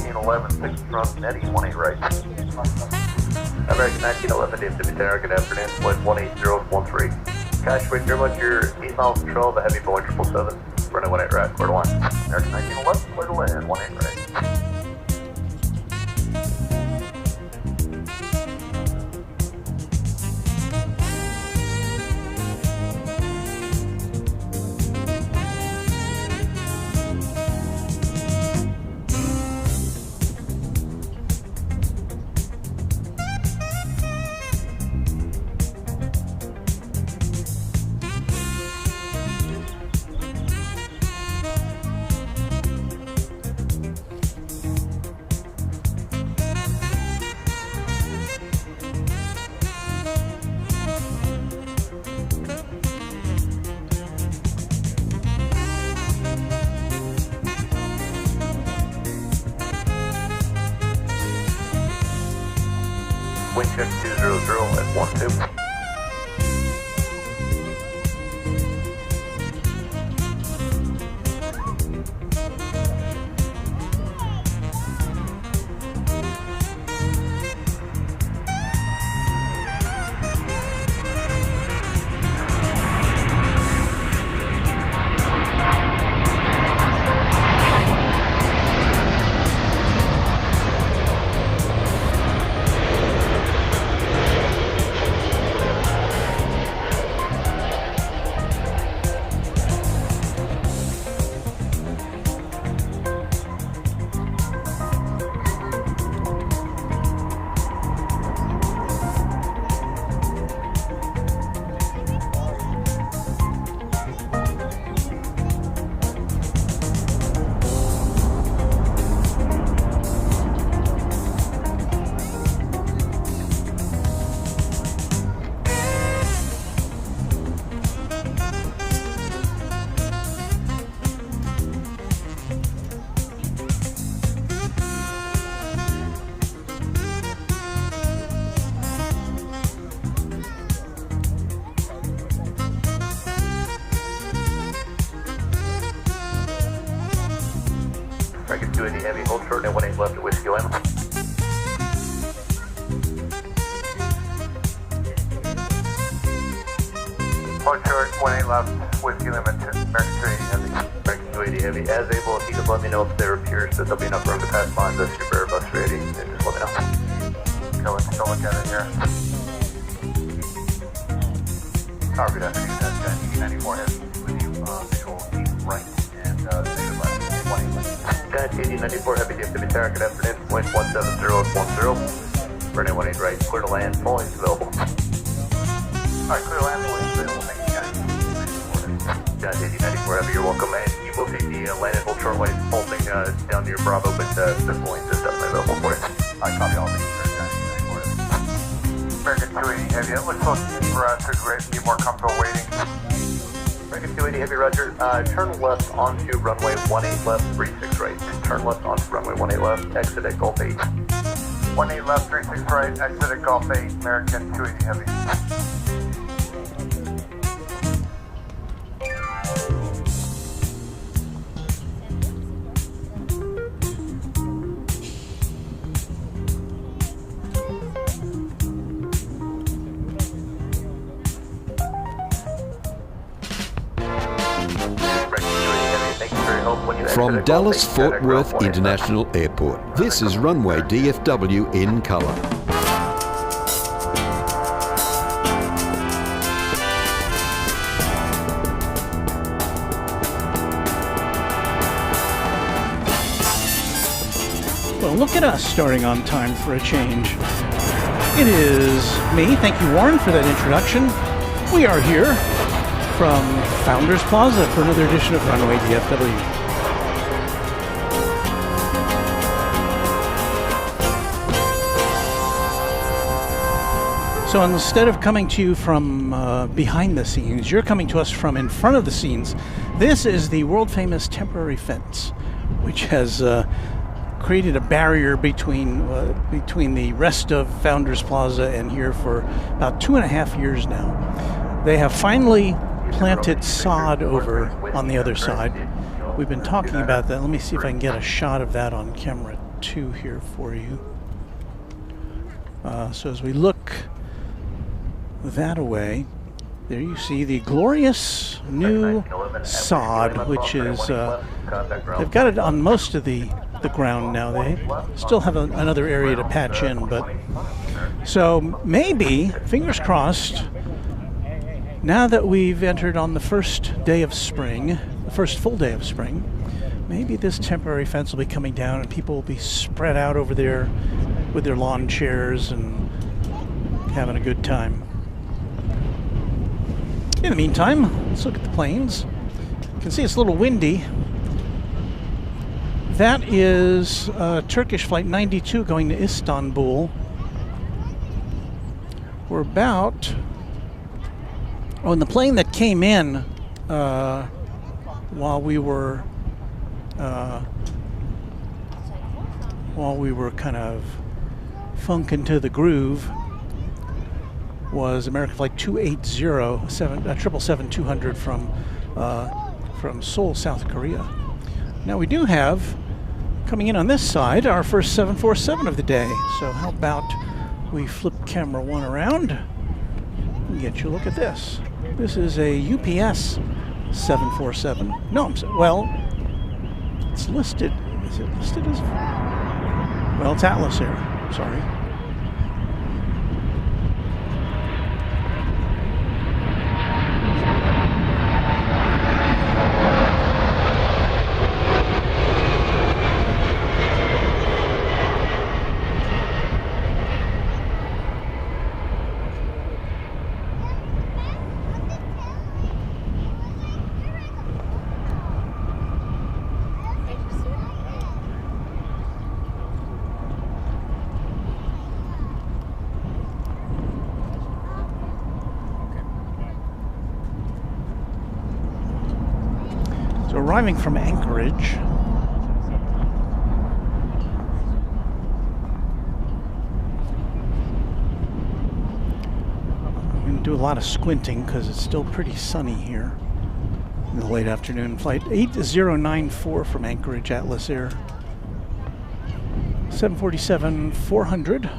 1911, 6 front, Netty, 18 right. American 1911 DFW Tower, good afternoon, flight 18013. Cash, wait very much, your 8 miles control of a heavy Boeing 777, running 18 right, quarter line. American 1911, clear to land, 18 right. Wind check 200 at 12. American 280 Heavy, hold short at 18 left at Whiskey Lima. Hold short, 18 left, Whiskey Lima, American 280 Heavy. American 280 Heavy, as able, if you could let me know if there appears that there'll be enough room to pass by the Super Airbus 380, and just let me know. Okay, let's go look at it here. Tower, good afternoon, that's 94 Heavy, with you, visual east right, and negative left. 8094 Heavy DFW Tower, good afternoon, wind 170 running 18 right, clear to land, full available. Alright, clear to land, full available, thank you guys. 8094 Heavy, you're welcome, and you will see the land and hold short wave holding down near Bravo, but the full length is definitely available for you. Alright, copy all, thank you very much. American 280 Heavy, it looks close for us, it's great, be more comfortable waiting. American 280 Heavy, roger. Turn left onto runway 18 left, 36 right. Turn left onto runway 18 left, exit at Gulf 8. 18 left, 36 right, exit at Gulf 8, American 280 Heavy. From Dallas-Fort Worth International Airport, this is Runway DFW in color. Well, look at us starting on time for a change. It is me. Thank you, Warren, for that introduction. We are here from Founders Plaza for another edition of Runway DFW. So instead of coming to you from behind the scenes, you're coming to us from in front of the scenes. This is the world-famous temporary fence, which has created a barrier between the rest of Founders Plaza and here for about 2.5 years now. They have finally planted sod over on the other side. We've been talking about that. Let me see if I can get a shot of that on camera two here for you. So as we look that away, there you see the glorious new sod, which is, they've got it on most of the ground now. They still have another area to patch in, but so maybe, fingers crossed, now that we've entered on the first day of spring, the first full day of spring, maybe this temporary fence will be coming down and people will be spread out over there with their lawn chairs and having a good time. In the meantime, let's look at the planes. You can see it's a little windy. That is Turkish Flight 92 going to Istanbul. We're about... Oh, and the plane that came in while we were kind of funking to the groove was American Flight 280, 777-200 from Seoul, South Korea. Now we do have, coming in on this side, our first 747 of the day. So how about we flip camera one around and get you a look at this. This is a UPS 747. No, well, it's listed. Is it listed as... Well, it's Atlas Air. Sorry. Arriving from Anchorage, I'm going to do a lot of squinting because it's still pretty sunny here in the late afternoon. Flight 8094 from Anchorage, Atlas Air, 747-400,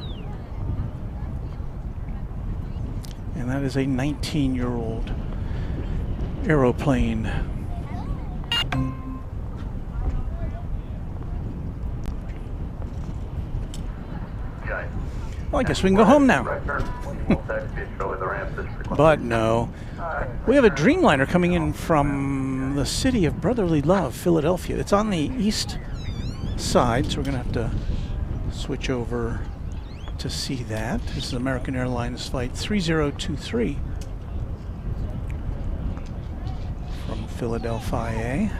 and that is a 19-year-old aeroplane. Well, I guess we can go home now. But no. We have a Dreamliner coming in from the city of brotherly love, Philadelphia. It's on the east side, so we're going to have to switch over to see that. This is American Airlines Flight 3023 from Philadelphia.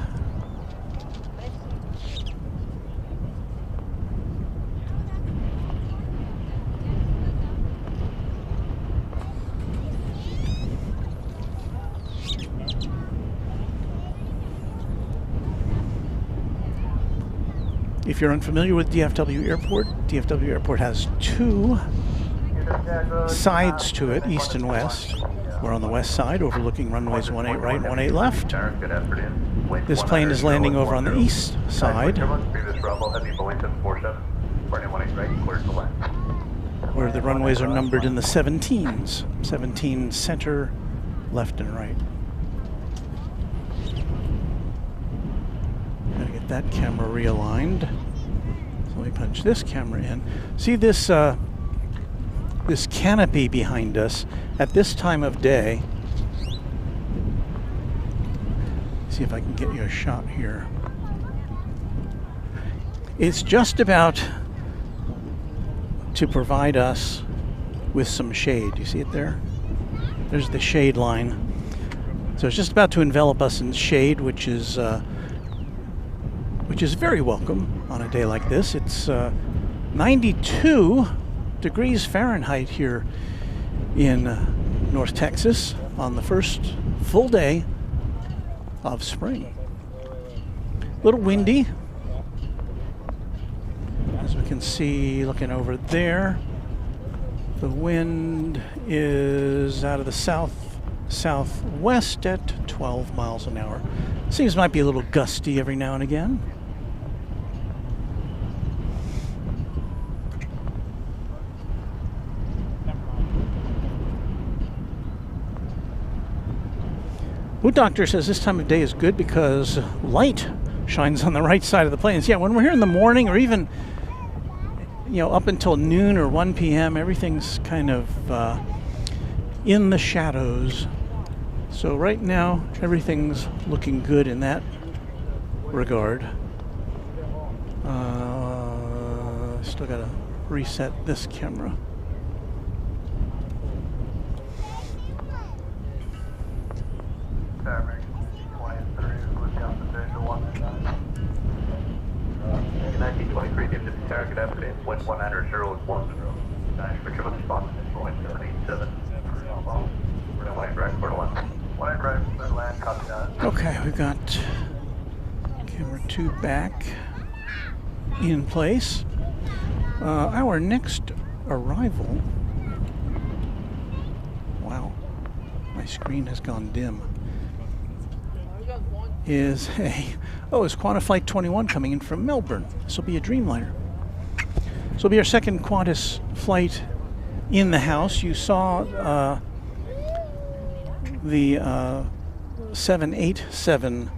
If you're unfamiliar with DFW Airport has two sides to it, east and west. We're on the west side, overlooking runways 18 right and 18 left. This plane is landing over on the east side, where the runways are numbered in the 17s. 17 center, left and right. Gotta get that camera realigned. So let me punch this camera in. See this this canopy behind us at this time of day. See if I can get you a shot here. It's just about to provide us with some shade. You see it there? There's the shade line. So it's just about to envelop us in shade, which is very welcome on a day like this. It's 92 degrees Fahrenheit here in North Texas on the first full day of spring. A little windy, as we can see looking over there. The wind is out of the southwest at 12 miles an hour. Seems might be a little gusty every now and again. Boot Doctor says this time of day is good because light shines on the right side of the planes. Yeah, when we're here in the morning or even, up until noon or 1 p.m., everything's kind of in the shadows. So right now, everything's looking good in that regard. Still got to reset this camera. Good afternoon. Wind 100.1. For triple response, wind 787. Runway direct, quarter one. Runway direct, land, copy that. Okay, we've got camera 2 back in place. Our next arrival. Wow, my screen has gone dim. Is it's Qantas Flight 21 coming in from Melbourne. This will be a Dreamliner. This will be our second Qantas flight in the house. You saw the 787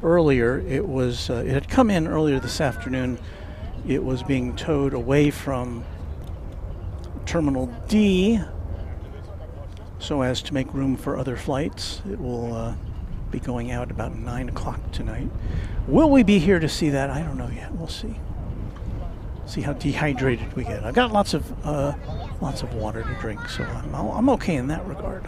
earlier. It had come in earlier this afternoon. It was being towed away from Terminal D so as to make room for other flights. It will be going out about 9 o'clock tonight. Will we be here to see that? I don't know yet. We'll see. See how dehydrated we get. I've got lots of water to drink, so I'm okay in that regard.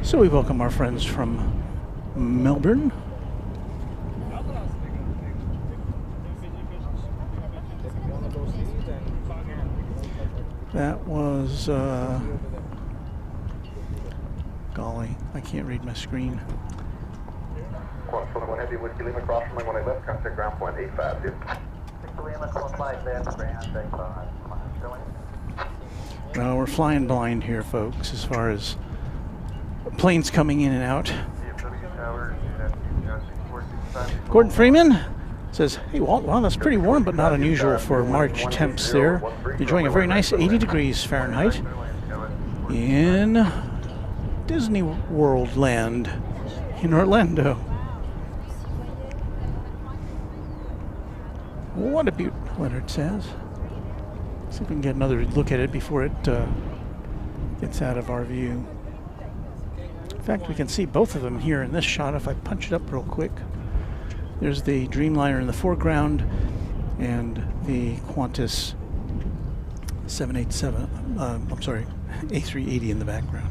So we welcome our friends from Melbourne. That was, golly, I can't read my screen. Qantas 21 Heavy, Whiskey Lima, cross runway 18 left, contact ground point 852. Lima, qualified left, ground 85. Well, we're flying blind here, folks, as far as planes coming in and out. Gordon Freeman says, hey Walt, wow, that's pretty warm but not unusual for March temps there. Enjoying a very nice 80 degrees Fahrenheit in Disney World land in Orlando. What a beaut, Leonard says. See if we can get another look at it before it gets out of our view. In fact, we can see both of them here in this shot if I punch it up real quick. There's the Dreamliner in the foreground and the Qantas 787, A380 in the background.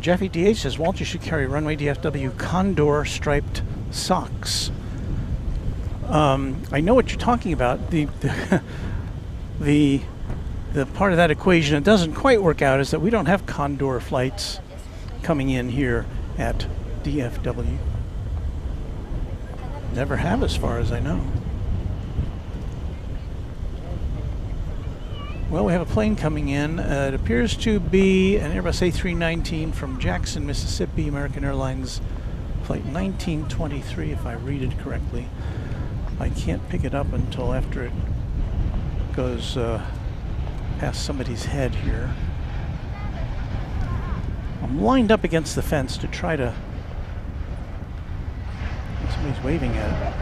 Jeffy DH says, Walt, you should carry Runway DFW Condor striped socks. I know what you're talking about. The part of that equation that doesn't quite work out is that we don't have Condor flights coming in here at DFW. Never have, as far as I know. Well, we have a plane coming in. It appears to be an Airbus A319 from Jackson, Mississippi, American Airlines flight 1923, if I read it correctly. I can't pick it up until after it goes past somebody's head here. I'm lined up against the fence to try to... Somebody's waving at it.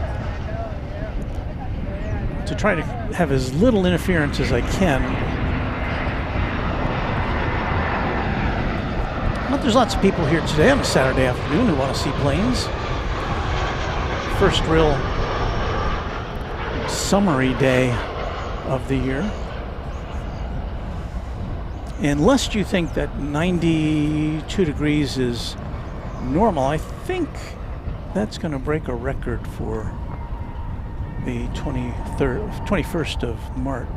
To try to have as little interference as I can. But there's lots of people here today on a Saturday afternoon who want to see planes. First real summery day of the year. And lest you think that 92 degrees is normal, I think that's going to break a record for the 21st of March.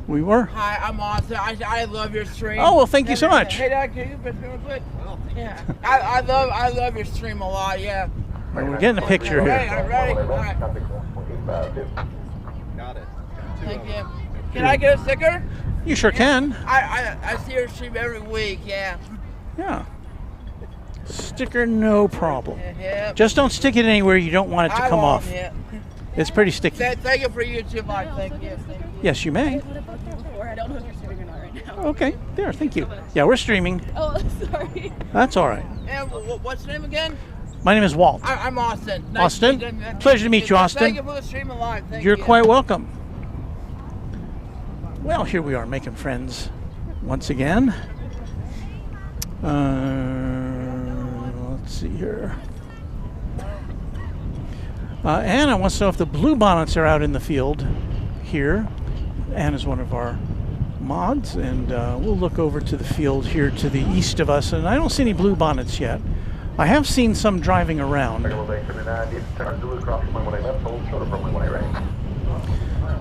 We were? Hi, I'm Austin. I love your stream. Oh, well, thank you so much. Hey, Dad, can you put real quick? Yeah. I love your stream a lot, yeah. Well, we're getting a picture here. Hey, I'm ready. All right. Got it. Thank you. Can I get a sticker? You sure can. I see your stream every week, yeah. Yeah. Sticker, no problem. Yeah. Just don't stick it anywhere you don't want it to I come won't, off. Yeah. It's pretty sticky. Thank you for YouTube Live. Thank you. Yes, you may. I don't know if you're streaming or not right now. Okay, there, thank you. Yeah, we're streaming. Oh, sorry. That's all right. And what's your name again? My name is Walt. I'm Austin. Austin? Pleasure to meet you, Austin. Thank you for the streaming live. Thank You're you. quite welcome. Well, here we are making friends once again. Let's see here. Anna wants to know if the bluebonnets are out in the field here. Anna's one of our mods, and we'll look over to the field here to the east of us, and I don't see any bluebonnets yet. I have seen some driving around.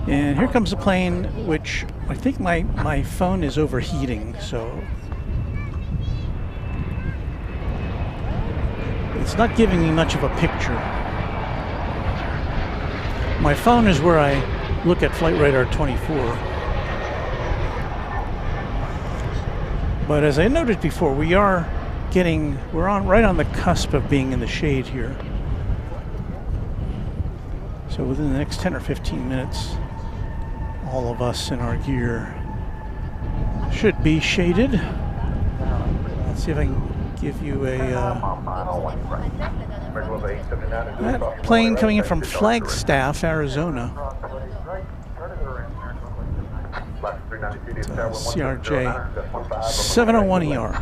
And here comes a plane, which I think my phone is overheating, so it's not giving me much of a picture. My phone is where I look at Flight Radar 24. But as I noted before, we're right on the cusp of being in the shade here. So within the next 10 or 15 minutes, all of us in our gear should be shaded. Let's see if I can give you that plane coming in from Flagstaff, Arizona. CRJ 701ER.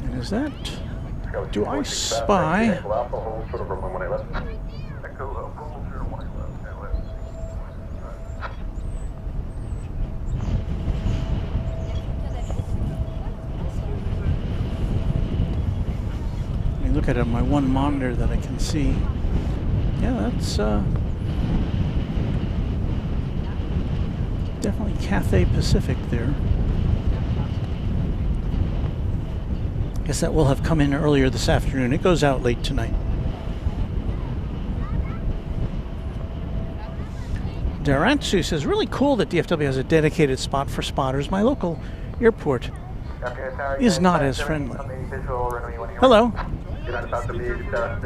And is that, do I spy? Look at it on my one monitor that I can see. Yeah, that's definitely Cathay Pacific there. Guess that will have come in earlier this afternoon. It goes out late tonight. Darantsu says, really cool that DFW has a dedicated spot for spotters. My local airport is not as friendly. Hello.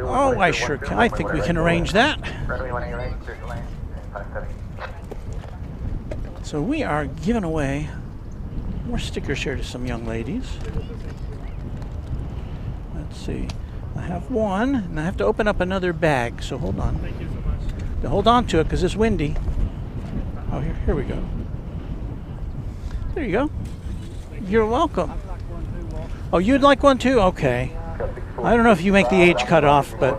Oh, I sure can. I think we can arrange that. So we are giving away more stickers here to some young ladies. Let's see. I have one, and I have to open up another bag, so hold on. Thank you so much. Now hold on to it, because it's windy. Oh, here we go. There you go. You're welcome. Oh, you'd like one too? Okay. I don't know if you make the age cutoff, but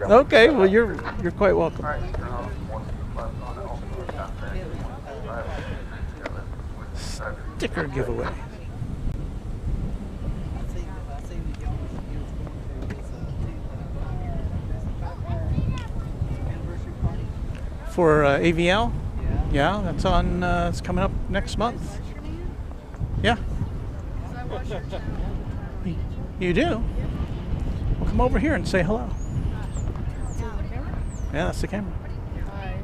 okay. Well, you're quite welcome. Sticker giveaway. For AVL? Yeah, that's on. It's coming up next month. Yeah. You do? Well, come over here and say hello. Yeah, that's the camera. I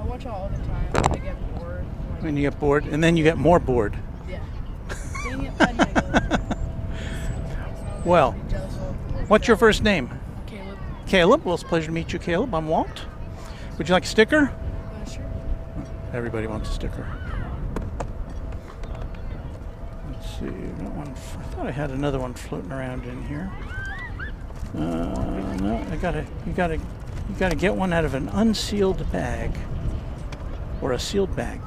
watch all the time. I get bored. When you get bored, and then you get more bored. Yeah. Dang it, buddy, I go. Well, what's your first name? Caleb. Caleb. Well, it's a pleasure to meet you, Caleb. I'm Walt. Would you like a sticker? Sure. Everybody wants a sticker. see, got one. I thought I had another one floating around in here. No, you gotta get one out of an unsealed bag or a sealed bag.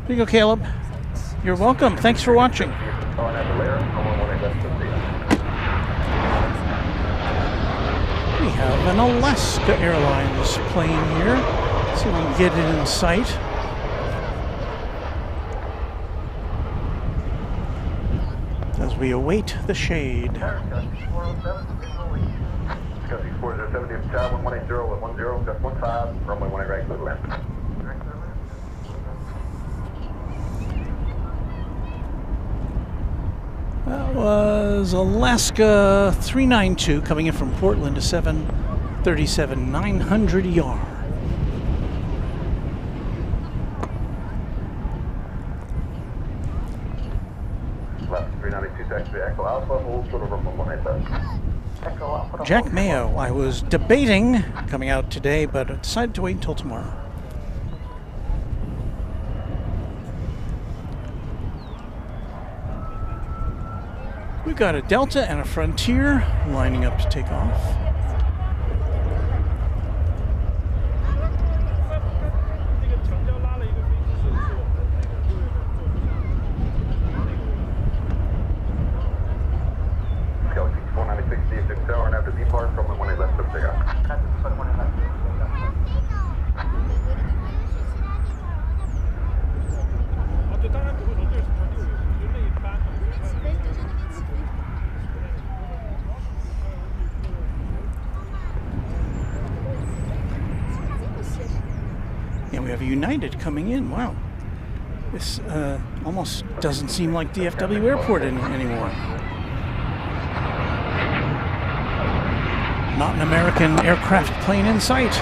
There you go, Caleb. You're welcome. Thanks for watching. We have an Alaska Airlines plane here. Let's see if we can get it in sight. As we await the shade. That was Alaska 392 coming in from Portland to 737 900ER. Jack Mayo, I was debating coming out today, but I decided to wait until tomorrow. We've got a Delta and a Frontier lining up to take off. And we have a United coming in. Wow. This almost doesn't seem like DFW Airport anymore. Not an American aircraft plane in sight.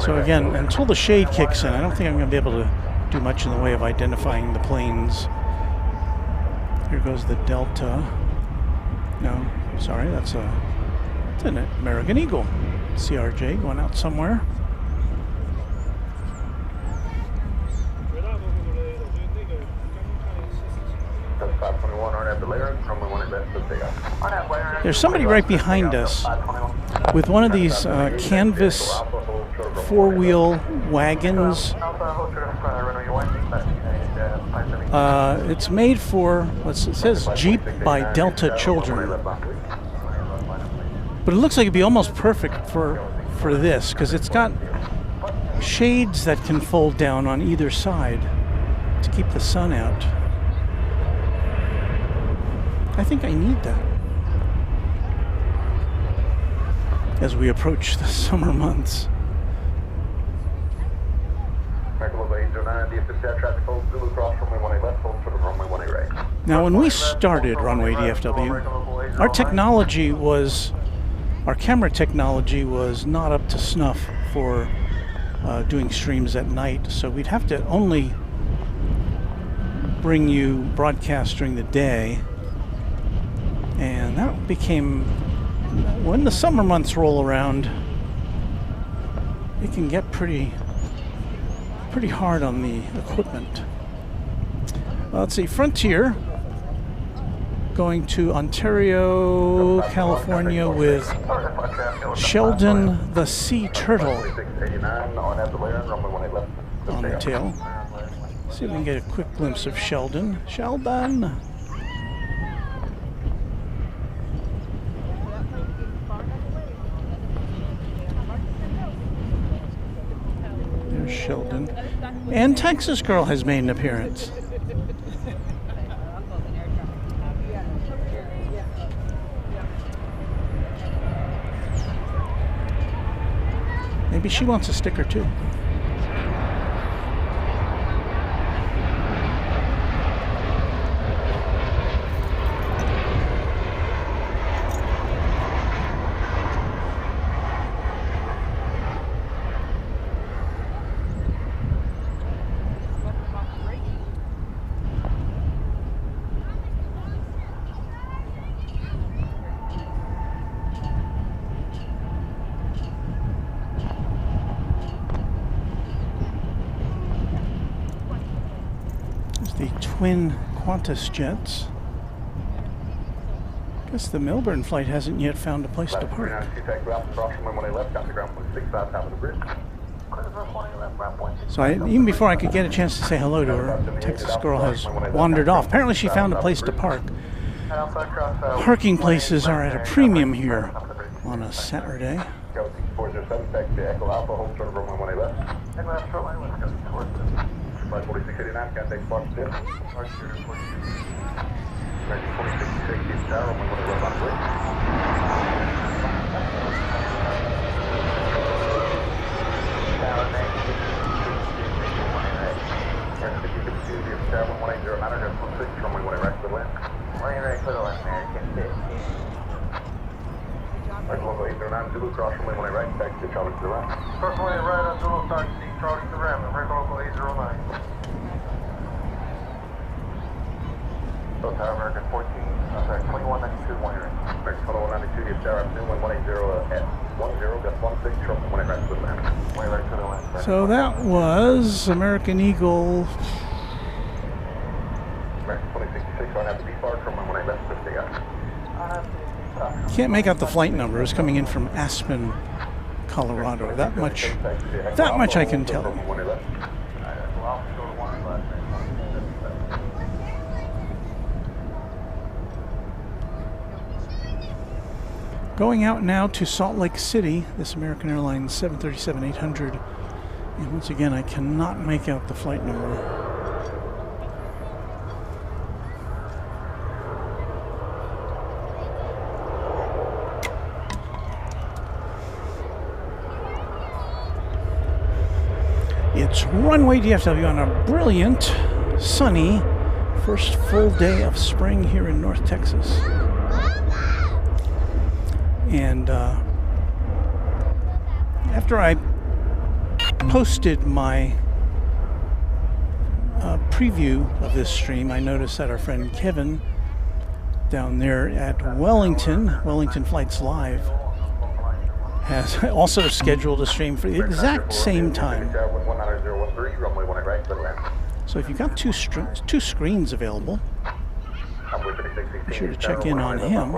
So again, until the shade kicks in, I don't think I'm going to be able to do much in the way of identifying the planes. Here goes the Delta. No, sorry, that's an American Eagle. CRJ going out somewhere. There's somebody right behind us with one of these canvas four-wheel wagons. It's made for, it says Jeep by Delta Children. But it looks like it'd be almost perfect for this, because it's got shades that can fold down on either side to keep the sun out. I think I need that as we approach the summer months. Now, when we started Runway DFW, our camera technology was not up to snuff for doing streams at night, so we'd have to only bring you broadcast during the day, and that became, when the summer months roll around, it can get pretty hard on the equipment. Let's see, Frontier going to Ontario, California with Sheldon the Sea Turtle on the tail. See if we can get a quick glimpse of Sheldon. Sheldon! There's Sheldon. And Texas Girl has made an appearance. Maybe she wants a sticker too. the twin Qantas jets. I guess the Melbourne flight hasn't yet found a place to park. So even before I could get a chance to say hello to her, Texas girl has wandered off. Apparently she found a place to park. Parking places are at a premium here on a Saturday. American 14, 2192, 1 right. American 2192, the Sarah, 180 at 10, just 16, from 1 right to the land. 1 right to the land. So that was American Eagle. American 2066, I have to be far from 1 right left, 50 guys. Can't make out the flight number. It's coming in from Aspen, Colorado. That much I can tell. Going out now to Salt Lake City, this American Airlines 737-800. And once again, I cannot make out the flight number. It's Runway DFW on a brilliant, sunny first full day of spring here in North Texas. And after I posted my preview of this stream, I noticed that our friend Kevin down there at Wellington Flights Live, has also scheduled a stream for the exact same time. So if you've got two screens available, be sure to check in on him.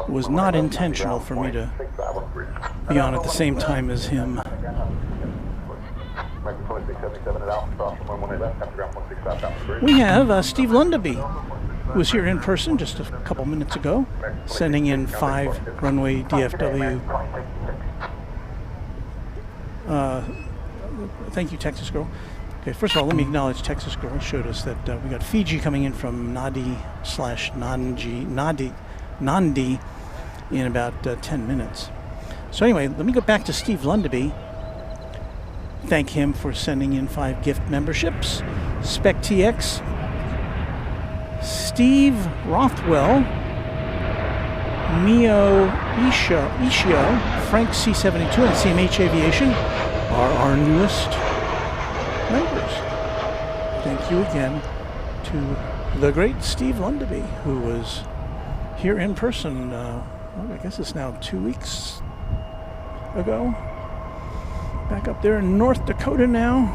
It was not intentional for me to be on at the same time as him. We have Steve Lundaby, who was here in person just a couple minutes ago, sending in 5 Runway DFW. Thank you, Texas Girl. Okay, first of all, let me acknowledge Texas Girl showed us that we got Fiji coming in from Nandi in about 10 minutes. So anyway, let me go back to Steve Lundaby. Thank him for sending in 5 gift memberships. Spec TX, Steve Rothwell, Mio Ishio, Frank C72, and CMH Aviation are our newest members. Thank you again to the great Steve Lundaby, who was here in person, I guess it's now 2 weeks ago. Back up there in North Dakota now.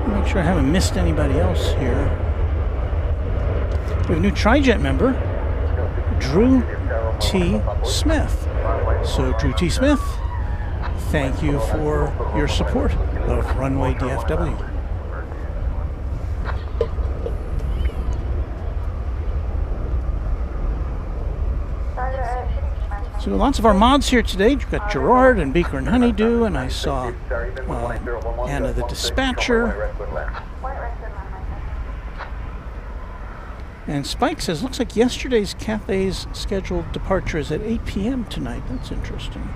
Make sure I haven't missed anybody else here. We have a new Trijet member, Drew T. Smith. So Drew T. Smith, thank you for your support of Runway DFW. So lots of our mods here today. We've got Gerard and Beaker and Honeydew, and I saw Anna the Dispatcher. And Spike says, looks like yesterday's Cathay's scheduled departure is at 8 p.m. tonight. That's interesting.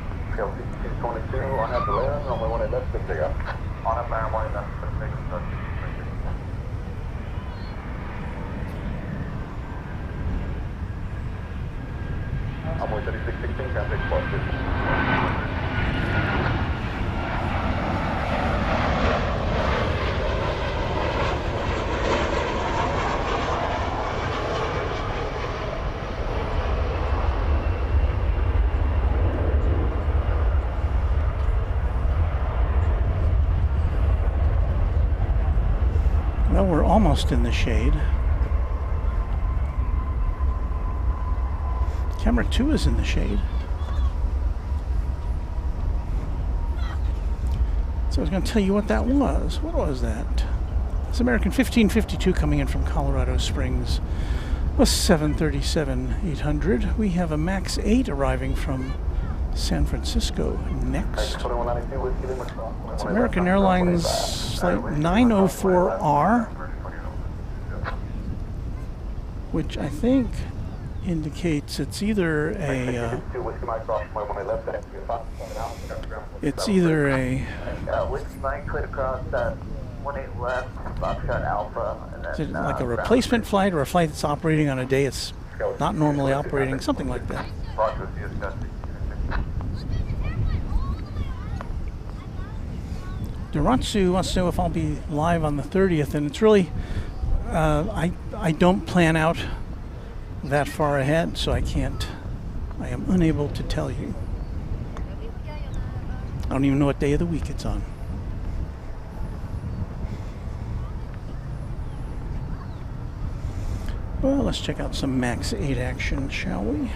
almost in the shade. Camera 2 is in the shade. So I was going to tell you what that was. What was that? It's American 1552 coming in from Colorado Springs. A 737-800. We have a MAX 8 arriving from San Francisco next. It's American Airlines Flight 904R, which I think indicates it's either a is it like a replacement flight or a flight that's operating on a day it's not normally operating, something like that. Duratsu wants to know if I'll be live on the 30th, and it's really I don't plan out that far ahead, so I am unable to tell you. I don't even know what day of the week it's on. Well, let's check out some MAX 8 action, shall we?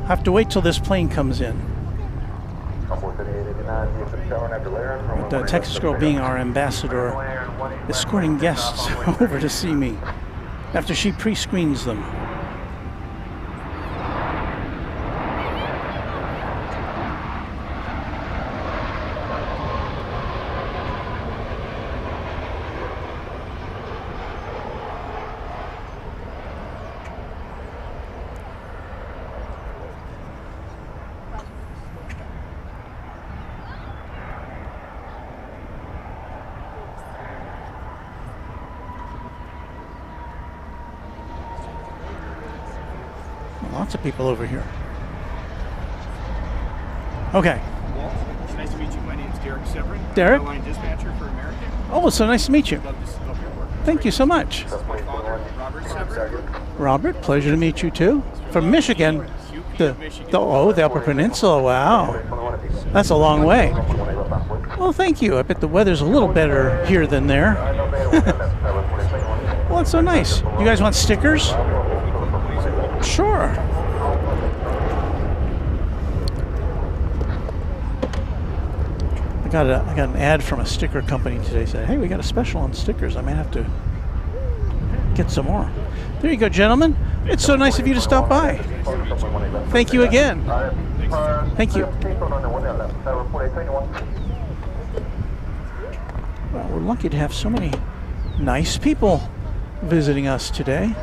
I have to wait till this plane comes in. The Texas girl, being our ambassador, escorting guests over to see me after she pre-screens them. Lots of people over here. Okay. Walt, it's nice to meet you. My name's Derek Severin. Derek? Airline dispatcher for American. Oh, it's so nice to meet you. Love your work. Thank you so much. This is my father, Robert Severin. Robert, pleasure to meet you too. From Michigan. The Upper Peninsula. Wow. That's a long way. Well, thank you. I bet the weather's a little better here than there. Well, it's so nice. You guys want stickers? Sure. I got an ad from a sticker company today. Said, "Hey, we got a special on stickers. I might have to get some more." There you go, gentlemen. It's so nice of you to stop by. Thank you again. Thank you. Well, we're lucky to have so many nice people visiting us today.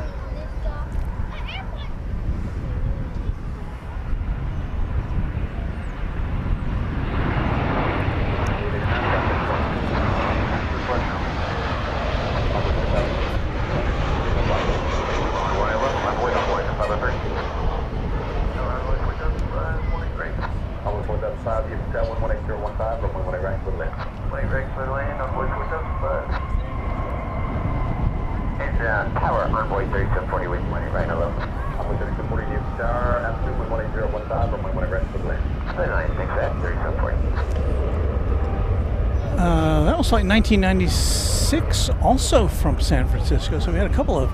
That was like 1996, also from San Francisco. So we had a couple of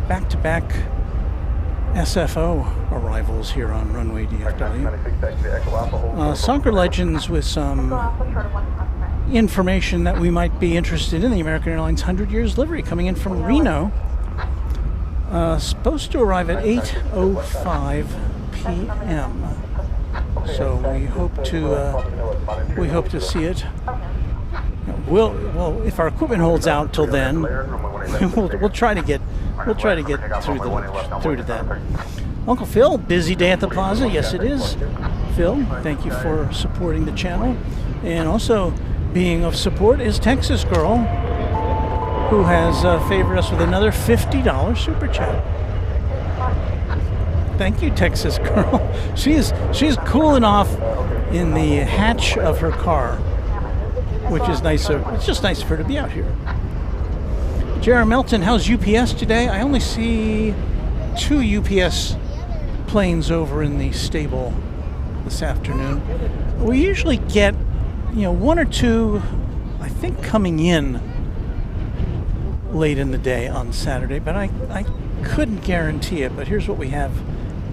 back-to-back SFO arrivals here on Runway DFW. Soccer legends with some information that we might be interested in. The American Airlines 100 Years livery coming in from Reno. Supposed to arrive at 8:05 p.m. So we hope to see it. Well, if our equipment holds out till then, we'll try to get through to that. Uncle Phil, busy day at the Plaza. Yes, it is. Phil, thank you for supporting the channel, and also being of support is Texas Girl, who has favored us with another $50 super chat. Thank you, Texas Girl. She's cooling off in the hatch of her car, which is nice. It's just nice of her to be out here. J.R. Melton, how's UPS today? I only see 2 UPS planes over in the stable this afternoon. We usually get, one or two, I think, coming in late in the day on Saturday, but I couldn't guarantee it. But here's what we have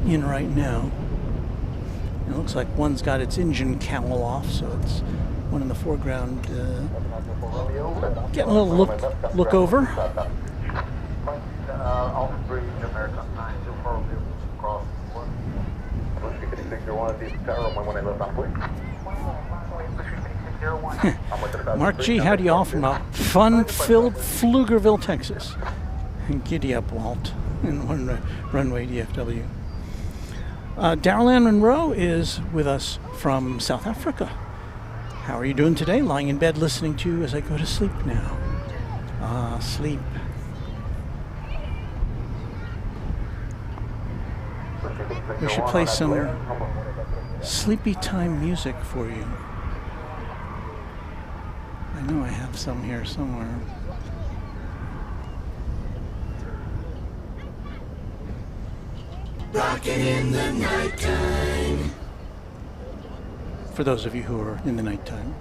in right now. It looks like one's got its engine cowl off, so it's one in the foreground getting a little look over. Mark G, howdy y'all from a fun-filled Pflugerville, Texas. And giddy up, Walt, in Runway DFW. Darrell Ann Monroe is with us from South Africa. How are you doing today? Lying in bed listening to you as I go to sleep now. Sleep. We should play some sleepy time music for you. I know I have some here somewhere. Rockin' in the nighttime. For those of you who are in the nighttime.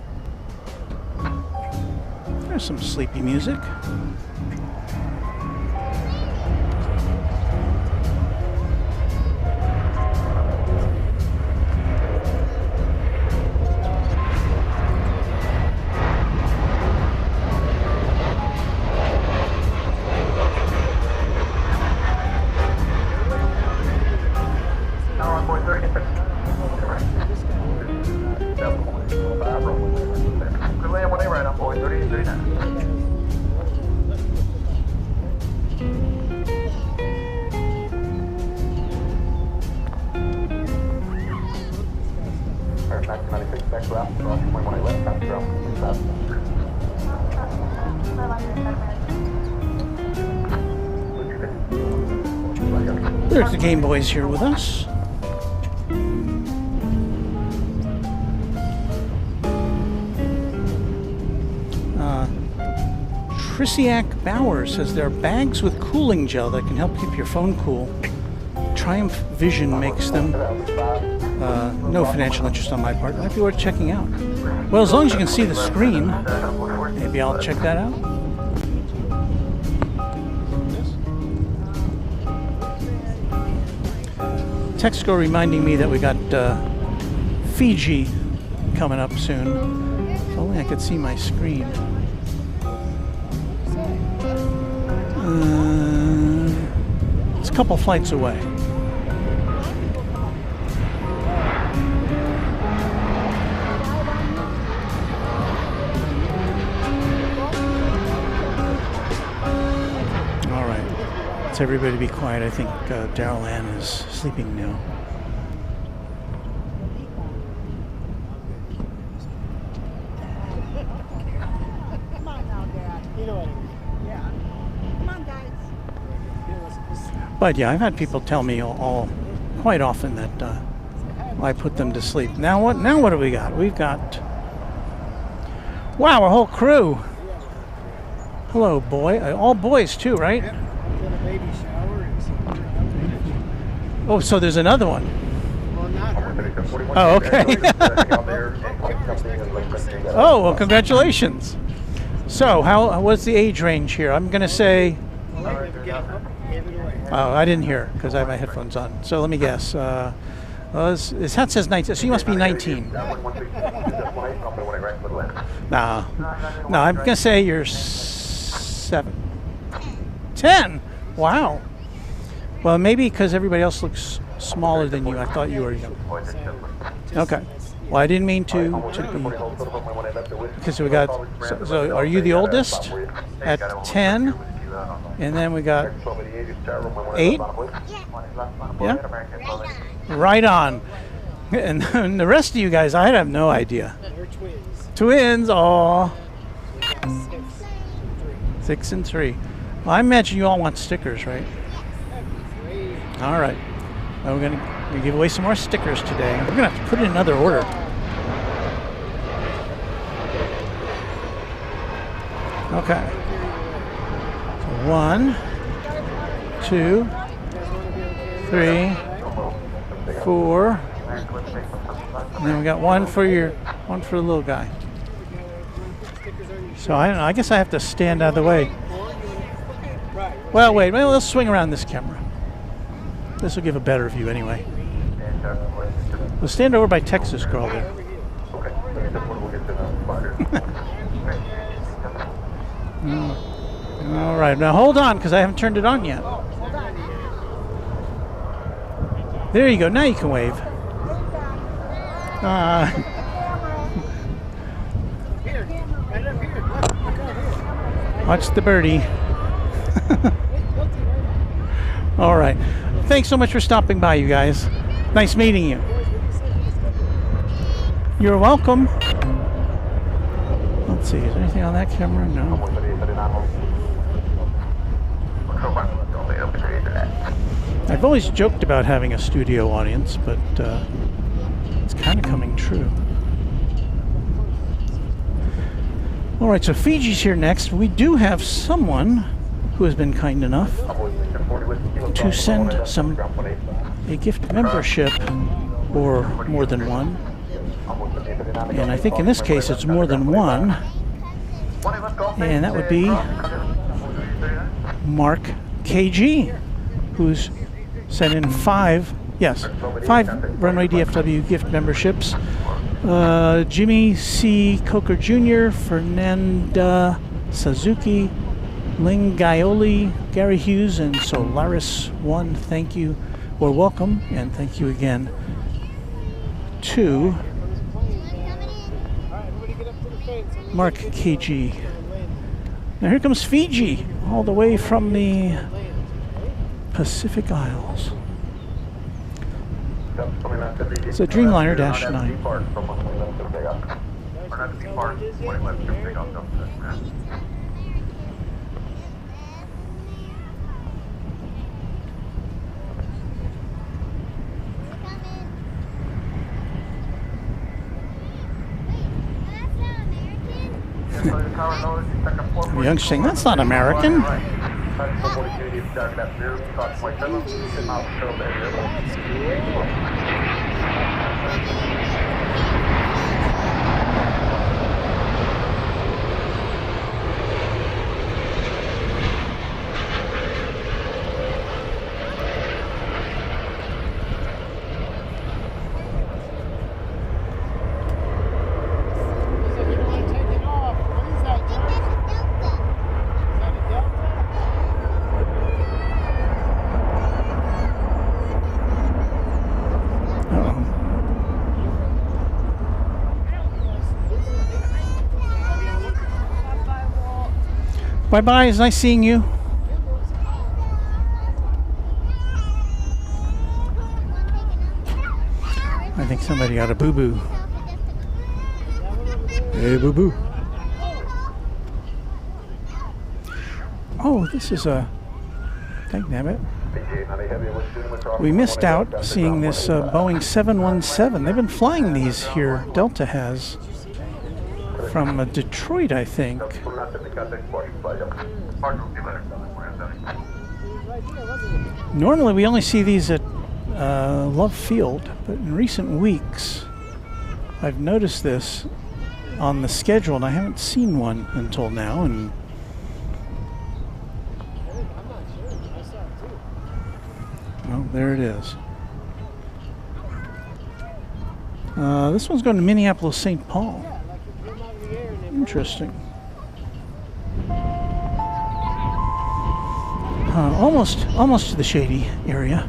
There's some sleepy music. There's the Game Boys here with us. Trisiak Bauer says there are bags with cooling gel that can help keep your phone cool. Triumph Vision makes them. No financial interest on my part. Might be worth checking out. Well, as long as you can see the screen, maybe I'll check that out. Texco reminding me that we got Fiji coming up soon. If only I could see my screen. It's a couple flights away. All right. Let's everybody be quiet. I think Darrell Ann is sleeping now. But yeah, I've had people tell me all quite often that I put them to sleep. Now what do we got? We've got, wow, a whole crew. Hello, boy. All boys too, right? Oh, so there's another one. Oh, okay. Oh, well, congratulations. So, what's the age range here? I'm going to say... Oh, I didn't hear because I have my headphones on. So let me guess. His hat says 19, so you must be 19. No, I'm going to say you're 7. 10? Wow. Well, maybe because everybody else looks smaller than you, I thought you were young. Okay. Well, I didn't mean to be, because we got, so are you the oldest at 10? And then we got 8? Yeah? Right on. And the rest of you guys, I have no idea. They're twins. Twins, aw. 6 and 3. Well, I imagine you all want stickers, right? All right. Well, we're gonna give away some more stickers today. We're gonna have to put it in another order. Okay. So 1, 2, 3, 4, And then we got one for the little guy. So I don't know. I guess I have to stand out of the way. Well, wait. Well, let's swing around this camera. This will give a better view anyway. We'll stand over by Texas Girl there. All right. Now hold on, because I haven't turned it on yet. There you go. Now you can wave. Watch the birdie. All right. Thanks so much for stopping by, you guys. Nice meeting you. You're welcome. Let's see. Is there anything on that camera? No. I've always joked about having a studio audience, but it's kind of coming true. All right, so Fiji's here next. We do have someone who has been kind enough to send a gift membership, or more than one. And I think in this case it's more than one. And that would be Mark KG, who's sent in five Runway DFW gift memberships. Jimmy C. Coker Jr., Fernanda Suzuki, Ling Gaioli, Gary Hughes, and Solaris One. Thank you, or welcome, and thank you again to Mark KG. Now here comes Fiji, all the way from the Pacific Isles. It's a Dreamliner -9. The young saying, that's not American. Bye-bye. It's nice seeing you. I think somebody got a boo-boo. Hey, boo-boo. Oh, this is a... Dangnabbit. We missed out seeing this Boeing 717. They've been flying these here. Delta has. From Detroit, I think. Normally we only see these at Love Field, but in recent weeks I've noticed this on the schedule, and I haven't seen one until now. And well, there it is. This one's going to Minneapolis, St. Paul. Interesting. Almost to the shady area.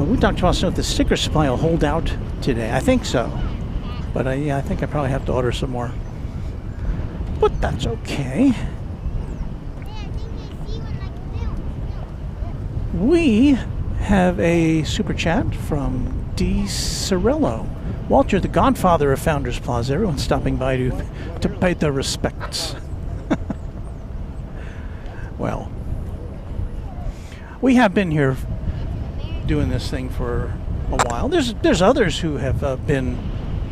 We talked to us if the sticker supply will hold out today. I think so, but yeah, I think I probably have to order some more. But that's okay. We have a super chat from D. Cirillo. Walter, the godfather of Founders Plaza. Everyone's stopping by to pay their respects. Well, we have been here doing this thing for a while. There's others who have been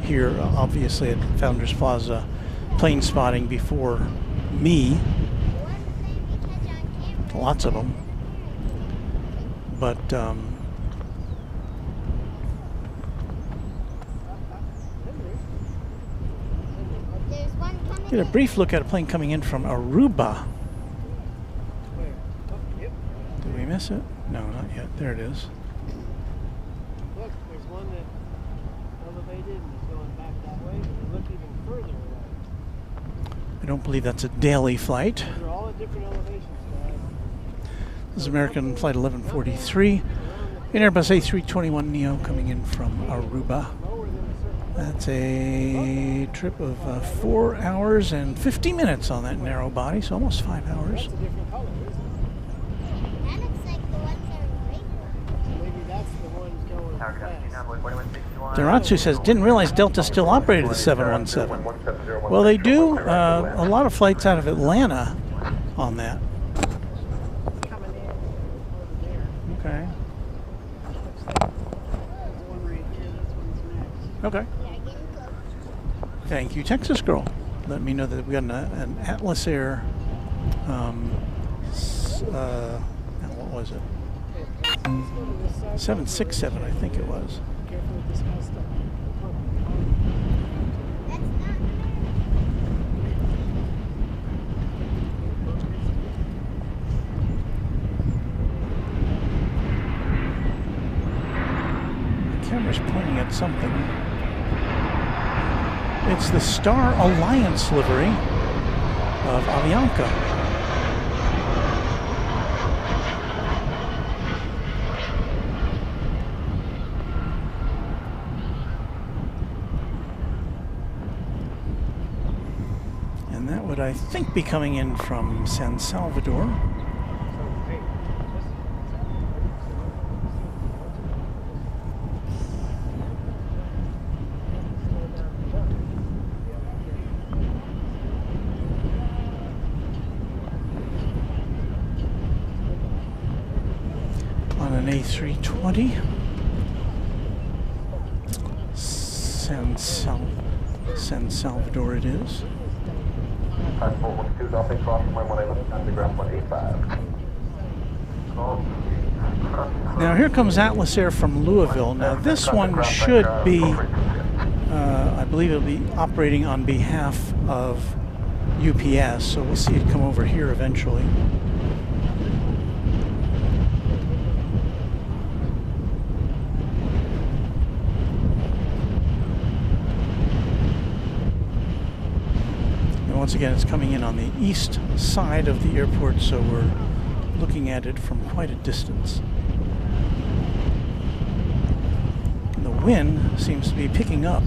here, obviously, at Founders Plaza plane spotting before me. Lots of them. But Get a brief look at a plane coming in from Aruba. Did we miss it? No, not yet. There it is. Look, there's one that elevated and is going back that way, but look even further away. I don't believe that's a daily flight. They're all at different elevations, guys. This is American Flight 1143, an Airbus A321neo coming in from Aruba. That's a trip of 4 hours and 50 minutes on that narrow body, so almost 5 hours. That's a different color, isn't it? That looks like the ones that are regular. Maybe that's the ones going fast. Doratsu says, didn't realize Delta still operated the 717. Well, they do. A lot of flights out of Atlanta on that. Coming in over there. Okay. There's one right here. This one's next. Okay. Thank you, Texas Girl. Let me know that we got an Atlas Air. What was it? Let's go to this side. 767, I think it was. Careful with this kind of stuff. That's not The camera's pointing at something. It's the Star Alliance livery of Avianca. And that would, I think, be coming in from San Salvador. On an A320. San Salvador it is. Now here comes Atlas Air from Louisville. Now this one should be, I believe it'll be operating on behalf of UPS, so we'll see it come over here eventually. And once again, it's coming in on the east side of the airport, so we're looking at it from quite a distance. And the wind seems to be picking up.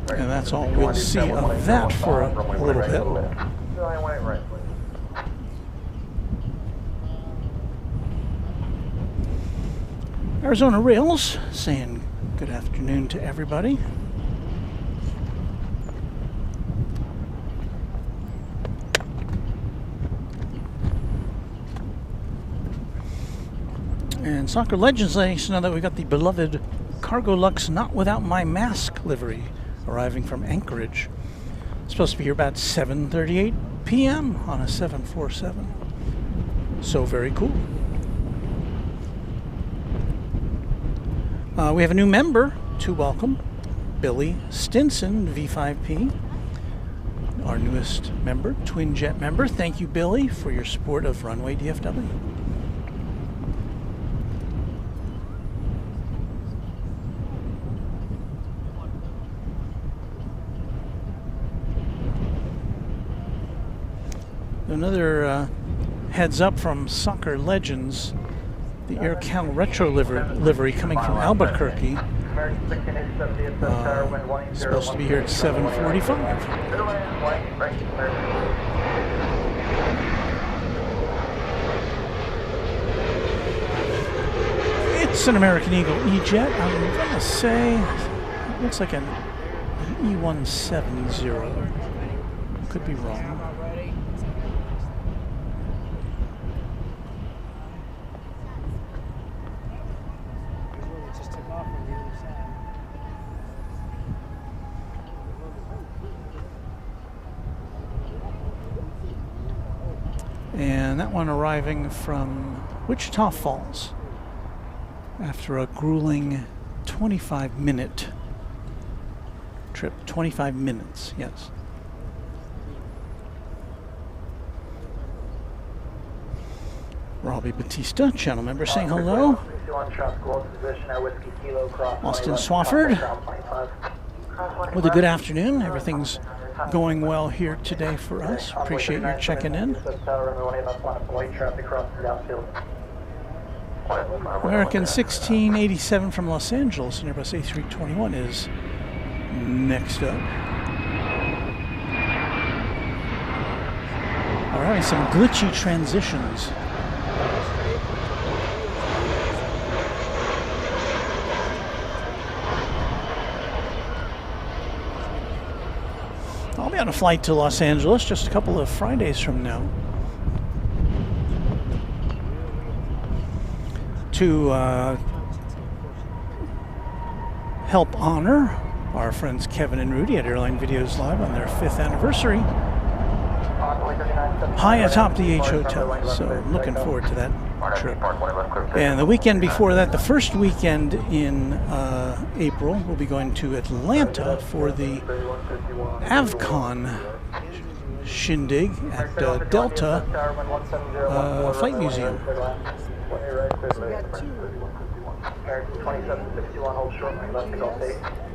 And that's all we'll see of that for a little bit. Arizona Rails saying good afternoon to everybody. And Soccer Legends letting us know that we got the beloved Cargo Lux Not Without My Mask livery arriving from Anchorage. It's supposed to be here about 7:38 p.m. on a 747. So very cool. We have a new member to welcome, Billy Stinson, V5P, our newest member, Twin Jet member. Thank you, Billy, for your support of Runway DFW. Another heads up from Soccer Legends, the AirCal Retro livery coming from Albuquerque. Supposed to be here at 7:45. It's an American Eagle E-Jet. I'm going to say it looks like an E170. Could be wrong. About ready. It just took off on the other side. And that one arriving from Wichita Falls after a grueling 25-minute trip. 25 minutes, yes. Robbie Batista, channel member, saying hello. Austin Swafford with a good afternoon. Everything's going well here today for us. Appreciate you checking in. American 1687 from Los Angeles, and Airbus A321 is next up. We're having some glitchy transitions. I'll be on a flight to Los Angeles just a couple of Fridays from now to help honor our friends Kevin and Rudy at Airline Videos Live on their 5th anniversary high atop the H Hotel. So I'm looking forward to that trip. And the weekend before that, the first weekend in April, we'll be going to Atlanta for the AvCon shindig at Delta Flight Museum.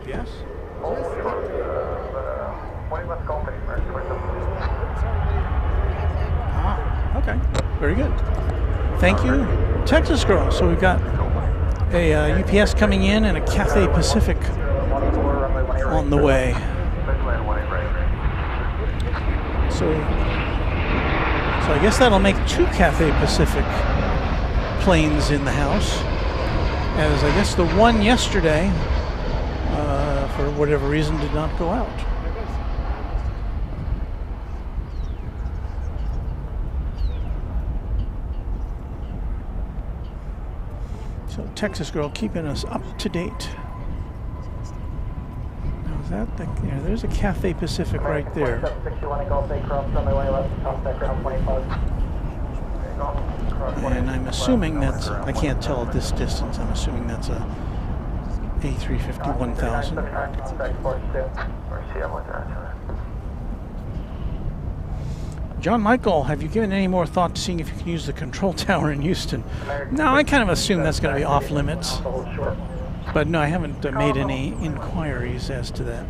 Yes. Ah, okay. Very good. Thank you, Texas Girl. So we've got a UPS coming in and a Cathay Pacific on the way. So I guess that'll make 2 Cathay Pacific planes in the house, as I guess the one yesterday, for whatever reason, did not go out. So Texas Girl keeping us up to date. Now is that the, yeah, there's a Cathay Pacific right there. And I'm assuming that's, I can't tell at this distance, I'm assuming that's a A350 1000. John Michael, have you given any more thought to seeing if you can use the control tower in Houston? No, I kind of assume that's going to be off limits. But no, I haven't made any inquiries as to that.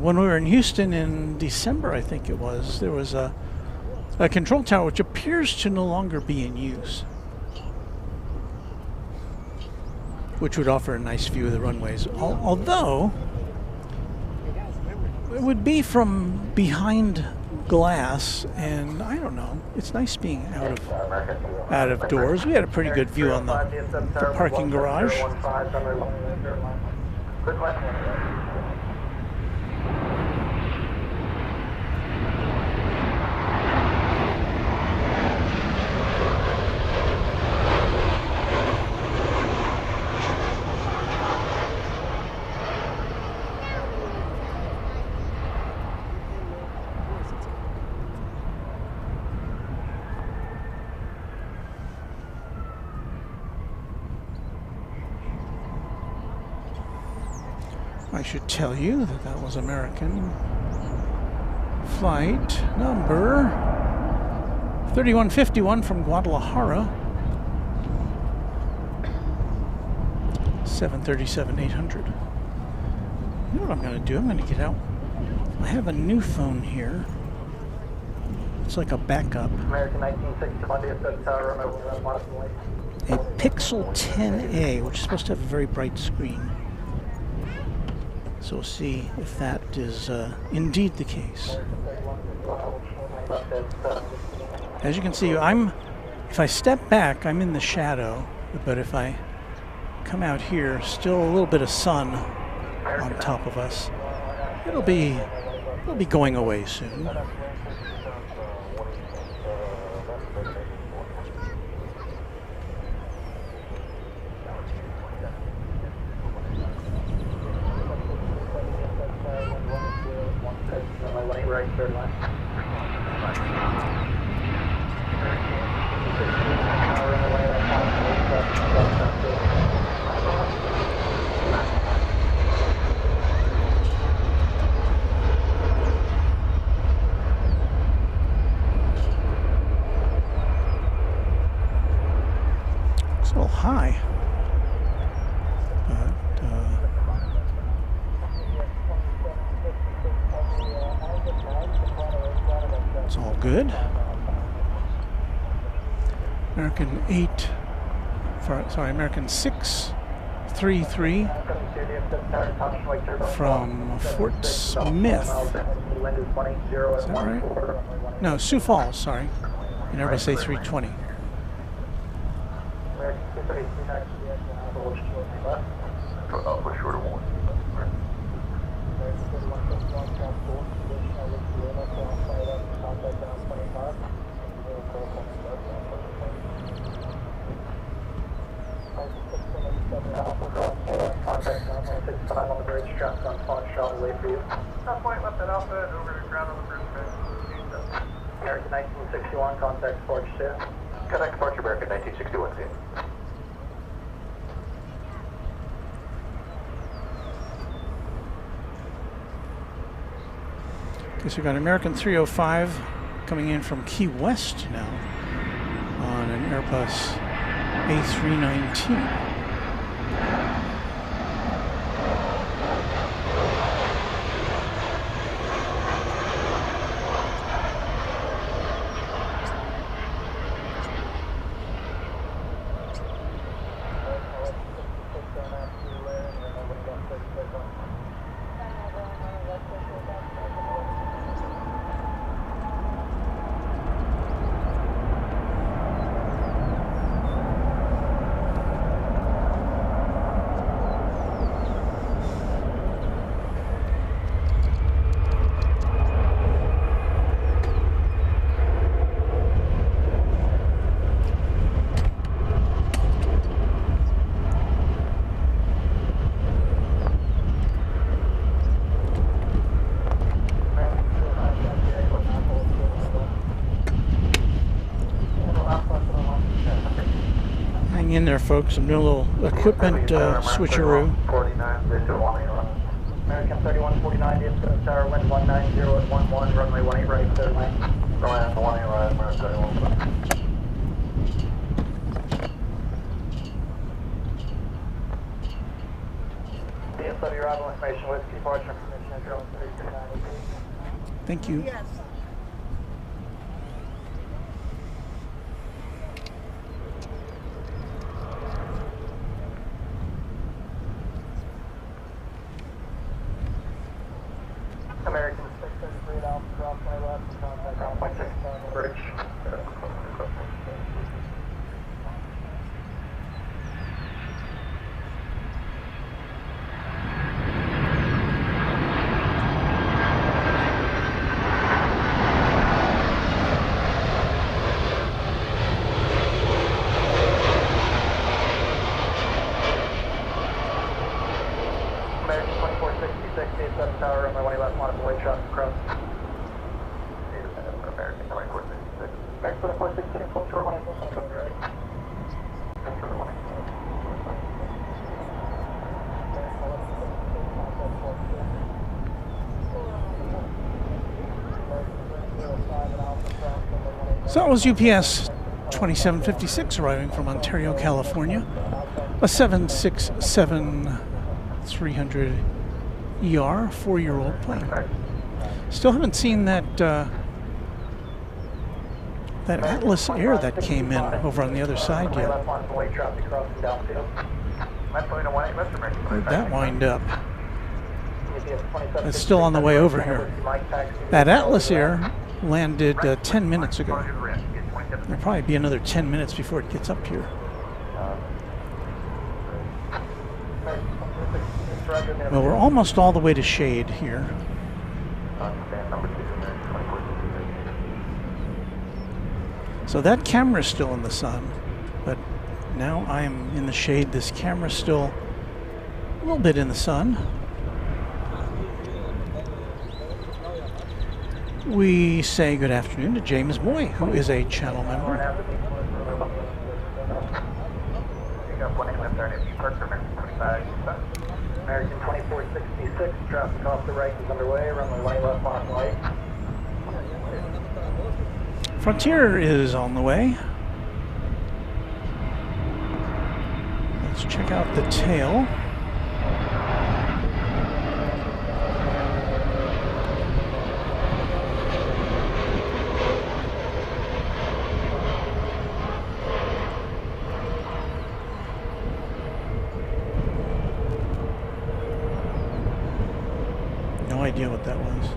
When we were in Houston in December, I think it was, there was a control tower which appears to no longer be in use, which would offer a nice view of the runways. Although, it would be from behind glass, and I don't know, it's nice being out of doors. We had a pretty good view on the parking garage. I should tell you that that was American flight number 3151 from Guadalajara, 737-800. You know what I'm going to do? I'm going to get out. I have a new phone here. It's like a backup. A Pixel 10A, which is supposed to have a very bright screen. So we'll see if that is indeed the case. As you can see, if I step back, I'm in the shadow, but if I come out here, still a little bit of sun on top of us. It'll be They'll be going away soon. It's a little high, but it's all good. American 633 from Fort Smith. Is that right? No, Sioux Falls, sorry. And Airbus A320. American 1961, contact Forge 2. Contact Forge American 1961, see. Okay, so we've got American 305 coming in from Key West now on an Airbus A319. In there, folks. I'm doing a little equipment switcheroo. American 3149, DFW Tower, wind 190 at 11, runway 18 right, clear line. Runway 18 right, American 3149. DFW arrival information with departure information at drone 339. Thank you. Yes. American 633 Alpha, cross my left, contact Alpha 6 bridge. American 2466, DFW Tower, runway 18 left, modified weight traffic across. American 2466. American 2466, full short 1 right. So that was UPS 2756 arriving from Ontario, California. A 767-300 ER, 4-year-old plane. Still haven't seen that that Atlas Air that came in over on the other side yet. Where'd that wind up? It's still on the way over here. That Atlas Air landed 10 minutes ago. There'll probably be another 10 minutes before it gets up here. Well, we're almost all the way to shade here. So that camera's still in the sun, but now I am in the shade. This camera's still a little bit in the sun. We say good afternoon to James Moy, who is a channel member. American 2466, traffic off the right is underway, runway 18 left on light. Frontier is on the way. Let's check out the tail. No idea what that was.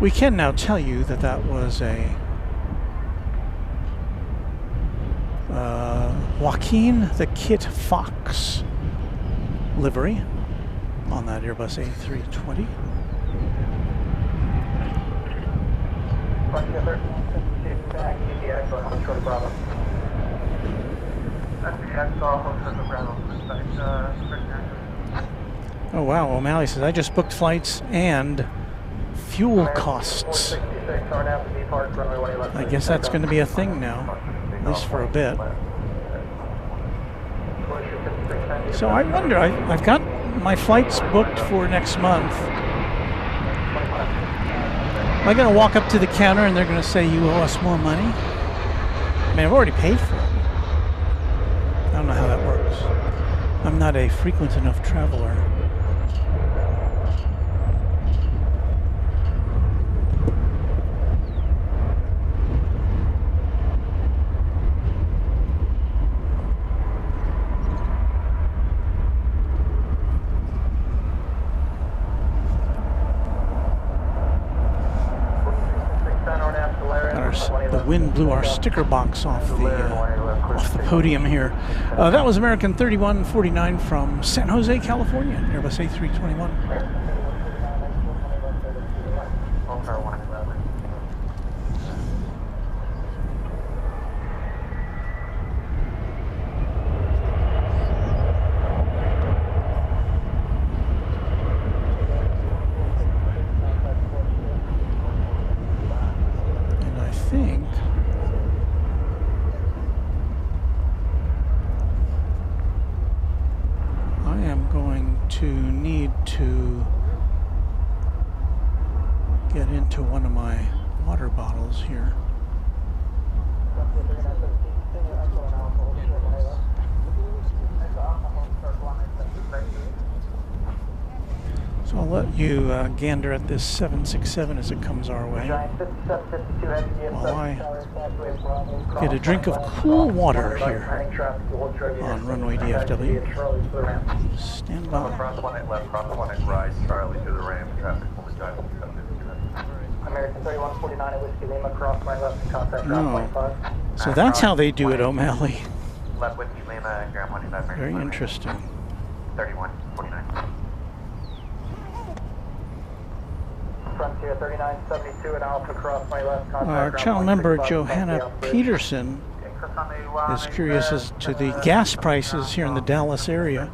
We can now tell you that that was a Joaquin the Kit Fox livery on that Airbus A380. Oh wow, O'Malley says, I just booked flights and fuel costs. I guess that's going to be a thing now, at least for a bit. So I wonder, I've got my flights booked for next month. Am I going to walk up to the counter and they're going to say, you owe us more money? I mean, I've already paid for it. I don't know how that works. I'm not a frequent enough traveler. The wind blew our sticker box off the podium here. That was American 3149 from San Jose, California, Airbus A321. To get into one of my water bottles here. So I'll let you gander at this 767 as it comes our way, while I get a drink of cool water here on Runway DFW. Stand by. American 3149 at Whiskey Lima, cross my left and contact No. So that's how they do it, O'Malley. Left Whiskey Lima, Ground 25. Very interesting. 3149. Frontier 3972 and Alpha cross my left contact. Our channel member Johanna Peterson is curious as to the gas prices here in the Dallas area.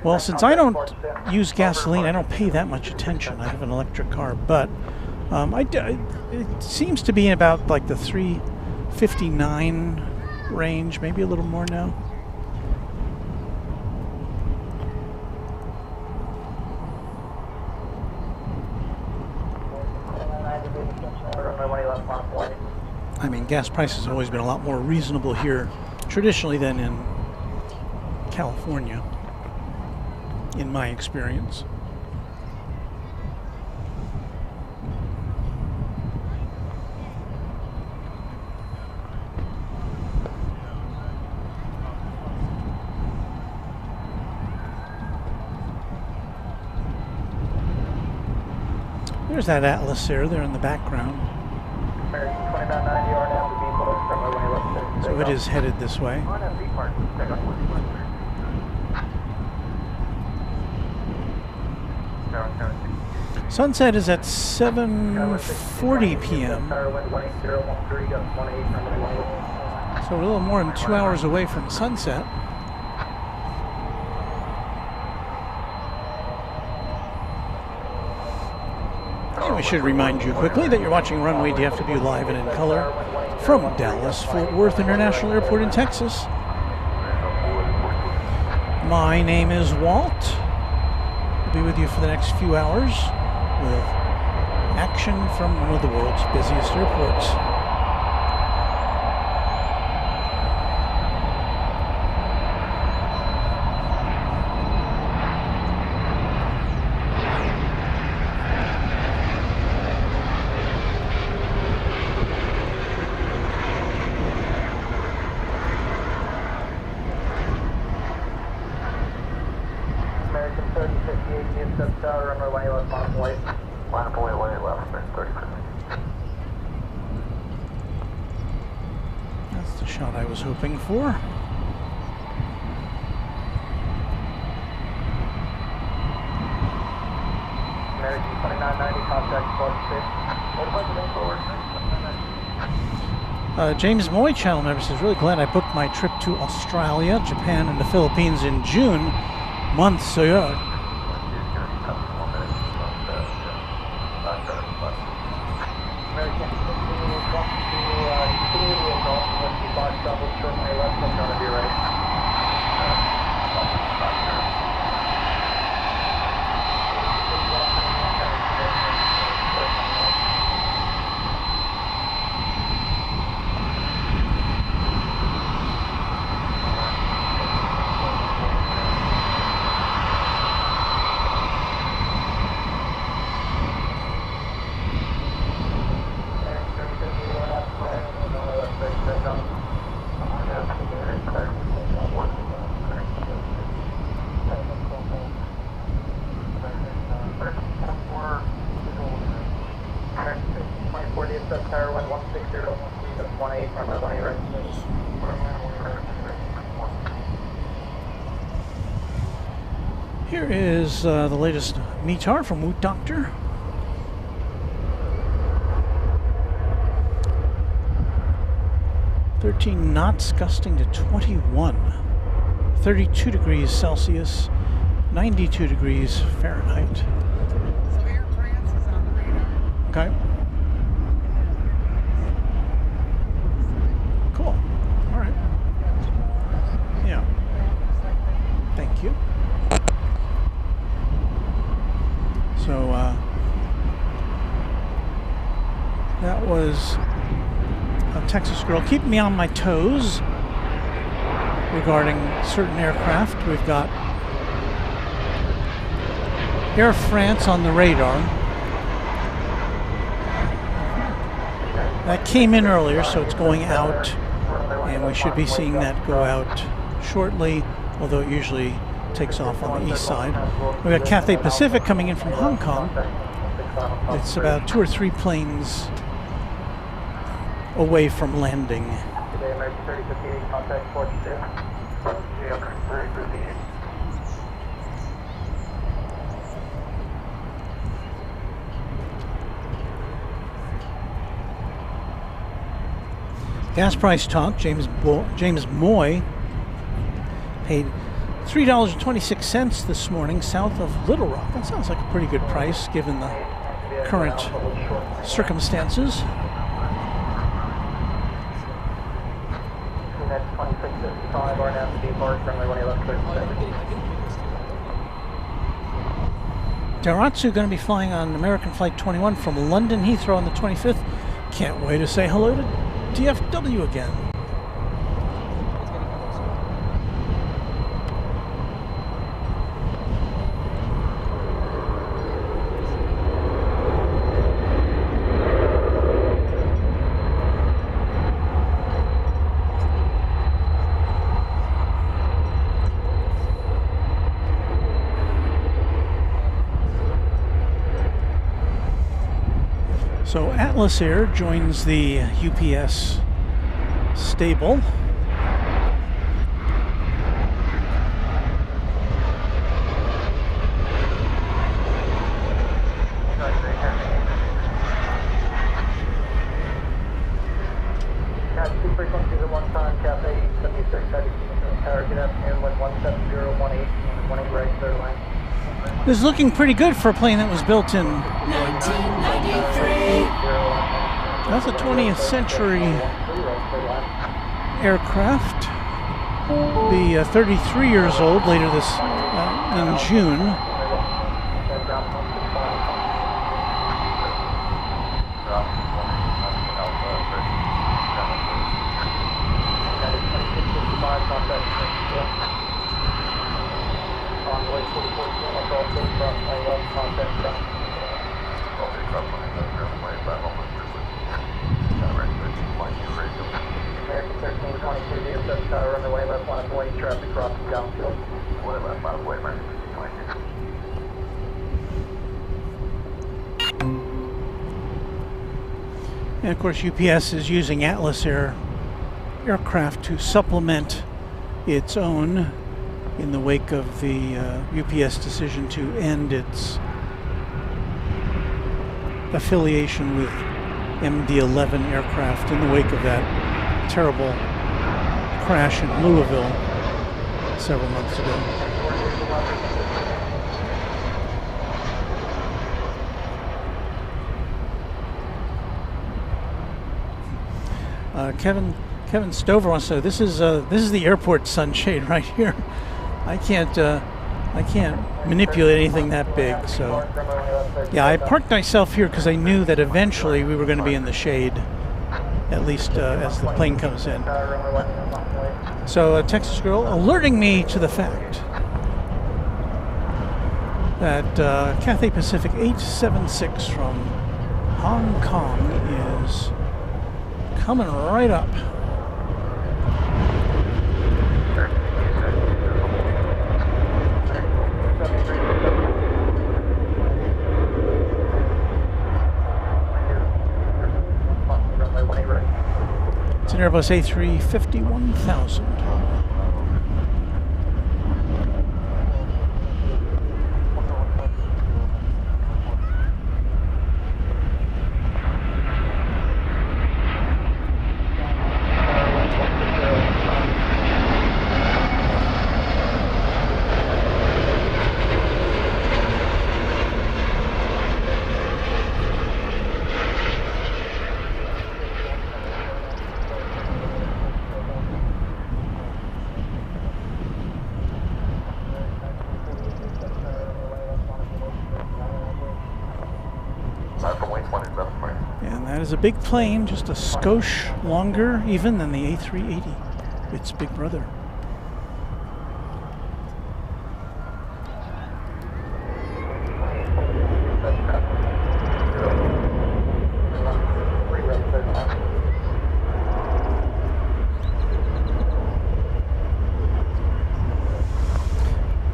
Well, since I don't use gasoline, I don't pay that much attention. I have an electric car, but it seems to be in about like the $3.59 range, maybe a little more now. I mean, gas prices have always been a lot more reasonable here, traditionally, than in California, in my experience. There's that Atlas there in the background. American 2990 RNAV to be So it is headed this way. Sunset is at 7:40 p.m. So we're a little more than 2 hours away from sunset. And we should remind you quickly that you're watching Runway DFW live and in color from Dallas Fort Worth International Airport in Texas. My name is Walt. I'll be with you for the next few hours with action from one of the world's busiest airports. That's the shot I was hoping for. American 2990, contact James Moy, channel member, says, really glad I booked my trip to Australia, Japan, and the Philippines in June, months ago. Here is the latest METAR from Woot Doctor. "13 knots, gusting to 21. 32 degrees Celsius, 92 degrees Fahrenheit." So Air France is on the radar. Okay. Cool. All right. Yeah. Thank you. So that was a Texas girl keeping me on my toes regarding certain aircraft. We've got Air France on the radar. That came in earlier, so it's going out, and we should be seeing that go out shortly, although it usually takes off on the east side. We've got Cathay Pacific coming in from Hong Kong. It's about 2 or 3 planes away from landing. Gas price talk. James Moy paid $3.26 this morning south of Little Rock. That sounds like a pretty good price given the current circumstances. Daratsu going to be flying on American Flight 21 from London Heathrow on the 25th. Can't wait to say hello to DFW again. So Atlas Air joins the UPS stable. Two frequencies at one time, Cafe 76, heavy tower, get up, airline 17018, 18 right, third line. This is looking pretty good for a plane that was built in 1993. That's a 20th century aircraft. Be 33 years old later this in June. Traffic crossing downfield. And of course, UPS is using Atlas aircraft to supplement its own in the wake of the UPS decision to end its affiliation with MD-11 aircraft in the wake of that terrible crash in Louisville several months ago. Kevin Stover wants to know, this is the airport sunshade right here. I can't manipulate anything that big, so yeah, I parked myself here because I knew that eventually we were going to be in the shade, at least as the plane comes in. So a Texas girl alerting me to the fact that Cathay Pacific 876 from Hong Kong is coming right up. It's an Airbus A350 1000. And that is a big plane, just a skosh longer even than the A380, its big brother.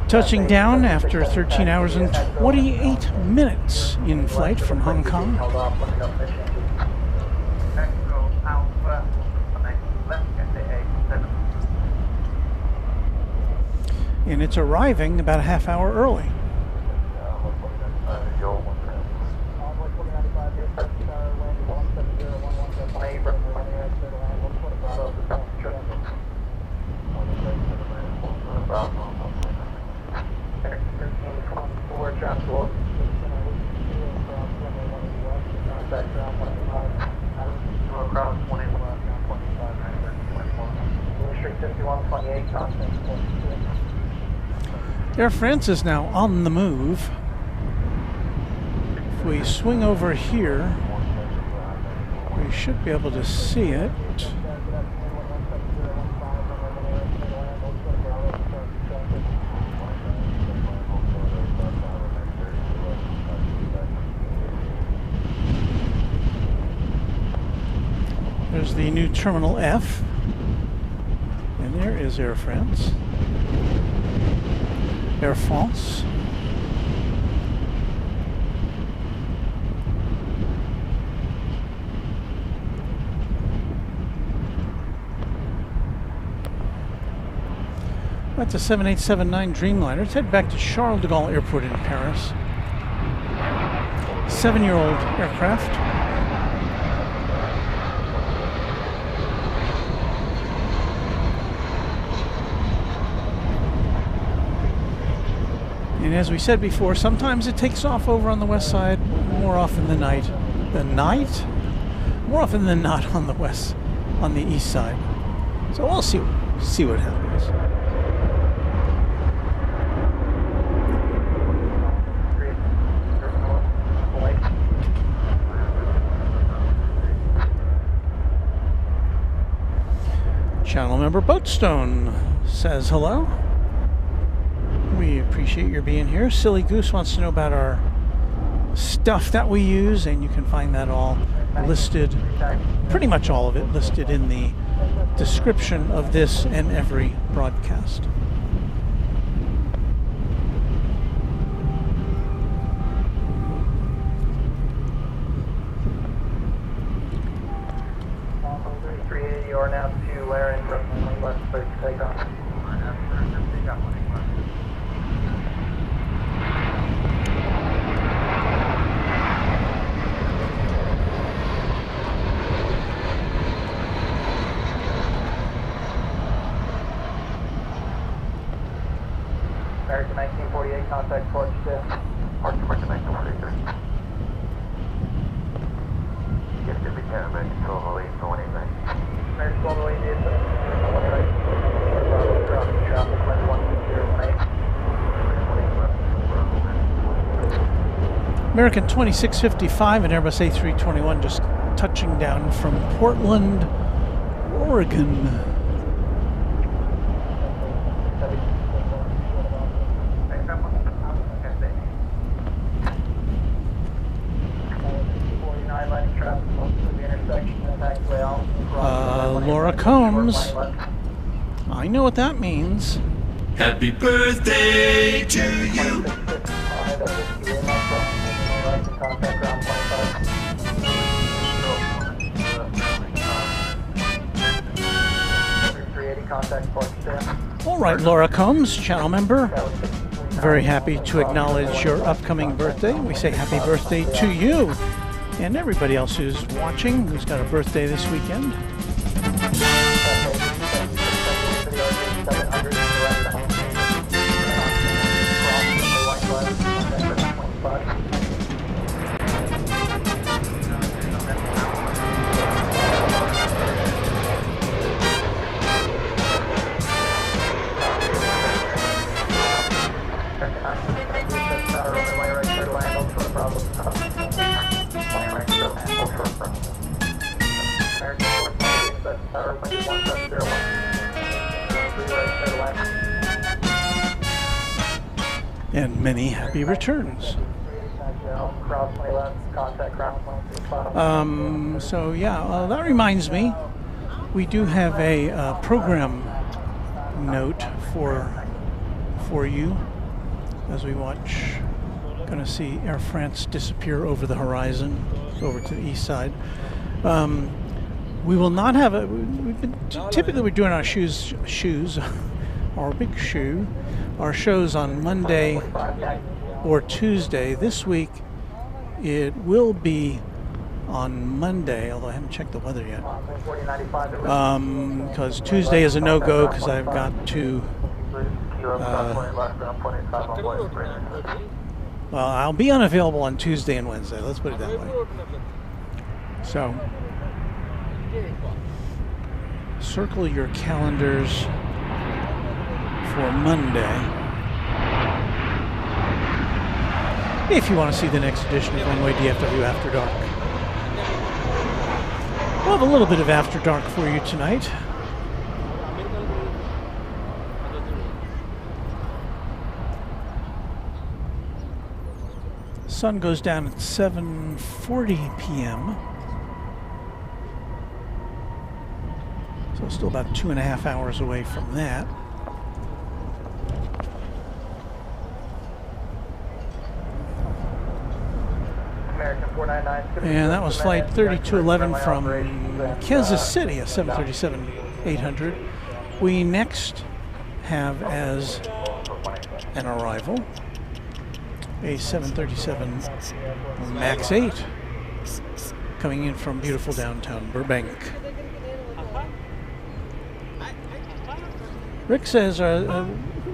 Touching down after 13 hours and 28 minutes in flight from Hong Kong. And it's arriving about a half hour early. Air France is now on the move. If we swing over here, we should be able to see it. There's the new Terminal F. And there is Air France. Air France. That's a 7879 Dreamliner. Let's head back to Charles de Gaulle Airport in Paris. 7-year-old aircraft. And as we said before, sometimes it takes off over on the west side, more often than not. More often than not on the east side. So we'll see what happens. Channel member Boatstone says hello. We appreciate your being here. Silly Goose wants to know about our stuff that we use, and you can find that all listed, pretty much all of it listed in the description of this and every broadcast. A380 or now to Laren from left space takeoff. American 1948, contact Port 6. American 1943. Yes, if we can, American 1208, no one anything. American 1208 is traffic, 11018. American 2655 and Airbus A321 just touching down from Portland, Oregon. Laura Combs. I know what that means. Happy birthday to you. All right, Laura Combs, channel member. Very happy to acknowledge your upcoming birthday. We say happy birthday to you and everybody else who's watching, who's got a birthday this weekend. And many happy returns. So yeah, that reminds me, we do have a program note for you as we watch. Going to see Air France disappear over the horizon, over to the east side. We will not have a. Typically, we're doing our shoes, our big shoe, our shows on Monday or Tuesday. This week, it will be on Monday, although I haven't checked the weather yet. Because Tuesday is a no-go because I've got to. Well, I'll be unavailable on Tuesday and Wednesday. Let's put it that way. So, circle your calendars for Monday if you want to see the next edition of Runway DFW After Dark. We'll have a little bit of After Dark for you tonight. Sun goes down at 7:40 p.m. So still about 2.5 hours away from that. And that was flight 3211 from Kansas City, a 737-800. We next have as an arrival a 737 MAX 8 coming in from beautiful downtown Burbank. Rick says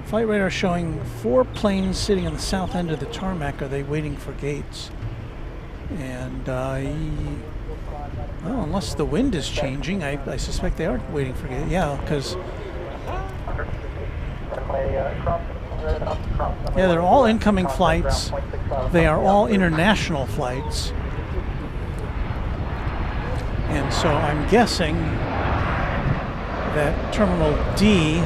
flight radar showing 4 planes sitting on the south end of the tarmac. Are they waiting for gates? And well, unless the wind is changing, I suspect they are waiting for gates. Yeah, because yeah, they're all incoming flights. They are all international flights. And so I'm guessing that Terminal D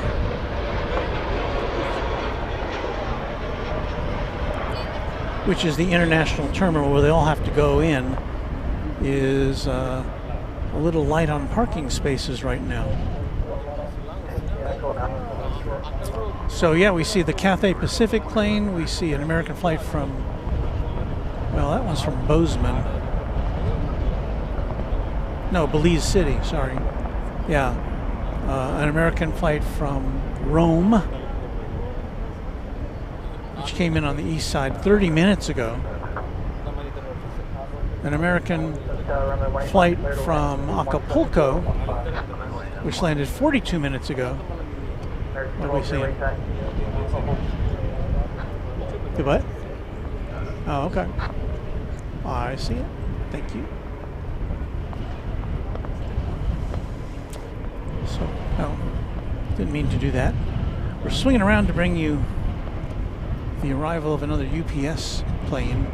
which is the international terminal where they all have to go in, is a little light on parking spaces right now. So yeah, we see the Cathay Pacific plane, we see an American flight from, well, that one's from Bozeman. No, Belize City, sorry. Yeah, an American flight from Rome, which came in on the east side 30 minutes ago. An American flight from Acapulco, which landed 42 minutes ago. What do we see? The what? Oh, okay. I see it. Thank you. So, oh, didn't mean to do that. We're swinging around to bring you the arrival of another UPS plane.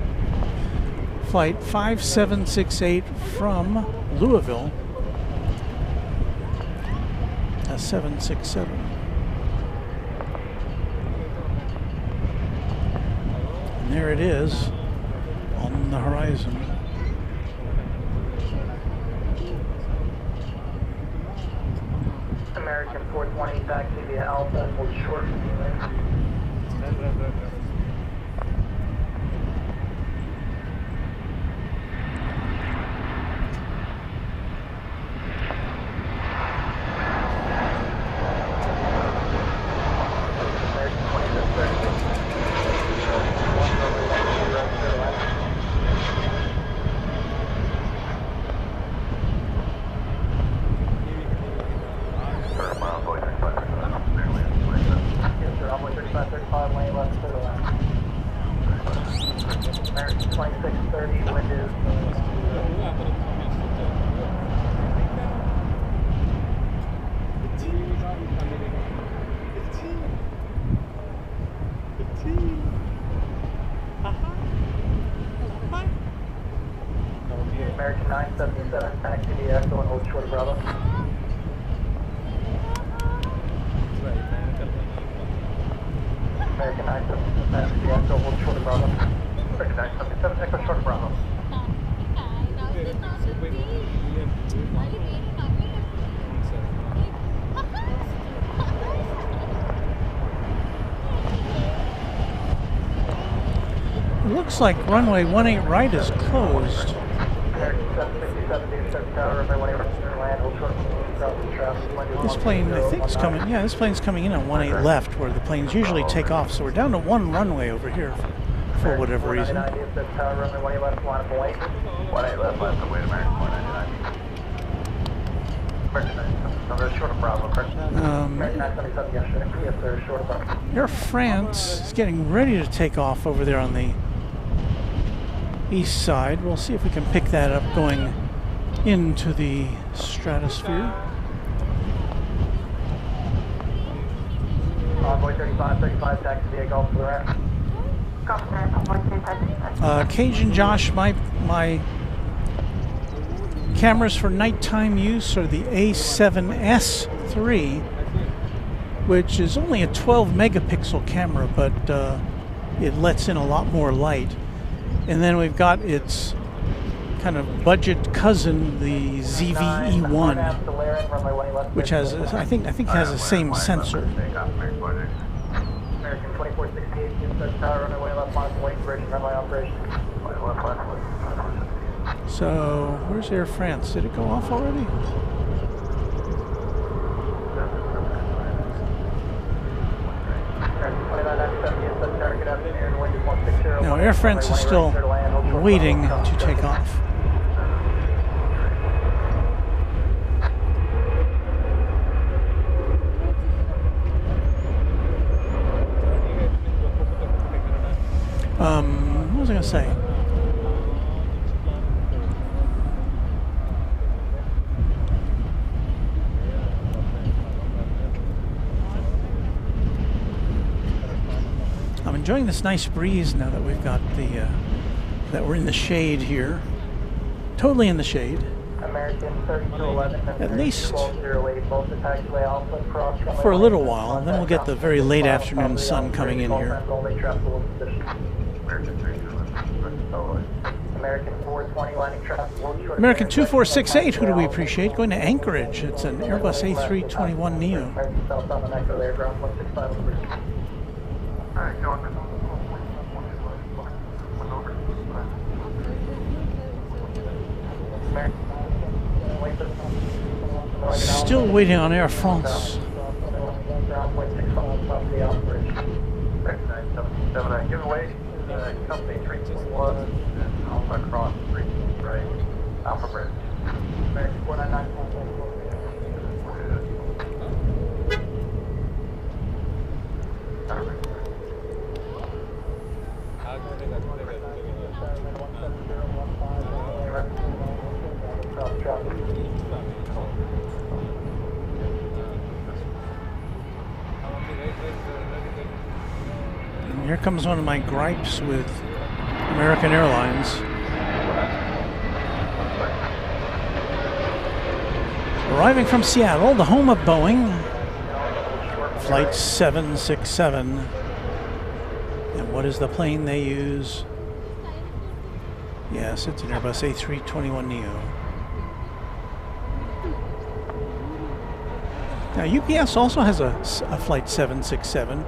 Flight 5768 from Louisville. A 767. And there it is on the horizon. American 420 taxi via Alpha, hold short. American 977 taxi via Echo and hold short of Bravo. American 977 taxi via Echo, hold short of Bravo. American 977 Echo, short of Bravo. It looks like runway 18 right is closed. This plane, I think, is coming. Yeah, this plane's coming in on 18 left, where the planes usually take off. So we're down to one runway over here for whatever reason. Air France is getting ready to take off over there on the east side. We'll see if we can pick that up going into the stratosphere. Envoy 35, taxi via Gulf to the right. Cajun Josh, my cameras for nighttime use are the A7S3, which is only a 12 megapixel camera, but it lets in a lot more light. And then we've got its kind of budget cousin, the ZVE1, which has, I think has the same sensor. American 2468, tower, runway left, monitor waiting bridge, runway operation. So, where's Air France? Did it go off already? Air France is still waiting to take off. What was I going to say? I'm enjoying this nice breeze now that we've got the that we're in the shade here, totally in the shade. At least for a little while, and then we'll get the very late afternoon sun coming in here. American 2468, who do we appreciate? Going to Anchorage. It's an Airbus A321 Neo. Still waiting on Air France. Give away company 321 and Alpha Cross 3, right? Alpha Bridge. American 499. And here comes one of my gripes with American Airlines. Arriving from Seattle, the home of Boeing, Flight 767. And what is the plane they use? Yes, it's an Airbus A321 Neo. Now, UPS also has a Flight 767,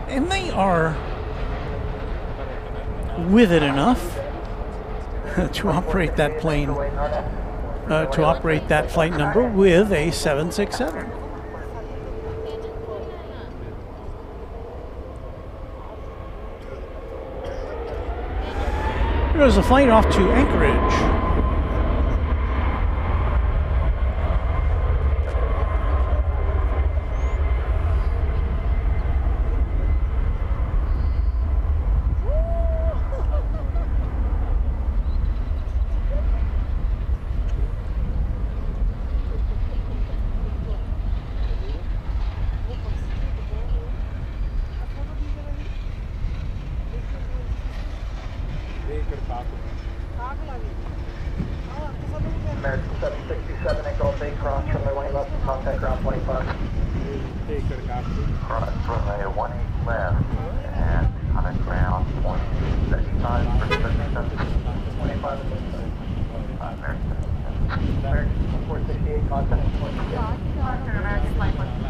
and they are with it enough to operate that plane, to operate that flight number with a 767. Here goes the flight off to Anchorage. American 767 and Gulf 8 cross runway 18 left and contact ground 25. Cross runway 18 left and contact ground 25 for 77. 25 and 25. American 468 contact 26. American flight 168.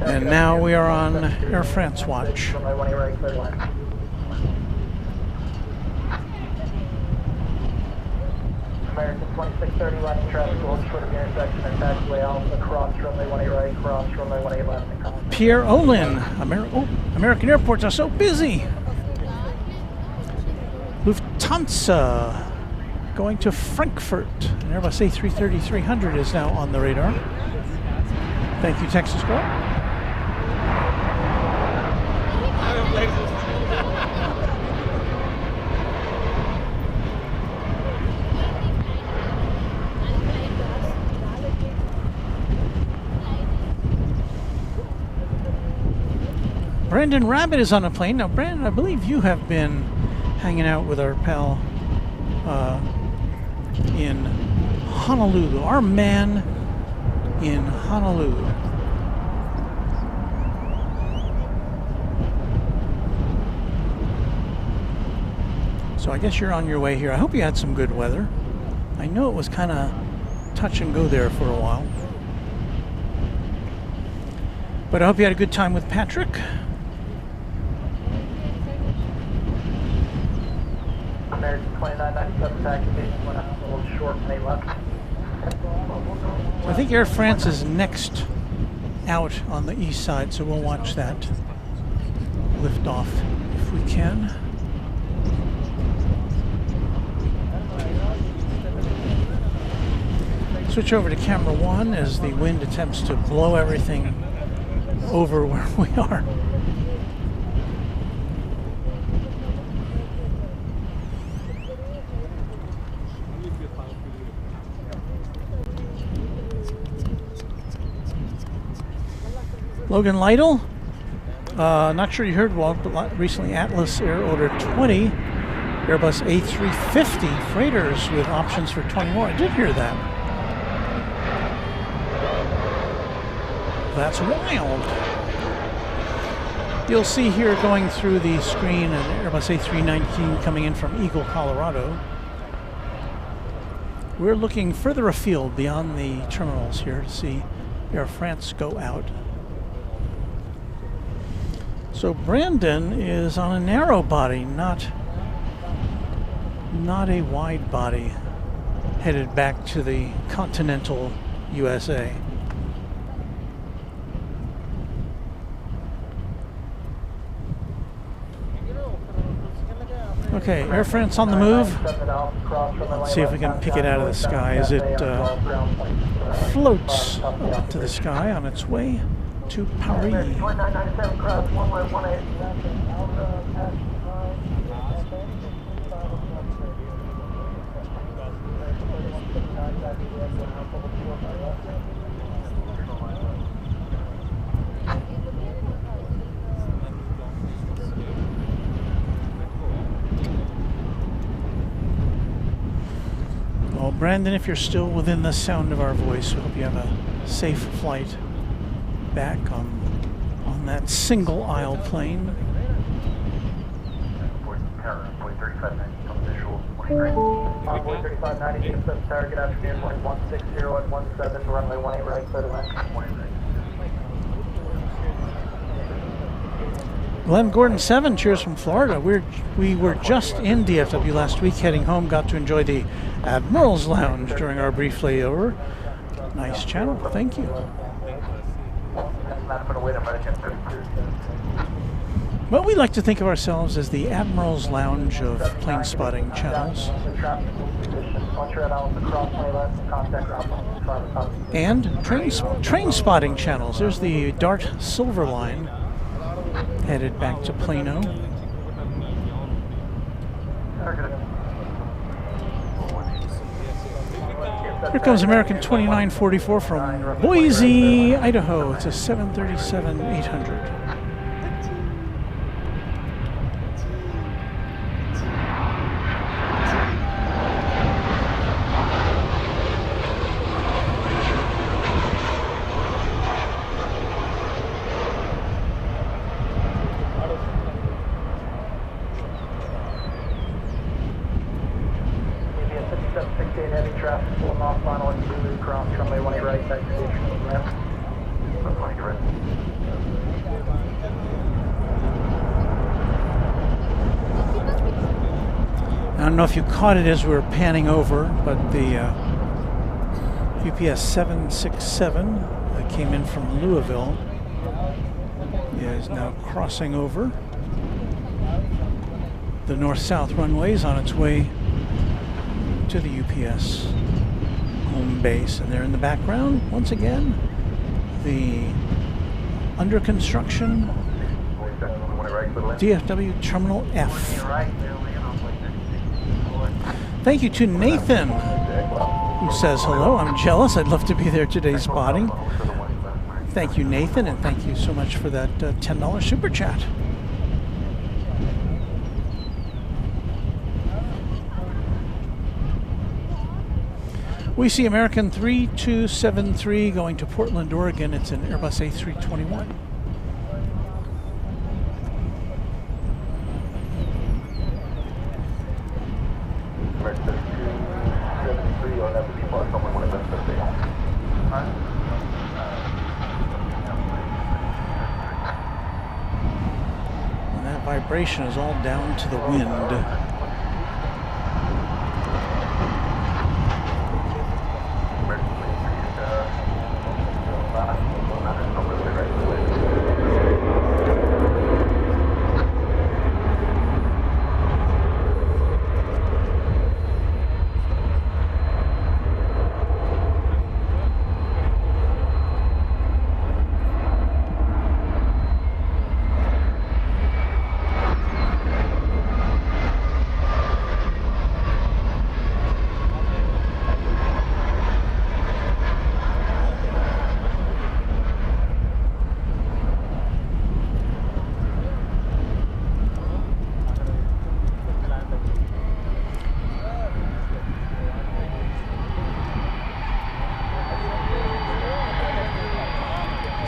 And now we are on Air France watch. American 2630 landing traffic will short of the intersection and taxiway Alpha cross runway 18 right, cross runway 18 left. Pierre Olin. American airports are so busy. Lufthansa going to Frankfurt. An Airbus A330-300 is now on the radar. Thank you, Texas Girl. Brandon Rabbit is on a plane. Now, Brandon, I believe you have been hanging out with our pal in Honolulu. Our man in Honolulu. So I guess you're on your way here. I hope you had some good weather. I know it was kind of touch and go there for a while. But I hope you had a good time with Patrick. American 2997 taxi station went out a little short and they left. I think Air France is next out on the east side, so we'll watch that lift off if we can. Switch over to camera 1 as the wind attempts to blow everything over where we are. Logan Lytle, not sure you heard, well, but recently Atlas Air ordered 20 Airbus A350 freighters with options for 20 more. I did hear that. That's wild. You'll see here going through the screen an Airbus A319 coming in from Eagle, Colorado. We're looking further afield beyond the terminals here to see Air France go out. So Brandon is on a narrow body, not a wide body, headed back to the continental USA. Okay, Air France on the move. Let's see if we can pick it out of the sky as it floats up to the sky on its way to Paris. Well, Brandon, if you're still within the sound of our voice, we hope you have a safe flight back on that single aisle plane. Envoy 3590, Eclipse Tower, good afternoon, 160 at 17, runway 18 right, clear to land. Glenn Gordon 7, cheers from Florida. We were just in DFW last week, heading home, got to enjoy the Admiral's Lounge during our brief layover. Nice channel, thank you. Well, we like to think of ourselves as the Admiral's Lounge of plane spotting channels. And train spotting channels. There's the Dart Silver Line, headed back to Plano. Here comes American 2944 from Boise, Idaho. It's a 737-800. I don't know if you caught it as we were panning over, but the UPS 767 that came in from Louisville is now crossing over the north-south runways on its way to the UPS home base. And there in the background, once again, the under construction DFW Terminal F. Thank you to Nathan, who says hello. I'm jealous. I'd love to be there today spotting. Thank you, Nathan, and thank you so much for that $10 super chat. We see American 3273 going to Portland, Oregon. It's an Airbus A321. And that vibration is all down to the wind.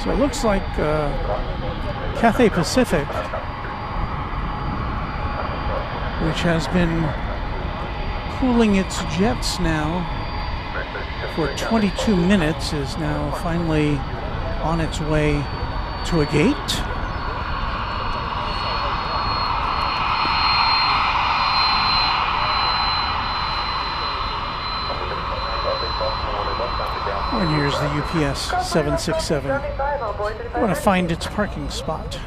So it looks like Cathay Pacific, which has been cooling its jets now for 22 minutes, is now finally on its way to a gate. And here's the UPS 767. I want to find its parking spot.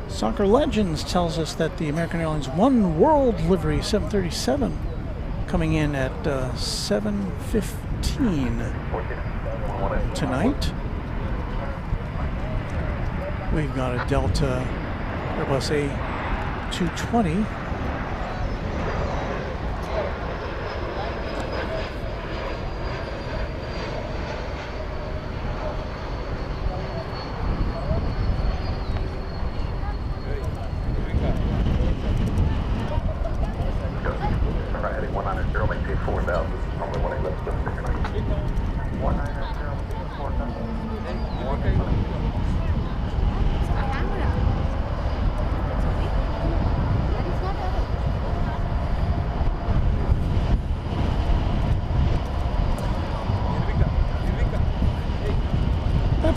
Soccer Legends tells us that the American Airlines One World livery 737 coming in at 7:15 tonight. We've got a Delta Airbus A380.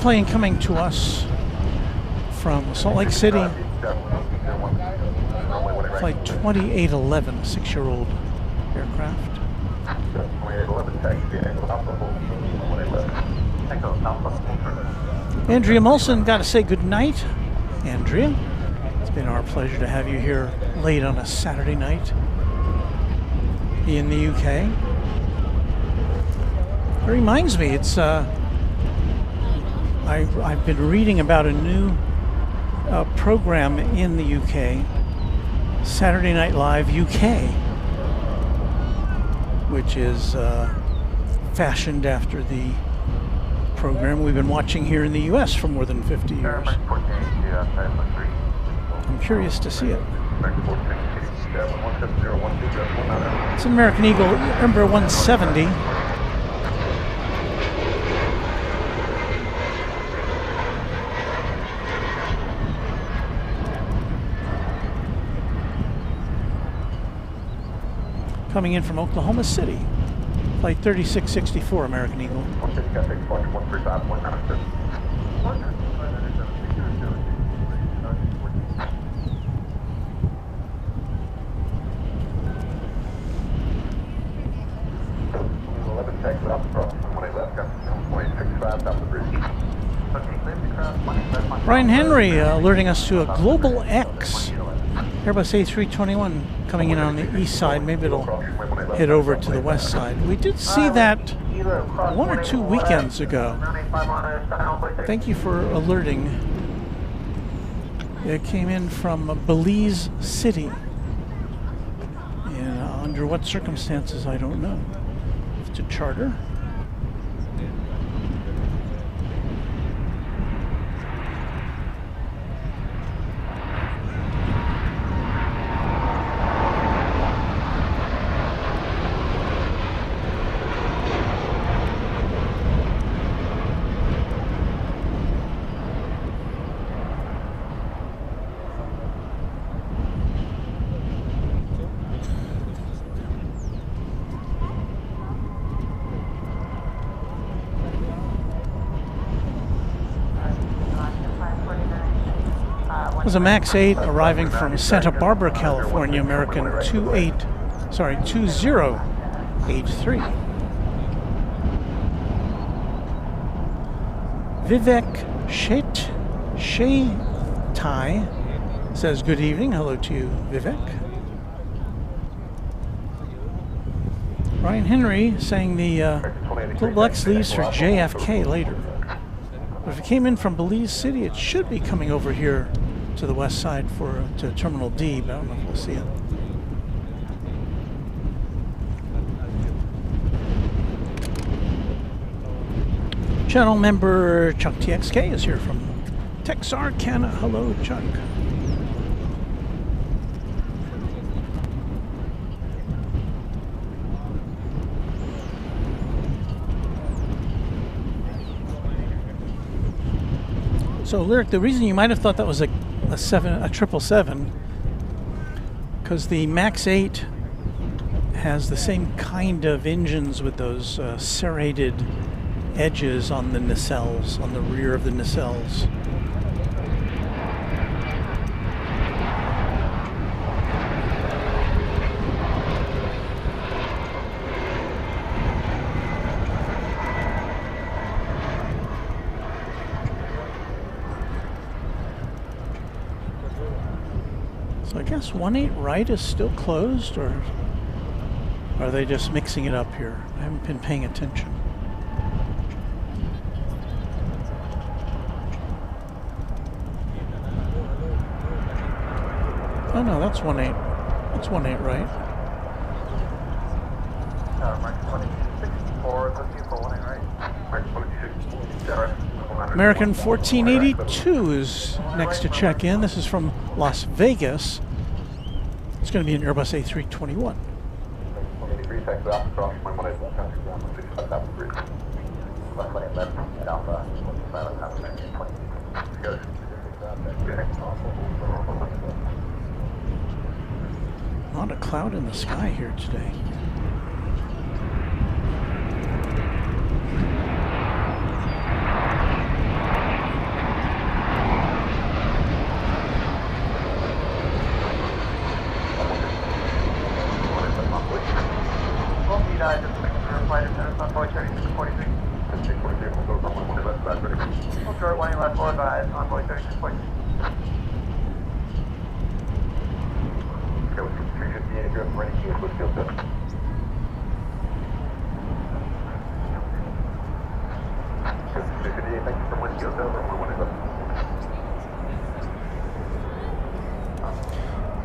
Plane coming to us from Salt Lake City, flight 2811, 6-year-old aircraft. Andrea Molson, got to say good night. Andrea, it's been our pleasure to have you here late on a Saturday night in the UK. It reminds me, it's I've been reading about a new program in the UK, Saturday Night Live UK, which is fashioned after the program we've been watching here in the US for more than 50 years. I'm curious to see it. It's an American Eagle Embraer 170. Coming in from Oklahoma City, flight 3664, American Eagle. Brian Henry alerting us to a Global X Airbus A321 coming in on the east side. Maybe it'll head over to the west side. We did see that 1 or 2 weekends ago. Thank you for alerting. It came in from Belize City. And under what circumstances, I don't know. It's a charter. It was a MAX 8 arriving from Santa Barbara, California, American 2083. Vivek Shetai says good evening. Hello to you, Vivek. Brian Henry saying the Global X leaves for JFK later. But if it came in from Belize City, it should be coming over here to the west side to Terminal D, but I don't know if we'll see it. Channel member Chuck TXK is here from Texarkana. Hello, Chuck. So, Lyric, the reason you might have thought that was a 777, because the Max 8 has the same kind of engines with those serrated edges on the nacelles, on the rear of the nacelles. So I guess 18 right is still closed, or are they just mixing it up here? I haven't been paying attention. Oh no, that's 18. That's 18 right. American 1482 is next to check in. This is from Las Vegas. It's going to be an Airbus A321. A lot of cloud in the sky here today.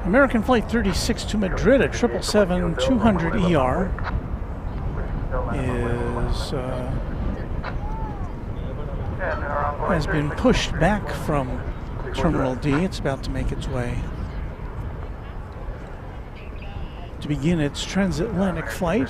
American Flight 36 to Madrid at 777-200 ER has been pushed back from Terminal D. It's about to make its way to begin its transatlantic flight.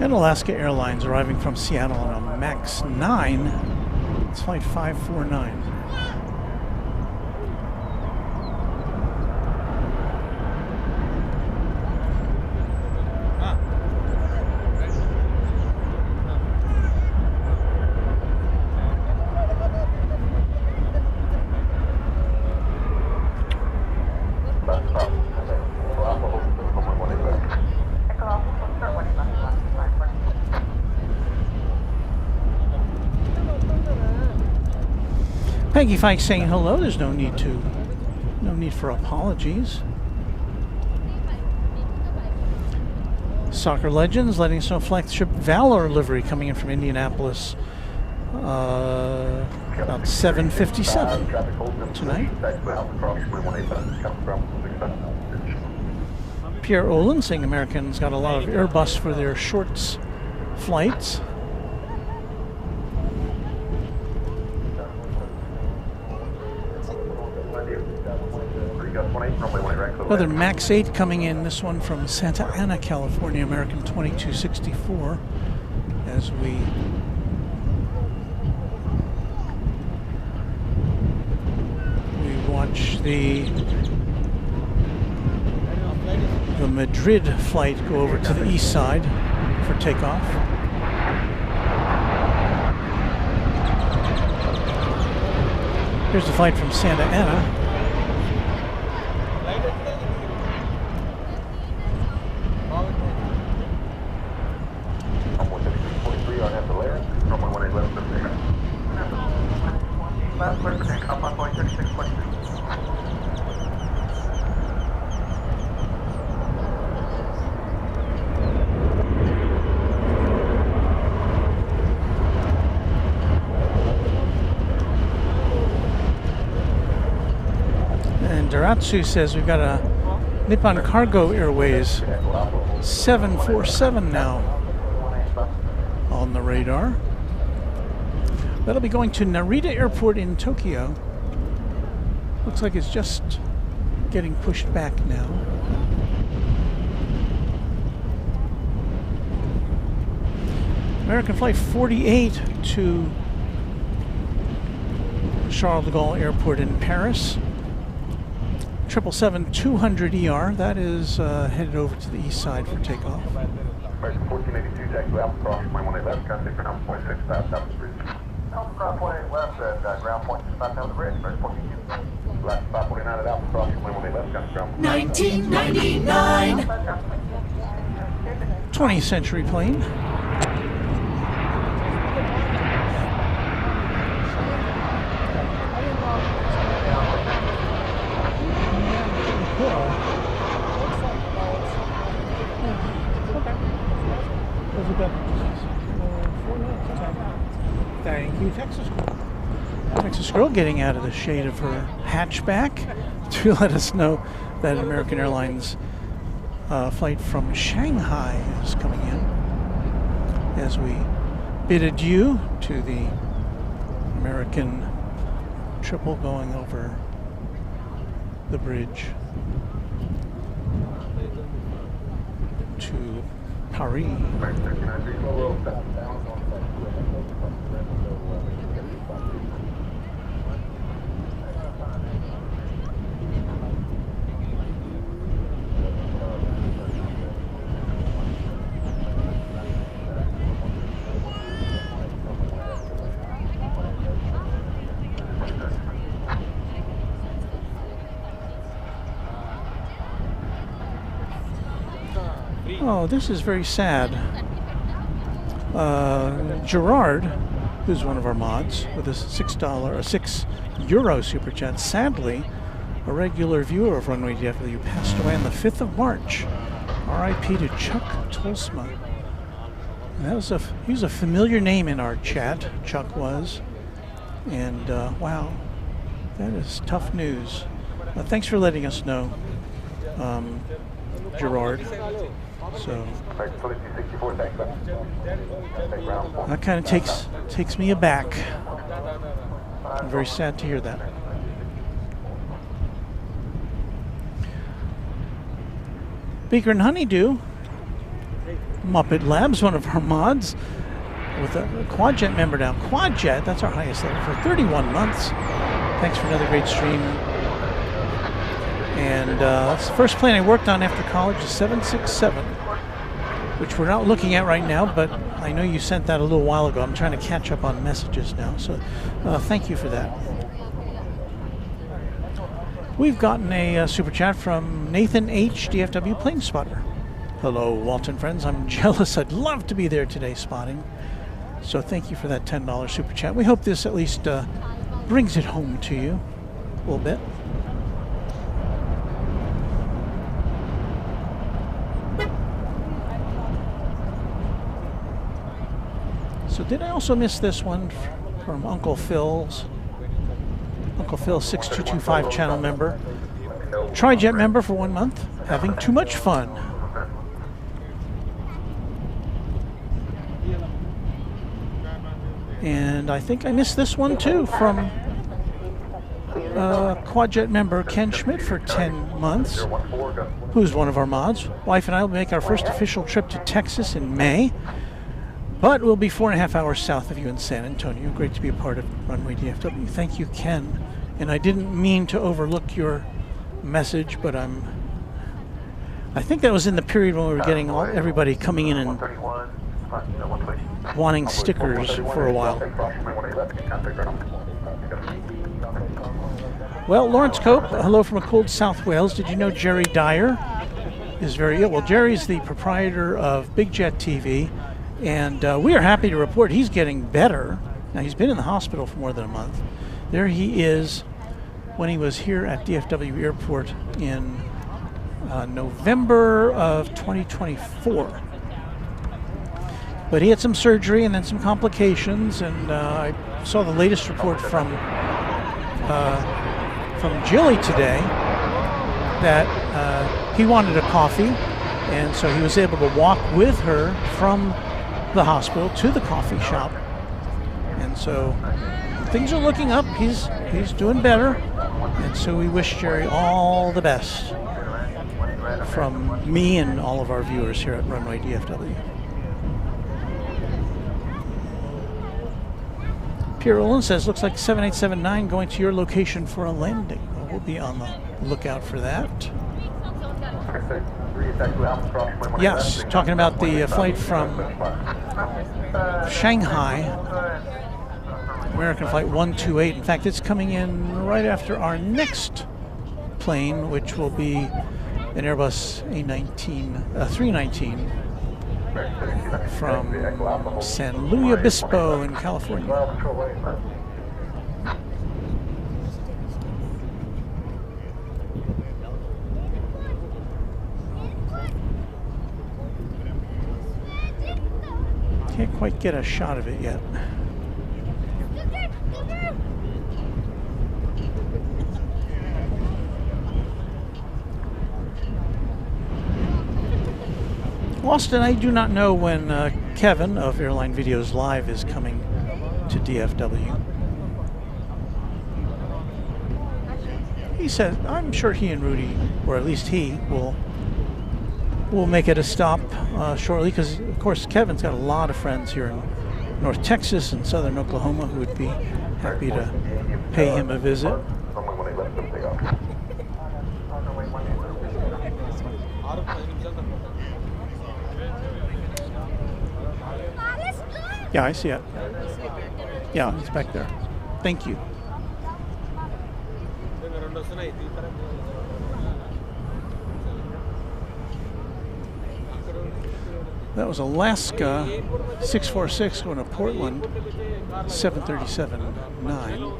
And Alaska Airlines arriving from Seattle on a MAX 9. It's flight 549. Peggy Fike saying hello. There's no need for apologies. Soccer Legends letting us know flagship Valor livery coming in from Indianapolis about 7:57 tonight. Pierre Olin saying Americans got a lot of Airbus for their shorts flights. Another MAX 8 coming in, this one from Santa Ana, California, American 2264, as we watch the Madrid flight go over to the east side for takeoff. Here's the flight from Santa Ana. clear for takeoff, runway 36.2. And Daratsu says we've got a Nippon Cargo Airways 747 now on the radar. That'll be going to Narita Airport in Tokyo. Looks like it's just getting pushed back now. American Flight 48 to Charles de Gaulle Airport in Paris. 777-200ER, that is headed over to the east side for takeoff. American 1482, taxi Alpha Cross, runway 18 left, contact for 9.6 south of the bridge. Alpha Cross 18 left at ground point 65 down the bridge, American 1482. Left 549 at Alpha Cross, runway 18 left, contact ground point. 1999. 20th century plane. Thank you, Texas Girl. Texas Girl getting out of the shade of her hatchback to let us know that American Airlines flight from Shanghai is coming in as we bid adieu to the American triple going over the bridge to Paris. Oh, this is very sad. Gerard, who's one of our mods, with a €6 super chat. Sadly, a regular viewer of Runway DFW passed away on the 5th of March. R.I.P. to Chuck Tolsma. And that was he was a familiar name in our chat. Chuck was, and wow, that is tough news. Thanks for letting us know, Gerard. So that kind of takes me aback. I'm very sad to hear that. Beaker and Honeydew, Muppet Labs, one of our mods, with a Quadjet member now. Quadjet, that's our highest level for 31 months. Thanks for another great stream. And that's the first plane I worked on after college, the 767, which we're not looking at right now, but I know you sent that a little while ago. I'm trying to catch up on messages now, so thank you for that. We've gotten a super chat from Nathan H, DFW Plane Spotter. Hello, Walton friends. I'm jealous. I'd love to be there today spotting. So thank you for that $10 super chat. We hope this at least brings it home to you a little bit. So did I also miss this one from Uncle Phil's? Uncle Phil 6225 channel member. Tri-Jet member for 1 month. Having too much fun. And I think I missed this one too from Quadjet member Ken Schmidt for 10 months, who's one of our mods. Wife and I will make our first official trip to Texas in May, but we'll be 4.5 hours south of you in San Antonio. Great to be a part of Runway DFW. Thank you, Ken. And I didn't mean to overlook your message, but I think that was in the period when we were getting everybody coming in and wanting stickers for a while. Well, Lawrence Cope, hello from a cold South Wales. Did you know Jerry Dyer is very ill? Well, Jerry's the proprietor of Big Jet TV, and we are happy to report he's getting better. Now, he's been in the hospital for more than a month, There he is when he was here at DFW Airport in November of 2024. But he had some surgery and then some complications, and I saw the latest report from Jilly today that he wanted a coffee, and so he was able to walk with her from the hospital to the coffee shop. And so things are looking up. He's doing better, and so we wish Jerry all the best from me and all of our viewers here at Runway DFW. Pierre Olin says, looks like 7879 going to your location for a landing. Well, we'll be on the lookout for that. Yes, talking about the flight from Shanghai, American Flight 128. In fact, it's coming in right after our next plane, which will be an Airbus A319 from San Luis Obispo in California. Can't quite get a shot of it yet. Austin, I do not know when Kevin of Airline Videos Live is coming to DFW. He said, I'm sure he and Rudy, or at least he, will make it a stop shortly, because of course Kevin's got a lot of friends here in North Texas and Southern Oklahoma who would be happy to pay him a visit. Yeah, I see it. Yeah, it's back there. Thank you. That was Alaska 646 going to Portland 737-9.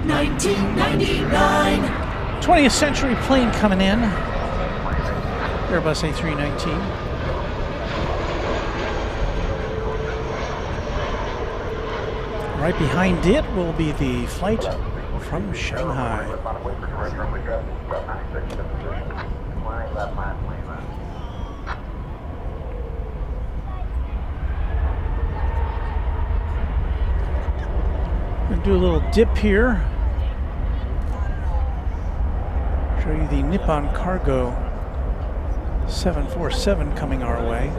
$19.99. 20th century plane coming in. Airbus A319. Right behind it will be the flight from Shanghai. We'll do a little dip here. Show you the Nippon Cargo 747 coming our way.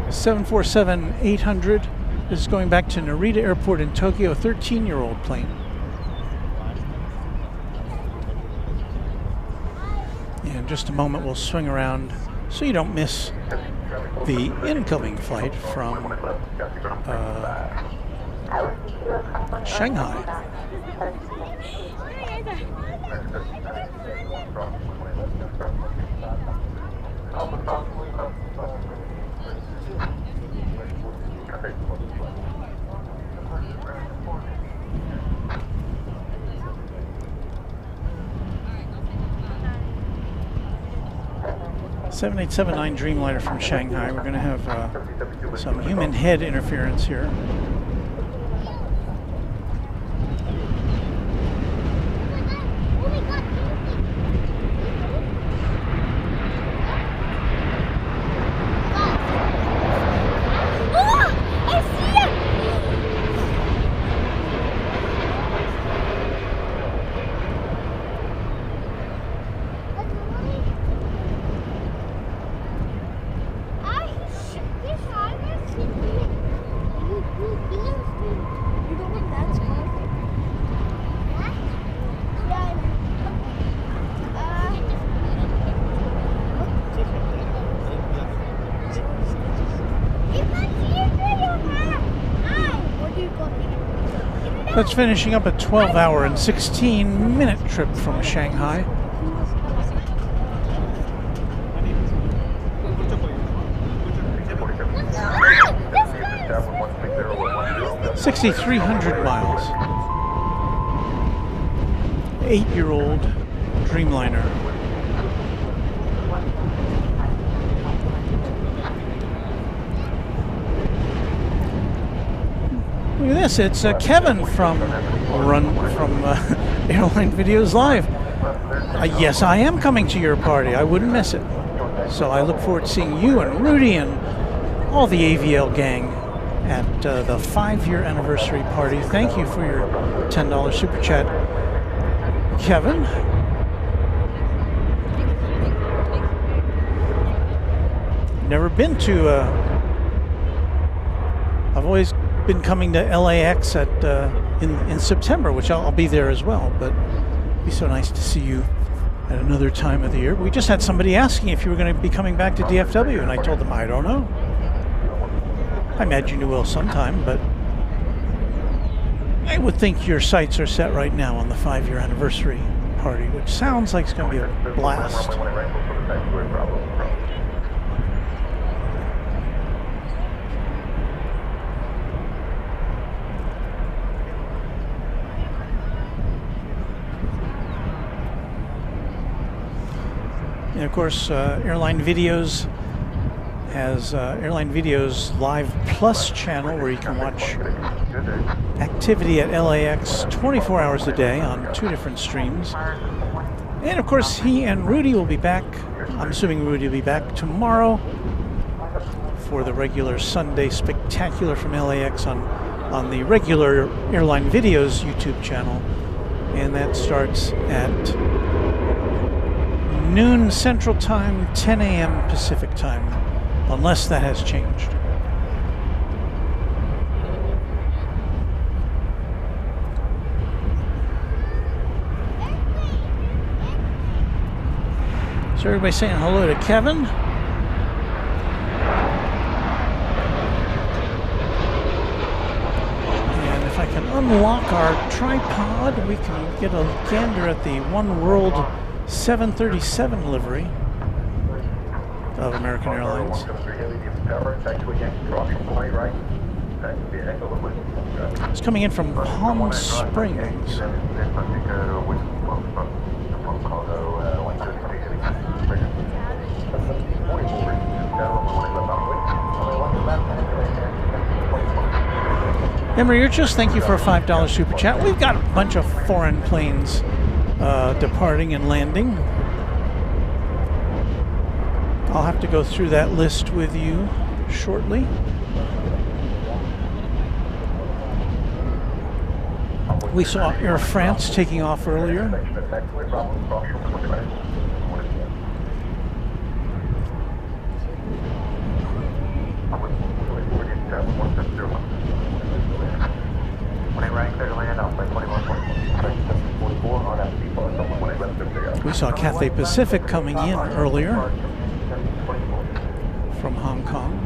747-800 is going back to Narita Airport in Tokyo, a 13-year-old plane. And in just a moment we'll swing around so you don't miss the incoming flight from Shanghai. $7879 Dreamliner from Shanghai. We're going to have some human head interference here. That's finishing up a 12-hour and 16-minute trip from Shanghai. Ah, 6,300 miles. 8-year-old Dreamliner. Look at this, it's Kevin from Airline Videos Live. Yes, I am coming to your party. I wouldn't miss it. So I look forward to seeing you and Rudy and all the AVL gang at the 5-year anniversary party. Thank you for your $10 super chat, Kevin. Never been to. I've always been coming to LAX at in September, which I'll be there as well. But it'd be so nice to see you at another time of the year. We just had somebody asking if you were going to be coming back to DFW, and I told them I don't know. I imagine you will sometime, but I would think your sights are set right now on the 5-year anniversary party, which sounds like it's going to be a blast. And of course, Airline Videos has Airline Videos Live Plus channel where you can watch activity at LAX 24 hours a day on 2 different streams. And of course, he and Rudy will be back. I'm assuming Rudy will be back tomorrow for the regular Sunday Spectacular from LAX on the regular Airline Videos YouTube channel. And that starts at noon Central Time, 10 a.m. Pacific Time, unless that has changed. So everybody saying hello to Kevin. And if I can unlock our tripod, we can get a gander at the One World 737 livery of American Airlines. It's coming in from Palm Springs. Emery Urchus, thank you for a $5 super chat. We've got a bunch of foreign planes departing and landing. I'll have to go through that list with you shortly. We saw Air France taking off earlier. We saw Cathay Pacific coming in earlier from Hong Kong.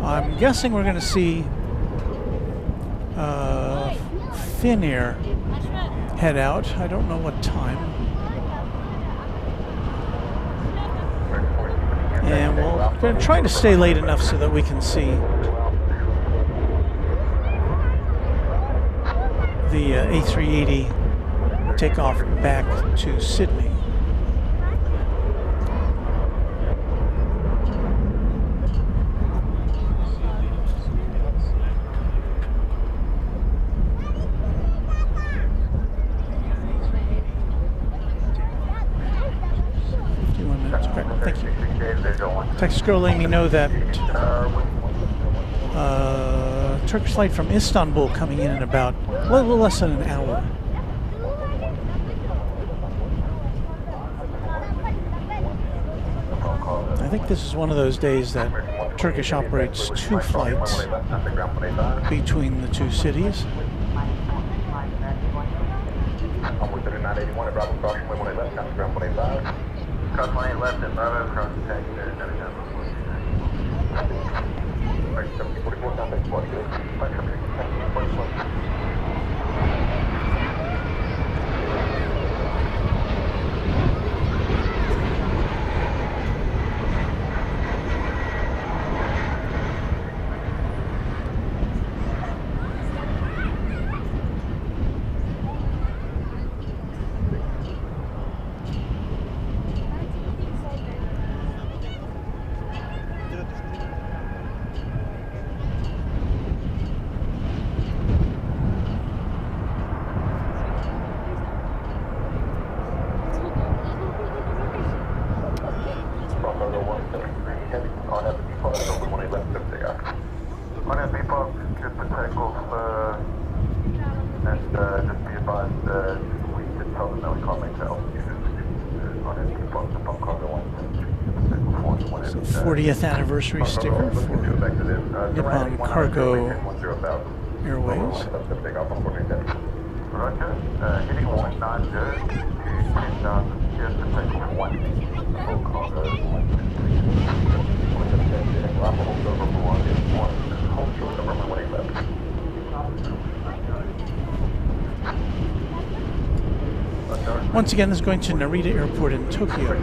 I'm guessing we're going to see Finnair head out. I don't know what time. And we're going to try to stay late enough so that we can see the A380 take off back to Sydney. Thank you. Text girl letting me know that Turkish flight from Istanbul coming in about a little less than an hour. I think this is one of those days that Turkish operates 2 flights between the 2 cities. 40th anniversary sticker for Nippon Cargo Airways. Roger. Hitting 1 knot good to 10,000 just to take 1. Once again, this is going to Narita Airport in Tokyo.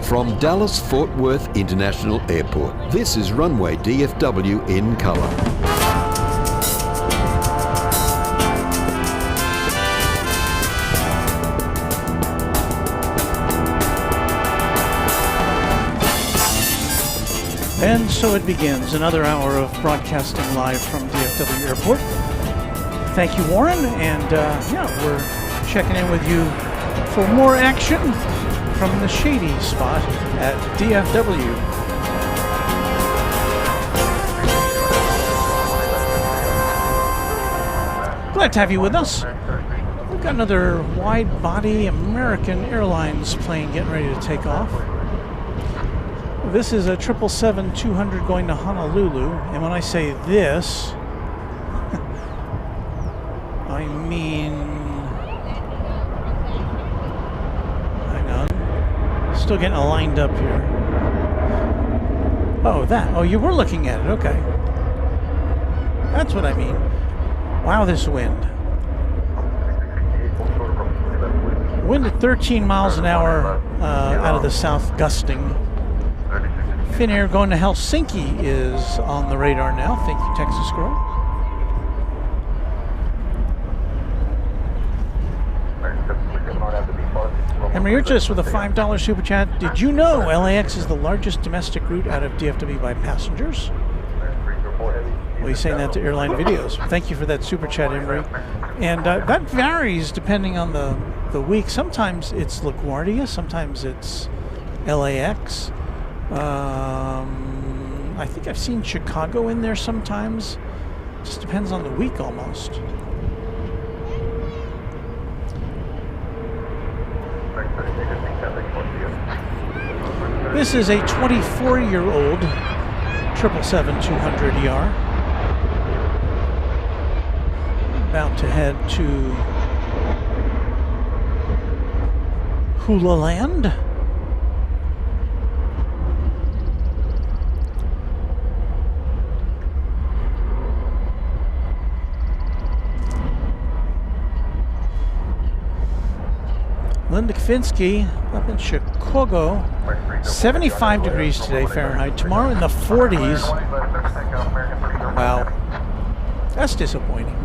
From Dallas-Fort Worth International Airport, this is Runway DFW in color. And so it begins, another hour of broadcasting live from DFW Airport. Thank you, Warren, and yeah, we're checking in with you for more action from the shady spot at DFW. Glad to have you with us. We've got another wide-body American Airlines plane getting ready to take off. This is a 777-200 going to Honolulu, and when I say this, I mean, hang on, still getting it lined up here. Oh, that, oh, you were looking at it, okay. That's what I mean. Wow, this wind. Wind at 13 miles an hour out of the south, gusting. Finnair going to Helsinki is on the radar now. Thank you, Texas Girl. Henry Urchis with a $5 super chat. Did you know LAX is the largest domestic route out of DFW by passengers? Well, he's saying that to Airline Videos. Thank you for that super chat, Henry. And that varies depending on the week. Sometimes it's LaGuardia, sometimes it's LAX. I think I've seen Chicago in there sometimes. Just depends on the week almost. This is a 24-year-old 777-200ER. About to head to Hula Land. Linda Kavinsky up in Chicago, 75 degrees today Fahrenheit. Tomorrow in the 40s. Wow, that's disappointing.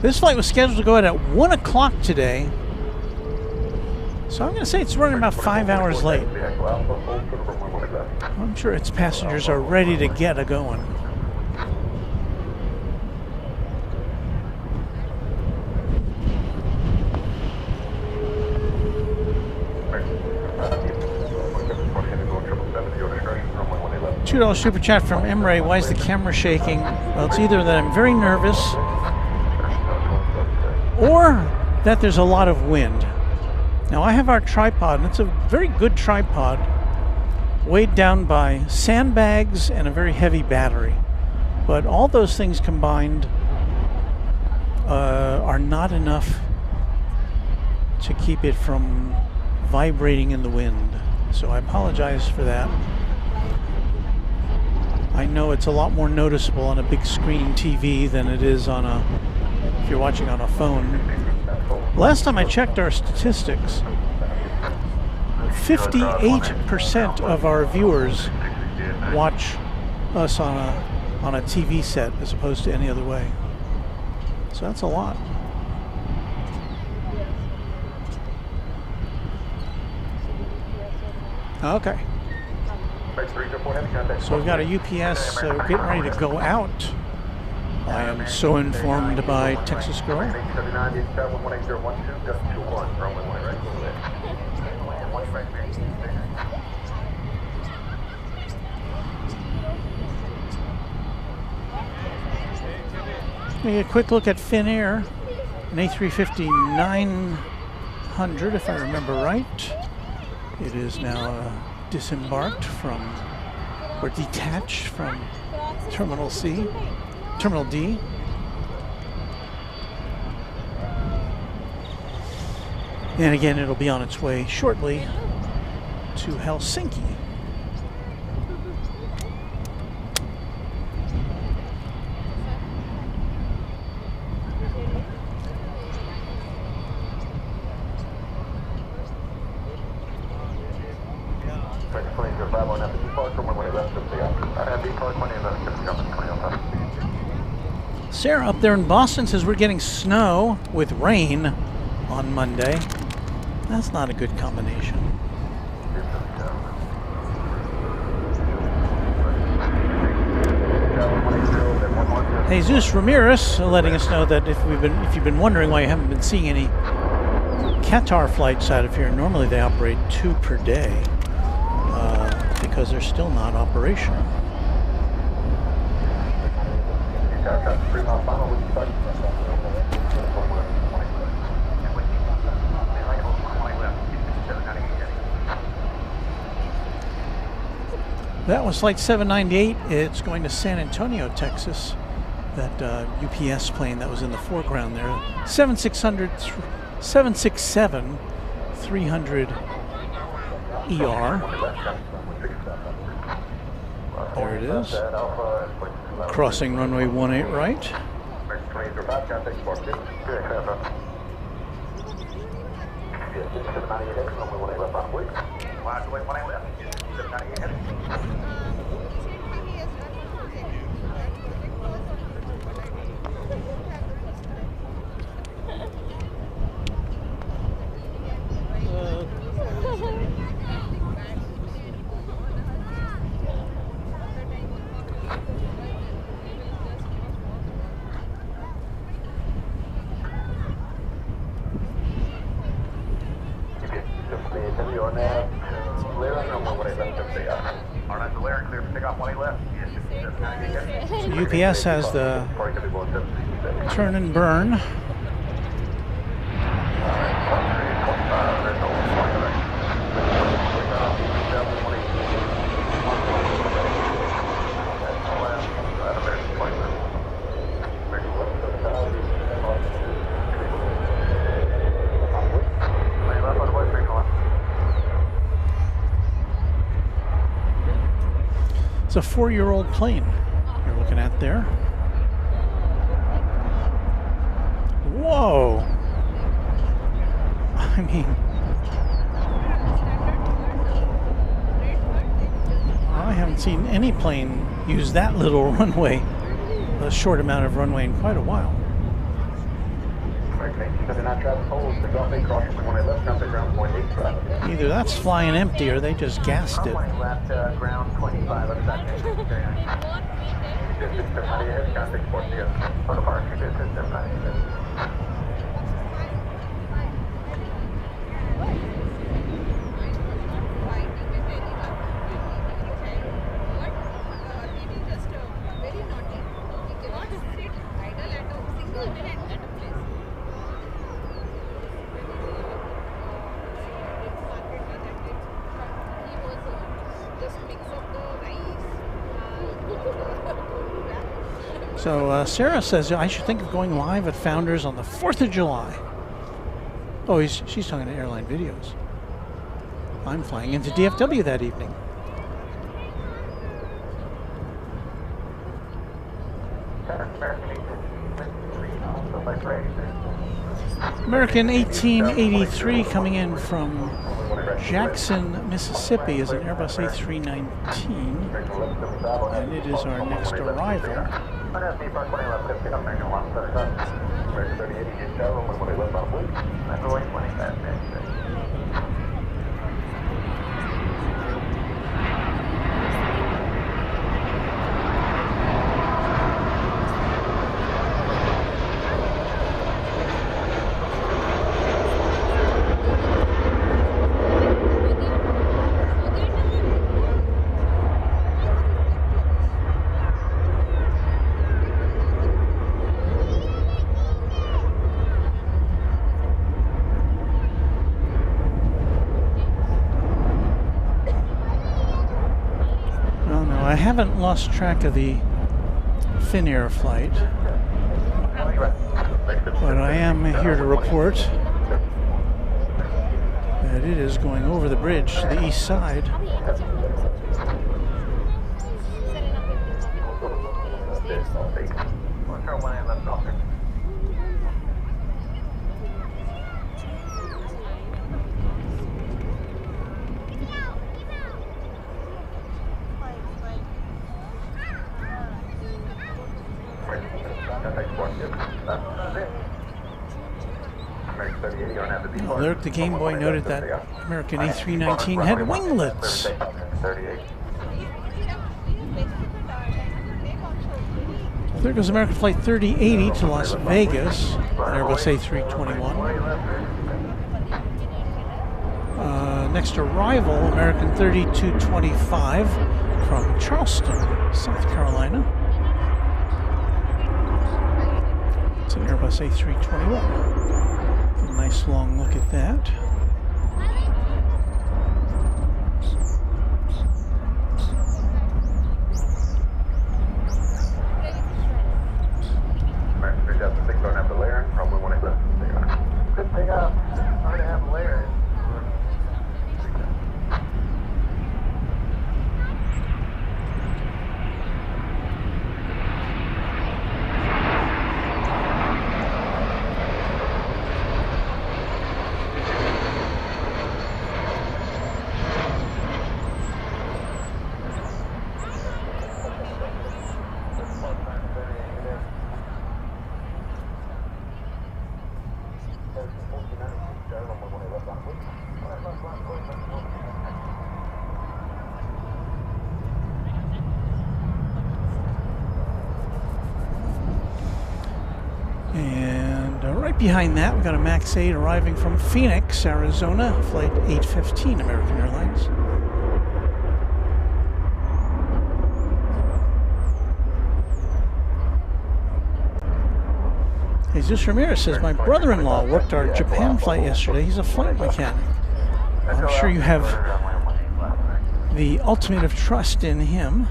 This flight was scheduled to go out at 1 o'clock today. So I'm going to say it's running about 5 hours late. I'm sure its passengers are ready to get a-going. $2 super chat from Emre. Why is the camera shaking? Well, it's either that I'm very nervous or that there's a lot of wind. Now, I have our tripod, and it's a very good tripod, weighed down by sandbags and a very heavy battery. But all those things combined are not enough to keep it from vibrating in the wind. So I apologize for that. I know it's a lot more noticeable on a big screen TV than it is on if you're watching on a phone. Last time I checked our statistics, 58% of our viewers watch us on a TV set as opposed to any other way. So that's a lot. Okay. So we've got a UPS getting ready to go out. I am so informed by Texas Girl. Get a quick look at Finnair, an A350 900, if I remember right. It is now disembarked from, or detached from Terminal D. And again, it'll be on its way shortly to Helsinki. Sarah up there in Boston says we're getting snow with rain on Monday. That's not a good combination. Jesus Ramirez letting us know that if you've been wondering why you haven't been seeing any Qatar flights out of here, normally they operate 2 per day because they're still not operational. That was flight 798. It's going to San Antonio, Texas. That UPS plane that was in the foreground there. 767-300 ER. There it is. Crossing runway 18 right. So UPS has the turn and burn. It's a 4-year-old plane you're looking at there. Whoa! I mean, I haven't seen any plane use that little runway, a short amount of runway in quite a while. Either that's flying empty or they just gassed it. So Sarah says I should think of going live at Founders on the 4th of July. Oh, she's talking to Airline Videos. I'm flying into DFW that evening. American 1883 coming in from Jackson, Mississippi is an Airbus A319, and it is our next arrival. I haven't lost track of the Finnair flight, but I am here to report that it is going over the bridge to the east side. Alert, the Game Boy noted that American A319 had winglets. There goes American Flight 3080 to Las Vegas, Airbus A321. Next arrival, American 3225 from Charleston, South Carolina. It's an Airbus A321. A nice long look at that. Right behind that, we've got a MAX 8 arriving from Phoenix, Arizona, flight 815, American Airlines. Jesus Ramirez says, my brother-in-law worked our Japan flight yesterday. He's a flight mechanic. I'm sure you have the ultimate of trust in him.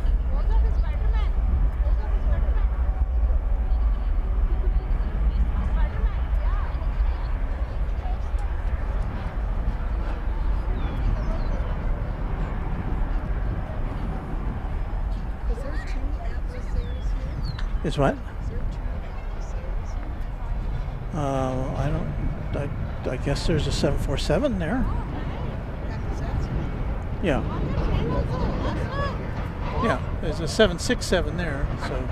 Is what? I guess there's a 747 there. Yeah. Yeah, there's a 767 there. So,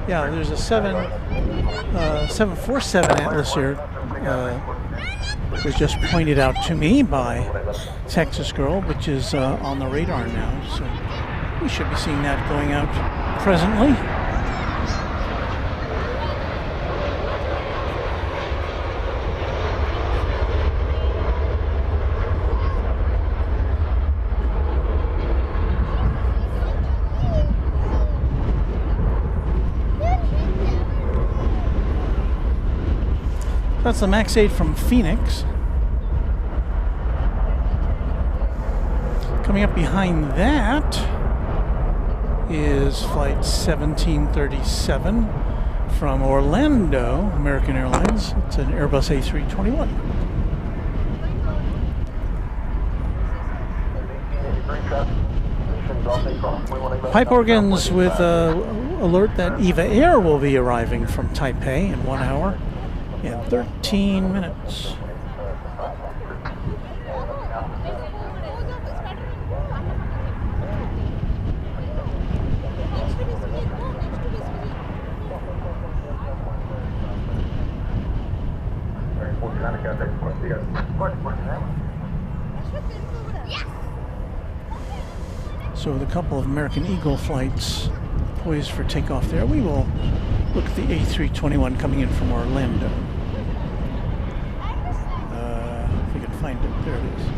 yeah, there's a 747 Atlas here. Was just pointed out to me by Texas Girl, which is on the radar now. So we should be seeing that going out presently. That's the MAX 8 from Phoenix. Coming up behind that is flight 1737 from Orlando, American Airlines. It's an Airbus A321. Pipe organs with alert that EVA Air will be arriving from Taipei in 1 hour and 13 minutes. So with a couple of American Eagle flights poised for takeoff there, we will look at the A321 coming in from Orlando. If we can find it, there it is.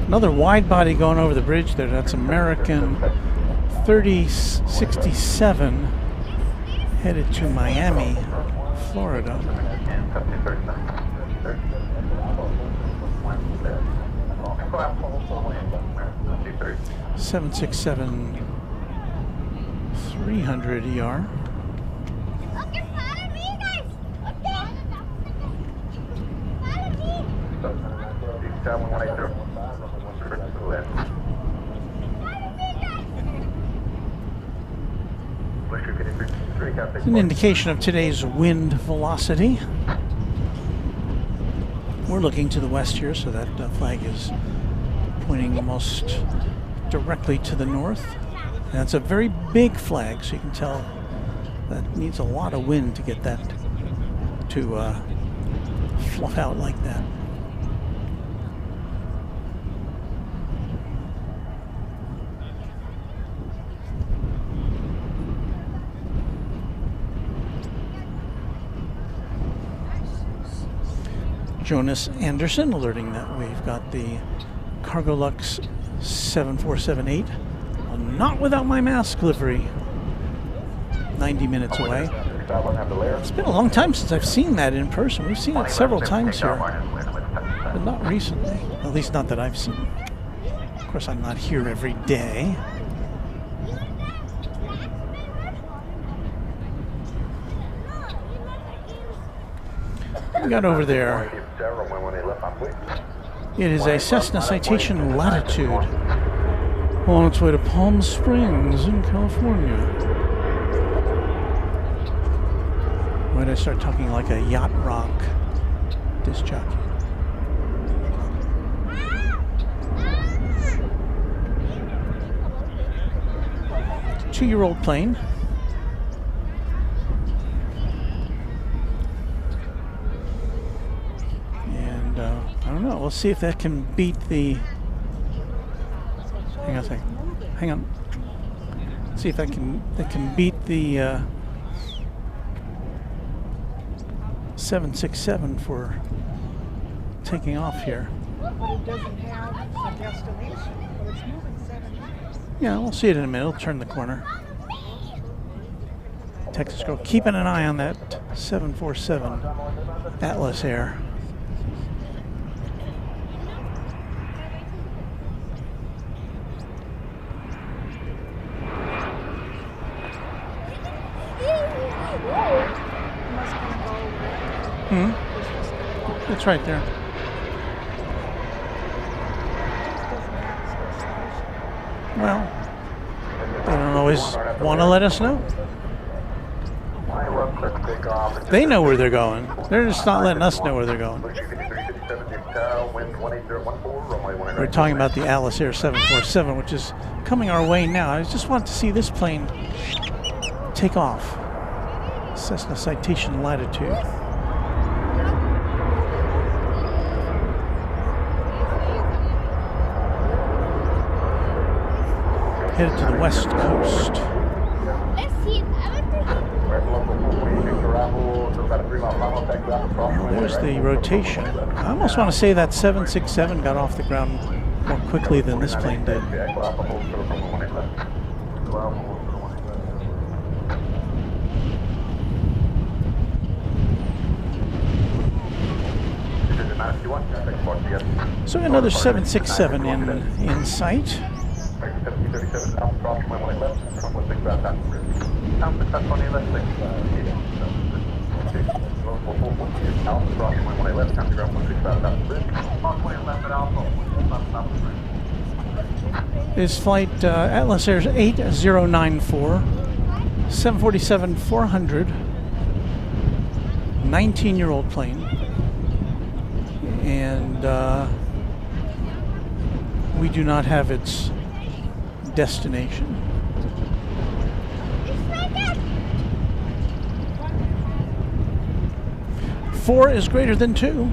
Another wide body going over the bridge there. That's American 3067 headed to Miami, Florida. 767 300 ER. It's an indication of today's wind velocity. We're looking to the west here, so that flag is pointing almost directly to the north. And it's a very big flag, so you can tell that needs a lot of wind to get that to fluff out like that. Jonas Anderson alerting that we've got the Cargolux 7478. Not without my mask livery. 90 minutes away. It's been a long time since I've seen that in person. We've seen it several times here, but not recently. At least not that I've seen. Of course, I'm not here every day. We got over there. It is a Cessna Citation Latitude on its way to Palm Springs in California. Why did I start talking like a yacht rock disc jockey? It's a 2-year-old plane. I don't know. We'll see if that can beat the. Hang on a second. Hang on. See if that can beat the 767 for taking off here. But it doesn't have a destination. But it's moving 7 times. Yeah, we'll see it in a minute. It'll turn the corner. Texas Girl, keeping an eye on that 747 Atlas Air. It's right there. Well, they don't always want to let us know. They know where they're going. They're just not letting us know where they're going. We're talking about the Alice Air 747, which is coming our way now. I just want to see this plane take off. Cessna Citation Latitude. Headed to the west coast. Well, there's the rotation. I almost want to say that 767 got off the ground more quickly than this plane did. So another 767 in sight. Is flight Atlas Air 8094, 747-400, 19-year-old plane, and we do not have its destination. Four is greater than 2.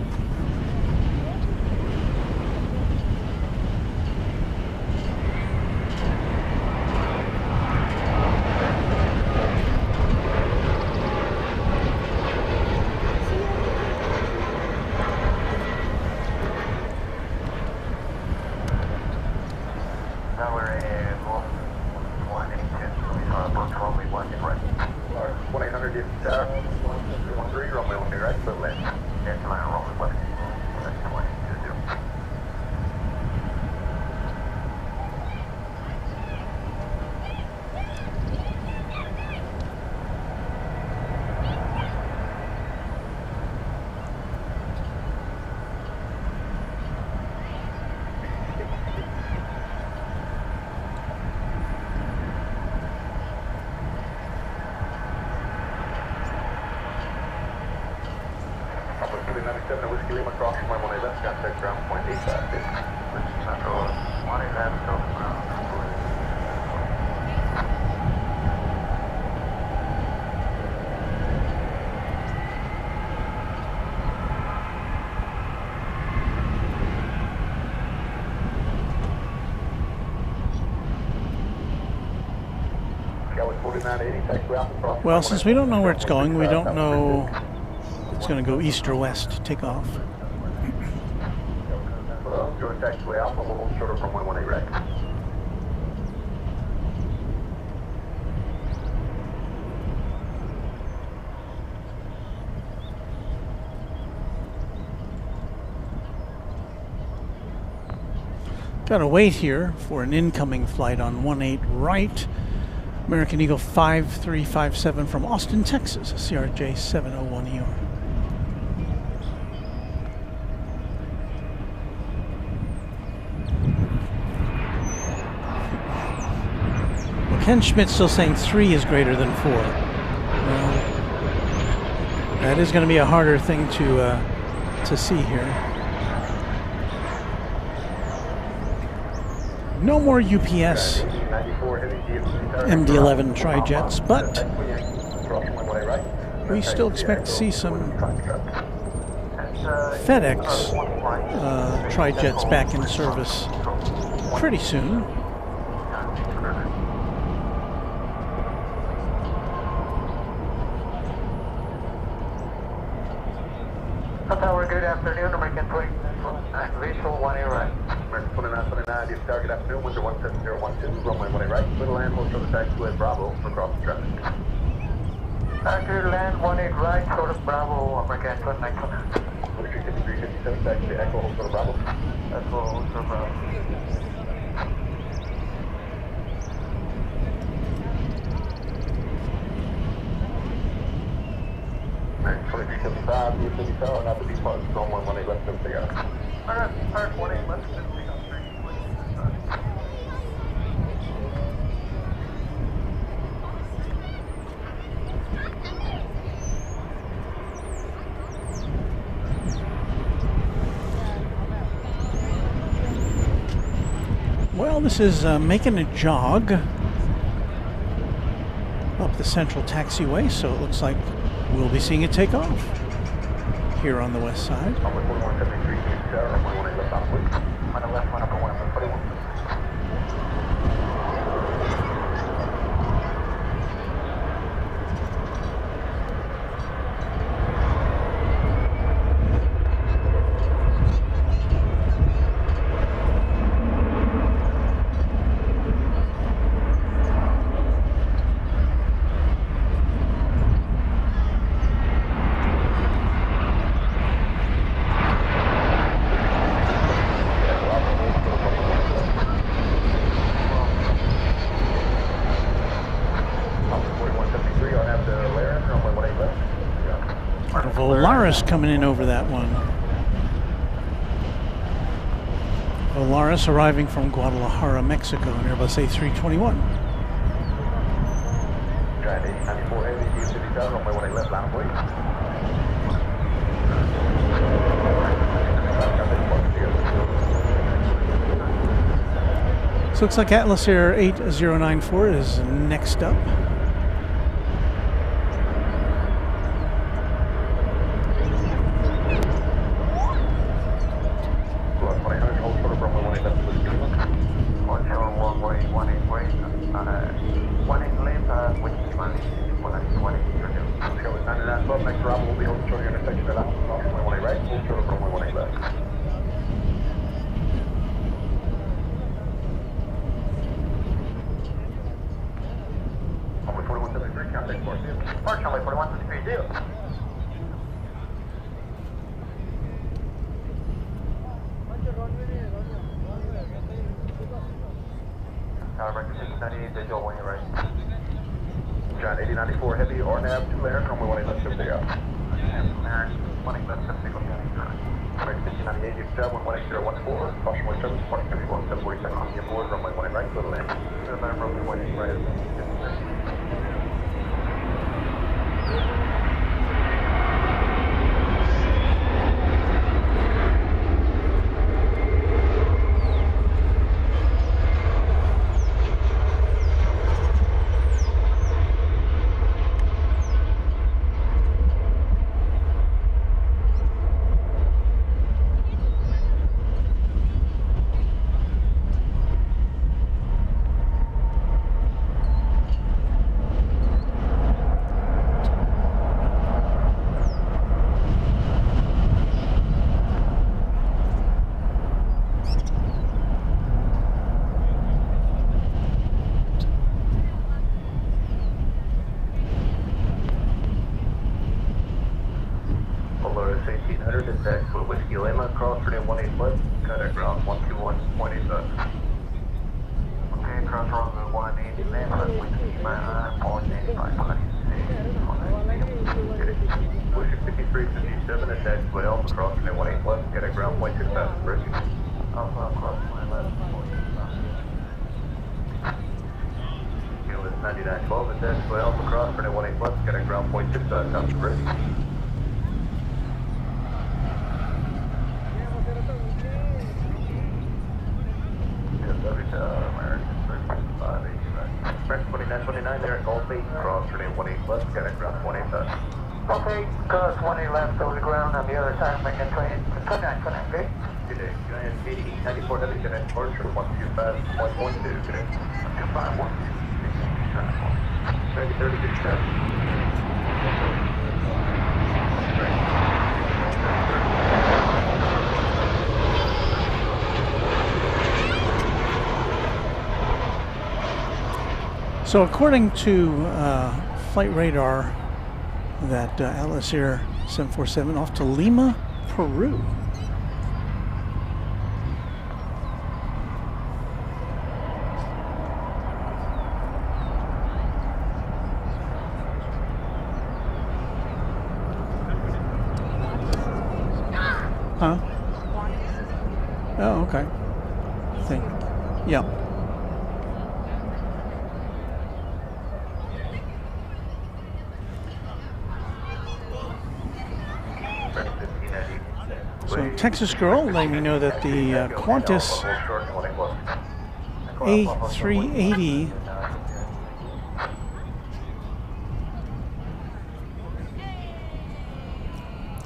Well, since we don't know where it's going, we don't know if it's going to go east or west. Take off. Got to wait here for an incoming flight on 18 right. American Eagle 5357 from Austin, Texas, CRJ 701ER. Well, Ken Schmidt's still saying 3 is greater than 4. Well, that is going to be a harder thing to see here. No more UPS MD-11 tri-jets, but we still expect to see some FedEx tri-jets back in service pretty soon. Tower, good afternoon, American 20, visual 18 right. American 2929, you start, good afternoon, winter 17012, runway 18 right, little land, will show the taxiway Bravo for cross traffic. Accurate land 18 right, short of Bravo, American 2929. 2357, taxi Echo, hold for Bravo. Echo, hold for Bravo. American 2375, you should be following out the default, zone 118 left of the Alright, 18 left, 50 on 3. Well, this is making a jog up the central taxiway, so it looks like we'll be seeing it take off here on the west side. Volaris coming in over that one. Volaris arriving from Guadalajara, Mexico, an Airbus A321. So looks like Atlas Air 8094 is next up. John 8094 heavy or nav to Lair, runway 18 left, 50 out. 18 left, 50 left, 1598, you have 18014, caution way service, parking 71, 747 on the board, runway 18 right, go to land. Runway 18 right. Okay, cross 18 left over the ground on the other side of making train. Connect, okay? Good day. United 8094 heavy connect departure 125.12, good day. 125.12. 30, good step. So according to flight radar, that Atlas Air 747 off to Lima, Peru. Huh? Oh, okay. Yeah. So Texas Girl letting me know that the Qantas A380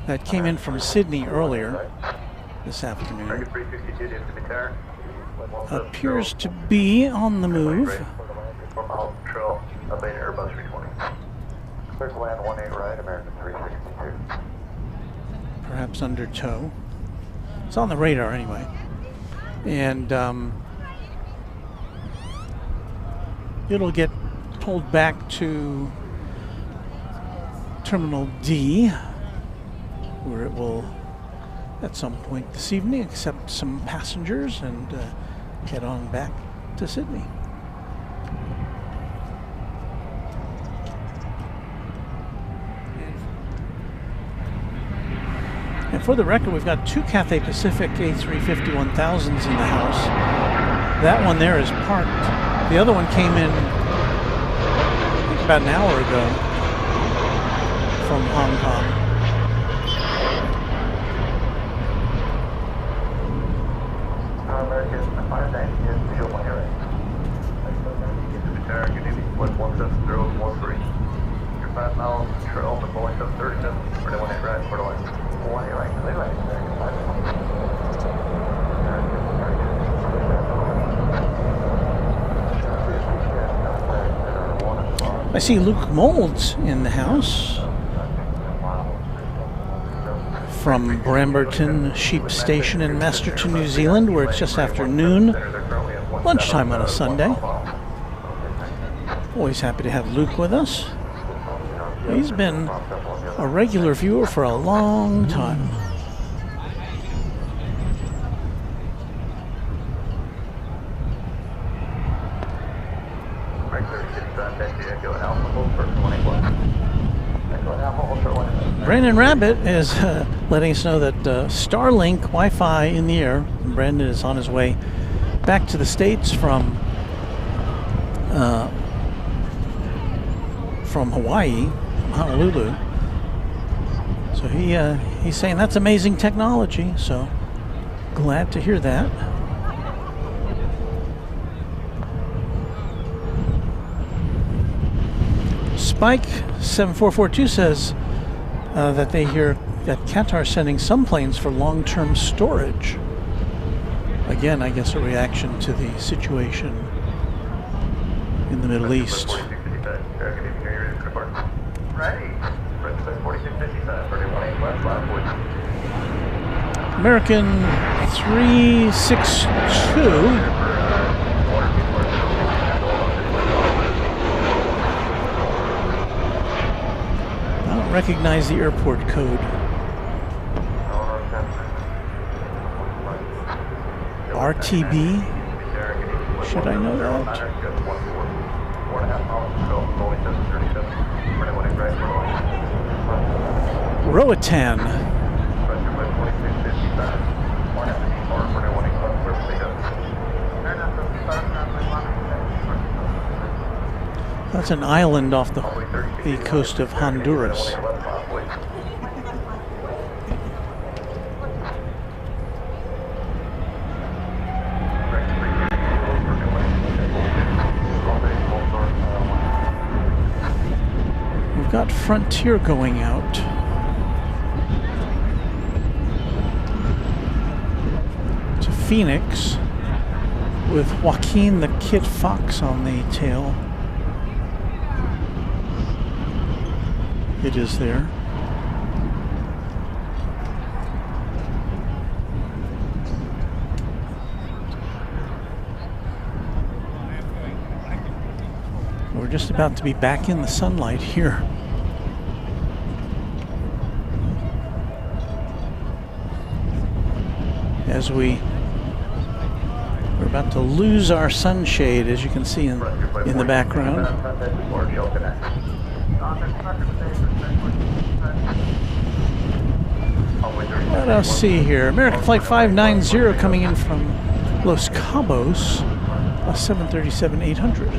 that came in from Sydney earlier this afternoon appears to be on the move. Perhaps under tow. It's on the radar anyway. And it'll get pulled back to Terminal D, where it will at some point this evening accept some passengers and head on back to Sydney. And for the record, we've got two Cathay Pacific A350 1000s in the house. That one there is parked. The other one came in, I think, about an hour ago from Hong Kong. American 590 is fuel on your right. 17013. Your 5 miles trail to Boeing 737, 418 right, 418. 1 right, clear right, American 520. I see Luke Moulds in the house from Bramberton Sheep Station in Masterton, New Zealand, where it's just after noon, lunchtime on a Sunday. Always happy to have Luke with us. He's been a regular viewer for a long time. Brandon Rabbit is letting us know that Starlink Wi-Fi in the air. Brandon is on his way back to the States from Hawaii, Honolulu. So he's saying that's amazing technology. So glad to hear that. Spike 7442 says that they hear that Qatar is sending some planes for long-term storage. Again, I guess a reaction to the situation in the Middle East. American 362. Recognize the airport code. RTB? Should I know that? Roatan. That's an island off the coast of Honduras. We've got Frontier going out. To Phoenix with Joaquin the Kit Fox on the tail. It is there. We're just about to be back in the sunlight here. As we're about to lose our sunshade, as you can see in the background. Let us see here. American Flight 590 coming in from Los Cabos, a 737-800.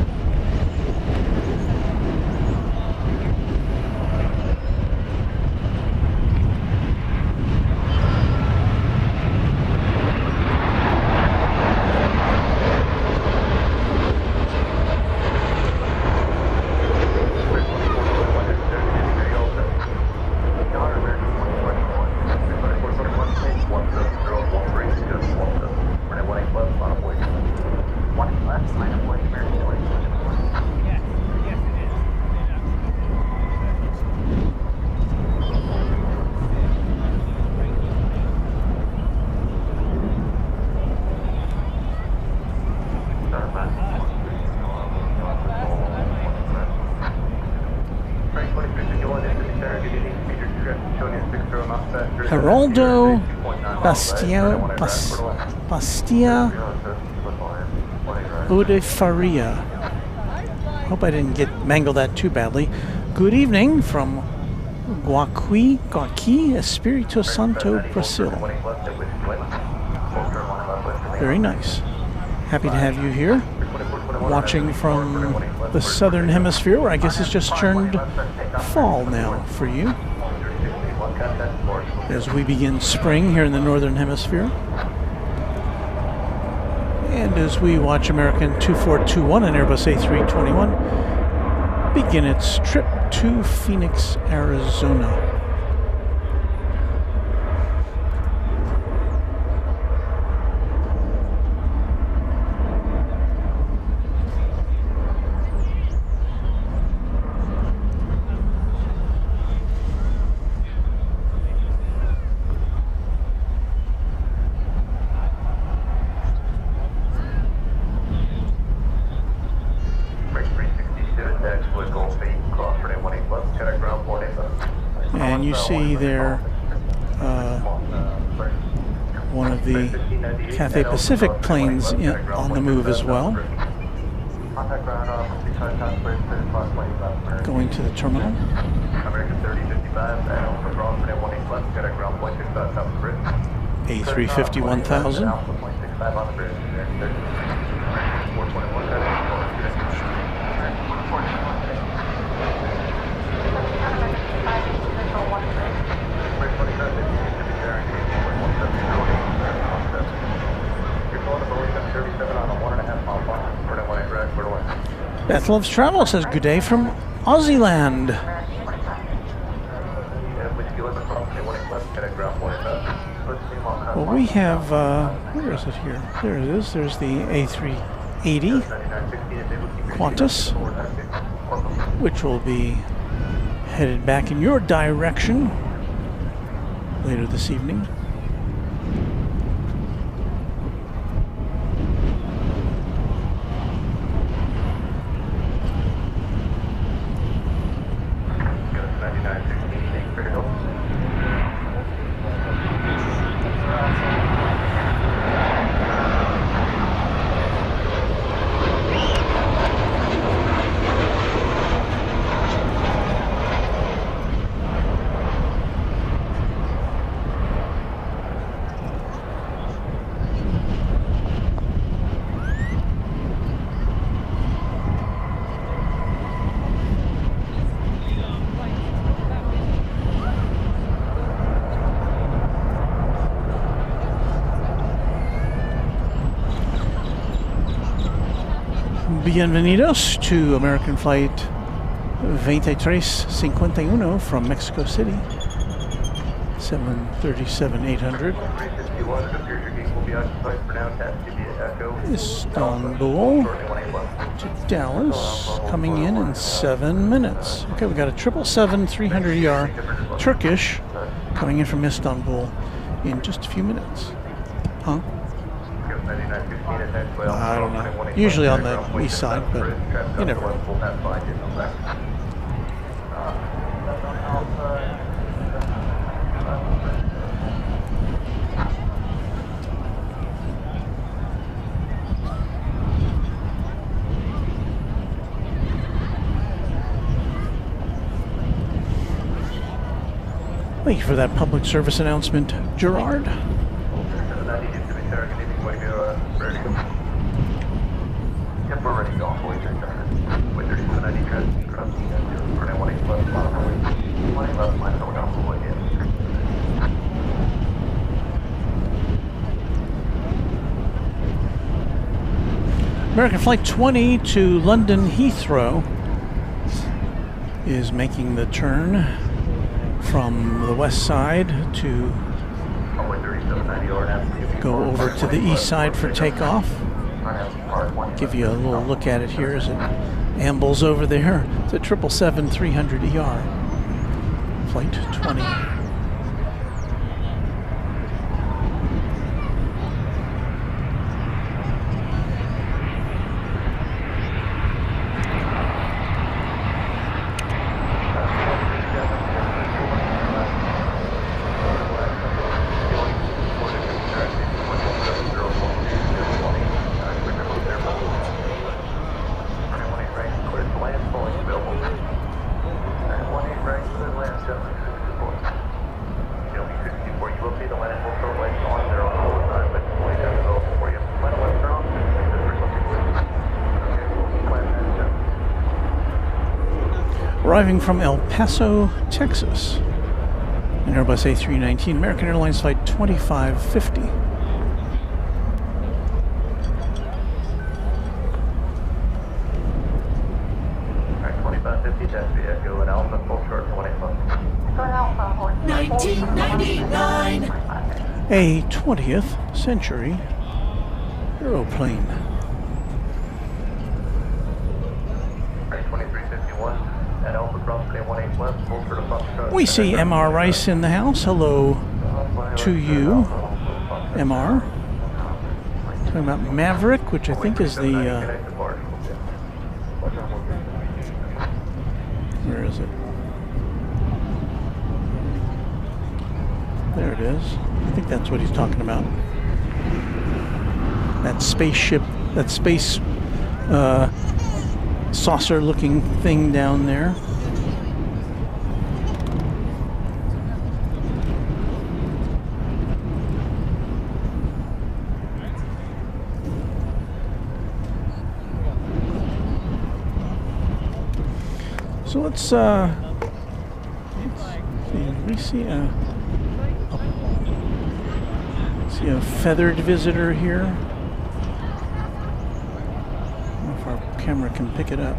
Geraldo Bastia Udefaria. Hope I didn't mangle that too badly. Good evening from Guaqui, Espírito Santo, Brazil. Very nice. Happy to have you here, watching from the southern hemisphere, where I guess it's just turned fall now for you, as we begin spring here in the northern hemisphere. And as we watch American 2421 and Airbus A321 begin its trip to Phoenix, Arizona. And you see there one of the Cathay Pacific planes on the move as well, going to the terminal. A350 1000. Beth Loves Travel says good day from Aussieland. Well, we have, where is it here? There it is. There's the A380 Qantas, which will be headed back in your direction later this evening. Bienvenidos to American Flight 2351 from Mexico City, 737-800. Istanbul to Dallas, coming in 7 minutes. Okay, we got a 777-300ER Turkish coming in from Istanbul in just a few minutes. Huh? I don't know. Usually on the east side, but you never know. Thank you for that public service announcement, Gerard. American Flight 20 to London Heathrow is making the turn from the west side to go over to the east side for takeoff. Give you a little look at it here as it ambles over there. It's a 777-300ER, Flight 20. arriving from El Paso, Texas. An Airbus A380, American Airlines flight 2550. Alright, 2550 taxi, Echo and Alpha, full short, 18 left. 1999. A 20th century aeroplane. Alright, 2351 at Alpha crossing 18 left, full short of Foxtrot. We see MR Rice in the house. Hello to you, MR. Talking about Maverick, which I think is the... where is it? There it is. I think that's what he's talking about. That spaceship, that space saucer-looking thing down there. So let's see. We see a feathered visitor here. I don't know if our camera can pick it up.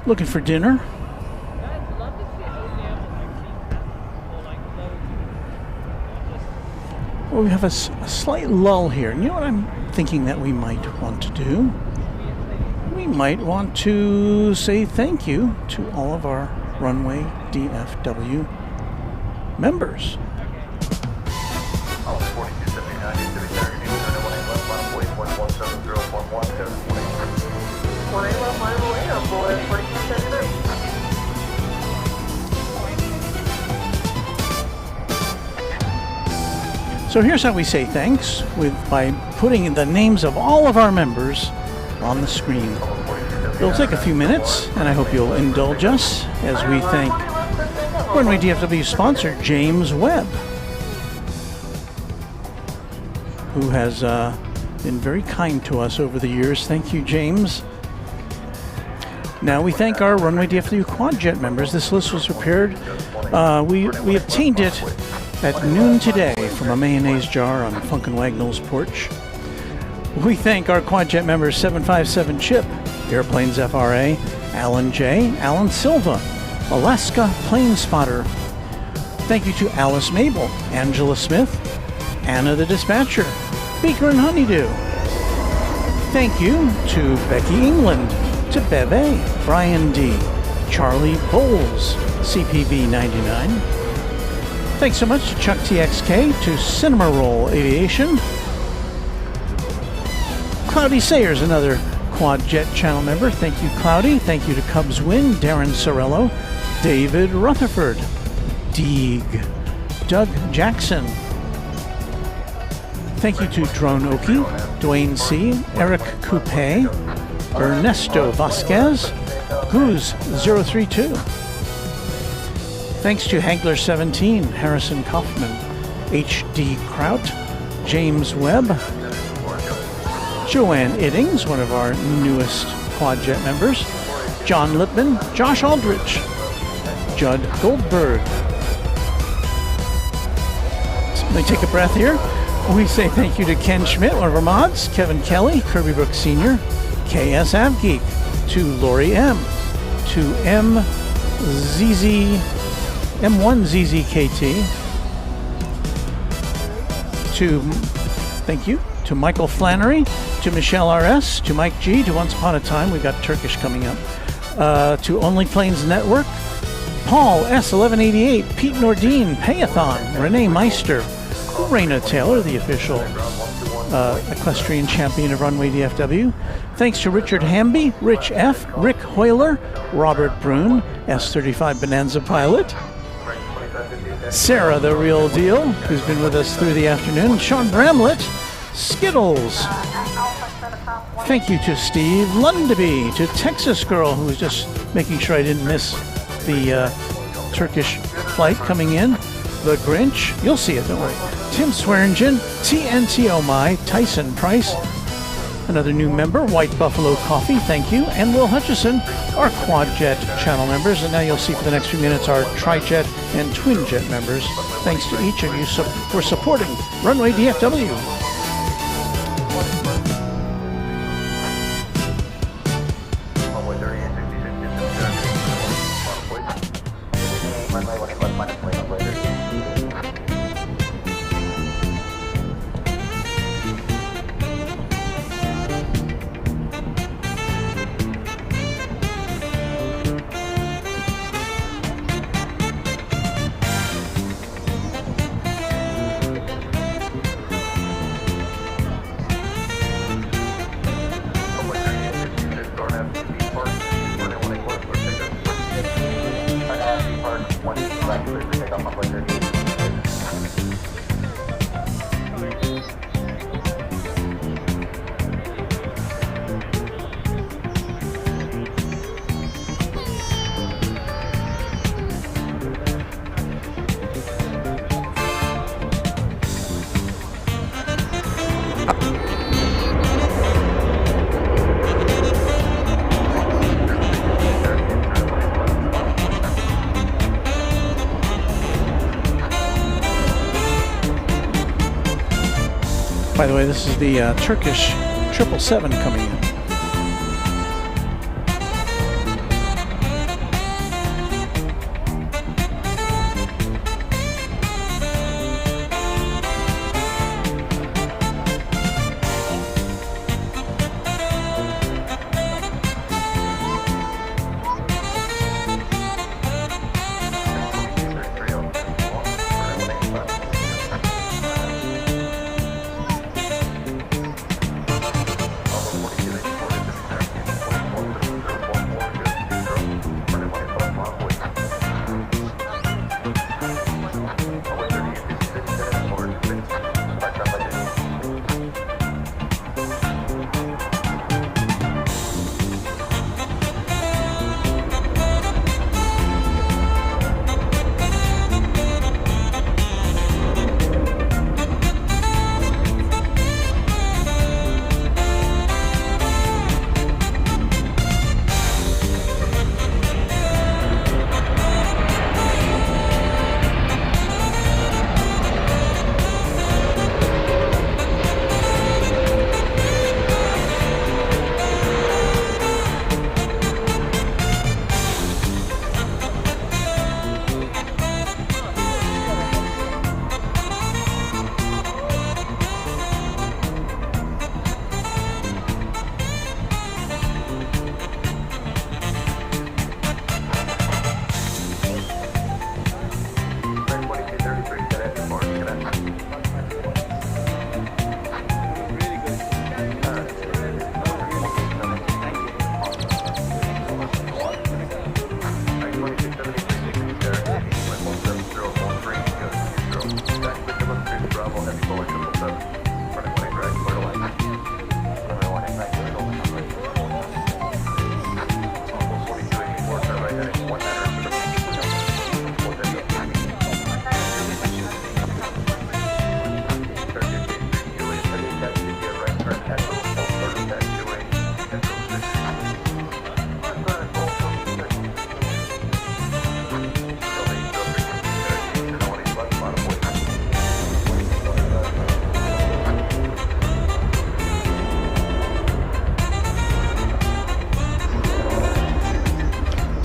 Looking for dinner. Well, we have a slight lull here. And you know what I'm thinking that we might want to do? We might want to say thank you to all of our Runway DFW members. Alpha 4279, you should be targeting 18 left, final voice 117.041, 18 left, final way, on board 4279. So here's how we say thanks, by putting the names of all of our members on the screen. It'll take a few minutes, and I hope you'll indulge us as we thank Runway DFW sponsor James Webb, who has been very kind to us over the years. Thank you, James. Now we thank our Runway DFW Quadjet members. This list was prepared. We obtained it at noon today from a mayonnaise jar on Funkin' Wagnall's porch. We thank our Quadjet members 757 Chip, Airplanes FRA, Alan J., Alan Silva, Alaska Plane Spotter. Thank you to Alice Mabel, Angela Smith, Anna the Dispatcher, Beaker and Honeydew. Thank you to Becky England, to Bebe, Brian D., Charlie Bowles, CPB 99. Thanks so much to Chuck TXK, to Cinema Roll Aviation. Cloudy Sayers, another Quadjet channel member. Thank you, Cloudy. Thank you to Cubs Win, Darren Sorello, David Rutherford, Deeg, Doug Jackson. Thank you to Drone Oki, Dwayne C., Eric Coupe, Ernesto Vasquez, Goose032. Thanks to Hagler17, Harrison Kaufman, H.D. Kraut, James Webb, Joanne Iddings, one of our newest Quadjet members, John Lipman, Josh Aldrich, Judd Goldberg. So let me take a breath here. We say thank you to Ken Schmidt, one of our mods, Kevin Kelly, Kirby Brooks Sr., KS Avgeek, to Lori M., to M1ZZKT, thank you, to Michael Flannery, to Michelle RS, to Mike G, to Once Upon a Time, we've got Turkish coming up, to Only Planes Network, Paul S1188, Pete Nordine, Payathon, Renee Meister, Raina Taylor, the official equestrian champion of Runway DFW. Thanks to Richard Hamby, Rich F, Rick Hoyler, Robert Brune, S35 Bonanza pilot, Sarah the Real Deal, who's been with us through the afternoon, Sean Bramlett, Skittles. Thank you to Steve Lundaby, to Texas Girl, who was just making sure I didn't miss the Turkish flight coming in, The Grinch, you'll see it, don't worry, Tim Swearingen, TNT Oh My, Tyson Price, Another new member, White Buffalo Coffee, thank you. And Will Hutchison, our Quad-Jet channel members. And now you'll see for the next few minutes our Tri-Jet and Twin-Jet members. Thanks to each of you for supporting Runway DFW. By the way, this is the Turkish 777 coming in.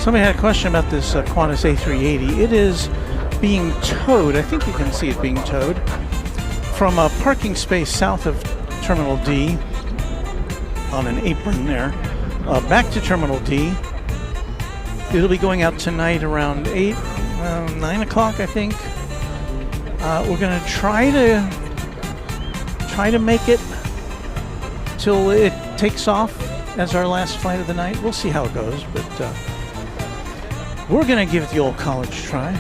Somebody had a question about this Qantas A380. It is being towed, I think you can see it being towed, from a parking space south of Terminal D on an apron there, back to Terminal D. It'll be going out tonight around 9 o'clock, I think. We're going to try to make it till it takes off as our last flight of the night. We'll see how it goes, but we're going to give it the old college try.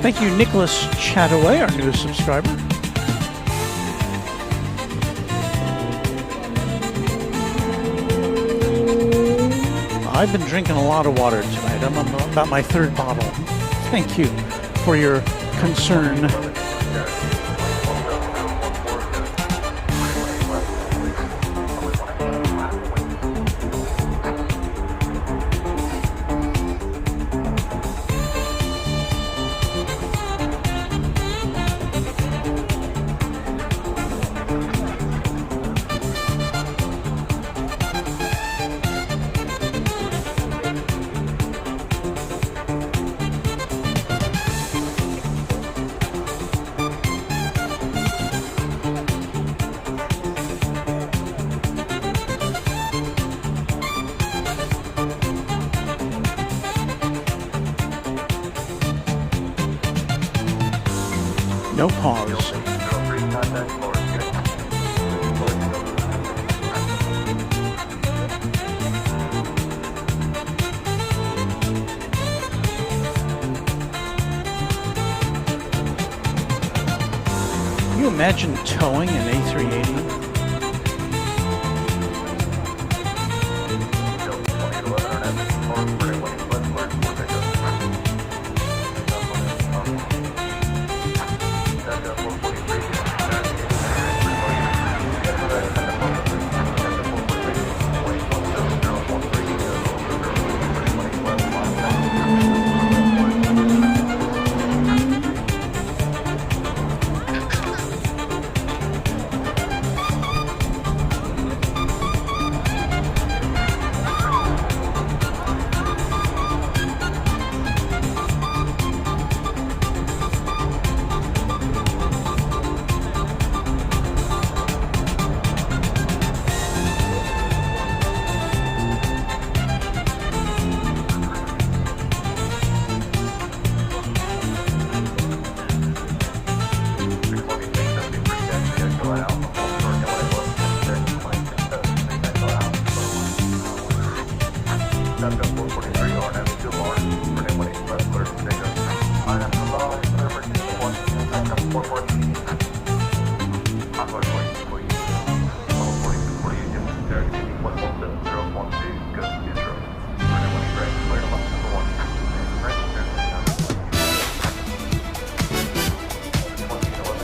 Thank you, Nicholas Chataway, our new subscriber. I've been drinking a lot of water tonight. I'm about my third bottle. Thank you for your concern. No pause. Can you imagine towing an A380?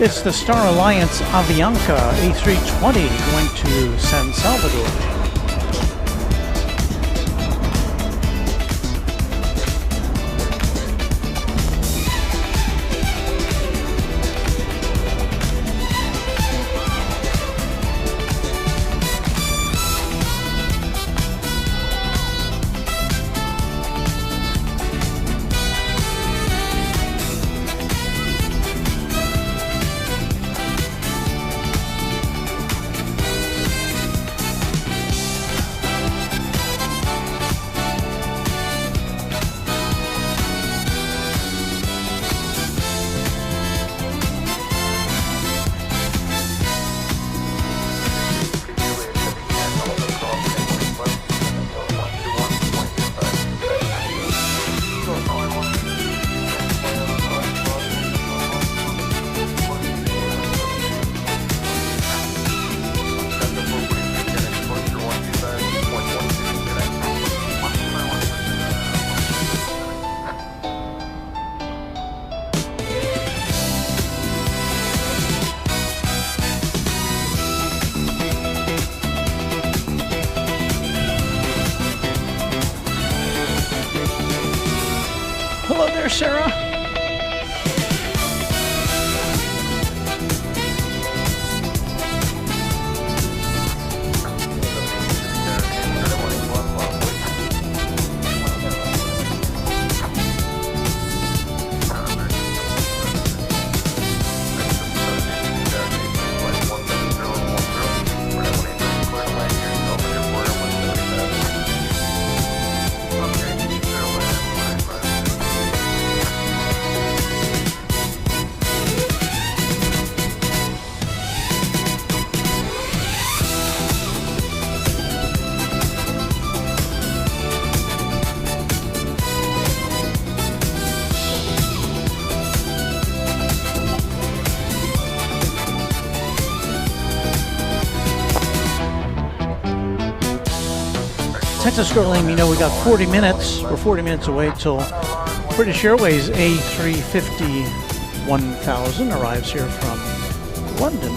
It's the Star Alliance Avianca A380 going to San Salvador. Hello there, Sarah. Texas girl letting me know we got 40 minutes. We're 40 minutes away till British Airways A350 1000 arrives here from London.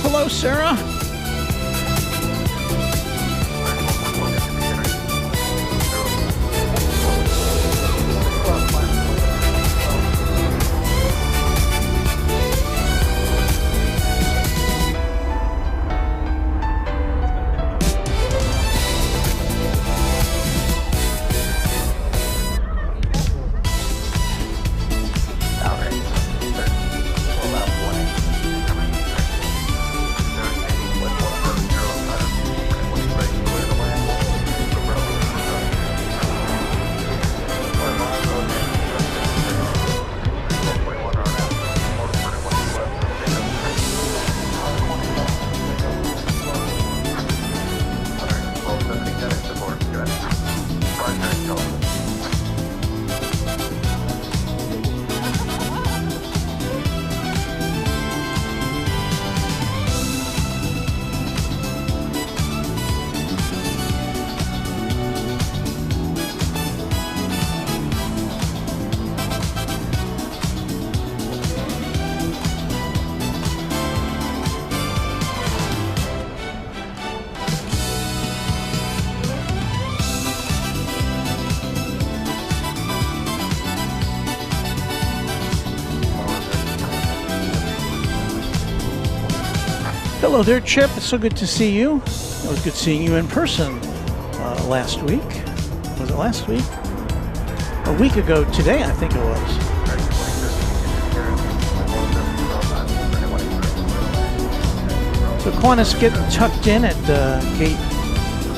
Hello, Sarah. Hello there, Chip. It's so good to see you. It was good seeing you in person last week. Was it last week? A week ago today, I think it was. So Qantas getting tucked in at gate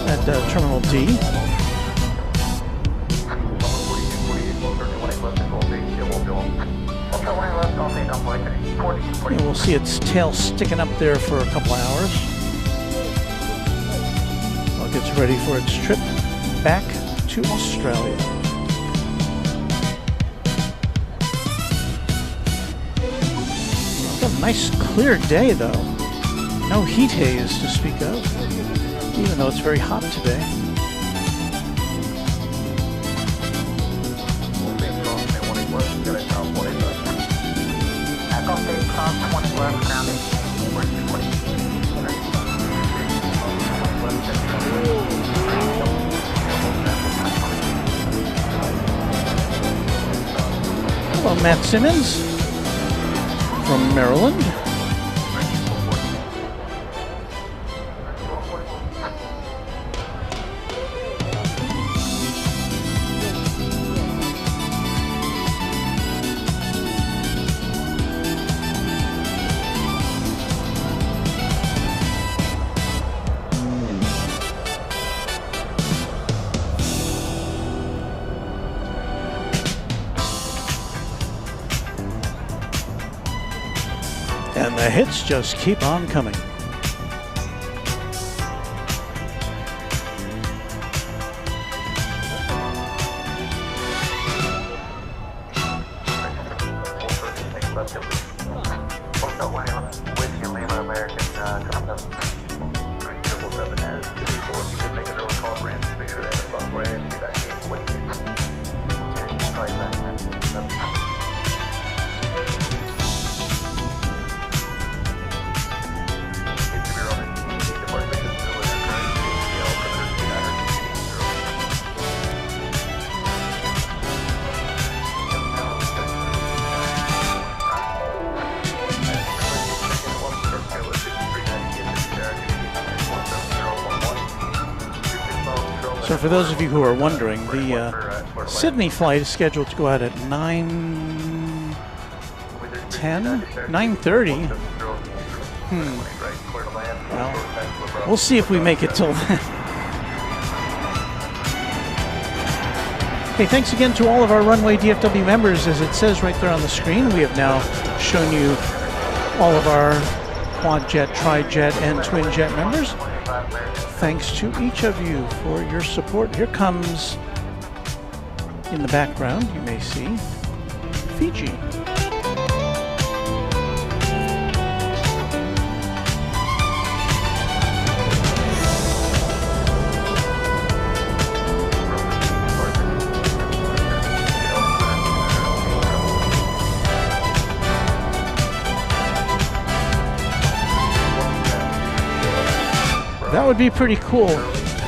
at Terminal D. And we'll see its tail sticking up there for a couple hours while it gets ready for its trip back to Australia. It's a nice clear day though. No heat haze to speak of, even though it's very hot today. Hello, Matt Simmons from Maryland. And the hits just keep on coming. So for those of you who are wondering, the Sydney flight is scheduled to go out at 9:30. Well, we'll see if we make it till then. Hey, thanks again to all of our Runway DFW members. As it says right there on the screen, we have now shown you all of our quad jet, tri-jet, and twin jet members. thanks to each of you for your support. Here comes, in the background, you may see, Fiji. That would be pretty cool,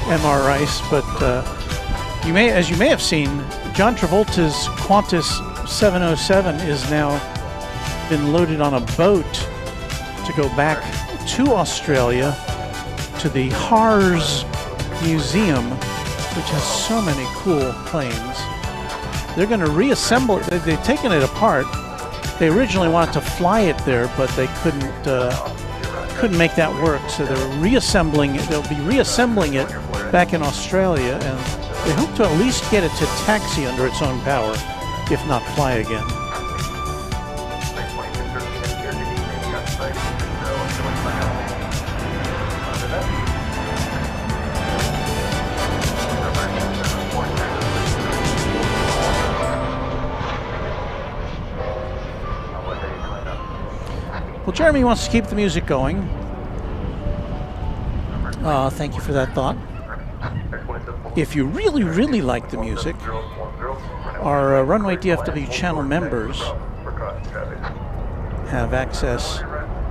MR Rice, but as you may have seen, John Travolta's Qantas 707 is now been loaded on a boat to go back to Australia to the HARS Museum, which has so many cool planes. They're going to reassemble it. They've taken it apart. They originally wanted to fly it there, but they couldn't make that work, so they're reassembling it. They'll be reassembling it back in Australia, and they hope to at least get it to taxi under its own power, if not fly again. Well, Jeremy wants to keep the music going. Thank you for that thought. If you really, really like the music, our Runway DFW channel members have access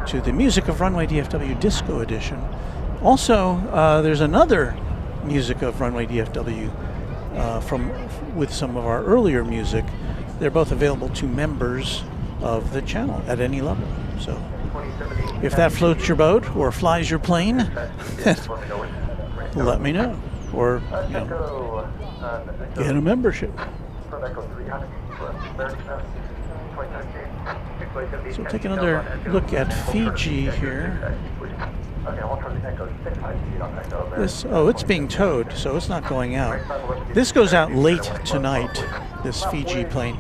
to the music of Runway DFW Disco Edition. Also, there's another music of Runway DFW with some of our earlier music. They're both available to members of the channel at any level. So if that floats your boat or flies your plane, then let me know. Or, get a membership. So take another look at Fiji here. It's being towed, so it's not going out. This goes out late tonight, this Fiji plane.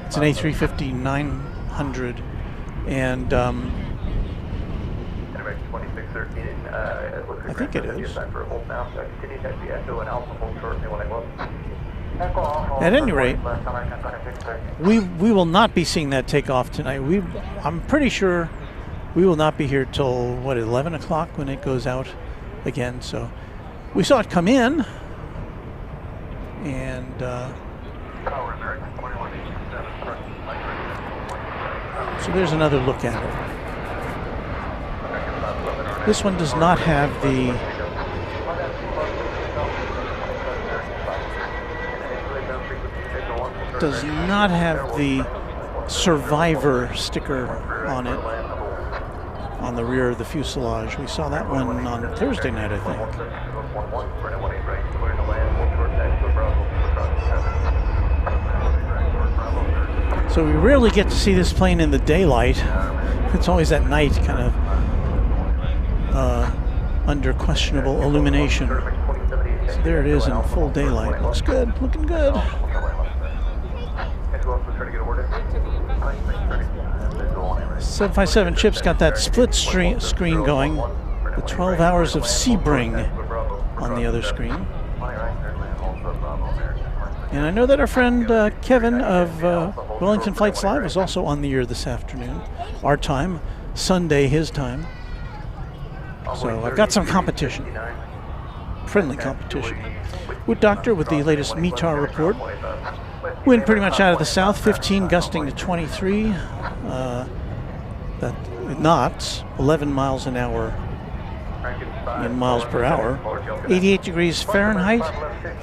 It's an A350-900, and I think it is. At any rate, we will not be seeing that take off tonight. I'm pretty sure we will not be here till, 11 o'clock when it goes out again. So we saw it come in, and so there's another look at it. This one does not have the survivor sticker on it on the rear of the fuselage. We saw that one on Thursday night, I think. So we rarely get to see this plane in the daylight. It's always at night, kind of under questionable illumination. So there it is in full daylight. Looks good, looking good. 757 Chip's got that split screen going. The 12 hours of Sebring on the other screen. And I know that our friend Kevin of Wellington Flights Live is also on the air this afternoon. Our time, Sunday his time. So I've got some competition. Friendly competition. Wood Doctor with the latest METAR report. Wind pretty much out of the south, 15 gusting to 23. That knots, 11 miles an hour in miles per hour. 88 degrees Fahrenheit,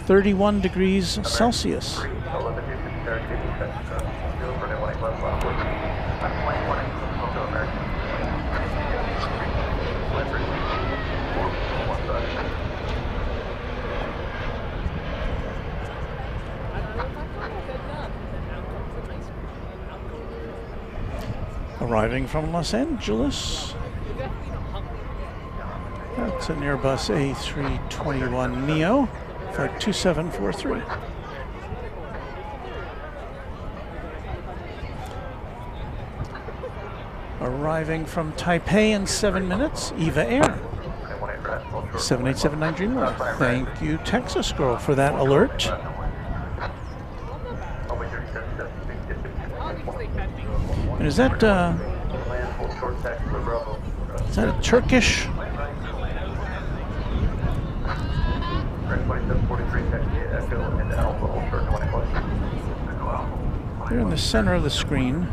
31 degrees Celsius. Arriving from Los Angeles. That's an Airbus A321 Neo, flight 2743. Arriving from Taipei in 7 minutes, EVA Air. 7879 Dreamliner. Thank you, Texas Girl, for that alert. And is that a Turkish? They're in the center of the screen.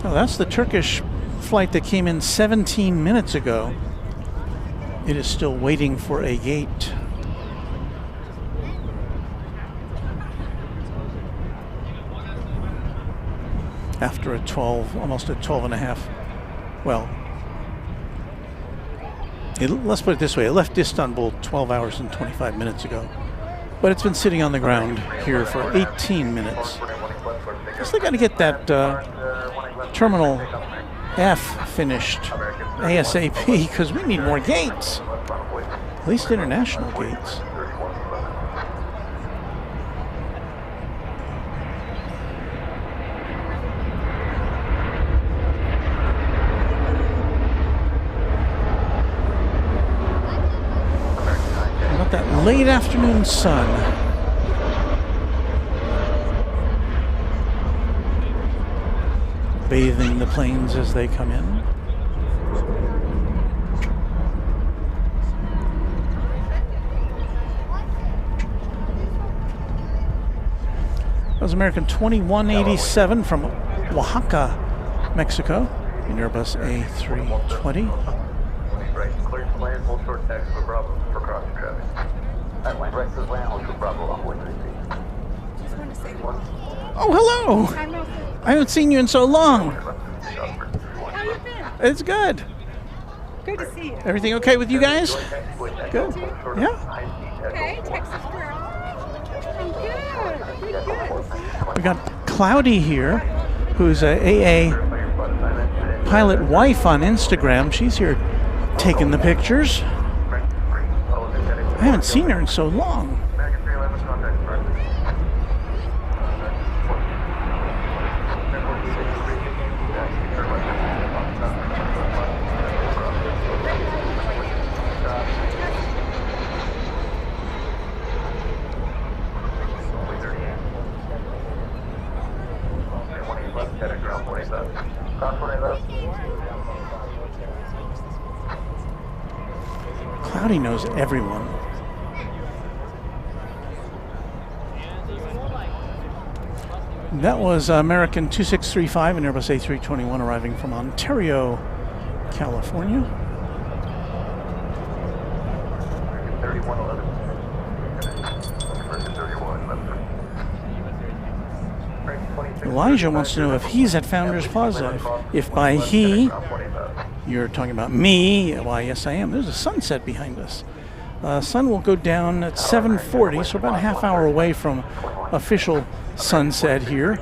Oh, that's the Turkish flight that came in 17 minutes ago. It is still waiting for a gate. After a 12, almost a 12 and a half. Well, let's put it this way. It left Istanbul 12 hours and 25 minutes ago. But it's been sitting on the ground here for 18 minutes. I still got to get that Terminal F finished ASAP because we need more gates. At least international gates. Got that late afternoon sun. Bathing the planes as they come in. That was American 2187 from Oaxaca, Mexico, in Airbus A320. Clear to land, hold short taxi for Bravo for crossing traffic. Land right to land, hold short Bravo on 133. Just want to say Oh, hello! I haven't seen you in so long. how you been? It's good. Good to see you. Everything okay with you guys? Good. Yeah. Okay, Texas girl. I'm good. Good. We got Cloudy here, who's a AA pilot wife on Instagram. She's here taking the pictures. I haven't seen her in so long. Cloudy knows everyone. That was American 2635 and Airbus A321 arriving from Ontario, California. Elijah wants to know if he's at Founders Plaza. If by he, you're talking about me, why, yes, I am. There's a sunset behind us. Sun will go down at 7:40, so about a half hour away from official sunset here.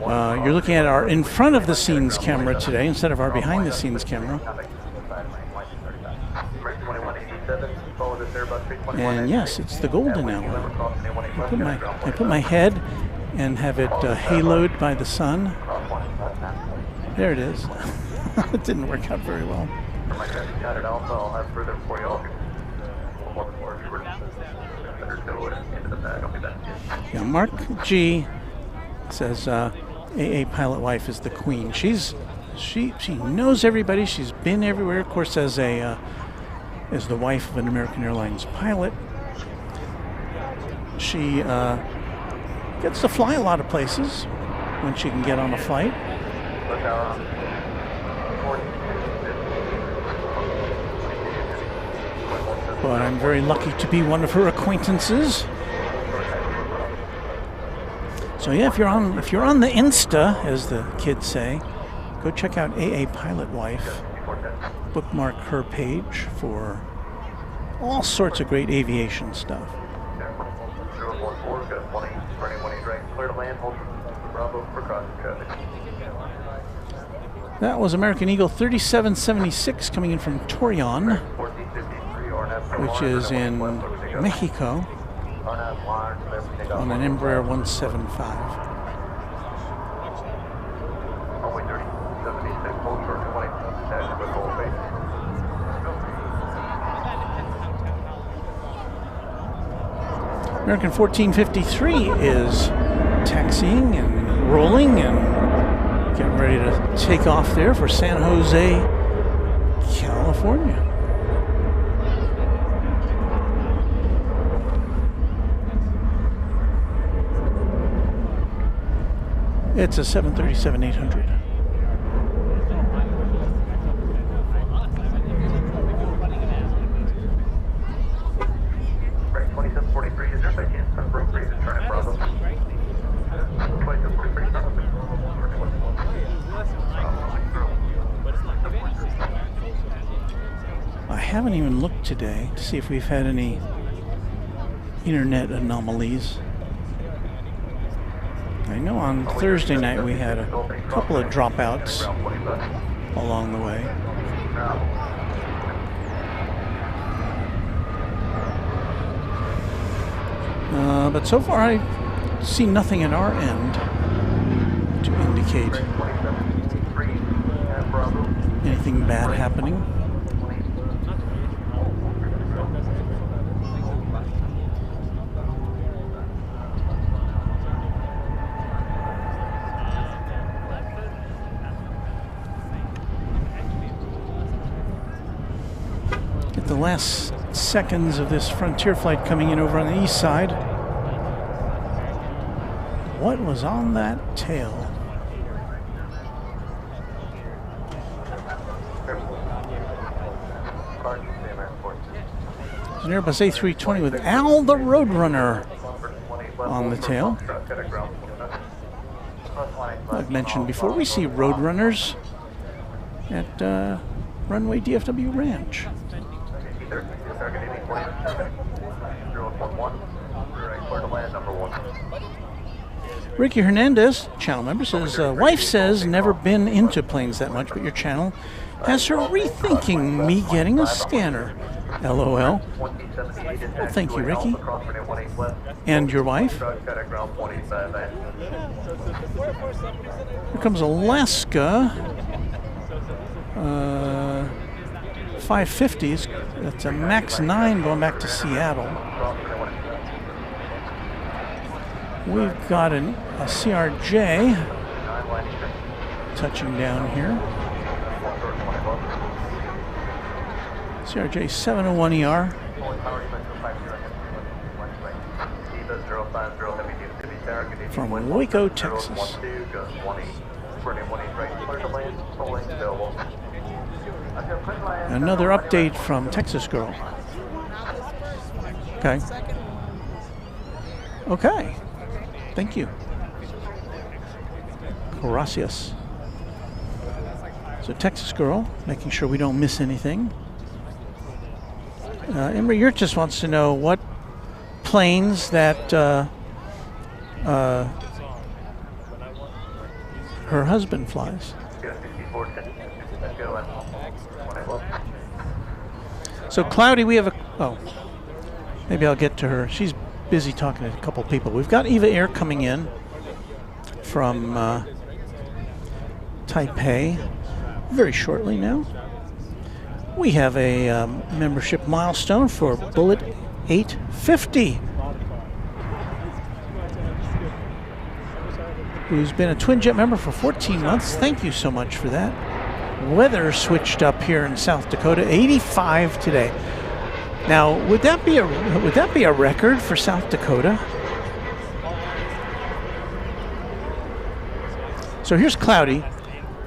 You're looking at our in front of the scenes camera today instead of our behind the scenes camera. And yes, it's the golden hour. I put my head and have it haloed by the sun. There it is. It didn't work out very well. Yeah, Mark G says AA pilot wife is the queen. She knows everybody. She's been everywhere. Of course, as the wife of an American Airlines pilot, she gets to fly a lot of places when she can get on a flight. But I'm very lucky to be one of her acquaintances. So yeah, if you're on the Insta, as the kids say, go check out AA Pilot Wife. Bookmark her page for all sorts of great aviation stuff. That was American Eagle 3776 coming in from Torreon, which is in Mexico, on an Embraer 175. American 1453 is taxiing and rolling and getting ready to take off there for San Jose, California. It's a 737-800. Right, 2743, is there by chance confirm for you to turn at Plaza? 2743, turn up. I haven't even looked today to see if we've had any internet anomalies. I know on Thursday night we had a couple of dropouts along the way. But so far I see nothing at our end to indicate anything bad happening. At the last seconds of this Frontier flight coming in over on the east side. What was on that tail? It's an Airbus A380 with Al the Roadrunner on the tail. I've mentioned before, we see Roadrunners at Runway DFW Ranch. Ricky Hernandez, channel member, says, wife says never been into planes that much, but your channel has her rethinking me getting a scanner. LOL. Well, thank you, Ricky. And your wife? Here comes Alaska. 550s. That's a MAX 9 going back to Seattle. We've got a CRJ touching down here. CRJ 701ER. From Waco, Texas. Another update from Texas Girl. Okay. Okay. Thank you. Gracias. So Texas Girl, making sure we don't miss anything. Emery Yurt just wants to know what planes that her husband flies. So Cloudy, we have a, oh, maybe I'll get to her. She's busy talking to a couple people. We've got Eva Air coming in from Taipei very shortly now. We have a membership milestone for Bullet 850, who's been a Twin Jet member for 14 months. Thank you so much for that. Weather switched up here in South Dakota, 85 today. Now, would that be a record for South Dakota? So here's Cloudy.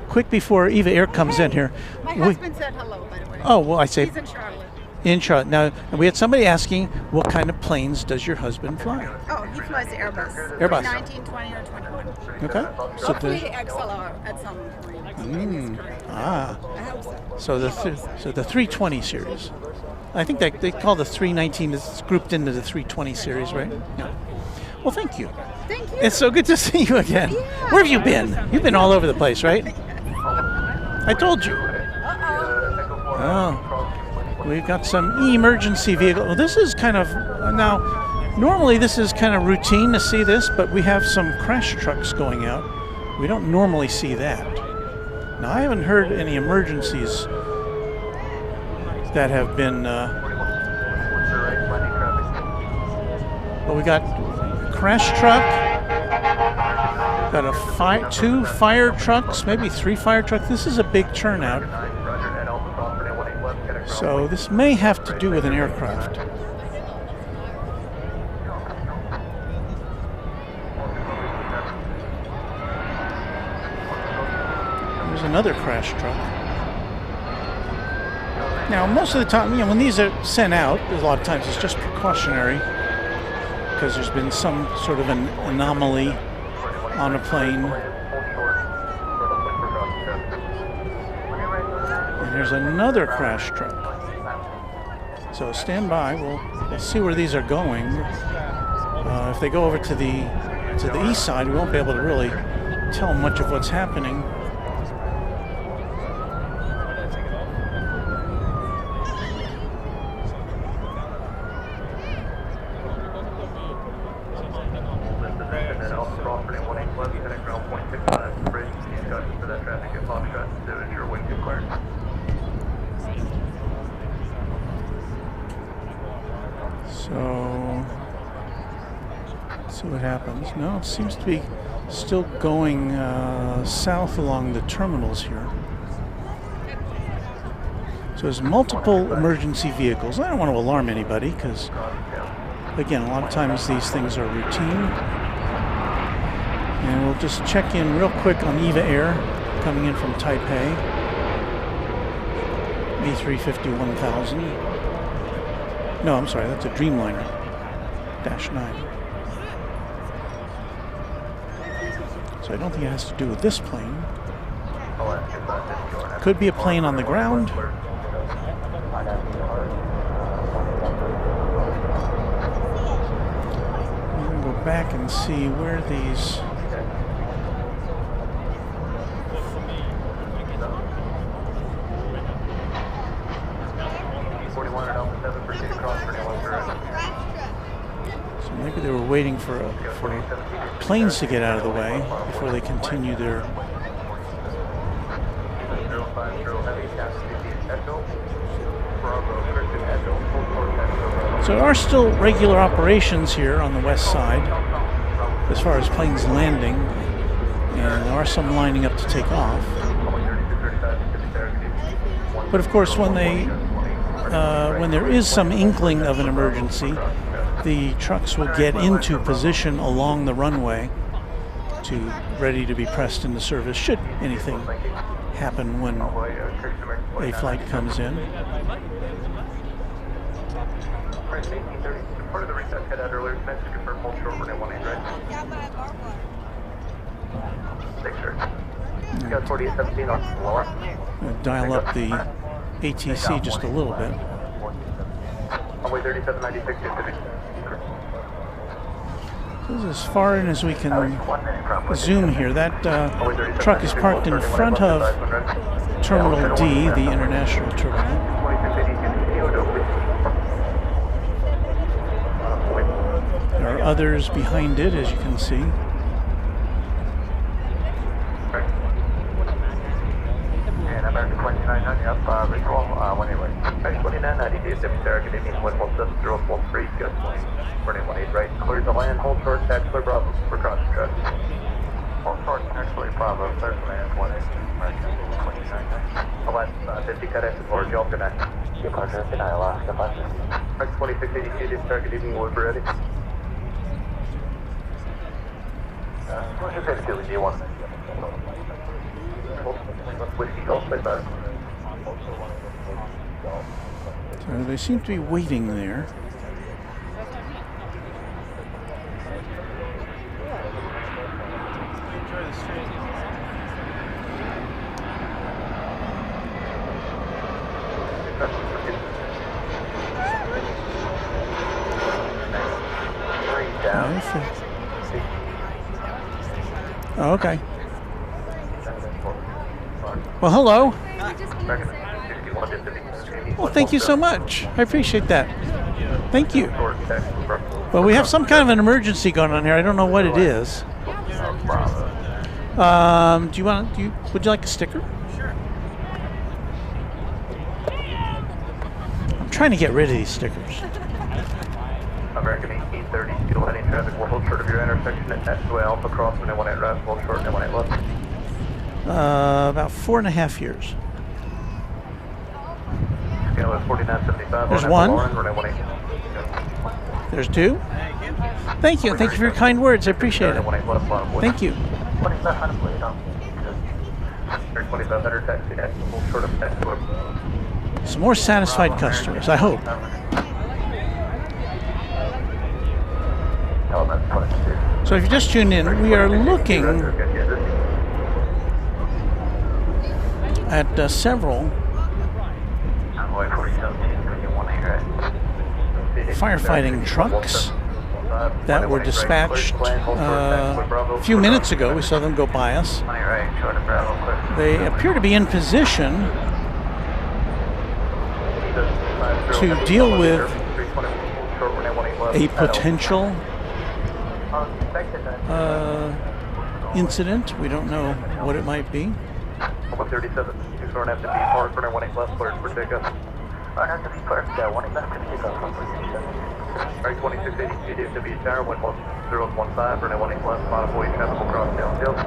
Quick before Eva Air comes in here. My husband said hello, by the way. Oh, well, I say. He's in Charlotte. In Charlotte. Now, we had somebody asking, what kind of planes does your husband fly? Oh, he flies the Airbus. Airbus. 19, 20, or 21. Okay. So Hopefully XLR at some point in his career. Ah. I hope so. So the 320 series. I think they call the 319 is grouped into the 320 series, right? Yeah. Well, thank you. Thank you. It's so good to see you again. Yeah. Where have you been? You've been all over the place, right? I told you. Oh. We've got some emergency vehicle. Well, this is kind of, now, normally this is kind of routine to see this, but we have some crash trucks going out. We don't normally see that. Now, I haven't heard any emergencies that have been, But we got a crash truck, got a two fire trucks, maybe 3 fire trucks. This is a big turnout. So this may have to do with an aircraft. There's another crash truck. Now, most of the time, when these are sent out, a lot of times it's just precautionary because there's been some sort of an anomaly on a plane. And there's another crash truck. So stand by. We'll see where these are going. If they go over to the east side, we won't be able to really tell much of what's happening. So, let's see what happens. No, it seems to be still going south along the terminals here. So there's multiple emergency vehicles. I don't want to alarm anybody because, again, a lot of times these things are routine. And we'll just check in real quick on EVA Air coming in from Taipei. A350 1000. No, I'm sorry, that's a Dreamliner -9. So I don't think it has to do with this plane. Could be a plane on the ground. We can go back and see where these... So maybe they were waiting for planes to get out of the way before they continue their... So there are still regular operations here on the west side as far as planes landing, and there are some lining up to take off. But of course, when there is some inkling of an emergency, the trucks will get into position along the runway ready to be pressed into service should anything happen when a flight comes in. Dial up the ATC just a little bit. This is as far in as we can zoom here. That truck is parked in front of Terminal D, the international terminal. There are others behind it, as you can see. Clear to land, hold short, taxi Bravo for cross track. Hold short, taxi Bravo, clear to land, 1 50 cadets for Joe Connect. Departure, deny Alaska 5. 2682, discharge, good evening, Wood, ready. 2682, do you want? Whiskey, Golf, play back. So they seem to be waiting there. Oh, okay. Well, hello. Well, thank you so much. I appreciate that. Thank you. Well, we have some kind of an emergency going on here. I don't know what it is. Would you like a sticker? Sure. I'm trying to get rid of these stickers. American 1830, fuel heading traffic will hold short of your intersection at taxiway Alpha Cross, runway 18 right, hold short, runway 18 left. About 4.5 years. Scale is 4975. There's RNF one. Lauren, runway 18. There's two. Thank you. Thank you for your kind words. I appreciate it. Thank you. 2500 taxi next, hold short of taxiway. Some more satisfied customers, I hope. So if you just tuned in, we are looking at several firefighting trucks that were dispatched a few minutes ago. We saw them go by us. They appear to be in position to deal with a potential incident. We don't know what it might be. 137, 24 and FB Park, runner 18 left, cleared for takeoff. FB Park, 1 left, takeoff. Right, 2680, DFW Tower, 11015, runner 18 left, modified traffic will cross downfield.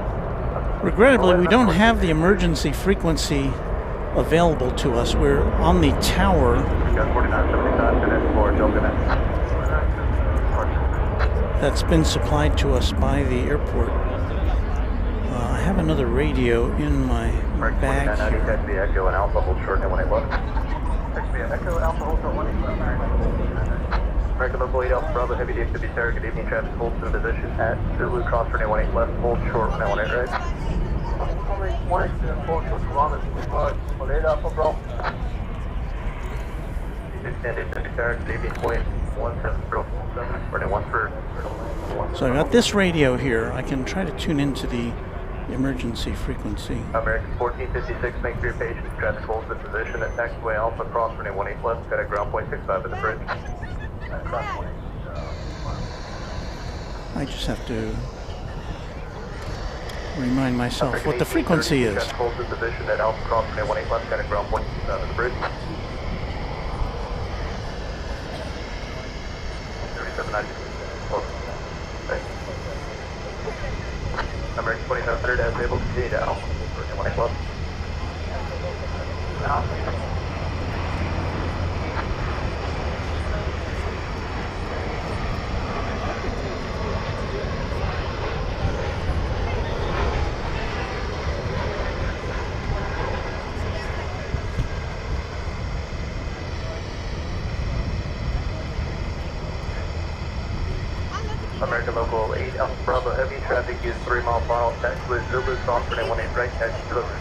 Regrettably, we don't have the emergency frequency available to us. We're on the tower that's been supplied to us by the airport. I have another radio in my bag here. Echo and Alpha, hold short, 18 left. Echo, Alpha, hold short, 18 left. American Local 8 Alpha Bravo, heavy DFW Tower, good evening, traffic holds in position at Zulu Cross, 18 left, hold short, 18 right. 1 Alpha Bravo. Extended Tower, good evening, point 1707, So I got this radio here. I can try to tune into the emergency frequency. American 1456, make for your patience. Traffic holds in position at taxiway Alpha Cross, runway 18 left, got a ground point 65 at the bridge. I just have to remind myself what the frequency is. Traffic holds in position at Alpha Cross, runway 18 left, got a ground point 65 at the bridge. 3790. American 2500 as able to continue to Alpha. Runway 18 left. American Local 8 Alpha Bravo, heavy traffic use 3 mile final, taxiway Zulu Cross, runway 18 right, taxi delivery.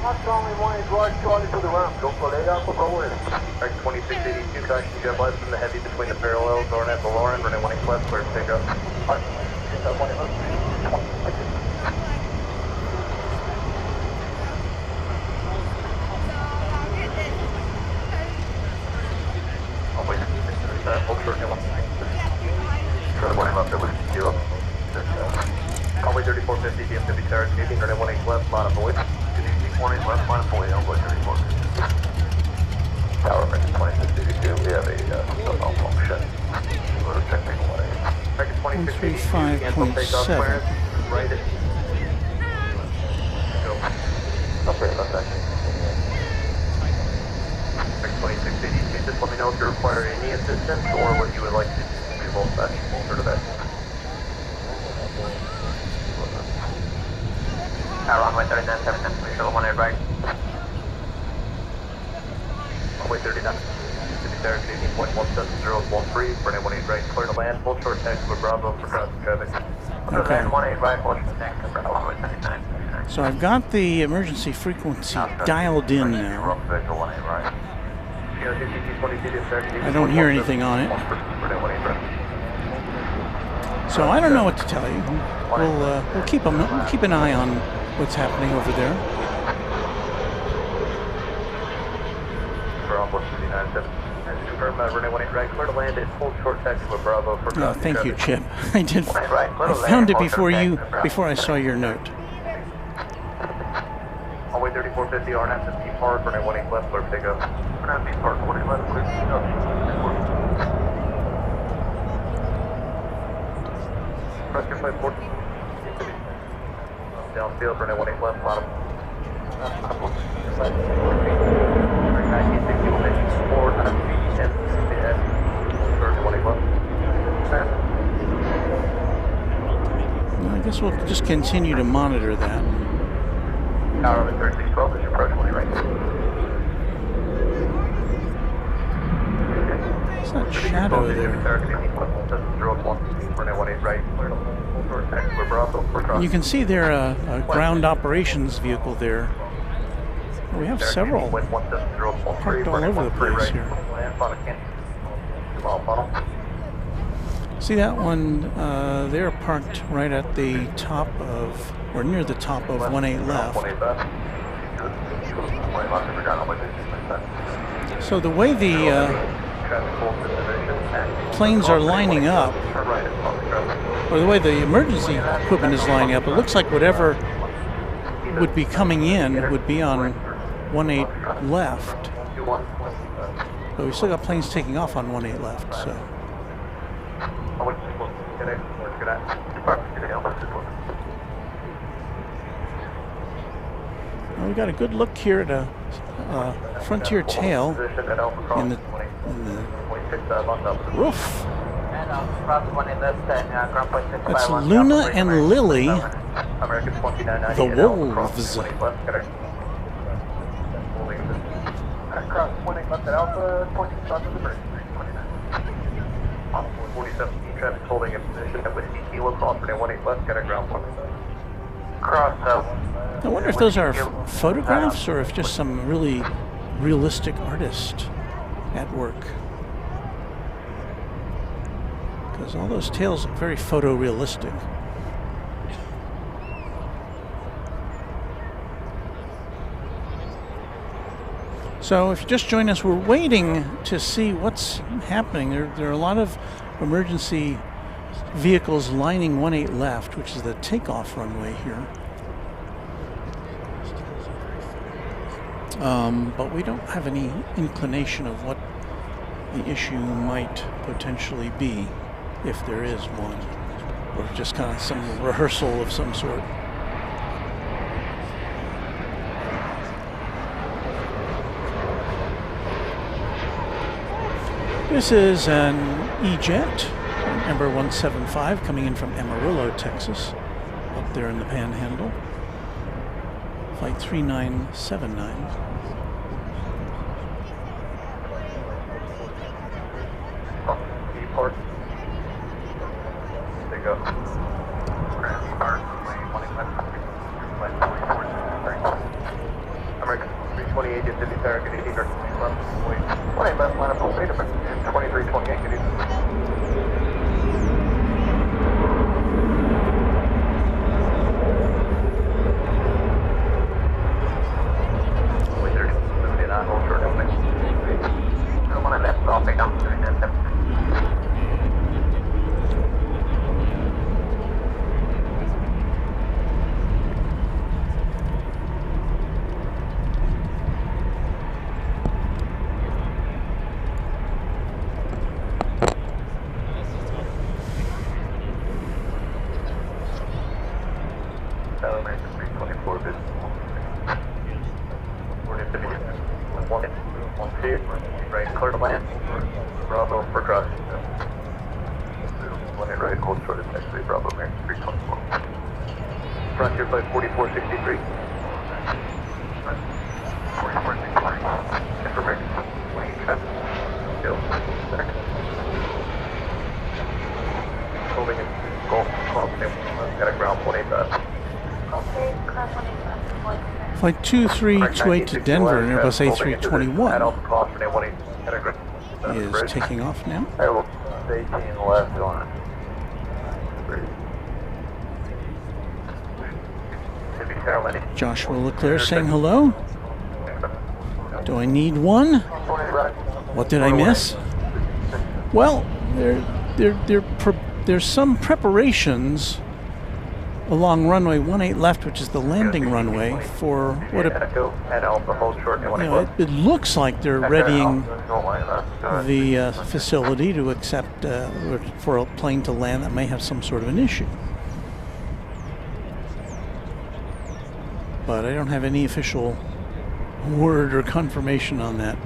That's only 1 right, Charlie to the ramp, Local 8 Alpha Bravo in. Right, 2682, caution jet lights from the heavy between the parallels, RNF Lauren, runway 18 left, clear to take up. Oh wait, hold short, Runway 3450, DFW Tower, taking runway 18 left, line of void. 18 left, line of void, Runway 34. Tower, American 2682, we have a cell phone function. We're checking away. American 2682, cancel takeoff clearance, right at... Go. Operate left action. American 2682, just let me know if you require any assistance or what you would like to do. Full touch, full sort of it. Runway 39, 710, make sure the 18 right. Runway 39, Tower, 18.17013, runway 18 right, clear to land, full short taxi with Bravo for crossing traffic. Okay. 18 right, Washington, taxi for runway 39. So I've got the emergency frequency dialed in now. I don't hear anything on it. So I don't know what to tell you. We'll keep an eye on what's happening over there. Thank you, Chip. I found it before I saw your note. Runway 3450, RNF to B Park, runway 18 left, clear pickup. RNF B Park, 18 left, clear pickup. flight 14. Downfield, runway 18 left, bottom. 1960, forward, 10, midday. 18 left. Well, I guess we'll just continue to monitor that. Tower 3612, is your approach 20 right. It's that shadow there. You can see there a ground operations vehicle there. We have several parked all over the place here. See that one? They're parked right at the top of, or near the top of 18 left. So the way the planes are lining up, or the way the emergency equipment is lining up, it looks like whatever would be coming in would be on 18 left. But we still got planes taking off on 18 left, so. Well, we got a good look here at a Frontier tail in the roof. That's Luna and Lily, the wolves. Traffic holding in position at Whiskey Kilo, cross 18 left, get a ground point. I wonder if those are photographs or if just some really realistic artist at work. Because all those tails look very photorealistic. So if you just join us, we're waiting to see what's happening. There are a lot of emergency vehicles lining 18 left, which is the takeoff runway here. But we don't have any inclination of what the issue might potentially be, if there is one, or just kind of some rehearsal of some sort. This is an E-Jet, an Ember 175, coming in from Amarillo, Texas, up there in the Panhandle. Flight 3979. Deport. There you go. American 328, get to the target, 18 left, 20 left, line up, 2328, good evening. Right, clear to land. Bravo for cross. One right, hold short of taxi, Bravo, American 324. Frontier flight 4463. 4463. Information. Still. Holding it. Golf. Got a ground 28 fast. Okay, class 1 Flight 2328 to Denver, an Airbus A321 is taking off now. 18 left on. Joshua Leclerc saying hello. Do I need one? What did I miss? Well, there's some preparations along runway 18 left, which is the landing runway, for what it looks like they're readying the facility to accept for a plane to land that may have some sort of an issue. but I don't have any official word or confirmation on that.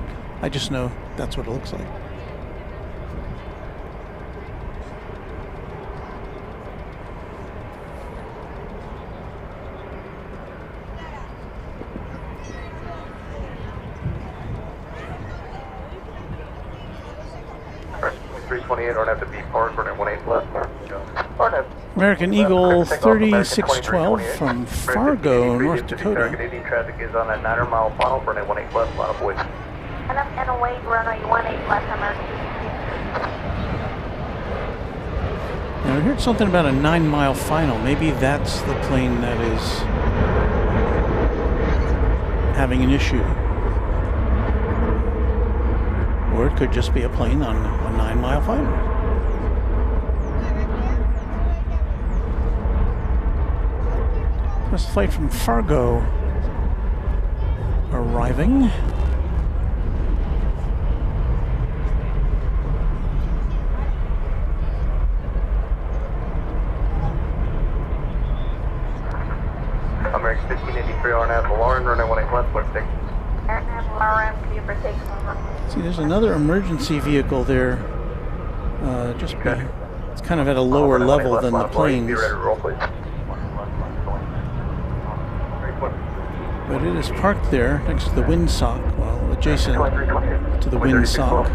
I just know that's what it looks like. American Eagle 3612 from Fargo, North Dakota. Traffic is on a 9-mile final for an 18 left, line of void. And await runway 18 left, emergency. Now I heard something about a 9-mile final. Maybe that's the plane that is having an issue. Or it could just be a plane on a 9-mile final. This flight from Fargo arriving. American 1583 RNAV Lauren, runway 18 left, clear for takeoff. RNAV Lauren, clear for takeoff. See, there's another emergency vehicle there. It's kind of at a lower level than the planes. Be ready to roll, please. But it is parked there next to the windsock, well, adjacent to the windsock.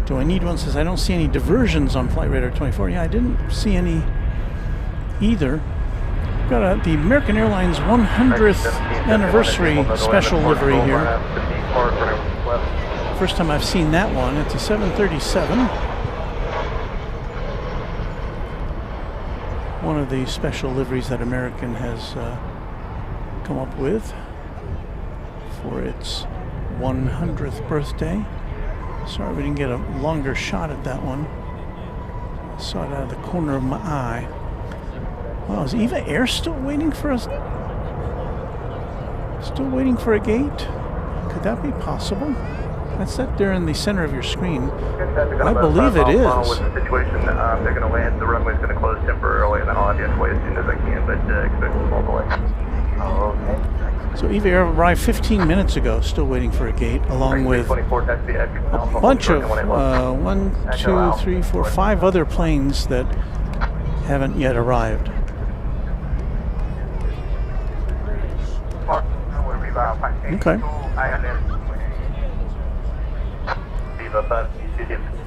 Do I need one? Says I don't see any diversions on Flight Radar 24. Yeah, I didn't see any either. Got the American Airlines 100th anniversary special livery here. First time I've seen that one. It's a 737. One of the special liveries that American has come up with for its 100th birthday. Sorry we didn't get a longer shot at that one. I saw it out of the corner of my eye. Wow, is Eva Air still waiting for us? Still waiting for a gate? Could that be possible? That's set there in the center of your screen. I believe it is. They're going to land. The runway's going to close temporarily, and then I'll have you away as soon as I can, but expect a small delay. So Eva Air arrived 15 minutes ago, still waiting for a gate, along with a bunch of 1, 2, 3, 4, 5 other planes that haven't yet arrived. Okay.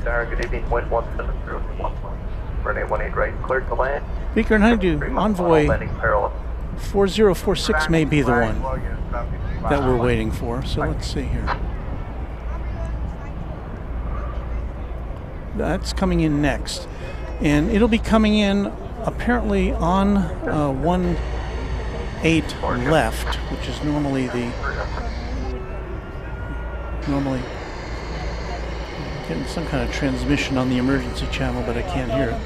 Good evening, wind 170, runway 18 right, cleared to land. Beaker and Honeydew, Envoy 4046 may be the one that we're waiting for, so let's see here. That's coming in next, and it'll be coming in apparently on 18 left, which is normally getting some kind of transmission on the emergency channel, but I can't hear it.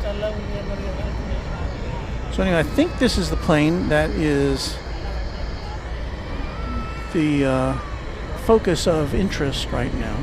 So anyway, I think this is the plane that is the focus of interest right now.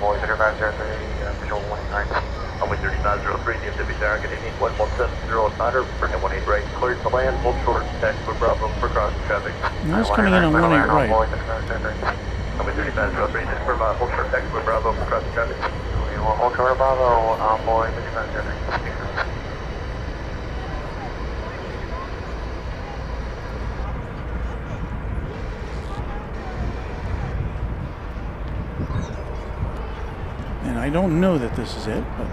Boys, 3503, visual 19. Only 3503, DFW Tower, good evening, 1170 Thunder, bringing 18 right, cleared to land, hold short, taxi for Bravo for crossing traffic. That's coming in on 18 right. Only 3503, just for hold short, taxi for Bravo for crossing traffic. Hold short, Bravo, envoy, 3503. And I don't know that this is it, but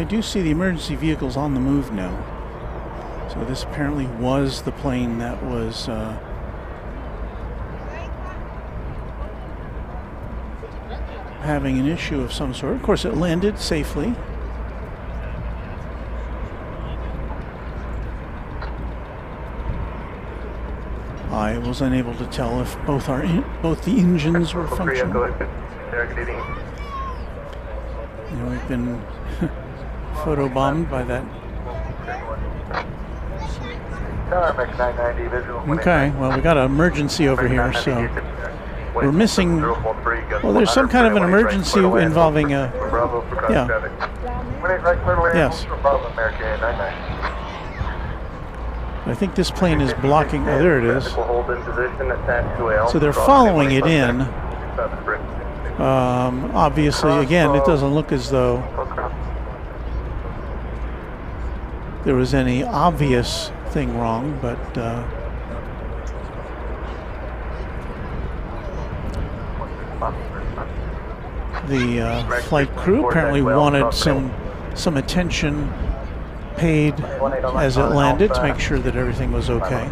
do see the emergency vehicles on the move now. So this apparently was the plane that was having an issue of some sort. Of course, it landed safely. I was unable to tell if both the engines were functioning. You know, we've been photobombed by that. Okay, well, we got an emergency over here, so we're missing. Well, there's some kind of an emergency involving a. Yeah. Yes. I think this plane is blocking. Oh, there it is. So they're following it in. Obviously, again, it doesn't look as though there was any obvious thing wrong, but the flight crew apparently wanted some attention paid as it landed to make sure that everything was okay.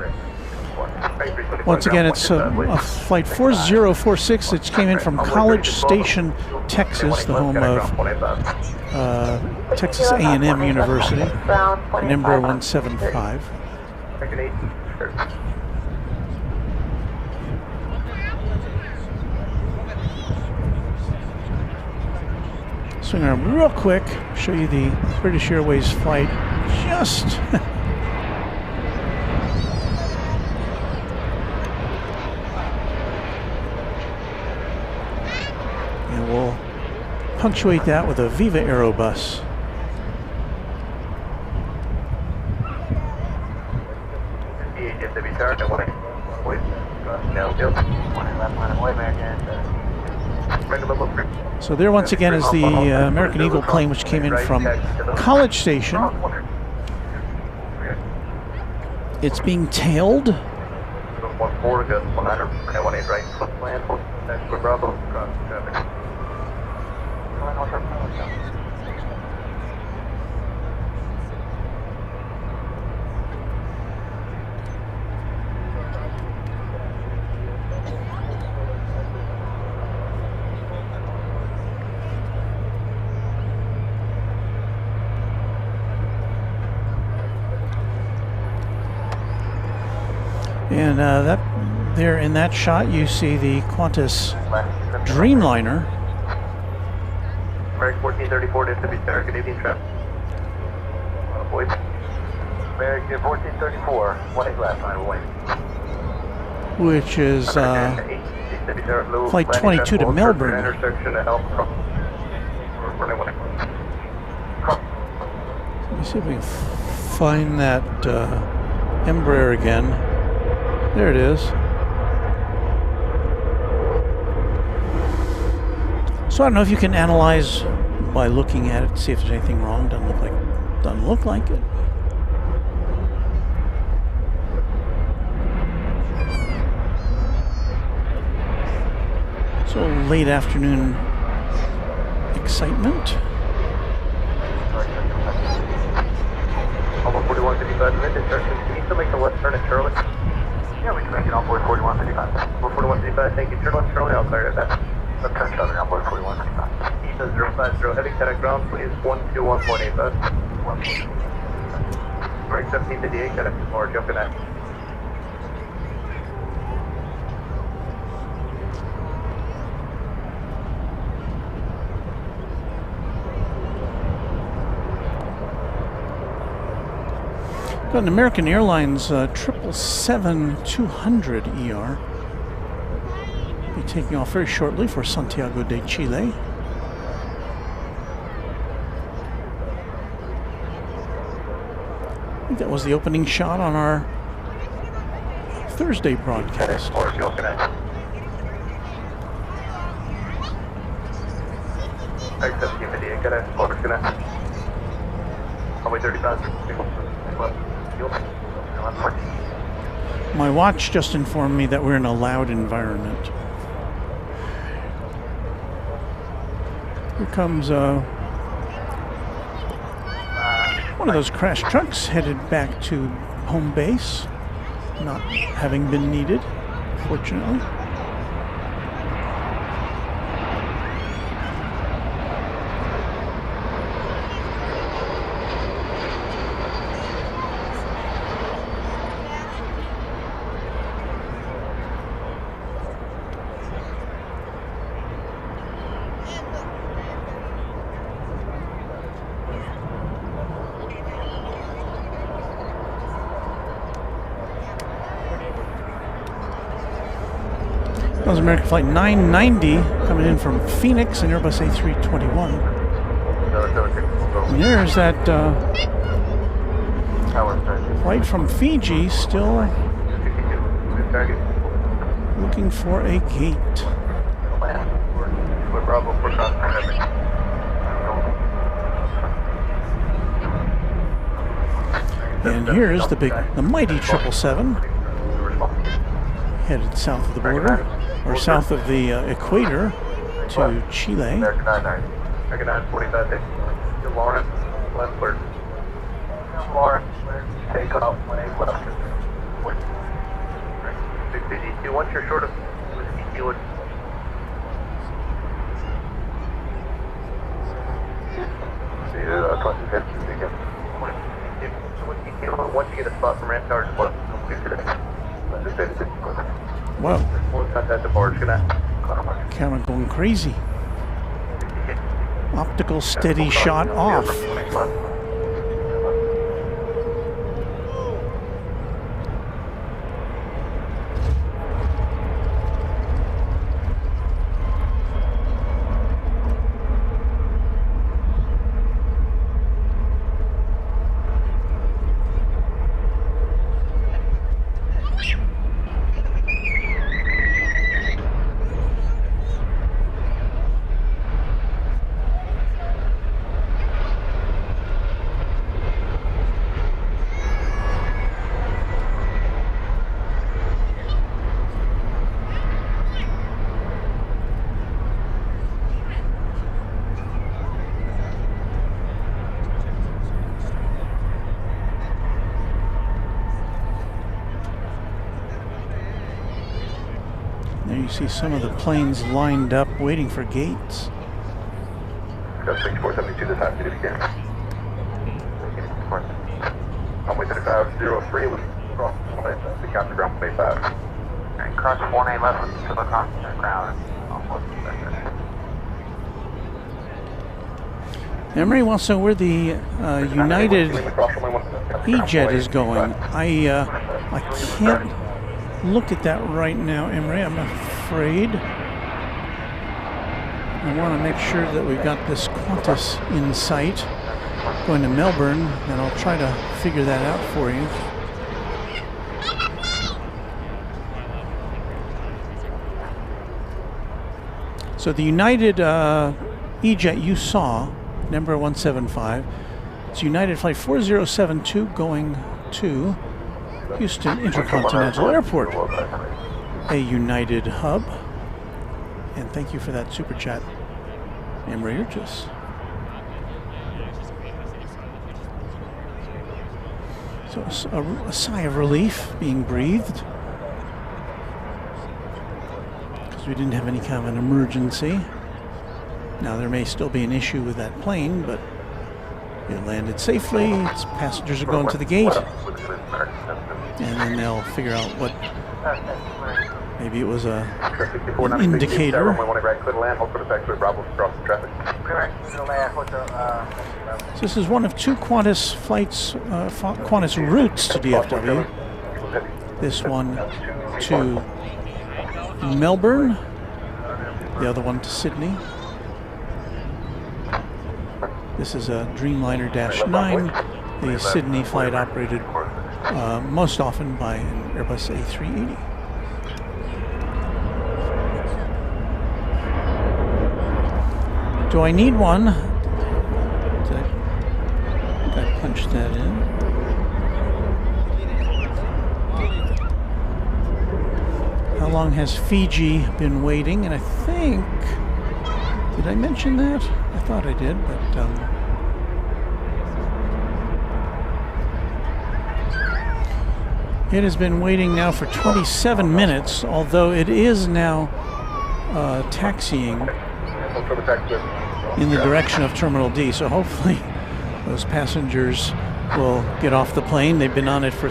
Once again, it's a flight 4046 that came in from College Station, Texas, the home of Texas A&M University, and Embraer 175. Swing around real quick, show you the British Airways flight just and we'll punctuate that with a Viva Aerobus. So there once again is the American Eagle plane, which came in from College Station. It's being tailed. And that there in that shot, you see the Qantas Dreamliner. American 1434 to be there. Good evening, trip. American 1434, 18 left, line waiting. Which is flight 22 to Melbourne. Let me see if we can find that Embraer again. There it is. So I don't know if you can analyze by looking at it, see if there's anything wrong. Doesn't look like it. So late afternoon excitement. Almost 4155 can you still make the left turn at Charlie? Yeah, we can make it on board 4155. 4155, thank you. Turn left Charlie, I'll clear it back. Left turn Charlie on board 4155. East 050, heavy contact ground, please. 121.85. Break 1758, got it more, jumping at. Got an American Airlines 777-200 ER. Be taking off very shortly for Santiago de Chile. I think that was the opening shot on our Thursday broadcast. My watch just informed me that we're in a loud environment. Here comes One of those crash trucks headed back to home base, not having been needed, fortunately. That was American Flight 990 coming in from Phoenix, an Airbus A321. And there's that flight from Fiji still looking for a gate. And here's the mighty 777 headed south of the border, or south of the equator to Chile. Take off when it left. 682, once you're short of whiskey kilo. Once you get a spot from ramp tower, just let Wow. Contact the barge. Camera going crazy. Optical steady shot off. There you see some of the planes lined up waiting for gates. Got 6472 this time, again. I'm with 503 with cross the counter ground plate 5. And cross 111 to the constant ground. Emery, well, so where the United E-Jet is going, I can't look at that right now, Emery, I'm afraid. I want to make sure that we've got this Qantas in sight going to Melbourne, and I'll try to figure that out for you. So the United E-Jet you saw, number 175, it's United Flight 4072 going to Houston Intercontinental Airport, a United hub. And thank you for that super chat, Emery Urchis. So a sigh of relief being breathed, because we didn't have any kind of an emergency. Now there may still be an issue with that plane, but it landed safely. Its passengers are going to the gate, and then they'll figure out what. Maybe it was an indicator. So this is one of two Qantas flights, Qantas routes to DFW. This one to Melbourne, the other one to Sydney. This is a Dreamliner -9, the Sydney flight operated most often by an Airbus A380. Do I need one? Did I punch that in? How long has Fiji been waiting? And I think, did I mention that? I thought I did, but It has been waiting now for 27 minutes, although it is now taxiing in the direction of Terminal D. So hopefully those passengers will get off the plane. They've been on it for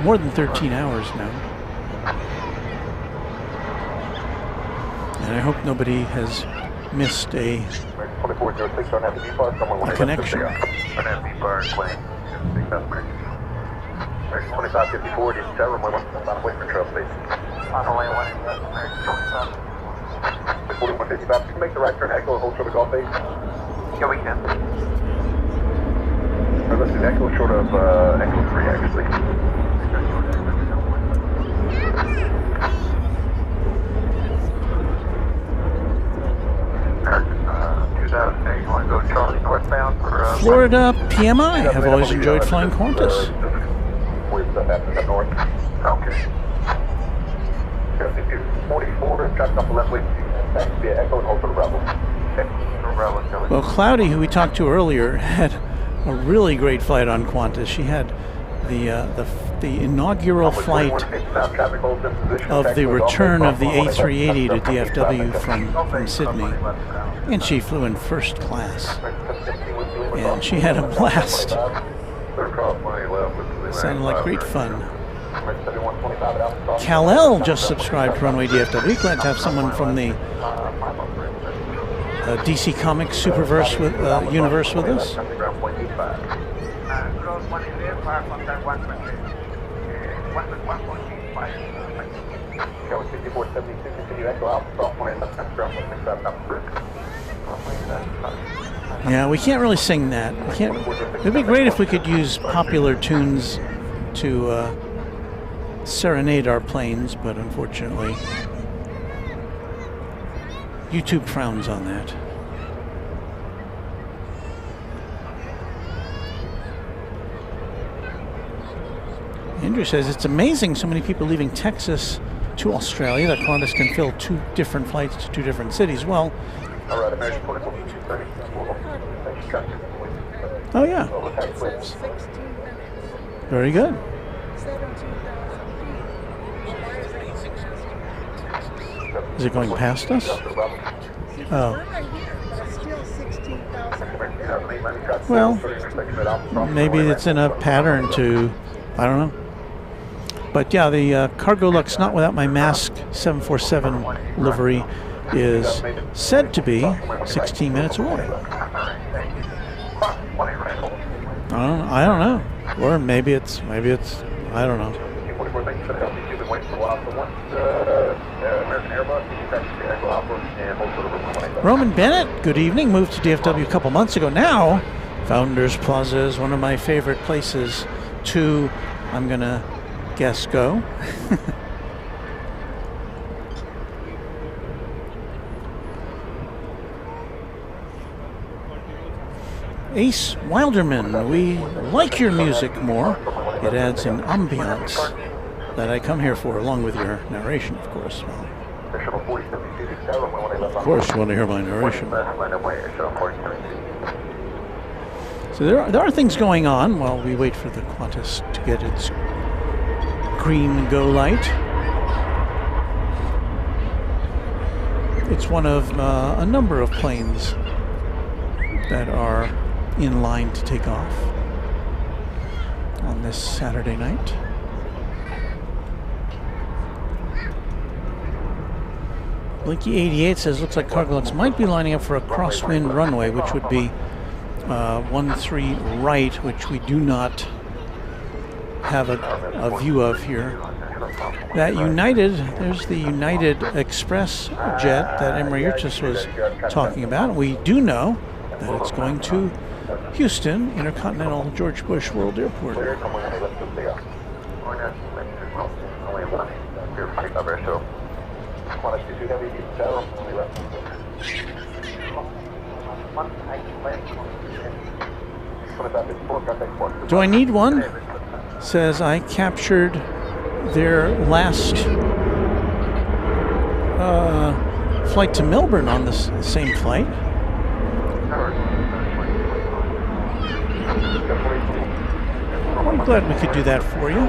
more than 13 hours now. And I hope nobody has missed a connection. 2554, just tell them we want to wait for trouble, please. On the way, 4155, can you make the right turn, Echo, and hold short of Golf base? Yeah, we can. Let's do Echo short of Echo 3, actually. You want to go Charlie northbound for Florida PMI. I've always enjoyed flying Qantas. North. Okay. 44, traffic off the left wing. Back to Echo and hold for the Bravo. Well, Cloudy, who we talked to earlier, had a really great flight on Qantas. She had the inaugural flight of the return of the A380 to DFW from Sydney, and she flew in first class, and she had a blast. Sounded like great fun. Kal-El just subscribed to Runway DFW. Glad to have someone from the DC Comics Superverse universe with us. Yeah, we can't really sing that. We can't. It'd be great if we could use popular tunes to serenade our planes, but unfortunately, YouTube frowns on that. Andrew says it's amazing so many people leaving Texas to Australia that Qantas can fill 2 different flights to 2 different cities. Well, oh yeah, very good. Is it going past us? Oh. Well, maybe it's in a pattern to, I don't know. But yeah, the Cargo Lux Not Without My Mask 747 livery is said to be 16 minutes away. I don't know. Or maybe it's, I don't know. Roman Bennett, good evening. Moved to DFW a couple months ago. Now, Founders Plaza is one of my favorite places to, I'm going to guess, go. Ace Wilderman, we like your music more. It adds an ambiance that I come here for, along with your narration, of course. Of course, you want to hear my narration. So there are things going on while we wait for the Qantas to get its green go light. It's one of a number of planes that are in line to take off on this Saturday night. Blinky 88 says looks like Cargo Lux might be lining up for a crosswind runway, which would be 13 right, which we do not have a view of here. That United, there's the United Express jet that Emirates was talking about. We do know that it's going to Houston Intercontinental George Bush World Airport. Do I need one? Says I captured their last flight to Melbourne on this same flight. I'm glad we could do that for you.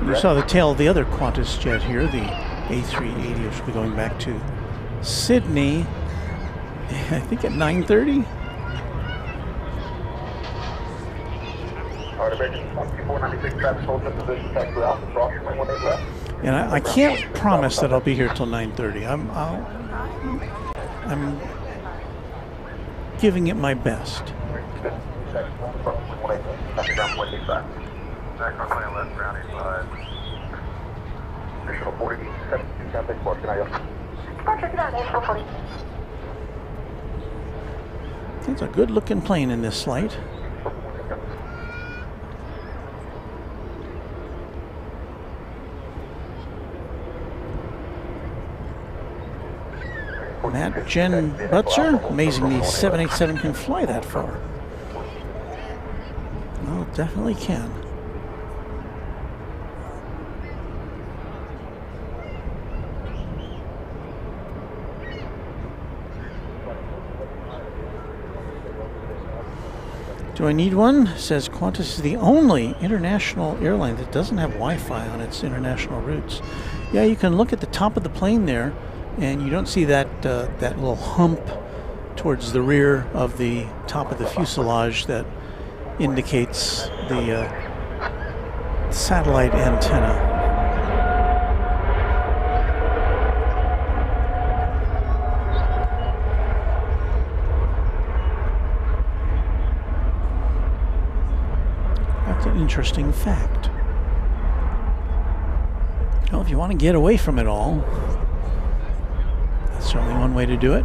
You saw the tail of the other Qantas jet here, the A380, which will be going back to Sydney, I think at 9:30. And I can't promise that I'll be here till 9:30. I'm giving it my best. It's a good looking plane in this flight. Matt Jen Butzer, amazing the 787 can fly that far. Well, it definitely can. Do I need one? Says Qantas is the only international airline that doesn't have Wi-Fi on its international routes. Yeah, you can look at the top of the plane there, and you don't see that that little hump towards the rear of the top of the fuselage that indicates the satellite antenna. That's an interesting fact. Well, if you want to get away from it all, that's certainly one way to do it.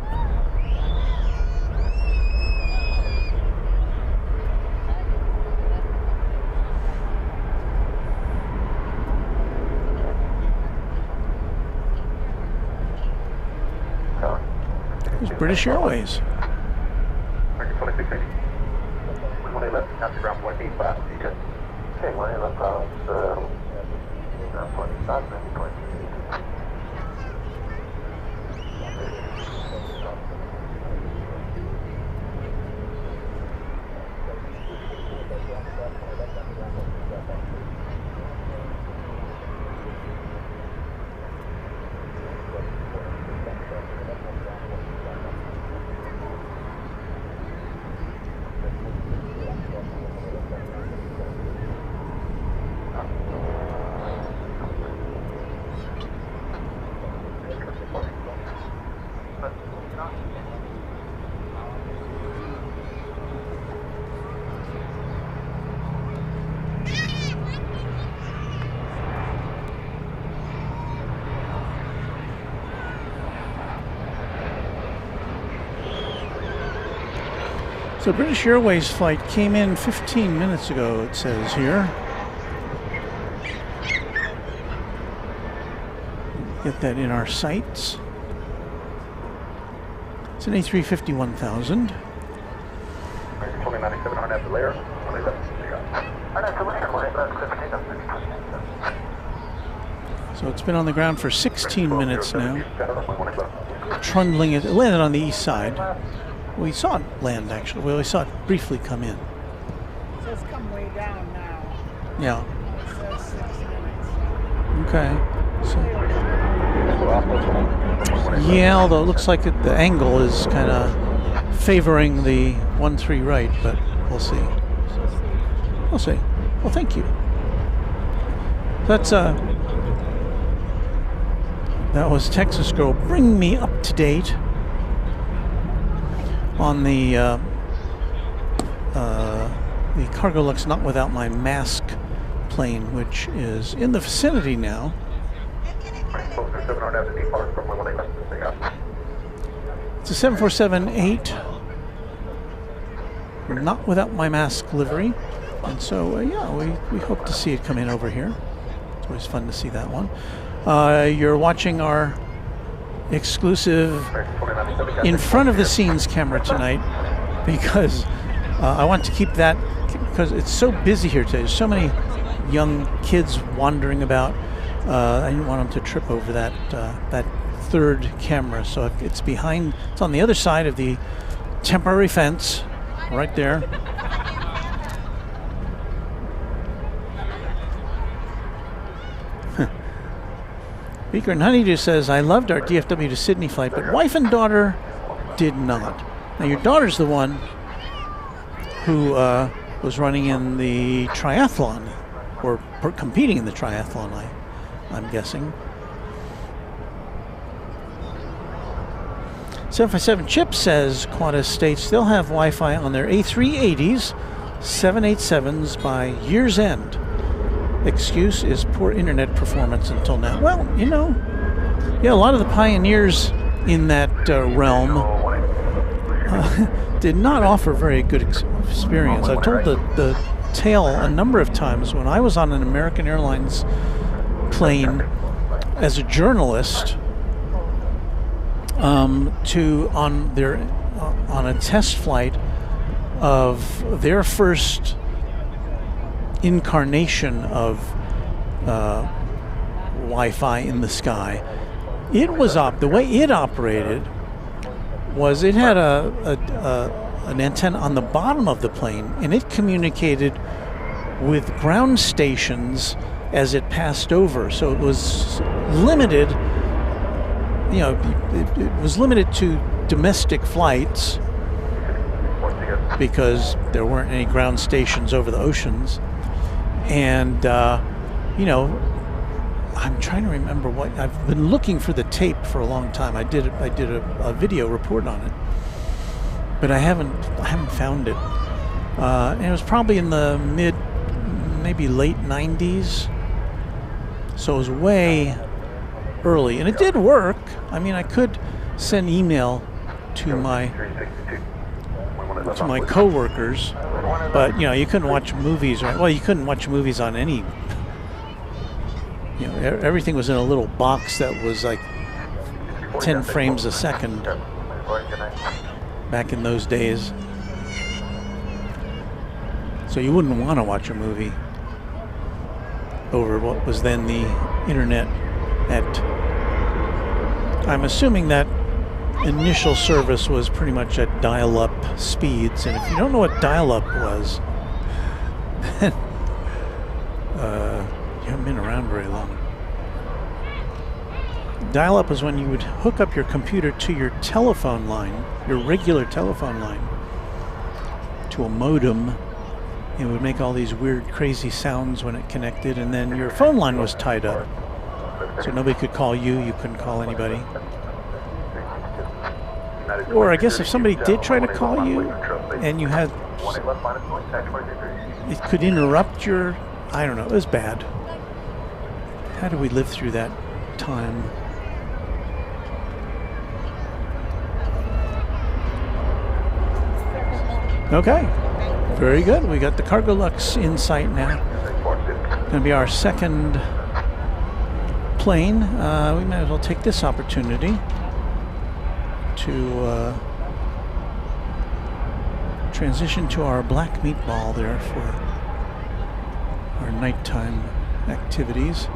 There's British Airways. The British Airways flight came in 15 minutes ago, it says here. Get that in our sights. It's an A350 1000. So it's been on the ground for 16 minutes now. Trundling it landed on the east side. We saw it land, actually. We saw it briefly come in. It says come way down now. Yeah. It says 6 minutes. Okay. So, yeah, although it looks like the angle is kind of favoring the 1-3 right, but we'll see. We'll see. Well, thank you. That's that was Texas Girl. Bring me up to date on the Cargolux Not Without My Mask plane, which is in the vicinity now. It's a 747-8, Not Without My Mask livery, and so yeah, we hope to see it come in over here. It's always fun to see that one. You're watching our exclusive in front of the scenes camera tonight, because I want to keep that, because it's so busy here today. There's so many young kids wandering about. I didn't want them to trip over that third camera, so it's behind. It's on the other side of the temporary fence, right there. Beaker and Honeydew says, I loved our DFW to Sydney flight, but wife and daughter did not. Now, your daughter's the one who was running in the triathlon, or competing in the triathlon, I'm guessing. 757 Chip says Qantas states they'll have Wi-Fi on their A380s, 787s by year's end. Excuse is poor internet performance until now. Well, you know, yeah, a lot of the pioneers in that realm did not offer very good experience. I've told the tale a number of times when I was on an American Airlines plane as a journalist on a test flight of their first incarnation of Wi-Fi in the sky. It was the way it operated was it had an antenna on the bottom of the plane, and it communicated with ground stations as it passed over. So it was limited. You know, it was limited to domestic flights because there weren't any ground stations over the oceans. And, you know, I'm trying to remember what, I've been looking for the tape for a long time. I did a video report on it, but I haven't found it. And it was probably in the maybe late 90s. So it was way early, and it did work. I mean, I could send email to my coworkers, but you know, you couldn't watch movies. Well, you couldn't watch movies on any. You know, everything was in a little box that was like 10 frames a second back in those days. So you wouldn't want to watch a movie over what was then the internet. I'm assuming that initial service was pretty much at dial-up speeds, and if you don't know what dial-up was, then you haven't been around very long. Dial-up was when you would hook up your computer to your telephone line, your regular telephone line, to a modem. It would make all these weird, crazy sounds when it connected, and then your phone line was tied up. So nobody could call you, you couldn't call anybody. Or I guess if somebody did try to call you and you had, it could interrupt your, I don't know, it was bad. How did we live through that time? Okay, very good. We got the Cargo Lux in sight now. Going to be our second plane. We might as well take this opportunity to transition to our black meatball there for our nighttime activities.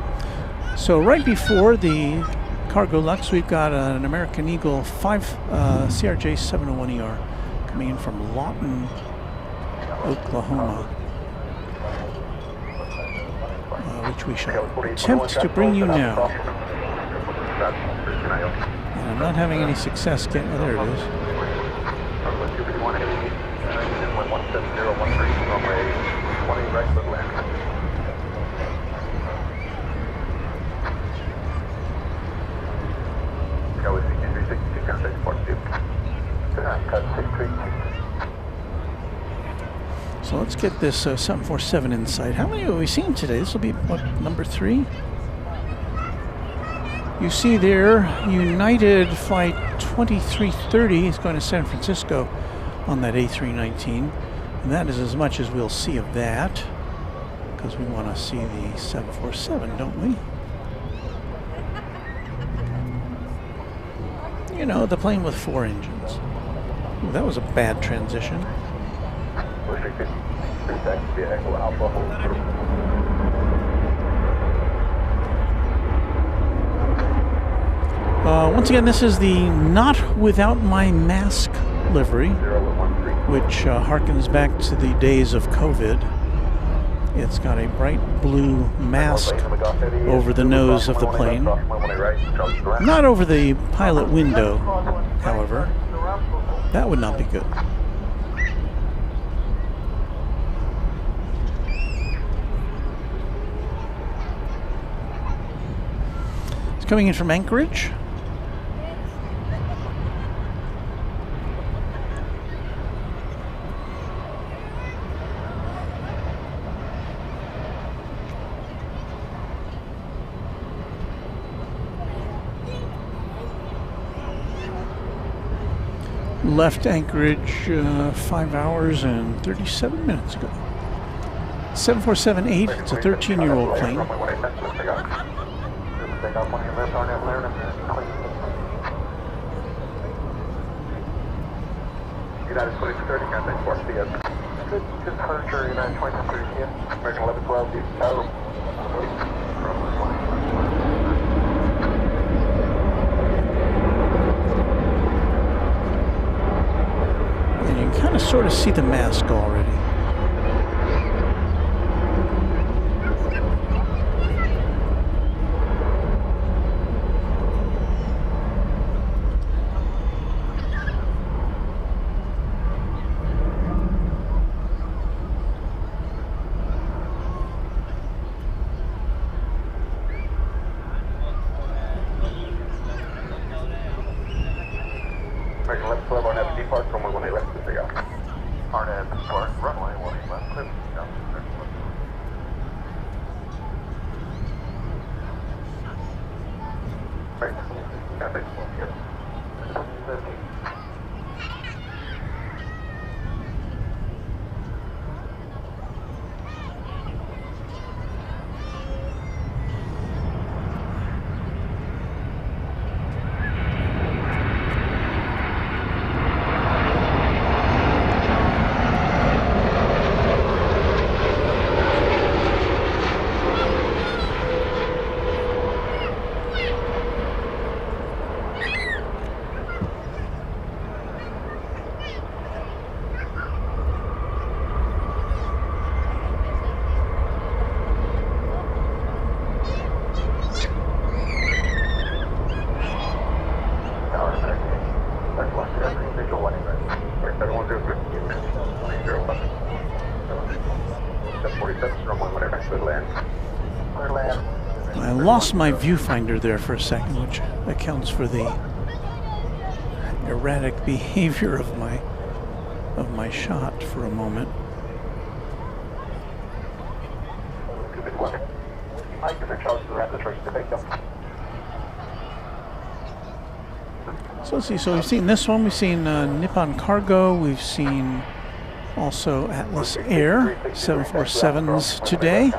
So right before the Cargo Lux, we've got an American Eagle 5 CRJ 701ER coming in from Lawton, Oklahoma, which we shall attempt to bring you now. And I'm not having any success getting, oh, there it is. So let's get this 747 in sight. How many have we seen today? This will be, what, number 3? You see there, United Flight 2330 is going to San Francisco on that A319. And that is as much as we'll see of that, because we want to see the 747, don't we? You know, the plane with 4 engines. Ooh, that was a bad transition. Once again, this is the Not Without My Mask livery, which harkens back to the days of COVID. It's got a bright blue mask over the nose of the plane. Not over the pilot window, however. That would not be good. It's coming in from Anchorage. Left Anchorage 5 hours and 37 minutes ago. 747-8, it's a 13-year-old plane. United 2230, Captain 4 CS. Good departure, United 2230, American 1112, Chicago. And you can kind of sort of see the mask already. American 1112 on F depart from 118 left to pick up. RNAV depart, runway 18 left, clear to pick up. Right, Captain 4 CS. 15. I lost my viewfinder there for a second, which accounts for the erratic behavior of my shot for a moment. So let's see, so we've seen this one, we've seen Nippon Cargo, we've seen also Atlas Air, 747s today.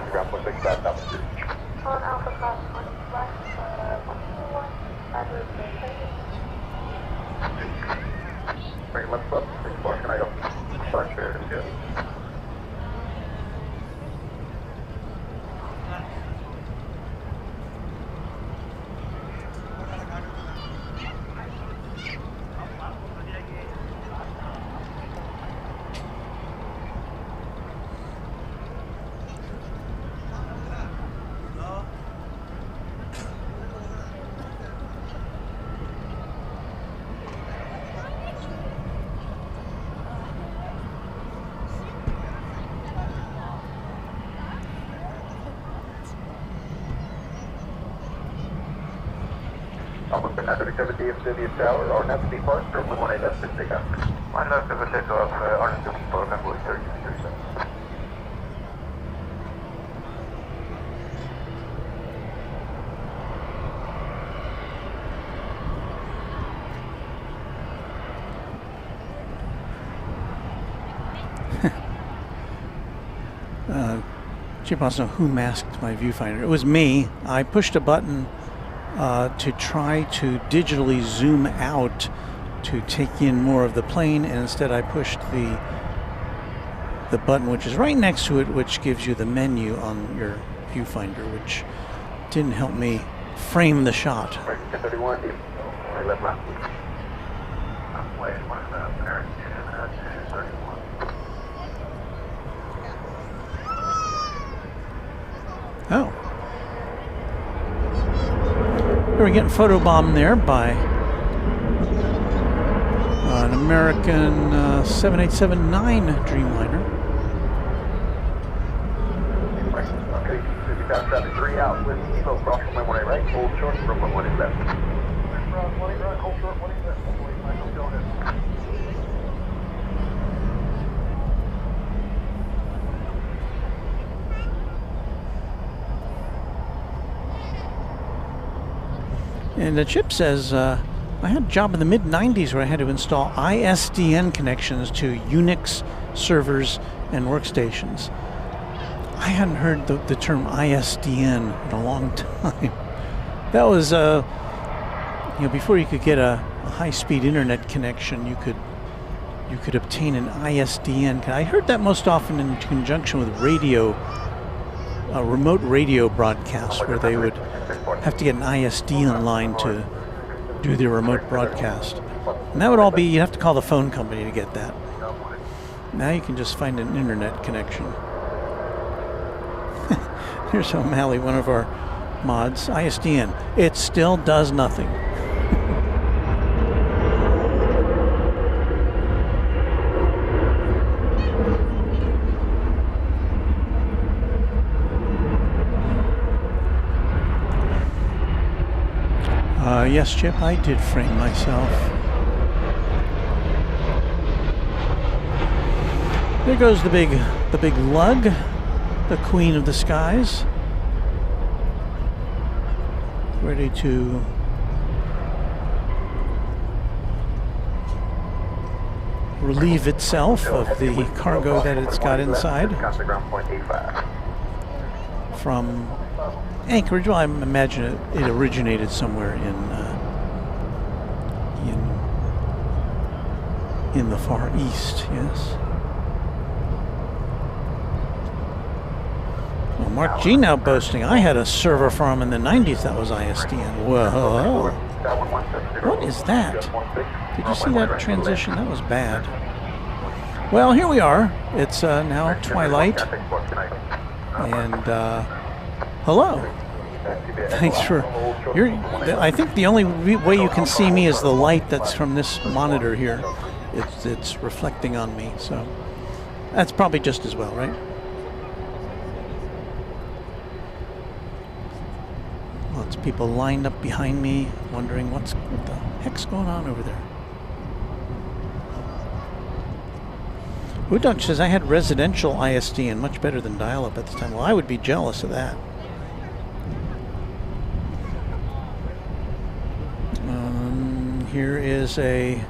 DFW Tower, or have to be parked from 118 left to pick up. 1 left of a take off, RNW for Convoy 3037. Chip wants to know who masked my viewfinder. It was me. I pushed a button to try to digitally zoom out to take in more of the plane, and instead I pushed the button which is right next to it, which gives you the menu on your viewfinder, which didn't help me frame the shot. We're getting photobombed there by an American 7879 Dreamliner. Okay, 50 past traffic 3 out with Evo, cross runway 18 right, hold short, runway 18 left. Runway 18 right, hold short, 18 left, runway 18 right, go ahead. And the chip says, I had a job in the mid-90s where I had to install ISDN connections to Unix servers and workstations. I hadn't heard the term ISDN in a long time. That was, before you could get a high-speed internet connection, you could obtain an ISDN. I heard that most often in conjunction with radio, remote radio broadcasts, where they would have to get an ISDN line to do their remote broadcast. And that would all be, you'd have to call the phone company to get that. Now you can just find an internet connection. Here's O'Malley, one of our mods. ISDN. It still does nothing. Yes, Chip, I did frame myself. There goes the big lug, the queen of the skies, ready to relieve itself of the cargo that it's got inside from Anchorage. Well, I imagine it originated somewhere in the Far East. Yes. Well, Mark G now boasting, I had a server farm in the 90s that was ISDN. Whoa! What is that? Did you see that transition? That was bad. Well, here we are. It's now twilight, and hello. Thanks for I think the only way you can see me is the light that's from this monitor here. It's reflecting on me, so that's probably just as well, right? Lots of people lined up behind me, wondering what the heck's going on over there. Udunk says I had residential ISDN, much better than dial-up at the time. Well, I would be jealous of that. Here is if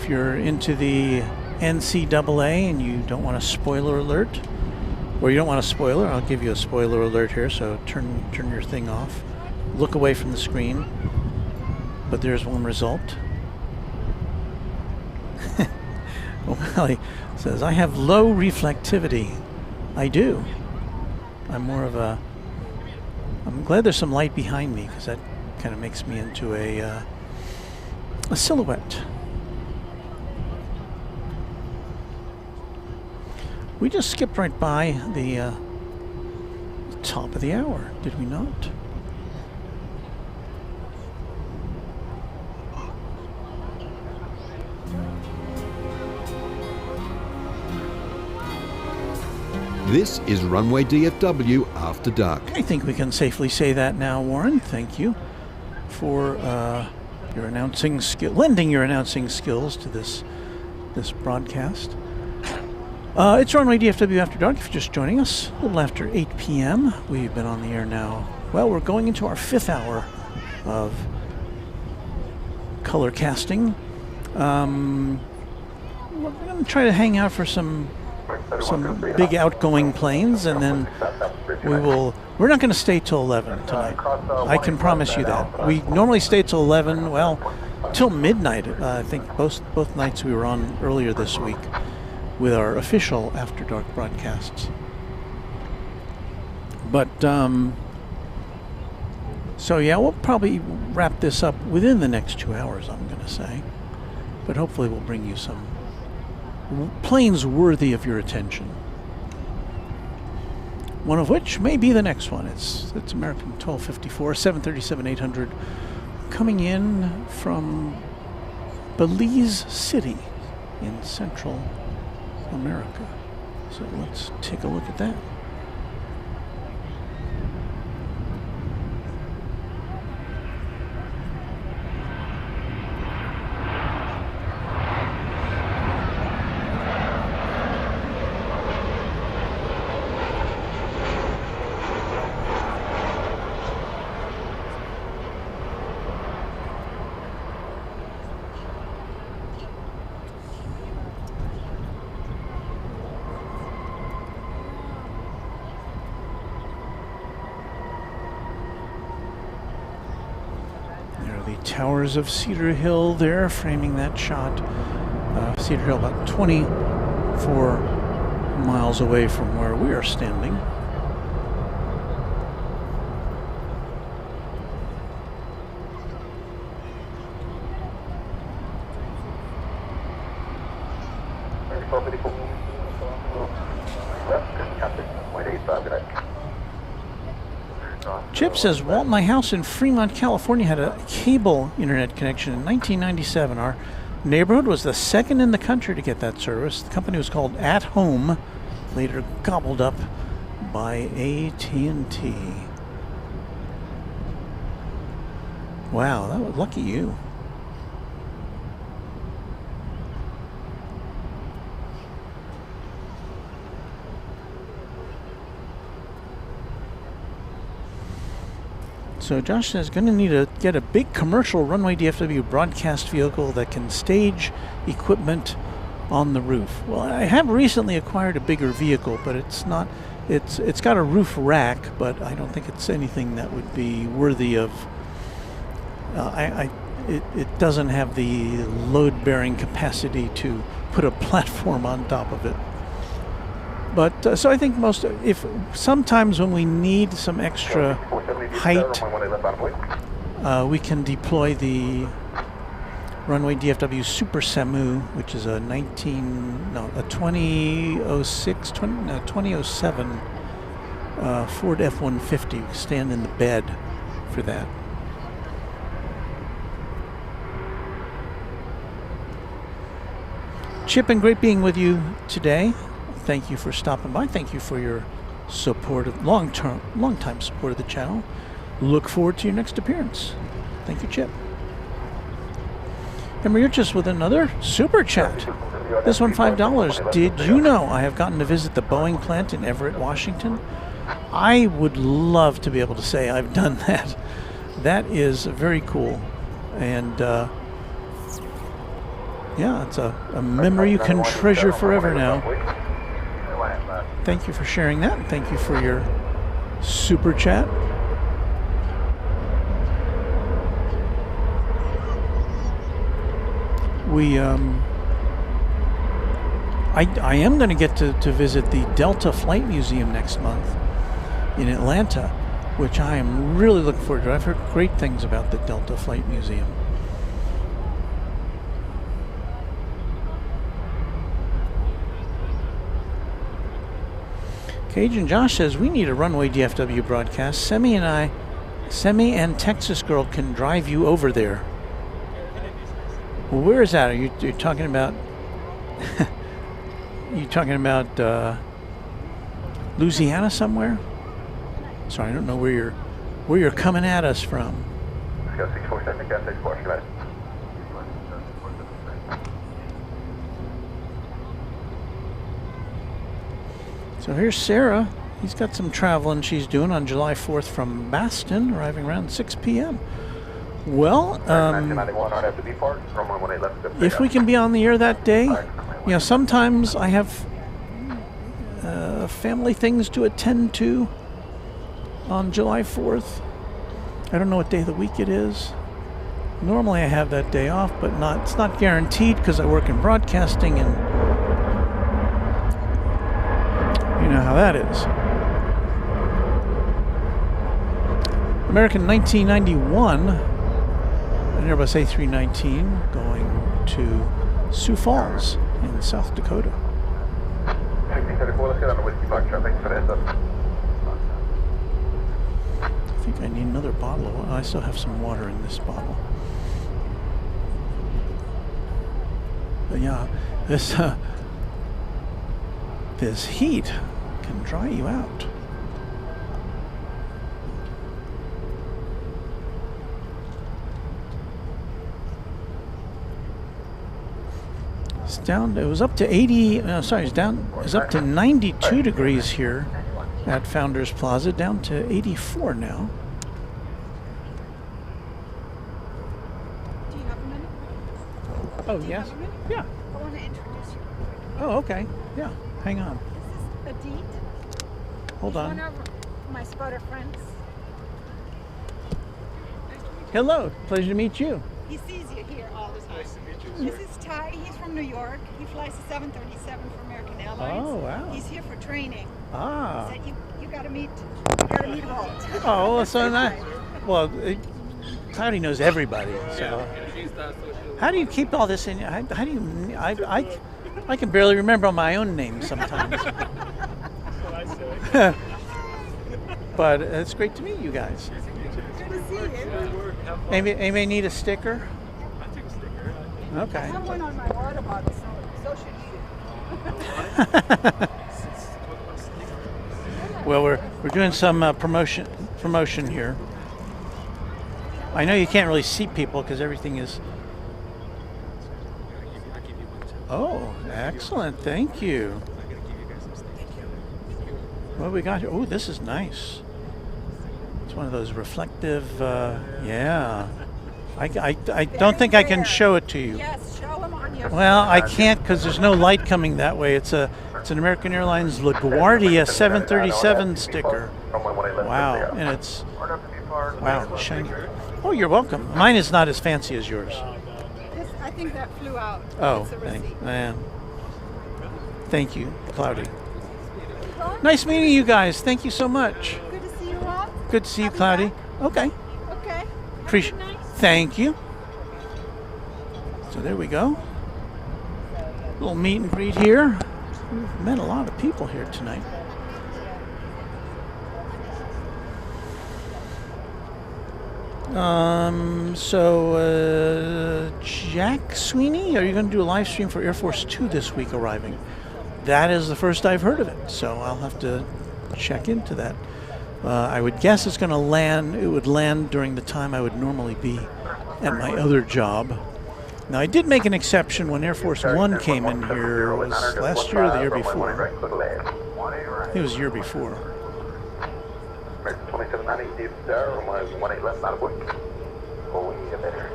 you're into the NCAA and you don't want a spoiler alert, or you don't want a spoiler, I'll give you a spoiler alert here, so turn your thing off. Look away from the screen. But there's one result. O'Malley says, I have low reflectivity. I do. I'm glad there's some light behind me, because that kind of makes me into a silhouette. We just skipped right by the top of the hour, did we not? This is Runway DFW After Dark. I think we can safely say that now, Warren. Thank you for your announcing lending your announcing skills to this broadcast. It's Runway DFW After Dark. If you're just joining us, a little after 8 p.m. We've been on the air now. Well, we're going into our 5th hour of color casting. We're going to try to hang out for some big outgoing planes, and then we're not going to stay till 11 tonight. I can promise you that. We normally stay till 11, well, till midnight. I think both nights we were on earlier this week with our official After Dark broadcasts. But so yeah, we'll probably wrap this up within the next 2 hours, I'm going to say. But hopefully we'll bring you some planes worthy of your attention. one of which may be the next one. It's American 1254, 737-800, coming in from Belize City in Central America. So let's take a look at that. Towers of Cedar Hill there, framing that shot. Cedar Hill about 24 miles away from where we are standing. Chip says, Walt, my house in Fremont, California had a cable internet connection in 1997. Our neighborhood was the second in the country to get that service. The company was called At Home, later gobbled up by AT&T. Wow, that was lucky you. So Josh says, going to need to get a big commercial Runway DFW broadcast vehicle that can stage equipment on the roof. Well, I have recently acquired a bigger vehicle, but it's not. It's got a roof rack, but I don't think it's anything that would be worthy of. It doesn't have the load-bearing capacity to put a platform on top of it. But so I think sometimes when we need some extra height, we can deploy the Runway DFW Super Samu, which is a 2007 Ford F-150. Stand in the bed for that. Chip, and great being with you today. Thank you for stopping by. Thank you for your support of long-time support of the channel. Look forward to your next appearance. Thank you, Chip. And we're just with another super chat. This one $5. Did you know I have gotten to visit the Boeing plant in Everett, Washington? I would love to be able to say I've done that. That is very cool. And yeah, it's a memory you can treasure forever now. Thank you for sharing that. Thank you for your super chat. I am going to get to visit the Delta Flight Museum next month in Atlanta, which I am really looking forward to. I've heard great things about the Delta Flight Museum. Cajun Josh says, we need a Runway DFW broadcast. Semi and Texas Girl can drive you over there. Well, where is that? Are you talking about? You talking about Louisiana somewhere? Sorry, I don't know where you're coming at us from. So here's Sarah. He's got some traveling she's doing on July 4th from Baston, arriving around 6 p.m. Well, if we can be on the air that day, you know, sometimes I have family things to attend to on July 4th. I don't know what day of the week it is. Normally I have that day off, but it's not guaranteed because I work in broadcasting, and you know how that is. American 1991, an Airbus A319 going to Sioux Falls in South Dakota. think I need another bottle. I still have some water in this bottle. But yeah, this heat can dry you out. It's down. It was up to 80. Sorry, it's up to 92 degrees here at Founders Plaza, down to 84 now. Do you have a minute? Oh, yes. Yeah. I want to introduce you. Oh, okay. Yeah. Hang on. This is Adit. Hold He's on. one of my spotter friends. Hello. Pleasure to meet you. He sees you here all the time. Nice to meet you. This is Ty. He's from New York. He flies the 737 for American Airlines. Oh, wow. He's here for training. Ah. He said you got to meet Walt. Oh, so nice. Well, Cloudy knows everybody. So, how do you keep all this in? How do you? I can barely remember my own name sometimes. But it's great to meet you guys. Good to see you. Anybody need a sticker? I took a sticker. Okay. I have one on my water bottle, so should you. Well, we're doing some promotion here. I know you can't really see people because everything is. Oh, excellent! Thank you. What do we got here? Oh, this is nice. It's one of those reflective. Yeah. I don't think I can show it to you. Yes, show them on your. Well, I can't because there's no light coming that way. It's an American Airlines LaGuardia 737 sticker. Wow, and it's shiny. Oh, you're welcome. Mine is not as fancy as yours. This, I think that flew out. Oh, It's a receipt. thank you, Cloudy. Nice meeting you guys. Thank you so much. Good to see you all. Good to see you, Cloudy. Okay. Okay. Appreciate. Thank you. So there we go. Little meet and greet here. We've met a lot of people here tonight. Jack Sweeney, are you going to do a live stream for Air Force 2 this week arriving? That is the first I've heard of it, so I'll have to check into that. I would guess it's going to land. It would land during the time I would normally be at my other job. Now, I did make an exception when Air Force 1 came in here. It was last year or the year before? I think it was the year before. 2790 deep there, runway 18 left, not a book. Oh, we get better.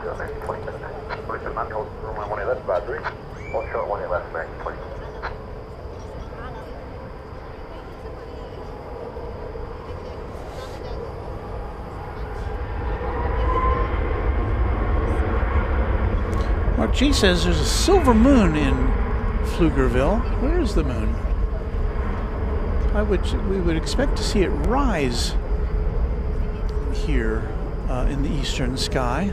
2790 hold runway 18 left, about 3. Hold short 18 left, American 20. Mark G says there's a silver moon in Pflugerville. Where is the moon? We would expect to see it rise here in the eastern sky,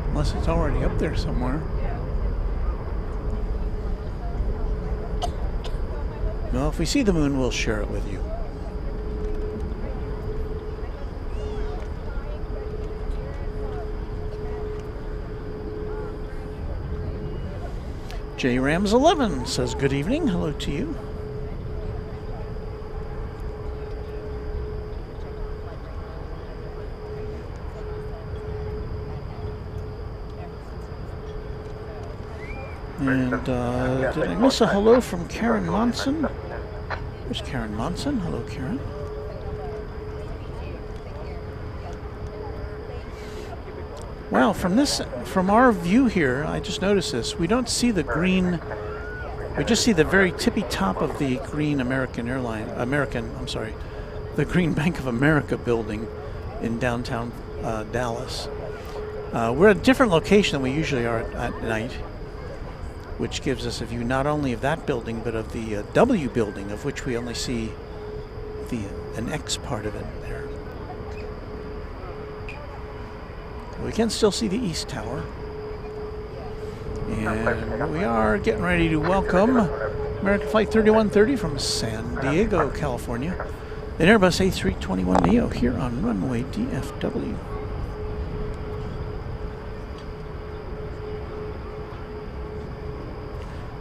unless it's already up there somewhere. Well, if we see the moon, we'll share it with you. JRams11 says good evening. Hello to you. And did I miss a hello from Karen Monson? There's Karen Monson. Hello, Karen. Wow, from our view here, I just noticed this. We don't see the green. We just see the very tippy top of the green the Green Bank of America building in downtown Dallas. We're at a different location than we usually are at night, which gives us a view not only of that building, but of the W building, of which we only see an X part of it there. We can still see the East Tower. And we are getting ready to welcome American Flight 3130 from San Diego, California. An Airbus A321neo here on Runway DFW.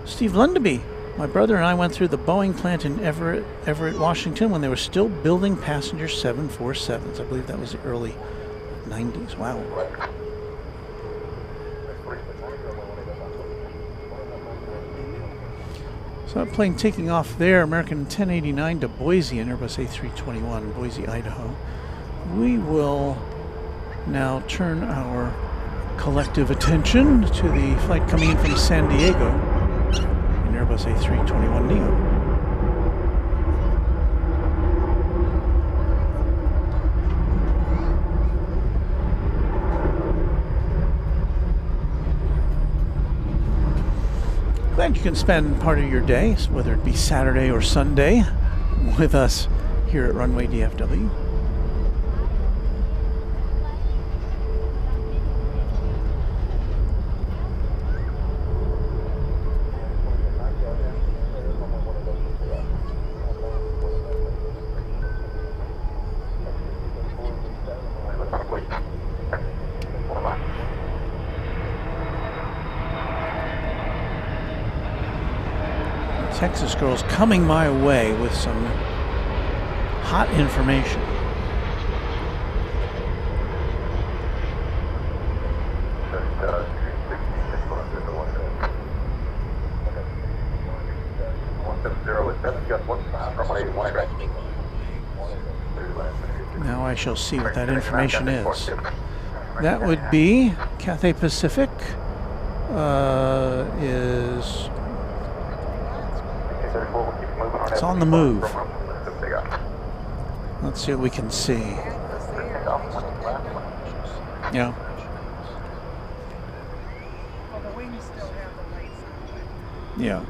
Steve Lundaby, my brother and I went through the Boeing plant in Everett, Washington when they were still building passenger 747s. I believe that was the early 90s. Wow. So that plane taking off there, American 1089 to Boise, an Airbus A321, Boise, Idaho. We will now turn our collective attention to the flight coming in from San Diego, an Airbus A321neo. Glad you can spend part of your day, whether it be Saturday or Sunday, with us here at Runway DFW. Texas girls coming my way with some hot information. Now I shall see what that information is. That would be Cathay Pacific is... It's on the move. Let's see what we can see. Yeah. Well, the wings still have the lights on. Yeah.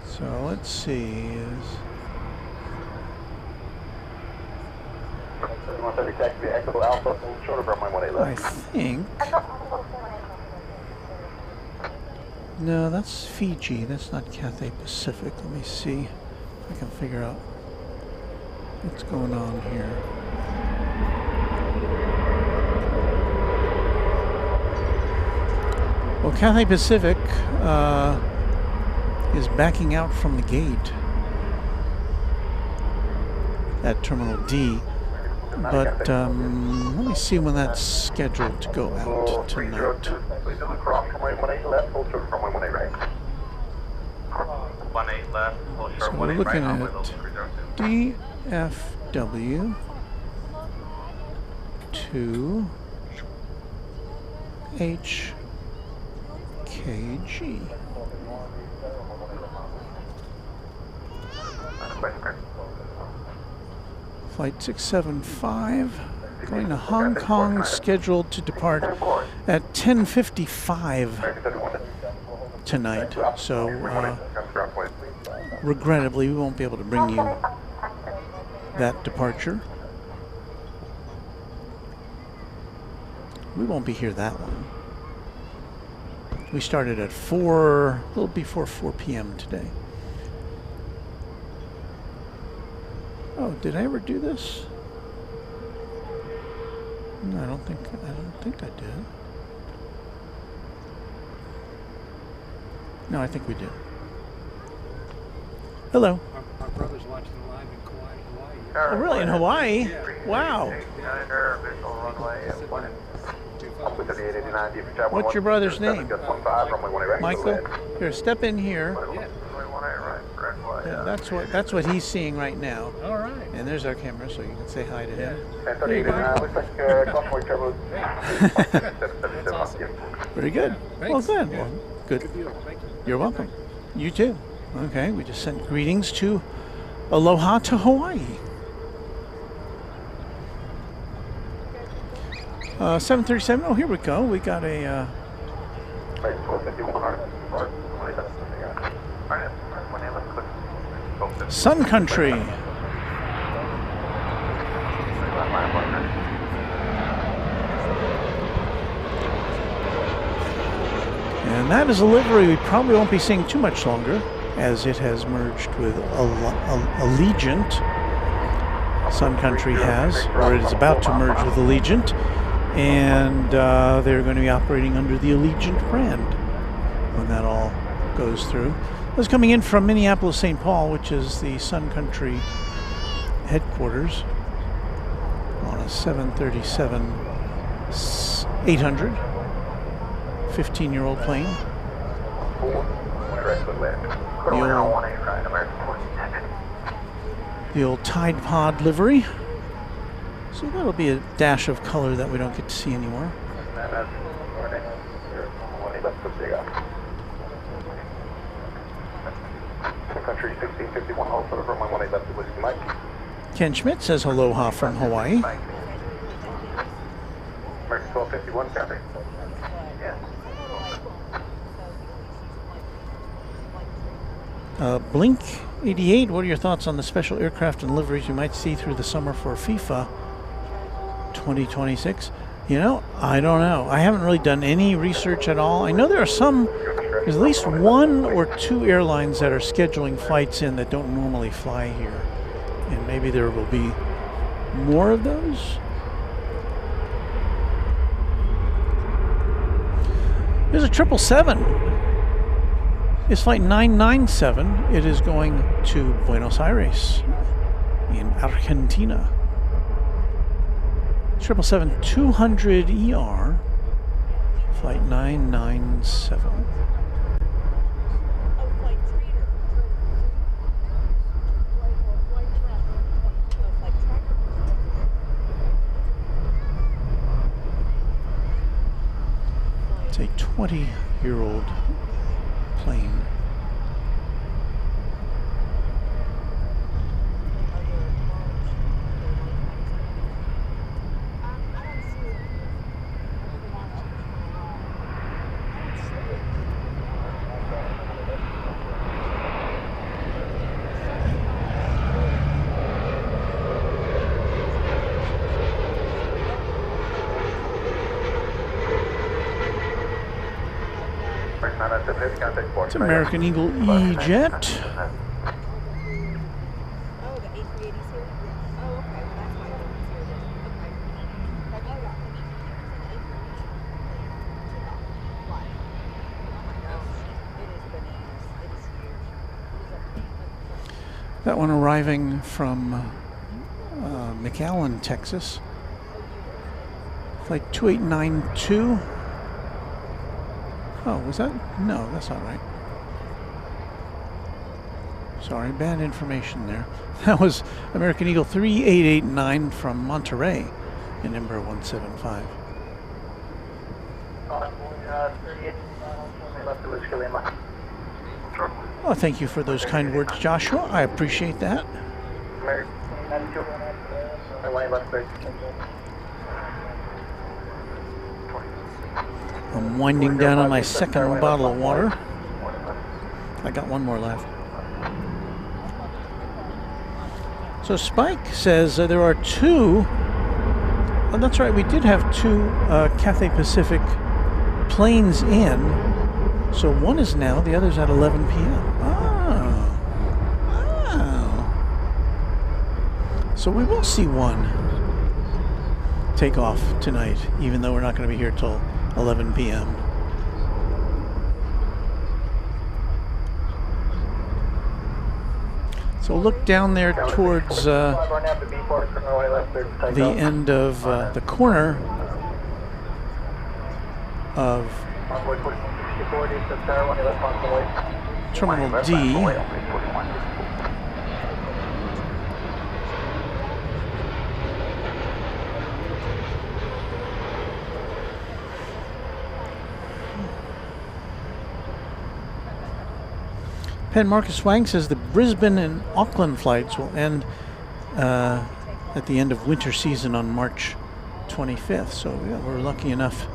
So let's see. I think. No, that's Fiji. That's not Cathay Pacific. Let me see if I can figure out what's going on here. Well, Cathay Pacific is backing out from the gate at Terminal D. But let me see when that's scheduled to go out tonight. So we're looking at DFW to HKG. Flight 675 going to Hong Kong, scheduled to depart at 10:55 tonight. So regrettably, we won't be able to bring you that departure. We won't be here that long. We started at 4, a little before 4 p.m. today. Oh, did I ever do this? No, I don't think I did. No, I think we did. Hello. Our brother's watching live in Hawaii. Oh, really? In Hawaii? Yeah. Wow. What's your brother's name? Michael? Here, step in here. Yeah, that's what he's seeing right now. All right. And there's our camera, so you can say hi to him. There you go. That's awesome. Very good. Thanks. Well, good. Yeah. Well, good. Good deal. Thank you. You're welcome. You too. Okay, we just sent greetings to Aloha to Hawaii. 737. Oh, here we go. We got a Sun Country. And that is a livery we probably won't be seeing too much longer, as it has merged with Allegiant. Sun Country has, or it is about to merge with Allegiant, and they're going to be operating under the Allegiant brand when that all goes through. I was coming in from Minneapolis, St. Paul, which is the Sun Country headquarters, on a 737 800, 15-year-old plane. The old Tide Pod livery. So that'll be a dash of color that we don't get to see anymore. Ken Schmidt says aloha from Hawaii. Blink 88, what are your thoughts on the special aircraft and liveries you might see through the summer for FIFA 2026? You know, I don't know. I haven't really done any research at all. I know there are there's at least 1 or 2 airlines that are scheduling flights in that don't normally fly here. And maybe there will be more of those. There's a 777. It's flight 997. It is going to Buenos Aires in Argentina. 777-200ER, flight 997. It's a 20-year-old plane. It's American Eagle E-Jet. Oh, the A380's here? Oh, okay. That's why it's here. That one arriving from McAllen, Texas. Flight 2892. Oh, was that? No, that's not right. Sorry, bad information there. That was American Eagle 3889 from Monterey in Embraer 175. Oh, thank you for those kind words, Joshua. I appreciate that. I'm winding down on my second bottle of water. I got one more left. So Spike says there are 2. Oh, that's right, we did have 2 Cathay Pacific planes in. So one is now, the other's at 11 p.m. Oh. So we will see one take off tonight, even though we're not going to be here till 11 p.m. So look down there towards the end of the corner of Terminal D. Penn Marcus Wang says the Brisbane and Auckland flights will end at the end of winter season on March 25th. So yeah, we're lucky enough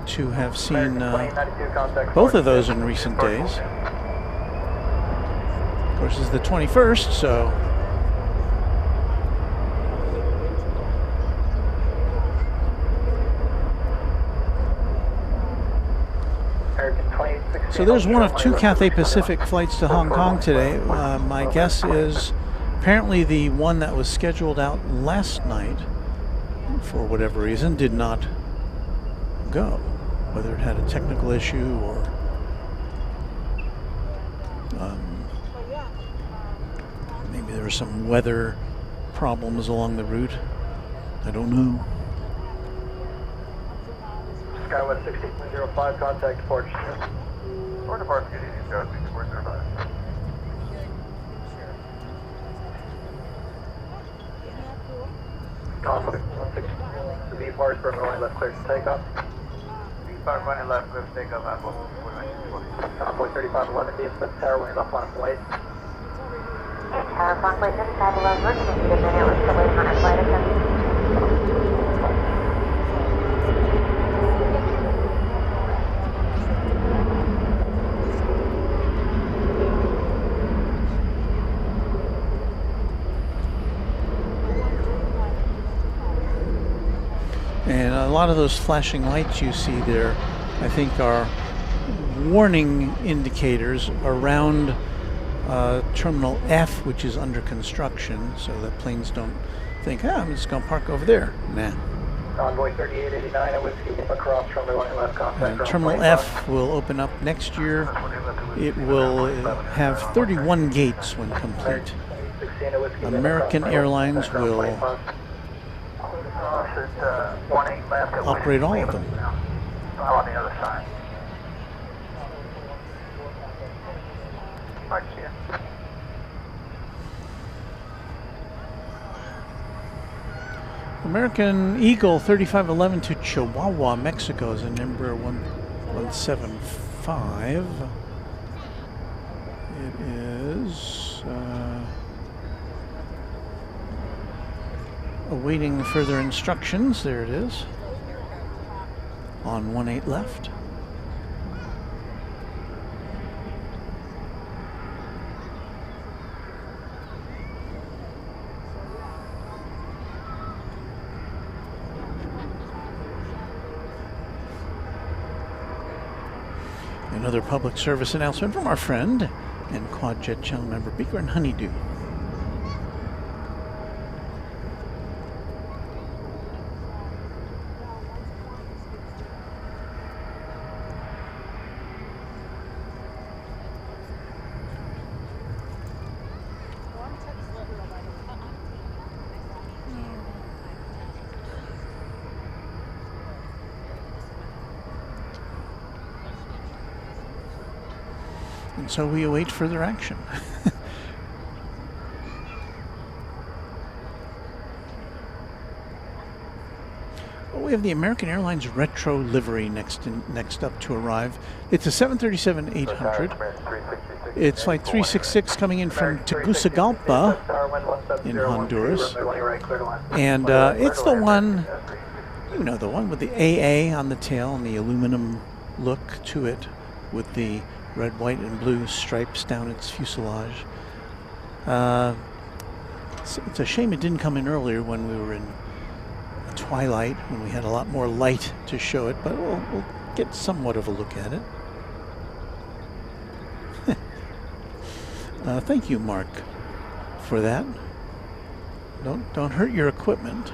to have seen both of those in recent days. Of course, it's the 21st, so So there's one of 2 Cathay Pacific flights to Hong Kong today. My guess is apparently the one that was scheduled out last night, for whatever reason, did not go. Whether it had a technical issue or maybe there were some weather problems along the route. I don't know. Skywest 1605, contact departure. Or departure, Skywest 1605. Conflict 16. The V-Park for runway left clear to take off. V-Park running left clear to take off, Apple. Convoy 3511, DFW Tower, wind up on flight. Tower, Convoy 3511, we're going to need a minute, we're still waiting on our flight attendant. And a lot of those flashing lights you see there, I think, are warning indicators around Terminal F, which is under construction, so that planes don't think, I'm just going to park over there. Nah. Convoy 3889 at Whiskey across runway 1 left contact. Terminal F will open up next year. It will have 31 gates when complete. American Airlines will operate all of them. On the other side. American Eagle 3511 to Chihuahua, Mexico is a number 1175. It is awaiting further instructions. There it is. On 18 left. Another public service announcement from our friend and Quad Jet channel member Beaker and Honeydew. And so we await further action. Well, we have the American Airlines retro livery next up to arrive. It's a 737-800. It's flight 366 coming in from Tegucigalpa in Honduras. And it's the one, you know, the one with the AA on the tail and the aluminum look to it with the red, white, and blue stripes down its fuselage. It's a shame it didn't come in earlier when we were in twilight, when we had a lot more light to show it, but we'll get somewhat of a look at it. Thank you, Mark, for that. Don't hurt your equipment.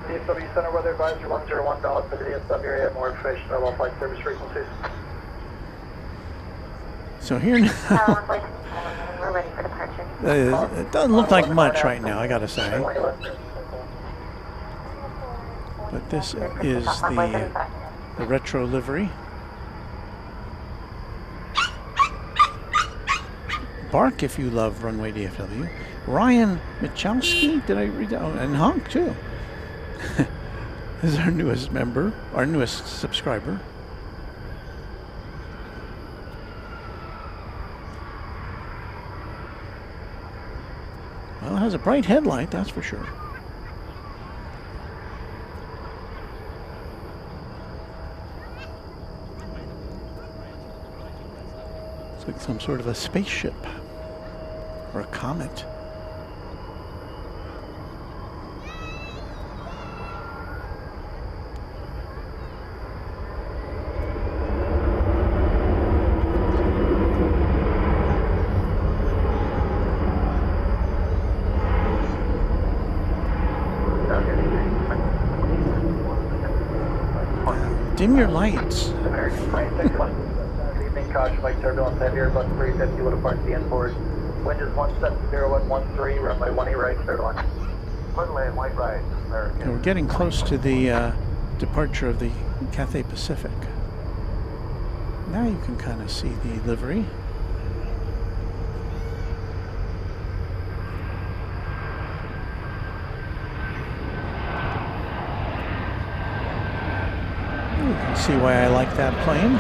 DFW Center Weather Advisory 101 for the DFW area. More information about all flight service frequencies. So here now, We're ready for departure. it doesn't look like much right now, I gotta say. But this is the retro livery. Bark if you love Runway DFW. Ryan Michalski, did I read that? Oh, and Honk too. This is our newest member, our newest subscriber. Well, it has a bright headlight, that's for sure. It's like some sort of a spaceship or a comet. Dim your lights. American 26-1. Good evening, caution light turbulence heavier, bus 350 will depart the N4. Wind is 170-113, runway 18 right, clear to line. Clear to land, white right, American. And we're getting close to the departure of the Cathay Pacific. Now you can kind of see the livery. You can see why I like that plane.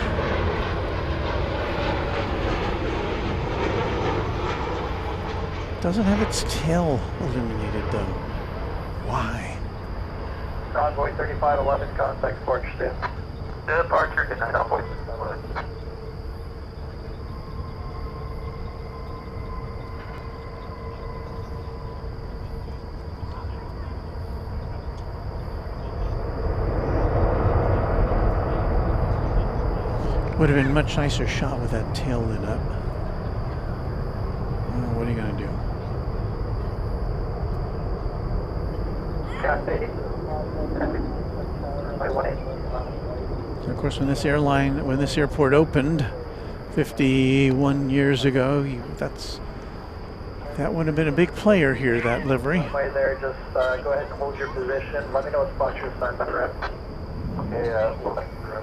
Doesn't have its tail illuminated though. Why? Envoy 3511, contact departure stand. Departure, good night, Envoy 3511. Would have been a much nicer shot with that tail lit up. Well, what are you going to do? So of course, when this airport opened 51 years ago, that would have been a big player here, that livery. Right there, just go ahead and hold your position. Let me know what spot you're assigned by the rep. Okay,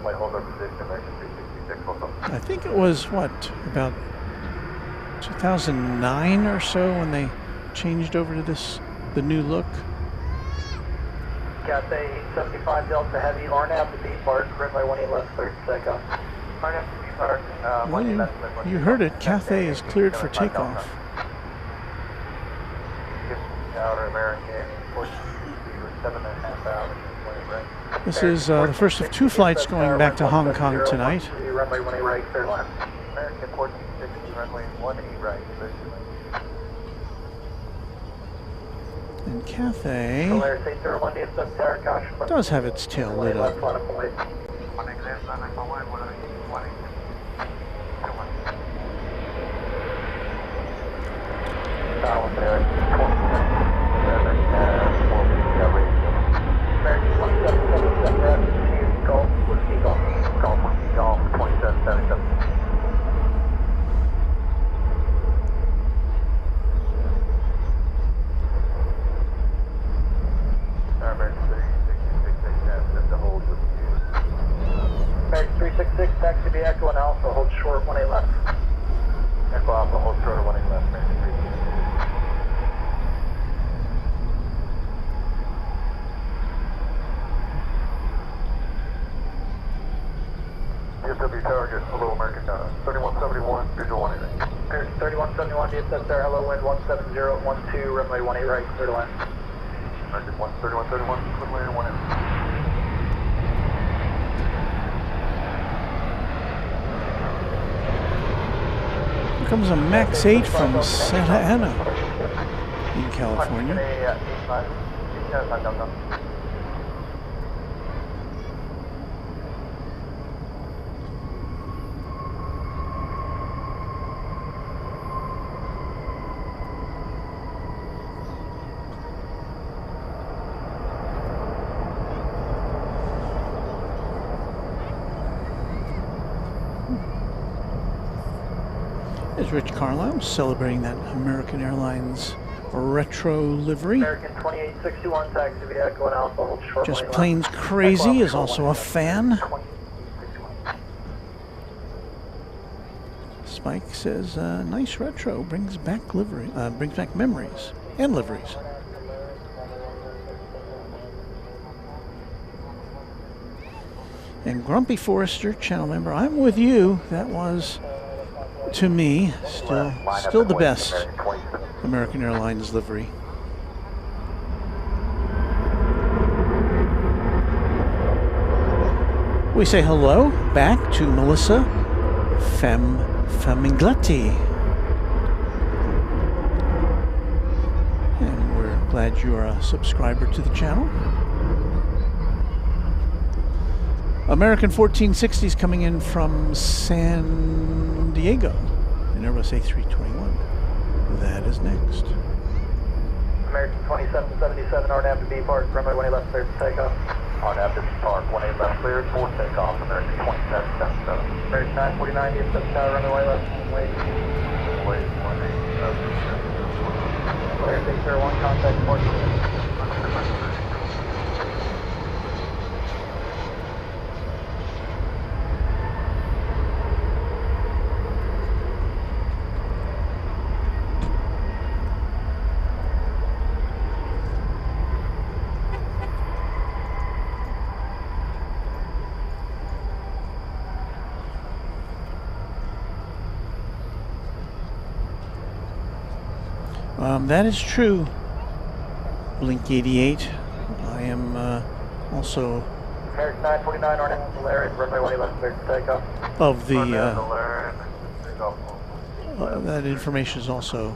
might hold our position, American 366, hold on. I think it was, what, about 2009 or so when they changed over to the new look. Cathay 75 Delta Heavy, RNAV to depart, runway 18 left, 30 seconds. RNAV to depart, Well, you heard it, Cathay is cleared for takeoff. Outer American, 7.5 hours. This is the first of 2 flights going back to Hong Kong tonight. Runway 18 right, third line. American 1460, runway 18 right, third line. And Cathay Solaris 801 DFW Tower, caution. does have its tail lit up. Taxi to Echo and Alpha, hold short, 18 left. Echo Alpha, hold short, 18 left. DFW Tower, get hello American 3171, visual 18. 3171, DFW Tower, hello wind 17012, runway 18 right, clear to land. American 3171, clear land 18. Comes a Max 8 from Santa Ana in California. There's Rich Carlisle celebrating that American Airlines retro livery. American 2861, taxi to Echo and Alpha, hold short. Just Planes Crazy is also a fan. Spike says, nice retro, brings back memories and liveries. And Grumpy Forrester, channel member, I'm with you. That was, to me, still the best American Airlines livery. We say hello back to Melissa Famingletti. And we're glad you're a subscriber to the channel. American 1460s coming in from San Diego, an Airbus A321. That is next. American 2777, RNAV to B park, runway 20 left, clear for takeoff. On Avenue Park, 18 left, cleared for takeoff, American 2777. American 949, DFW Tower, runway left, runway 18. Clear 601, contact port. That is true. Blink 88. I am also American 949, Arnett, Valerian, runway 18 left, cleared for takeoff. of the. That information is also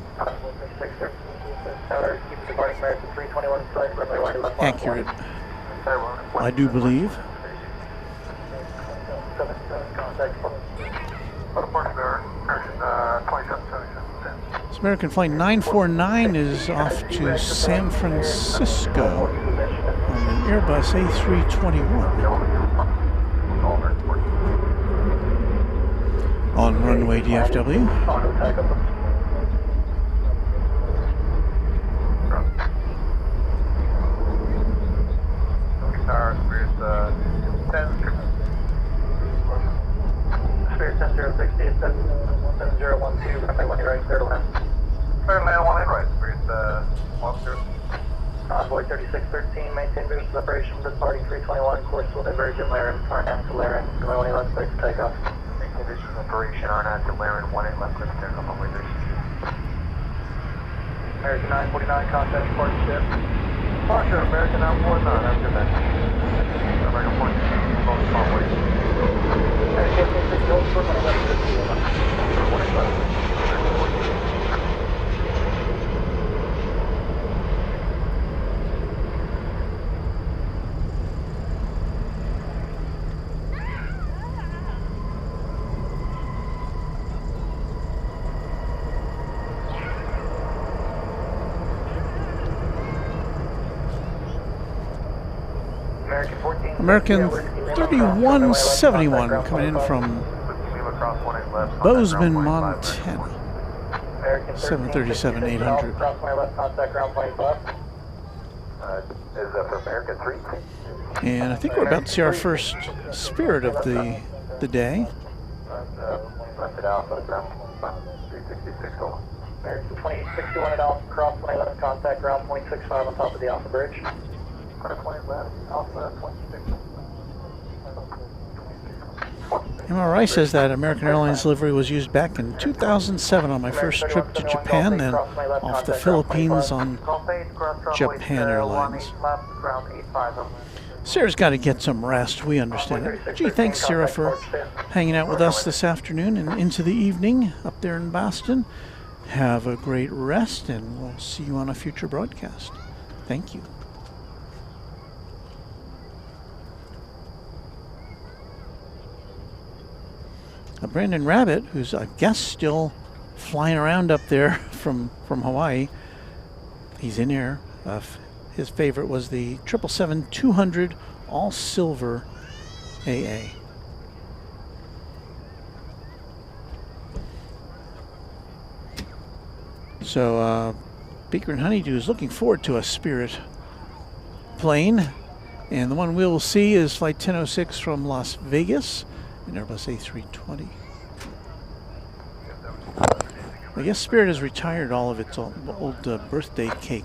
accurate, I do believe. This American Flight 949 is off to San Francisco on an Airbus A321 on Runway DFW. Spirit 1060, 7012, runway 18 right, clear to land. Clear to land, 18 right, Spirit 10. Envoy 3613, maintain visual separation, departing 321, course will diverge in Laren, Arnett to Laren, runway 18 left, clear to takeoff. Maintain visual separation, Arnett to Laren, 18 left, clear to takeoff, runway 36. American 949, contact port ship. Departure, American 949, after that. American 14, close runway. American 3171 coming in from Bozeman, Montana. 737-800. And I think we're about to see our first Spirit of the day. American 2061 at Alpha Cross 20 left, contact ground 0.65 on top of the Alpha Bridge. 20 left, Alpha 26. MRI says that American Airlines livery was used back in 2007 on my first trip to Japan, then off the Philippines on Japan Airlines. Sarah's got to get some rest, we understand it. Gee, thanks Sarah for hanging out with us this afternoon and into the evening up there in Boston. Have a great rest and we'll see you on a future broadcast. Thank you. Brandon Rabbit, who's I guess still flying around up there from Hawaii, he's in air. His favorite was the 777-200 all silver AA. So Beaker and Honeydew is looking forward to a Spirit plane, and the one we'll see is Flight 1006 from Las Vegas. An Airbus A320. I guess Spirit has retired all of its old birthday cake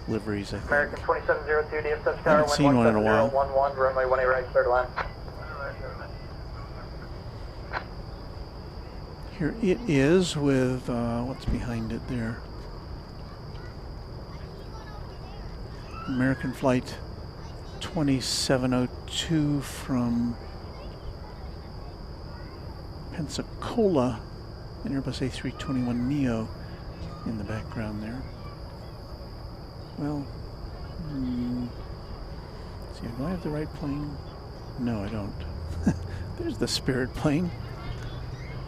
liveries, I think. American 2702 DFW Tower, I haven't seen one in a while. 11, runway 18 right, clear to land. Here it is with, what's behind it there? American Flight 2702 from Pensacola, an Airbus A321neo in the background there. Well, let's see, do I have the right plane? No, I don't. There's the Spirit plane.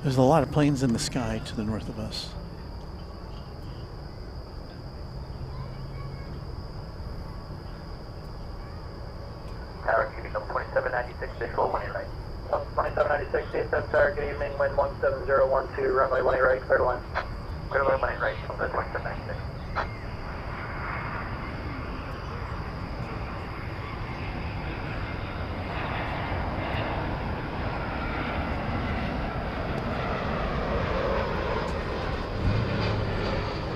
There's a lot of planes in the sky to the north of us. Tower 960, full 1 right. 2796, DSF Tower, good evening, wind 17012, runway 1 right, clear to line. Clear to line 1 right, 2796.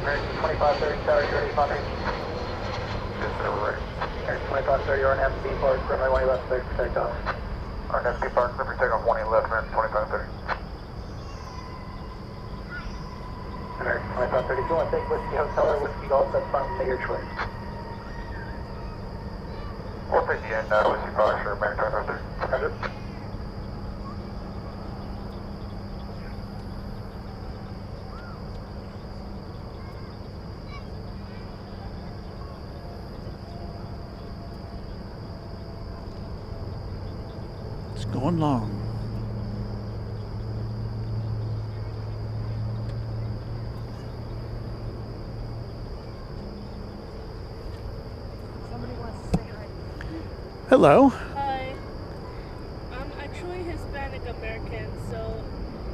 American 2530 Tower, you're ready, Father. Yes, sir, we're ready. American 2530, you're on FB Park, runway 1 left, clear for takeoff. On FB Park, clear for takeoff, 1 left, American 2530. American 2530, if you want to take Whiskey Hotel or Whiskey Golf, that's fine, take your choice. We'll take the end, Whiskey Fox for American 2530. Roger. It's going long. Somebody wants to say hi. Hello. Hi. I'm actually Hispanic American, so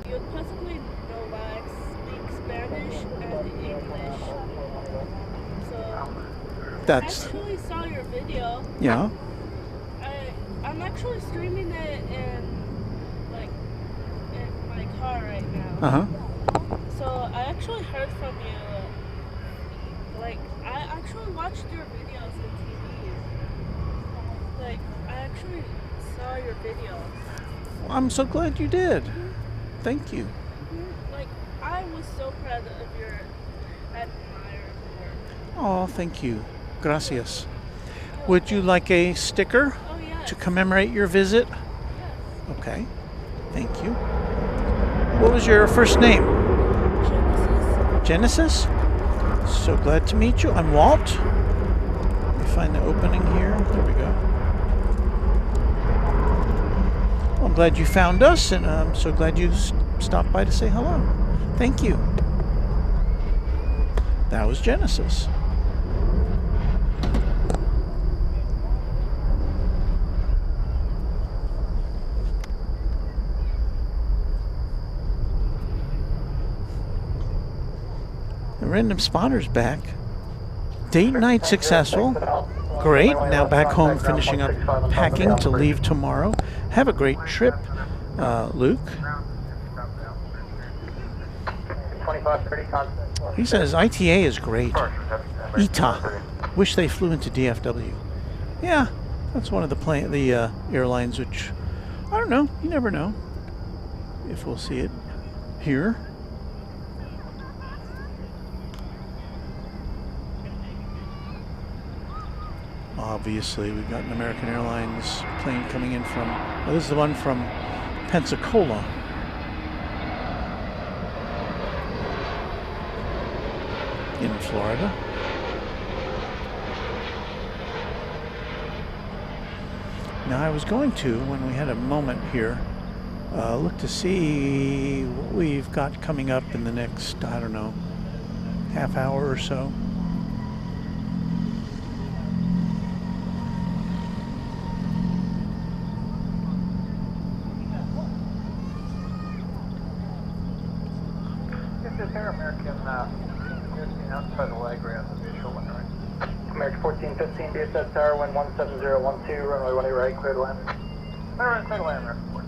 you'd possibly know why I speak Spanish and English. So That's I actually saw your video. yeah. I'm actually streaming it in my car right now. Uh-huh. So I actually heard from you. I actually watched your videos on TV. I actually saw your videos. I'm so glad you did. Thank you. I was so proud of your admirer work. Oh, thank you. Gracias. Would you like a sticker Oh yeah. to commemorate your visit? Yes. Okay. Thank you. What was your first name? Genesis. Genesis? So glad to meet you. I'm Walt. Let me find the opening here. There we go. Well, I'm glad you found us, and I'm so glad you stopped by to say hello. Thank you. That was Genesis. The random spotter's back. Date night successful. Great. Now back home finishing up packing to leave tomorrow. Have a great trip, Luke. 2530, He says ITA is great. ITA. Wish they flew into DFW. Yeah, that's one of the airlines which, I don't know. You never know if we'll see it here. Obviously, we've got an American Airlines plane coming in from, well, this is the one from Pensacola. In Florida. Now, I was going to, when we had a moment here, look to see what we've got coming up in the next, I don't know, half hour or so. This is Air American, outside the livery on the visual one, right? American 1415, DSS Tower, wind 17012, runway 18 right, clear to land. Clear to land, American 14.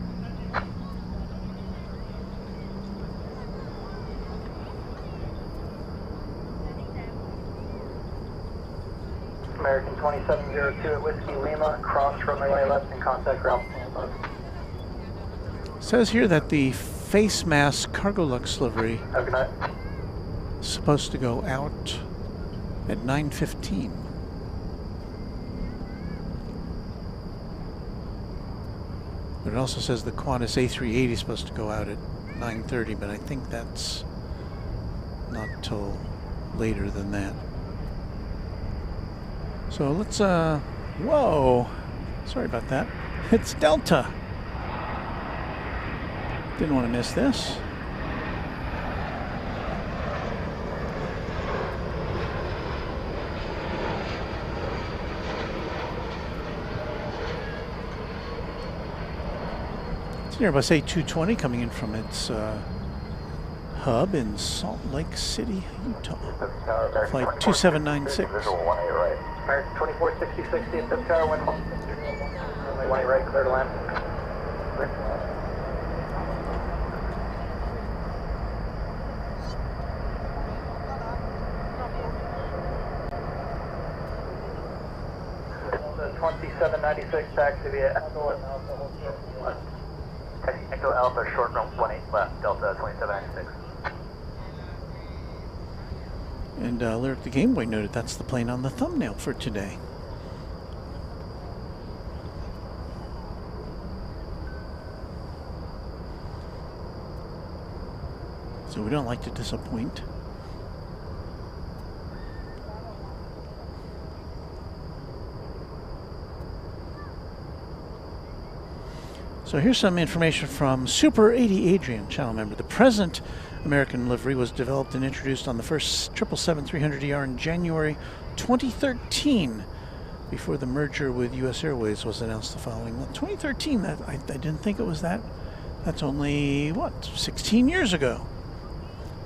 American 2702 at Whiskey Lima, cross runway left and contact ground. Says here that the face mask cargo lux livery Have a good night. is supposed to go out at 9:15. But it also says the Qantas A380 is supposed to go out at 9:30, but I think that's not till later than that. So let's, whoa, sorry about that. It's Delta. Didn't want to miss this. It's an Airbus A220 coming in from its hub in Salt Lake City, Utah. Flight 2796. Visual 18 right. American 246060 at Tip Tower, wind 18 right, clear to land. The 2796 taxi via Echo and Alpha, hold short left. Echo Alpha, short run 18 left, Delta 2796. And Lyric the Game Boy noted that's the plane on the thumbnail for today. So we don't like to disappoint. So here's some information from Super 80 Adrian, channel member. The present American livery was developed and introduced on the first 777-300ER in January 2013, before the merger with U.S. Airways was announced the following month. 2013, I didn't think it was that. That's only, what, 16 years ago.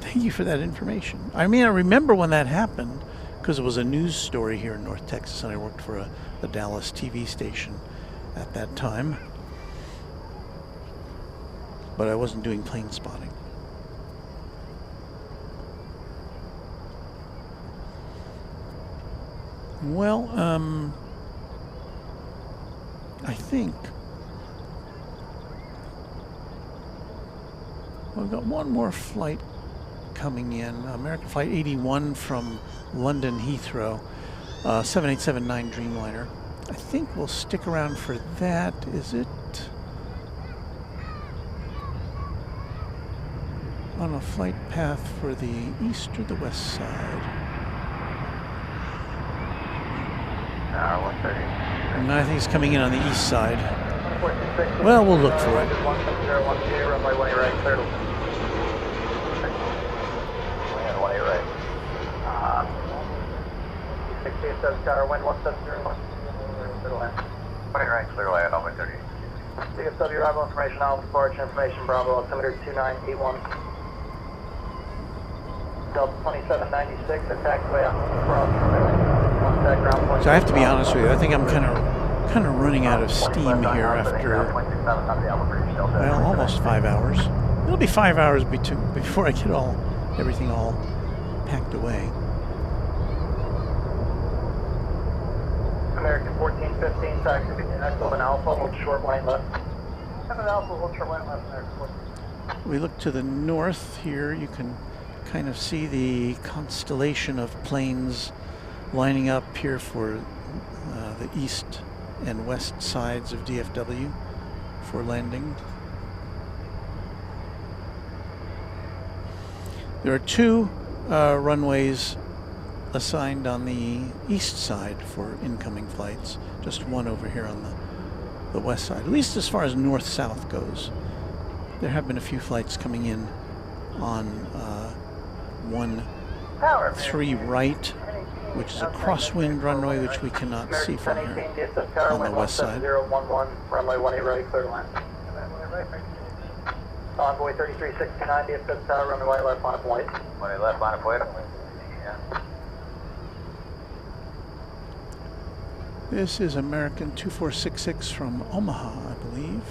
Thank you for that information. I mean, I remember when that happened, because it was a news story here in North Texas, and I worked for a Dallas TV station at that time. But I wasn't doing plane spotting. Well, I think we've got one more flight coming in. American Flight 81 from London Heathrow, 7879 Dreamliner. I think we'll stick around for that. Is it on a flight path for the east or the west side? No, I think it's coming in on the east side. Well, we'll look for it. DFW arrival information, Alpha Departure information, Bravo, altimeter 2981. Delta 2796, attack way out. So I have to be honest with you, I think I'm kind of running out of steam here after, well, almost 5 hours. It'll be 5 hours before I get everything all packed away. American 1415, taxi Echo and Alpha, hold short line left. Echo and Alpha, hold short line left, American 14. We look to the north here, you can kind of see the constellation of planes lining up here for the east and west sides of DFW for landing. There are two runways assigned on the east side for incoming flights, just one over here on the west side, at least as far as north-south goes. There have been a few flights coming in on 13 right, which is a crosswind runway, which we cannot see from here on the west side. Runway 18 right, clear line. Envoy 3369, DFW Tower, runway left line of flight. Runway left line of flight. Yeah. This is American 2466 from Omaha, I believe.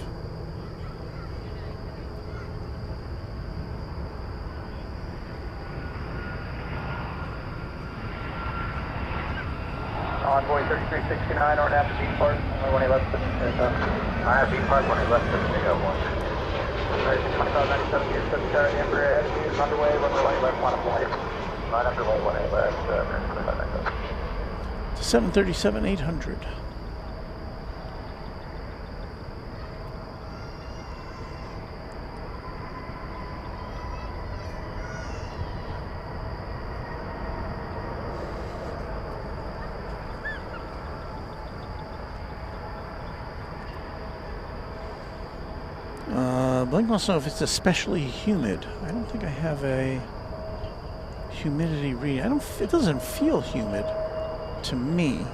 Envoy 3369, or after beat park, when he left the I have beat park when he left the one. American 2597, DFW Tower, Emperor ahead of you is underway, runway left line of flight. Line up to when he left, American 2597. 737-800. Blink wants to know if it's especially humid. I don't think I have a humidity reading. It doesn't feel humid to me.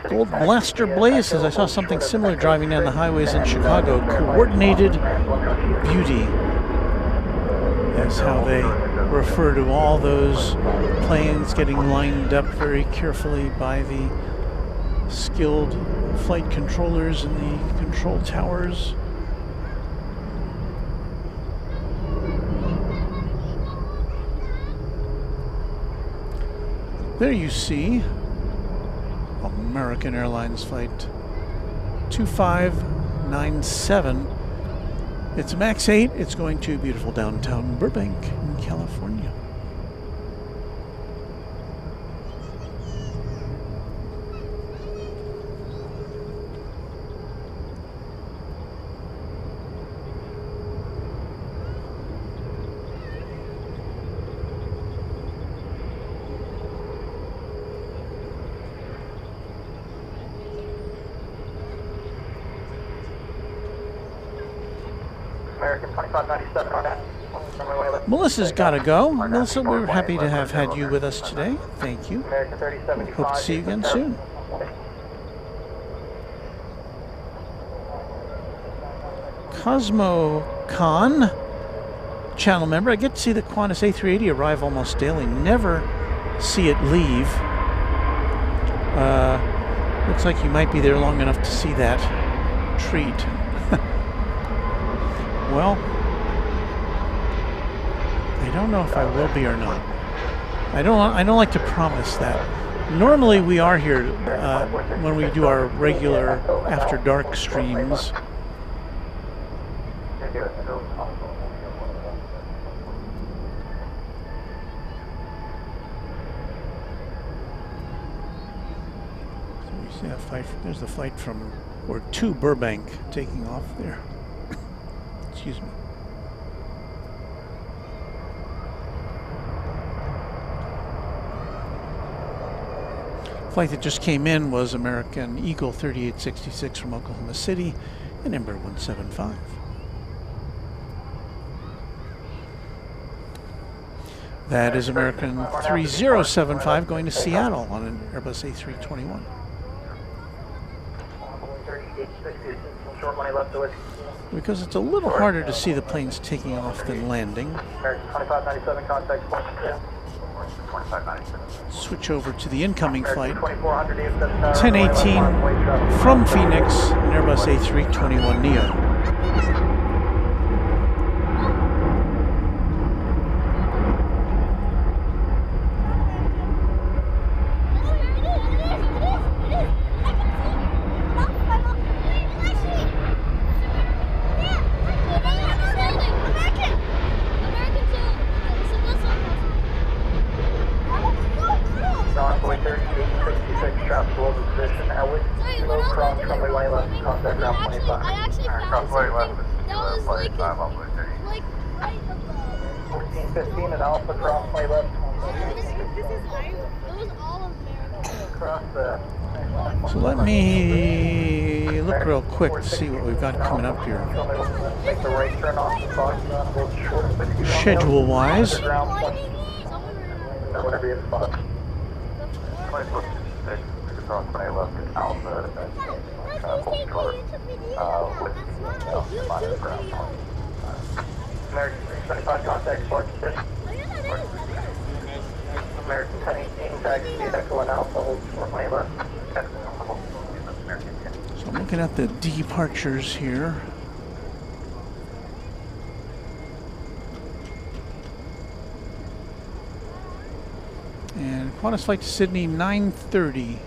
Gold Blaster Blaze says, I saw something similar driving down the highways in Chicago. Coordinated beauty. That's how they refer to all those planes getting lined up very carefully by the skilled flight controllers in the control towers. There you see American Airlines flight 2597. It's a MAX 8. It's going to beautiful downtown Burbank in California. American 2597 on that. Melissa's got to go. Melissa, we're happy to have had you with us today. Thank you. American 3075. Hope to see you again soon. Cosmo Khan, channel member. I get to see the Qantas A380 arrive almost daily. Never see it leave. Looks like you might be there long enough to see that treat. Well, I don't know if I will be or not. I don't like to promise that. Normally we are here when we do our regular after dark streams. So we see a flight. There's the flight from or to Burbank taking off there. Excuse me. Flight that just came in was American Eagle 3866 from Oklahoma City and Embraer 175. That is American 3075 going to Seattle on an Airbus A321. Because it's a little harder to see the planes taking off than landing. Switch over to the incoming flight. 1018 from Phoenix, an Airbus A321neo. So let me look real quick to see what we've got coming up here. Schedule-wise. So I'm looking at the departures here. And Qantas flight to Sydney, 9:30.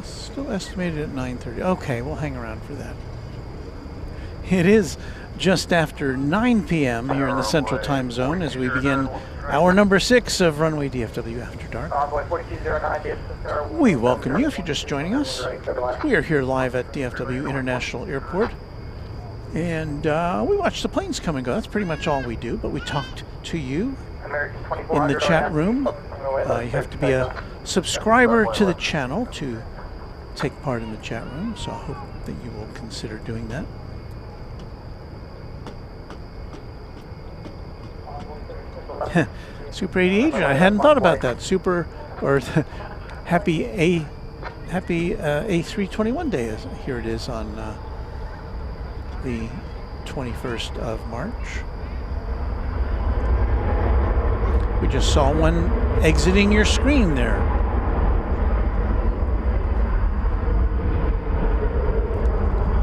Still estimated at 9:30. Okay, we'll hang around for that. It is just after 9 p.m. here in the Central Time Zone as we begin hour number 6 of Runway DFW After Dark. We welcome you if you're just joining us. We are here live at DFW International Airport. And we watch the planes come and go. That's pretty much all we do, but we talked to you in the chat room. You have to be a subscriber to the channel to take part in the chat room, so I hope that you will consider doing that. Super 88, I hadn't thought about that. Super or happy A321 day. Here it is on the 21st of March. We just saw one exiting your screen there.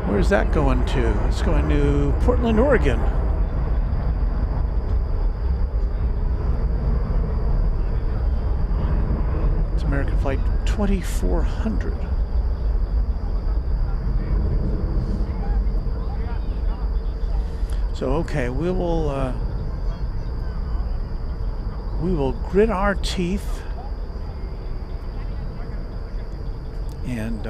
Where's that going to? It's going to Portland, Oregon. It's American Flight 2400. So okay, we will grit our teeth and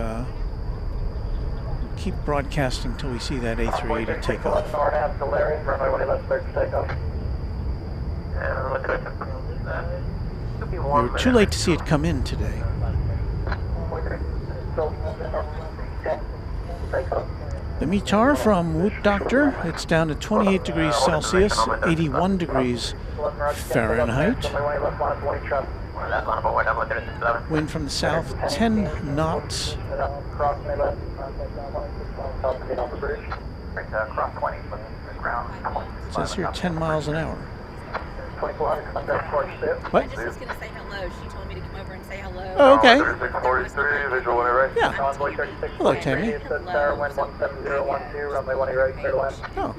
keep broadcasting until we see that A380 take off. We were too late to see it come in today. The METAR from Woot Doctor, it's down to 28 degrees Celsius, 81 degrees Fahrenheit. Wind from the south, 10 knots. It says here 10 miles an hour. What? I just was going to say hello. She told me to come over and say hello. Oh, okay. 3643, visual runway. Yeah. Hello, Tammy. Oh.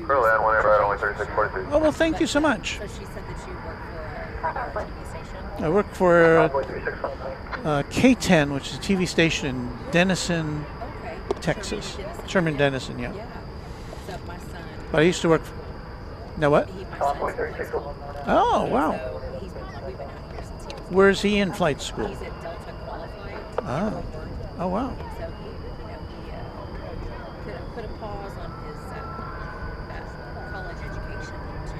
Early on, one right, only 3643. Oh, well, thank you so much. So she said that you work for a TV station. I work for K10, which is a TV station in Denison, Texas. Sherman Denison, yeah. So my son. But I used to work. No, what? Oh, wow. We've been out here since he was. Where's he in flight school? He's at Delta Qualified. Oh. Oh, wow. So he put a pause on his college education to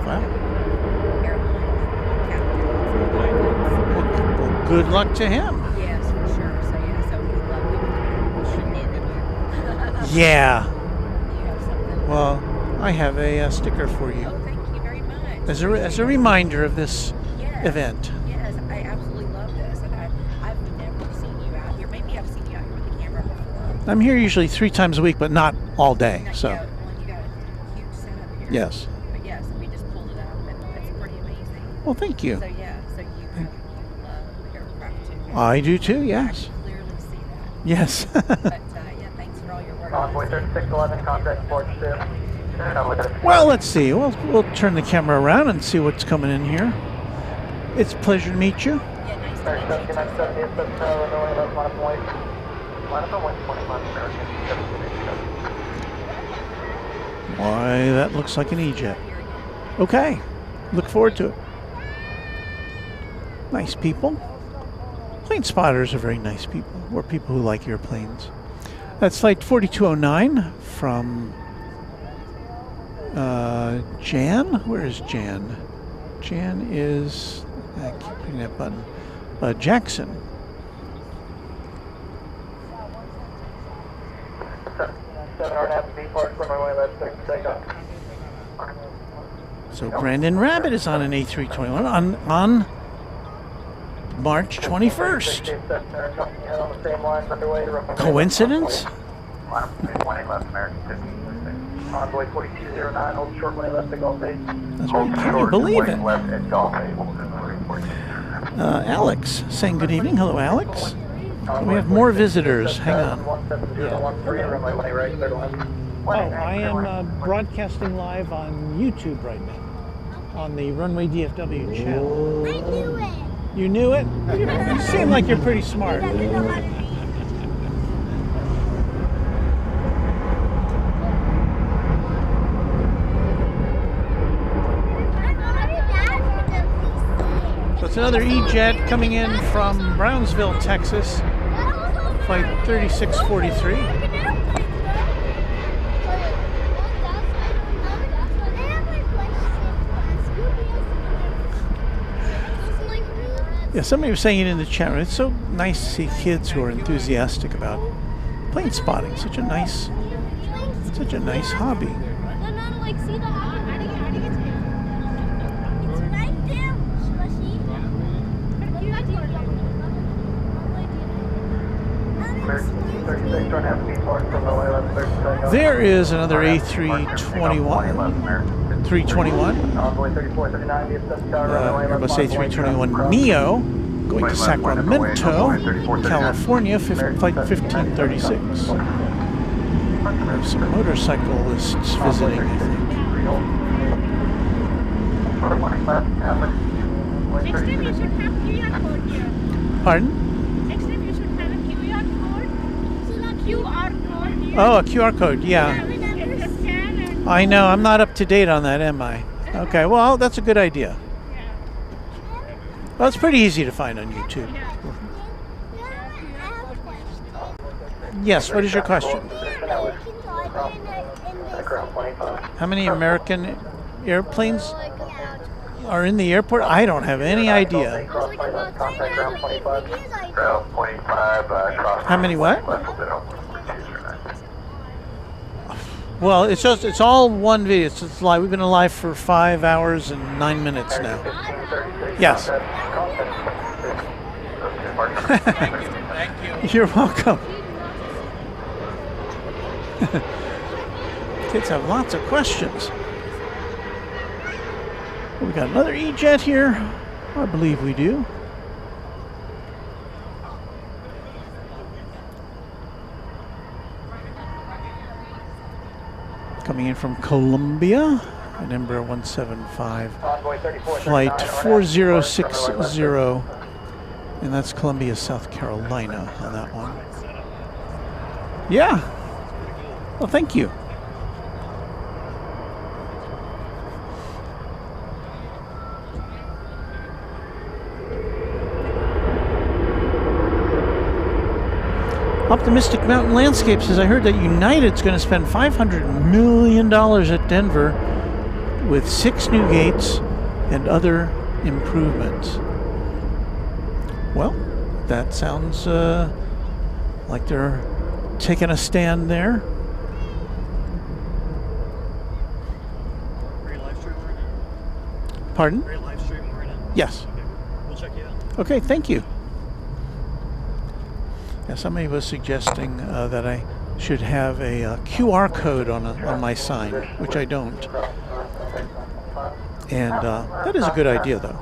Wow. airline captain. Well, good luck to him. Yes, for sure. So so we love him. Yeah. You have something. Well, I have a sticker for you. Oh, thank you very much. As a reminder of this Yes. event. Yes, I absolutely love this, and I've never seen you out here. Maybe I've seen you out here with the camera before. I'm here usually 3 times a week, but not all day. So. Yeah, well, you got a huge setup here. Yes. But yes, we just pulled it up, and it's pretty amazing. Well, thank you. So yeah, so you love aircraft too. I do too. Yes. I can clearly see that. Yes. But yeah, thanks for all your work. Envoy 3611, contact port 2. Well, let's see. We'll turn the camera around and see what's coming in here. It's a pleasure to meet you. Yeah, nice to meet you. Why, that looks like an E-jet. Okay. Look forward to it. Nice people. Plane spotters are very nice people, or people who like airplanes. That's flight 4209 from Jan. Where is Jan? Jan is, I keep hitting that button. Jackson. So Brandon Rabbit is on an A321 on March 21st. Coincidence? Envoy 4209, hold short runway left to Gulf 8. That's right. Can you believe it? Left at Gulf 8. Alex saying good evening. Hello, Alex. We have more visitors. Hang on. Oh, I am broadcasting live on YouTube right now on the Runway DFW channel. I knew it. You knew it? You seem like you're pretty smart. So it's another E-Jet coming in from Brownsville, Texas, flight 3643. Yeah, somebody was saying it in the chat room. It's so nice to see kids who are enthusiastic about plane spotting. Such a nice hobby. There is another A321. 321. Airbus A321 Neo going to Sacramento, California, flight 1536. There's some motorcyclists visiting, I think. Next time you should have QR code here. Pardon? Next time you should have a QR code. So the QR code here. Oh, a QR code, yeah. I know, I'm not up to date on that, am I? Okay, well, that's a good idea. Well, it's pretty easy to find on YouTube. Yes, what is your question? How many American airplanes are in the airport? I don't have any idea. How many what? Well, it's all one video. It's live. We've been alive for 5 hours and 9 minutes now. Yes. Thank you. You're welcome. Kids have lots of questions. We got another E-Jet here. I believe we do. Coming in from Colombia, number 175, flight 4060, and that's Columbia, South Carolina on that one. Yeah. Well, thank you. Optimistic Mountain Landscape says, I heard that United's going to spend $500 million at Denver with 6 new gates and other improvements. Well, that sounds like they're taking a stand there. Are you live streaming right now? Pardon? Are you live streaming right now? Yes. Okay. We'll check you out. Okay, thank you. Yeah, somebody was suggesting that I should have a QR code on my sign, which I don't. And that is a good idea, though.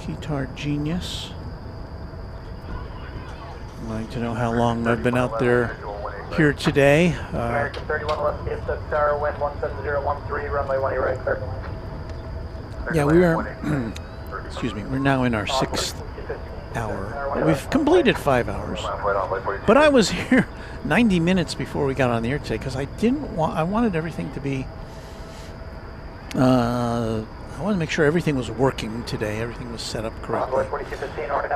Guitar Genius. I'd like to know how long I've been out there here today. American 31 left, Gibson Tower, wind 17013, runway 18 right, clear. Yeah, we are, excuse me, we're now in our 6th hour. We've completed 5 hours. But I was here 90 minutes before we got on the air today because I wanted everything to be, I wanted to make sure everything was working today, everything was set up correctly.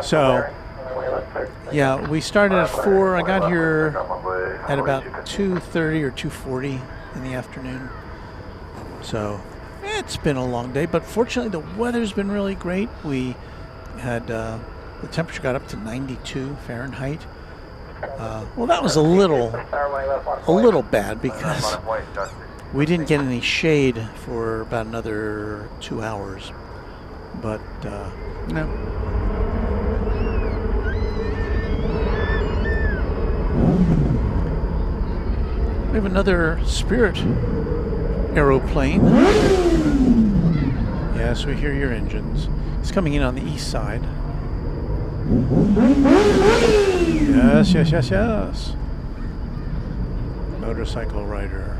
So, yeah, we started at 4. I got here at about 2:30 or 2:40 in the afternoon. So, it's been a long day, but fortunately the weather's been really great. We had, the temperature got up to 92 Fahrenheit. Well, that was a little bad because we didn't get any shade for about another 2 hours. But, no. We have another Spirit aeroplane. Yes, we hear your engines. It's coming in on the east side. Yes, yes, yes, yes. Motorcycle rider.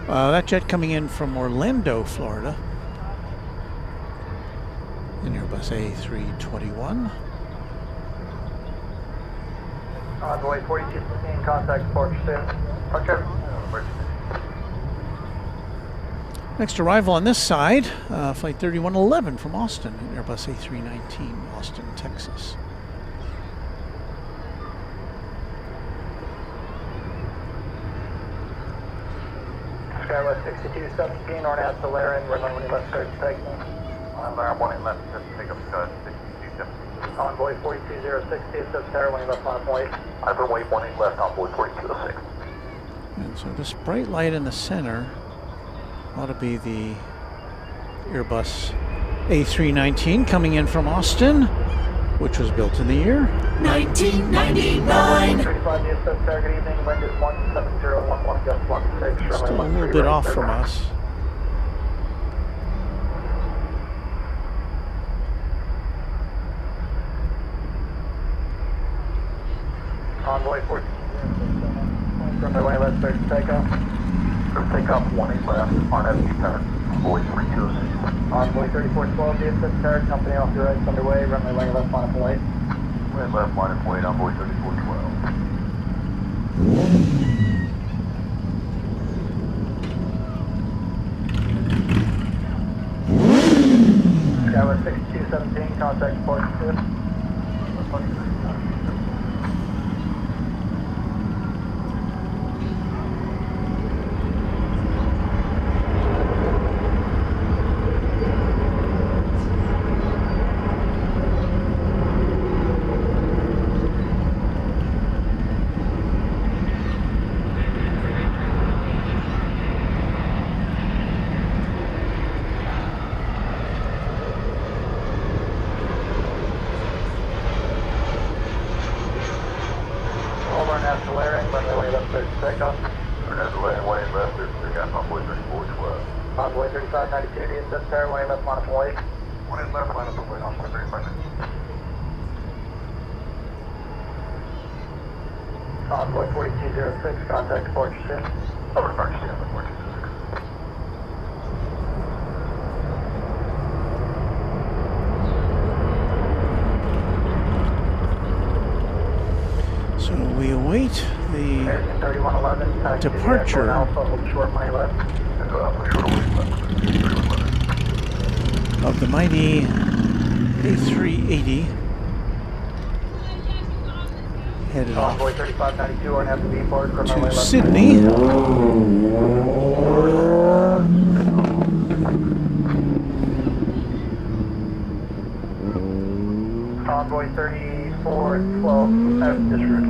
That jet coming in from Orlando, Florida. An Airbus A321. Envoy 4215, contact Port 2. Next arrival on this side, flight 3111 from Austin, an Airbus A319, Austin, Texas. Skywest 6217, Ornat Solarian, runway left start segment. Runway 18 left, just take up 6217. Envoy 4206, DFW Tower, runway left on point. Runway 18 left, Envoy 4206. And so this bright light in the center ought to be the Airbus A319 coming in from Austin, which was built in the year 1999. 35 DFW Tower, good evening. Wind is 17011, gust 16. Still a little bit off from us. Envoy 14. Runway left, clear to takeoff. Takeoff 18 left on FG turn. Envoy 3206. Envoy 3412, DFW Tower, company off your right, underway. Runway left, line of point. Runway left, line of point, Envoy 3412. Skyway 6217, contact port 2. Envoy 3592, DFW Tower, runway left, line of point. Runway left, line of point, Envoy 3592. Envoy 4206, contact departure soon. Over departure soon, Envoy 4206. So we await the departure of the mighty A380 headed off to Sydney. Envoy 3412, F district.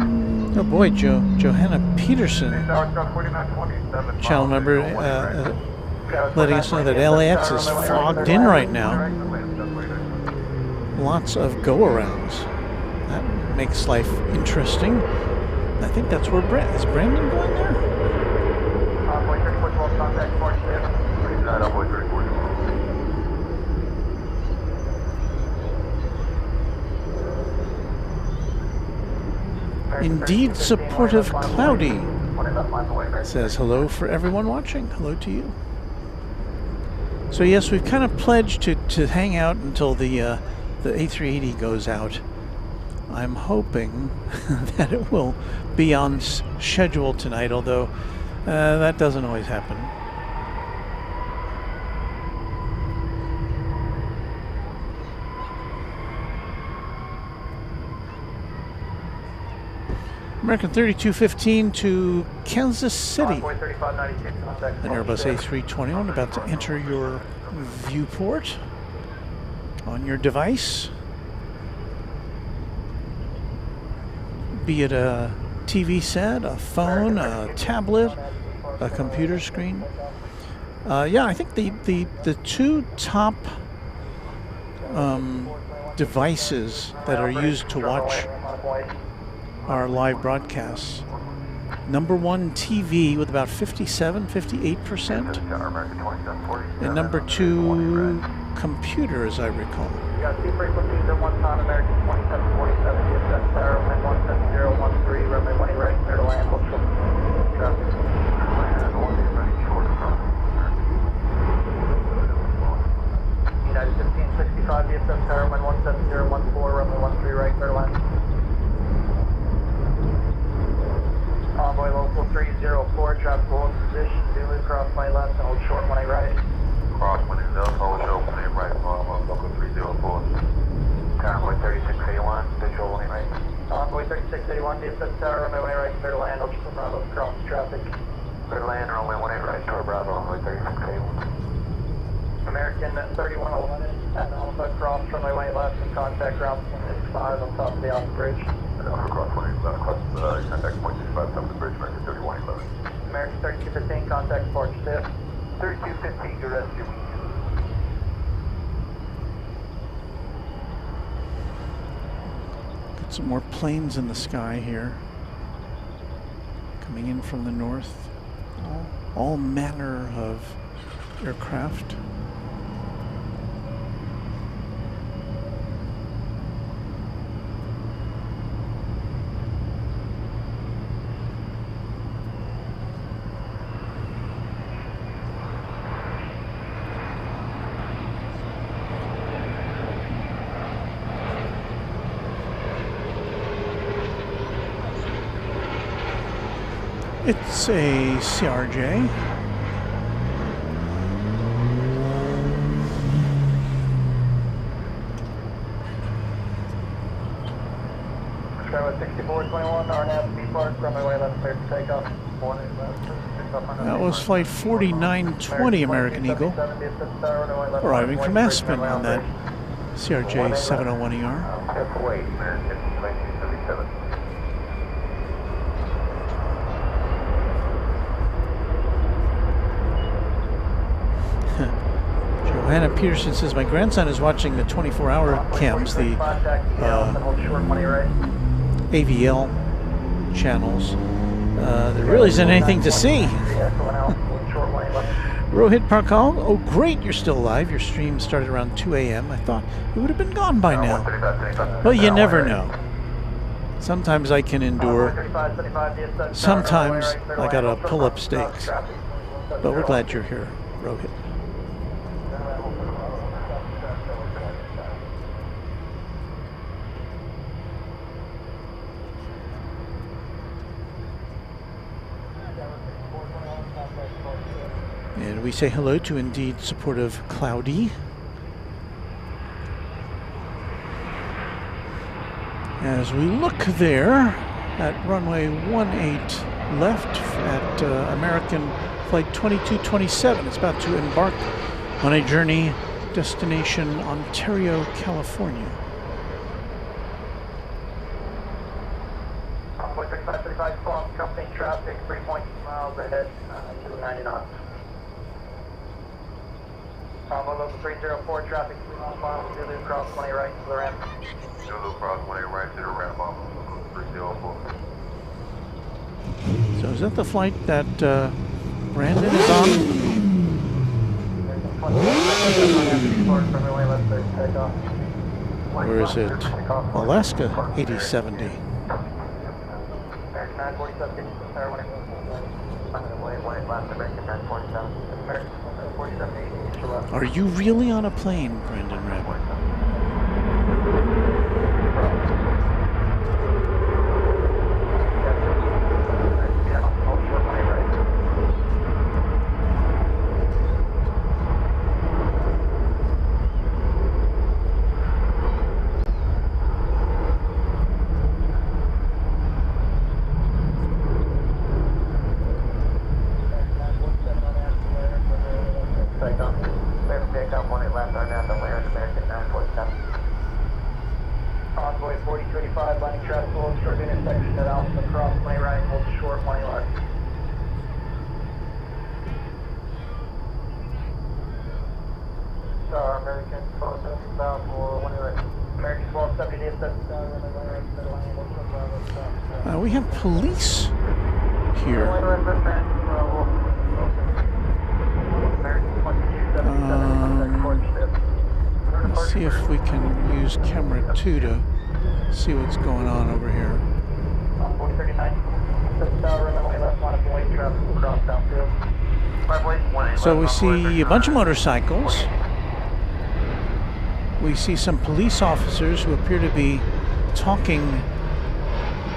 Oh boy, Johanna Peterson, channel member, letting us know that LAX is fogged in right now. Lots of go-arounds. That makes life interesting. I think that's where is Brandon going there? Envoy 3412, contact port 2. Envoy 3412. Indeed supportive Cloudy says hello for everyone watching. Hello to you. So yes, we've kind of pledged to hang out until the A380 goes out. I'm hoping that it will be on schedule tonight, although that doesn't always happen. American 3215 to Kansas City. An Airbus A321 about to enter your viewport on your device. Be it a TV set, a phone, a tablet, a computer screen. Yeah, I think the two top devices that are used to watch our live broadcasts. Number one, TV with about 57-58%, and number two, computer, as I recall. You got two frequencies at one time, American 2747, DFW Tower, runway 17013, runway 20 right, clear to land, look short. Traffic. United 1565, DFW Tower, runway 17014, runway 13 right, clear to land. Envoy local 304, traffic hold position, Zulu, cross my left and hold short 20 right. Cross 20 left, hold short 20 right, local 304. Envoy 3681, visual 20 right. Envoy 3681, DFW Tower, runway 20 right, clear to land, hold short Bravo, cross traffic. Clear to land, runway 20 right, short Bravo, runway 3681. American 3111, runway 18 left, and contact ground 65 on top of the off bridge. And across 20 left, contact point 65 top of the bridge, American 3111. American 3215, contact Forge 5th. 3215, good rest of your week. Got some more planes in the sky here. Coming in from the north. All manner of aircraft. It's a CRJ. Skyline 6421, RNAV, B Park, runway 11, clear for takeoff. That was flight 4920 American Eagle, arriving from Aspen on that CRJ 701ER. Wait, American 2277. Johanna Peterson says, my grandson is watching the 24-hour cams, the AVL channels. There really isn't anything to see. Rohit Parkal, oh great, you're still alive. Your stream started around 2 a.m. I thought it would have been gone by now. Well, you never know. Sometimes I can endure. Sometimes I gotta pull up stakes. But we're glad you're here, Rohit. And we say hello to indeed supportive Cloudy. As we look there at runway 18 left at American flight 2227, it's about to embark on a journey destination Ontario, California. Company traffic 3.2 miles ahead, 290 knots. Bravo local 304 traffic 3 miles, Zulu cross 20 right to the ramp. Zulu cross 20 right to the ramp, Bravo 304. So is that the flight that Brandon is on? Or is it Alaska 8070? Are you really on a plane, Brandon Rabbit? Convoy 4035, landing traffic, short intersection at Alpha, cross 20 right, hold short 20 left. Star American 1270 south for 1 right. American 1270 DFW. We have police here. Let's see if we can use camera 2 to see what's going on over here. So we see a bunch of motorcycles. We see some police officers who appear to be talking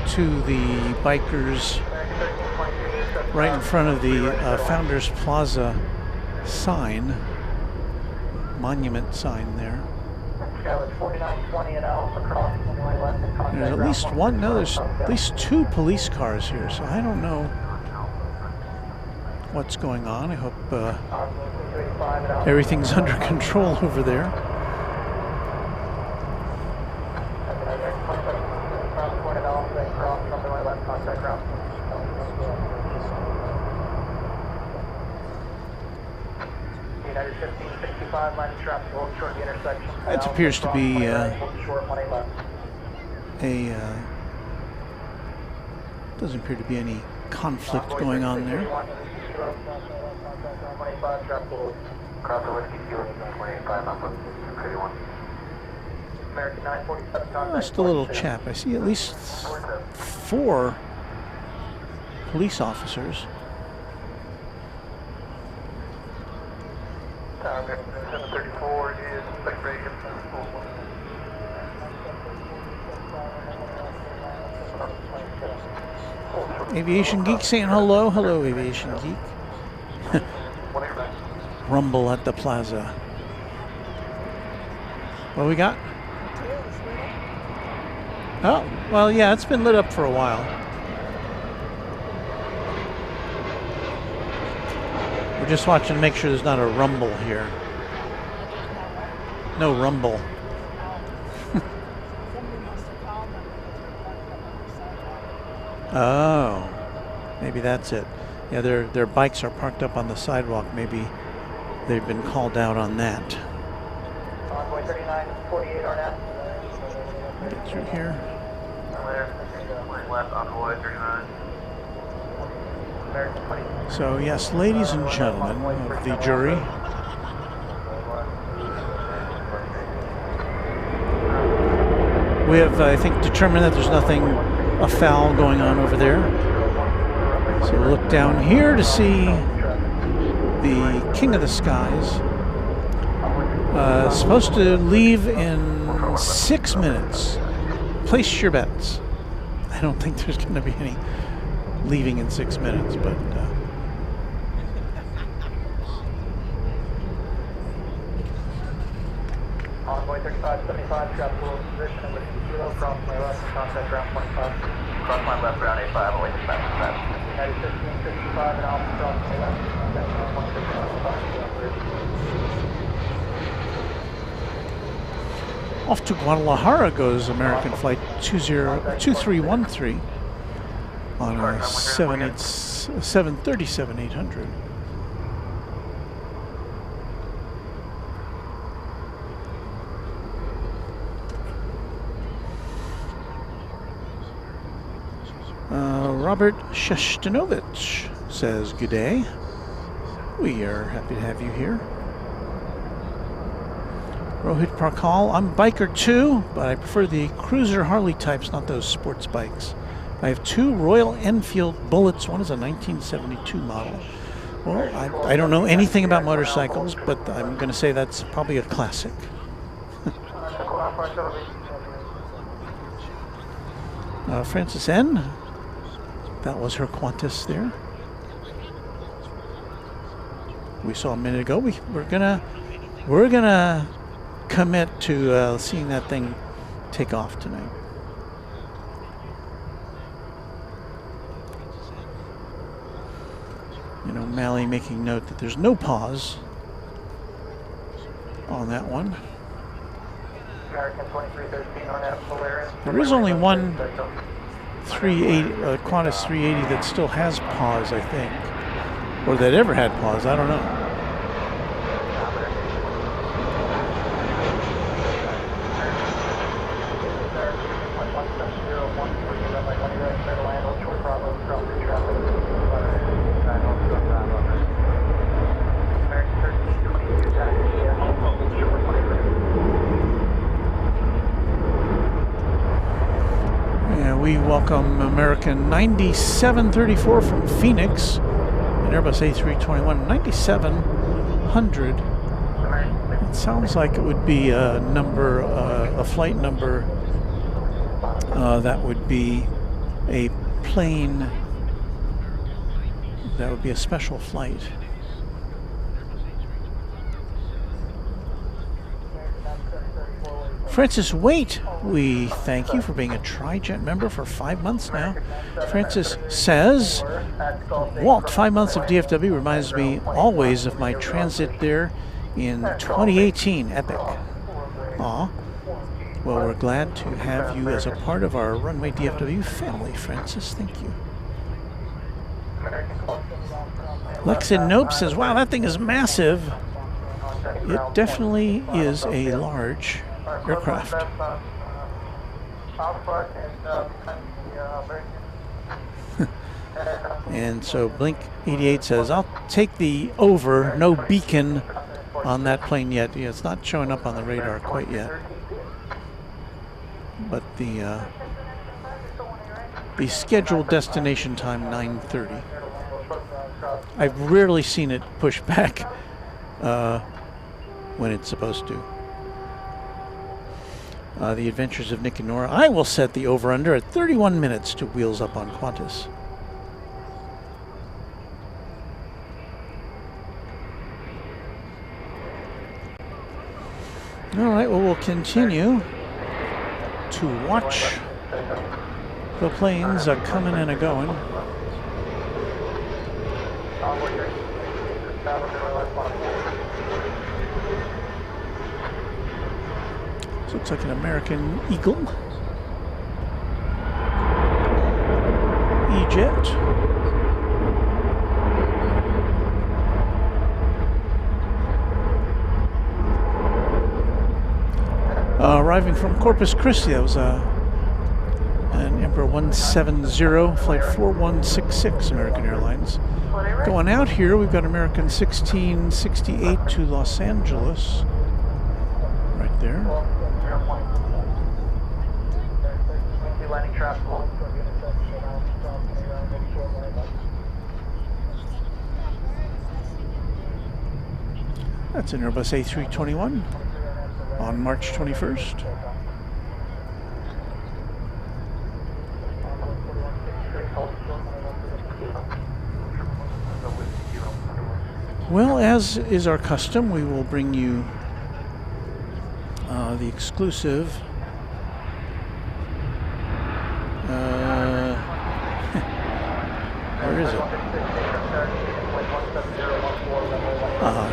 to the bikers right in front of the Founders Plaza sign, monument sign there. There's at least one, no, there's at least 2 police cars here, so I don't know what's going on. I hope everything's under control over there. 1565, minus traffic, hold short the intersection. That appears to be doesn't appear to be any conflict going on there. 25, traffic hold. Cross the whiskey, 25, Alpha 31. American 947, Just a little chap. I see at least 4 police officers. Tower 734 is separation. Aviation Geek saying hello. Hello, Aviation Geek. Rumble at the Plaza. What do we got? Oh, well, yeah, it's been lit up for a while. We're just watching to make sure there's not a rumble here. No rumble. Oh, maybe that's it. Yeah, their bikes are parked up on the sidewalk. Maybe they've been called out on that. Envoy 3948 Arnett. Get through here. Left Envoy 39. So yes, ladies and gentlemen of the jury, we have, I think, determined that there's nothing afoul going on over there. So we'll look down here to see the King of the Skies. Supposed to leave in 6 minutes. Place your bets. I don't think there's going to be any leaving in 6 minutes, but Envoy 3575, traffic hold position with 0, cross my left, contact ground 25. Cross my left, ground 85, away to 7. United 1565 and Alpha, cross my left, contact ground 16. off to Guadalajara goes American Flight 2313 on a 737-800. Robert Sheshtanovich says, "Good day. We are happy to have you here." Rohit Prakal, "I'm biker too, but I prefer the cruiser Harley types, not those sports bikes. I have 2 Royal Enfield Bullets. One is a 1972 model." Well, I don't know anything about motorcycles, but I'm going to say that's probably a classic. Francis N., that was her Qantas there. We saw a minute ago. We're gonna commit to seeing that thing take off tonight. You know, Mally making note that there's no pause on that one. There is only one 380, Qantas 380 that still has pause, I think, or that ever had pause. I don't know. We welcome American 9734 from Phoenix, an Airbus A321 9700. It sounds like it would be a number, a flight number that would be a plane, that would be a special flight. Francis Waite, we thank you for being a Tri-Jet member for 5 months now. Francis says, "Walt, 5 months of DFW reminds me always of my transit there in 2018. Epic." Aw. Well, we're glad to have you as a part of our Runway DFW family, Francis. Thank you. Lexin Nope says, "Wow, that thing is massive." It definitely is a large aircraft. And so Blink 88 says, I'll take the over, no beacon on that plane yet. Yeah, it's not showing up on the radar quite yet. But the scheduled destination time, 9:30. I've rarely seen it push back when it's supposed to. The Adventures of Nick and Nora. I will set the over-under at 31 minutes to Wheels Up on Qantas. All right, well, we'll continue to watch the planes coming and a-going. This looks like an American Eagle. E-Jet. Arriving from Corpus Christi, that was an Emperor 170, flight 4166, American Airlines. Going out here, we've got American 1668 to Los Angeles, right there. That's an Airbus A321 on March 21st. Well, as is our custom, we will bring you the exclusive where is it?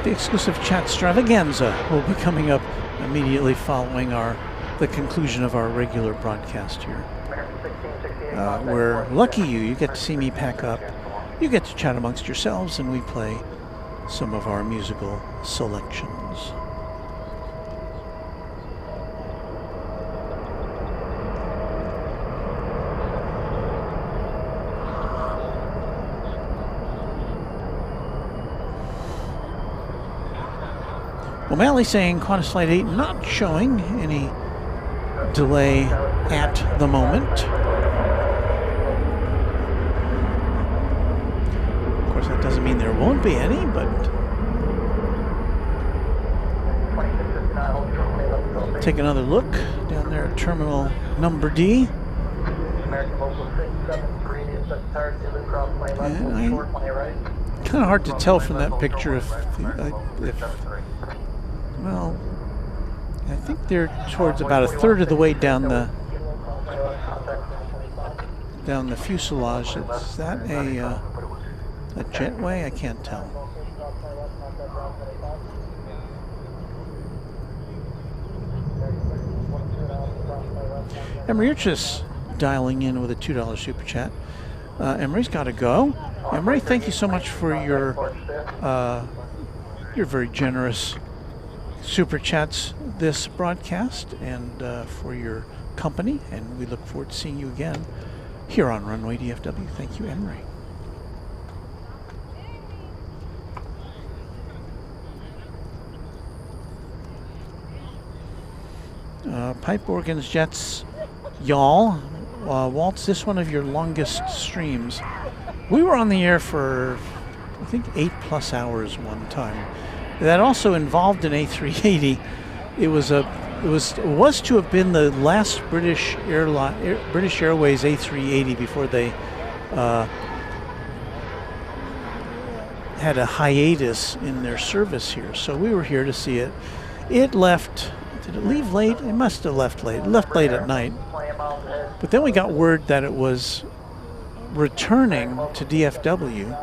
The exclusive chat extravaganza will be coming up immediately following the conclusion of our regular broadcast here. We're lucky you get to see me pack up, you get to chat amongst yourselves, and we play some of our musical selections. O'Malley saying Qantas Flight 8 not showing any delay at the moment. Of course, that doesn't mean there won't be any, but take another look down there at terminal number D. Kind of hard to tell from that picture if well, I think they're towards about a third of the way down the fuselage. Is that a jetway? I can't tell. Emery, you're just dialing in with a $2 super chat. Emery's got to go. Emery, thank you so much for your very generous super chats this broadcast and for your company, and we look forward to seeing you again here on Runway DFW. Thank you, Emery. Pipe organs, jets, y'all. Waltz, this one of your longest streams. We were on the air for, I think, 8+ hours one time. That also involved an A380. It was to have been the last British Airways A380 before they had a hiatus in their service here. So we were here to see it. It left. Did it leave late? It must have left late. It left late at night. But then we got word that it was returning to DFW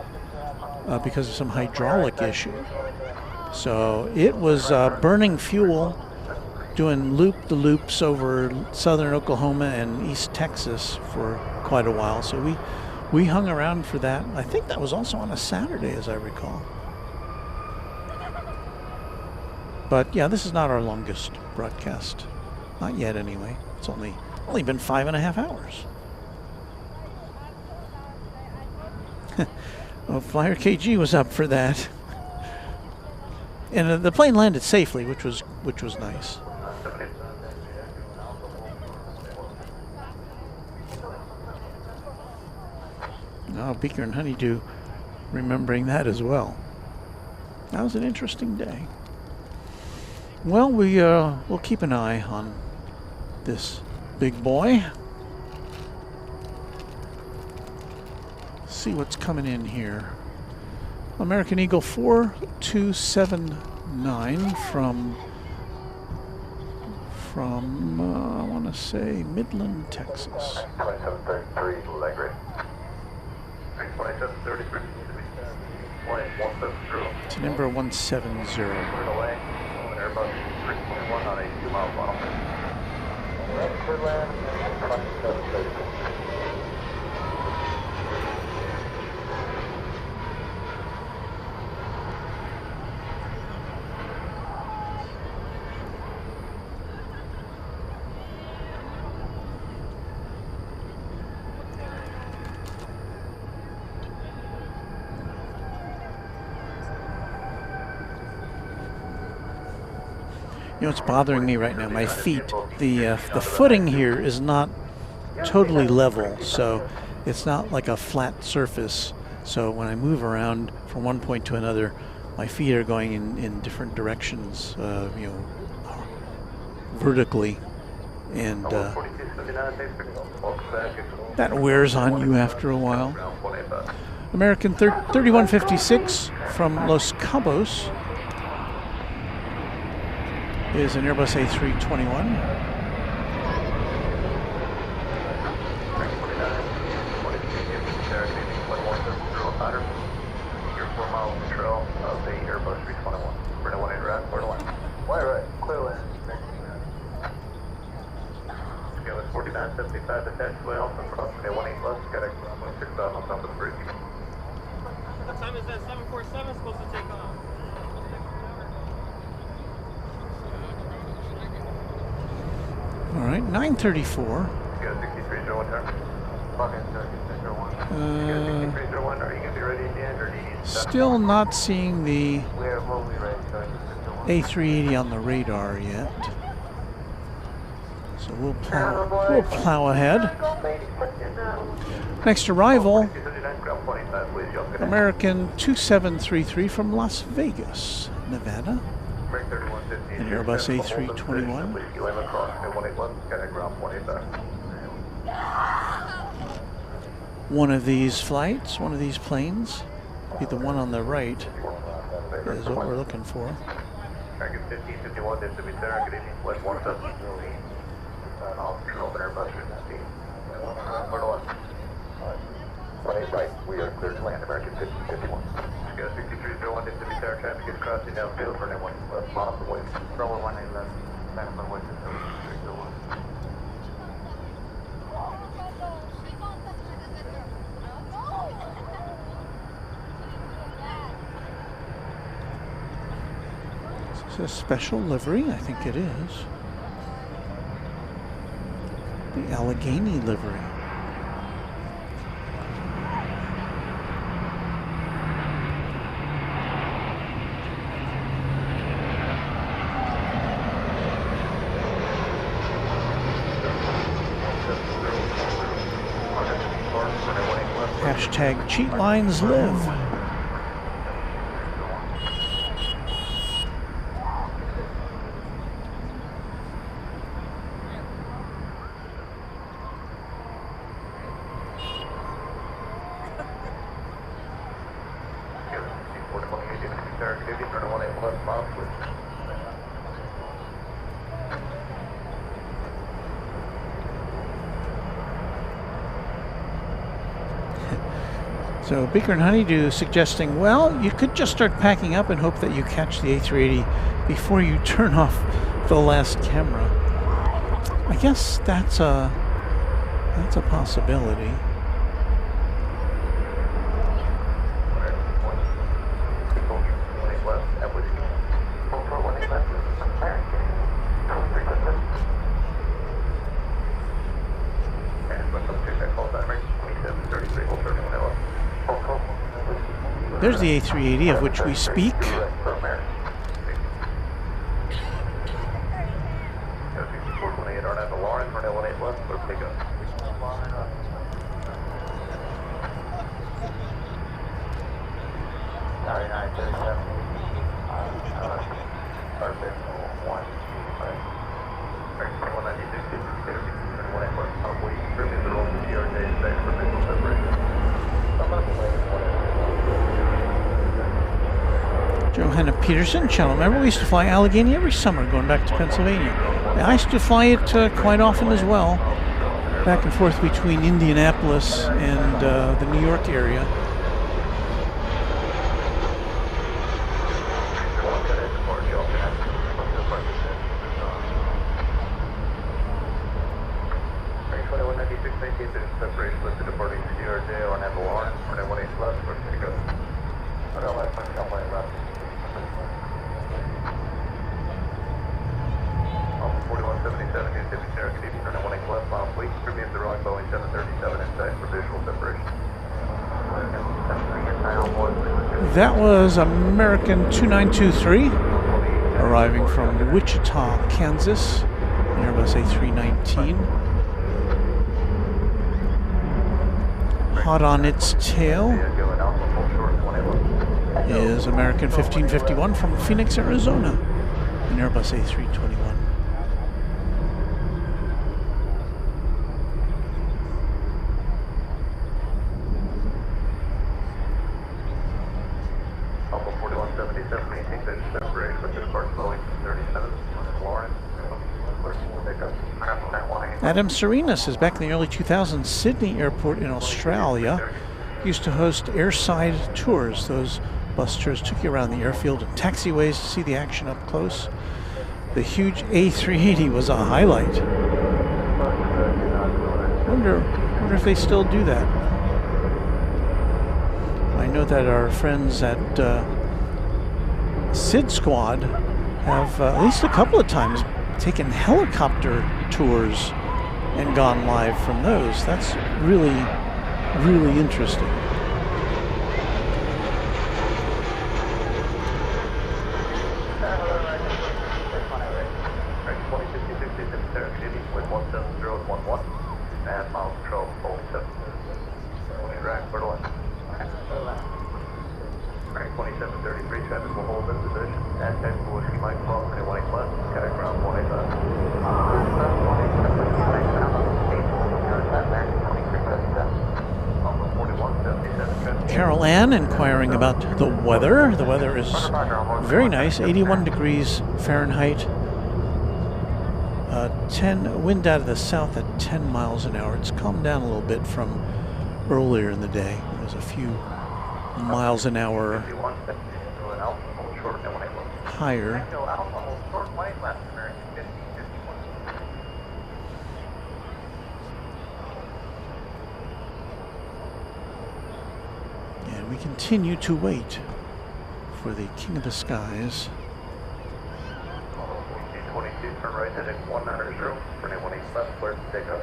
because of some hydraulic issue. So it was burning fuel, doing loop-the-loops over southern Oklahoma and East Texas for quite a while. So we hung around for that. I think that was also on a Saturday, as I recall. But yeah, this is not our longest broadcast. Not yet, anyway. It's only been 5.5 hours. Well, Flyer KG was up for that, and the plane landed safely, which was nice. Oh, Beaker and Honeydew remembering that as well. That was an interesting day. Well, we'll keep an eye on this big boy. See what's coming in here. American Eagle 4279 from I want to say Midland, Texas. 2733 livery. 2733. It's number 170. Airbus 321 on a 2-mile funnel. You know what's bothering me right now? My feet. The footing here is not totally level, so it's not like a flat surface. So when I move around from one point to another, my feet are going in different directions, you know, vertically, and that wears on you after a while. American 3156 from Los Cabos is an Airbus A321. You're 4 miles from the trail of the Airbus 321. We're going to 18 right, clear to land. Wide right, clear land. Scale is 4975 attached to Alpha, approximately 18 left, got a 6,000 on top of the bridge. What time is that 747 supposed to take off? All right, 934. Got 6301 turn. Log in 6301. 6301, are you going to be ready at the end, or do you need to Still not seeing the we'll be ready, A380 on the radar yet. So we'll plow ahead. Next arrival, American 2733 from Las Vegas, Nevada. An Airbus A321. One of these flights, one of these planes, be the one on the right, is what we're looking for. Target 1551, this to be there. Good evening, flight 170. Open Airbus 319. Right, we are clear to land, American 1551. Got 6301, this to be there. Traffic is crossing downfield for anyone left on the way. Runway 18 left, back on the way to 6301. It's a special livery, I think it is. The Allegheny livery. Hashtag cheat lines live. So Beaker and Honeydew suggesting, well, you could just start packing up and hope that you catch the A380 before you turn off the last camera. I guess that's a possibility. There's the A380 of which we speak. Johanna Peterson, channel member. We used to fly Allegheny every summer going back to Pennsylvania. I used to fly it quite often as well, back and forth between Indianapolis and the New York area. That was American 2923 arriving from Wichita, Kansas, Airbus A319. Hot on its tail is American 1551 from Phoenix, Arizona, an Airbus A321. Adam Serenas is back in the early 2000s. Sydney Airport in Australia used to host airside tours. Those bus tours took you around the airfield and taxiways to see the action up close. The huge A380 was a highlight. Wonder if they still do that. I know that our friends at Sid Squad have at least a couple of times taken helicopter tours and gone live from those. That's really, really interesting. Carol Ann inquiring about the weather. The weather is very nice, 81 degrees Fahrenheit. 10 wind out of the south at 10 miles an hour. It's calmed down a little bit from earlier in the day. There's a few miles an hour higher. And we continue to wait for the King of the Skies. 22, turn right heading 190, runway 18 left, clear for takeoff.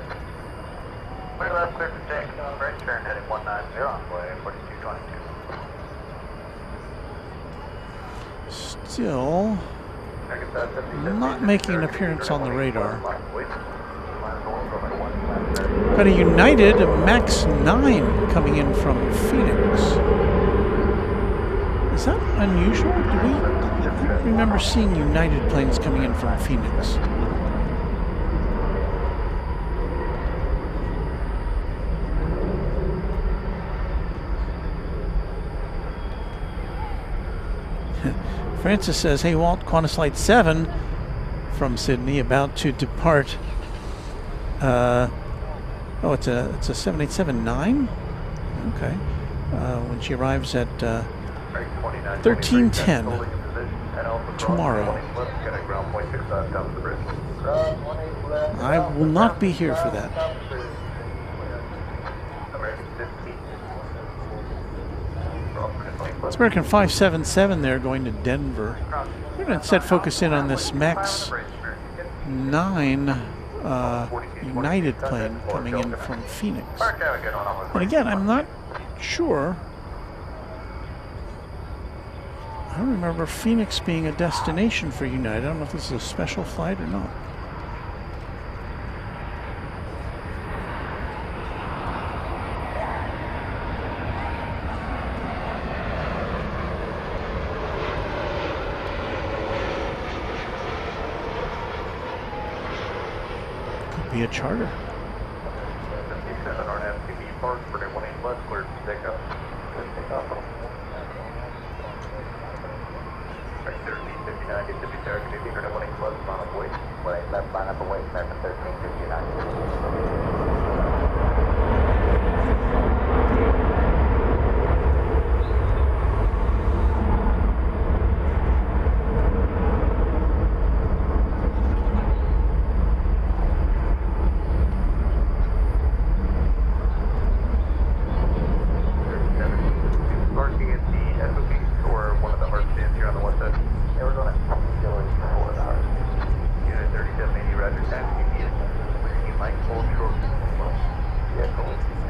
Clear left, clear for takeoff, right turn heading 190, runway 4222. Still not making an appearance on the radar. Got a United Max 9 coming in from Phoenix. Is that unusual? I don't remember seeing United planes coming in from Phoenix. Francis says, "Hey Walt, Qantas Flight 7 from Sydney about to depart." Oh, it's a 787-9. Okay. When she arrives at 13:10 tomorrow. I will not be here for that. It's American 577 there going to Denver. We're going to set focus in on this Max 9 United plane coming in from Phoenix. And again, I'm not sure I don't remember Phoenix being a destination for United. I don't know if this is a special flight or not. Could be a charter. 57 on FTB Park, for 18 left, clear to take up. Right, 1359, get to be there, get to be here, 18 left, line up away. Right, left line up away, American 1359.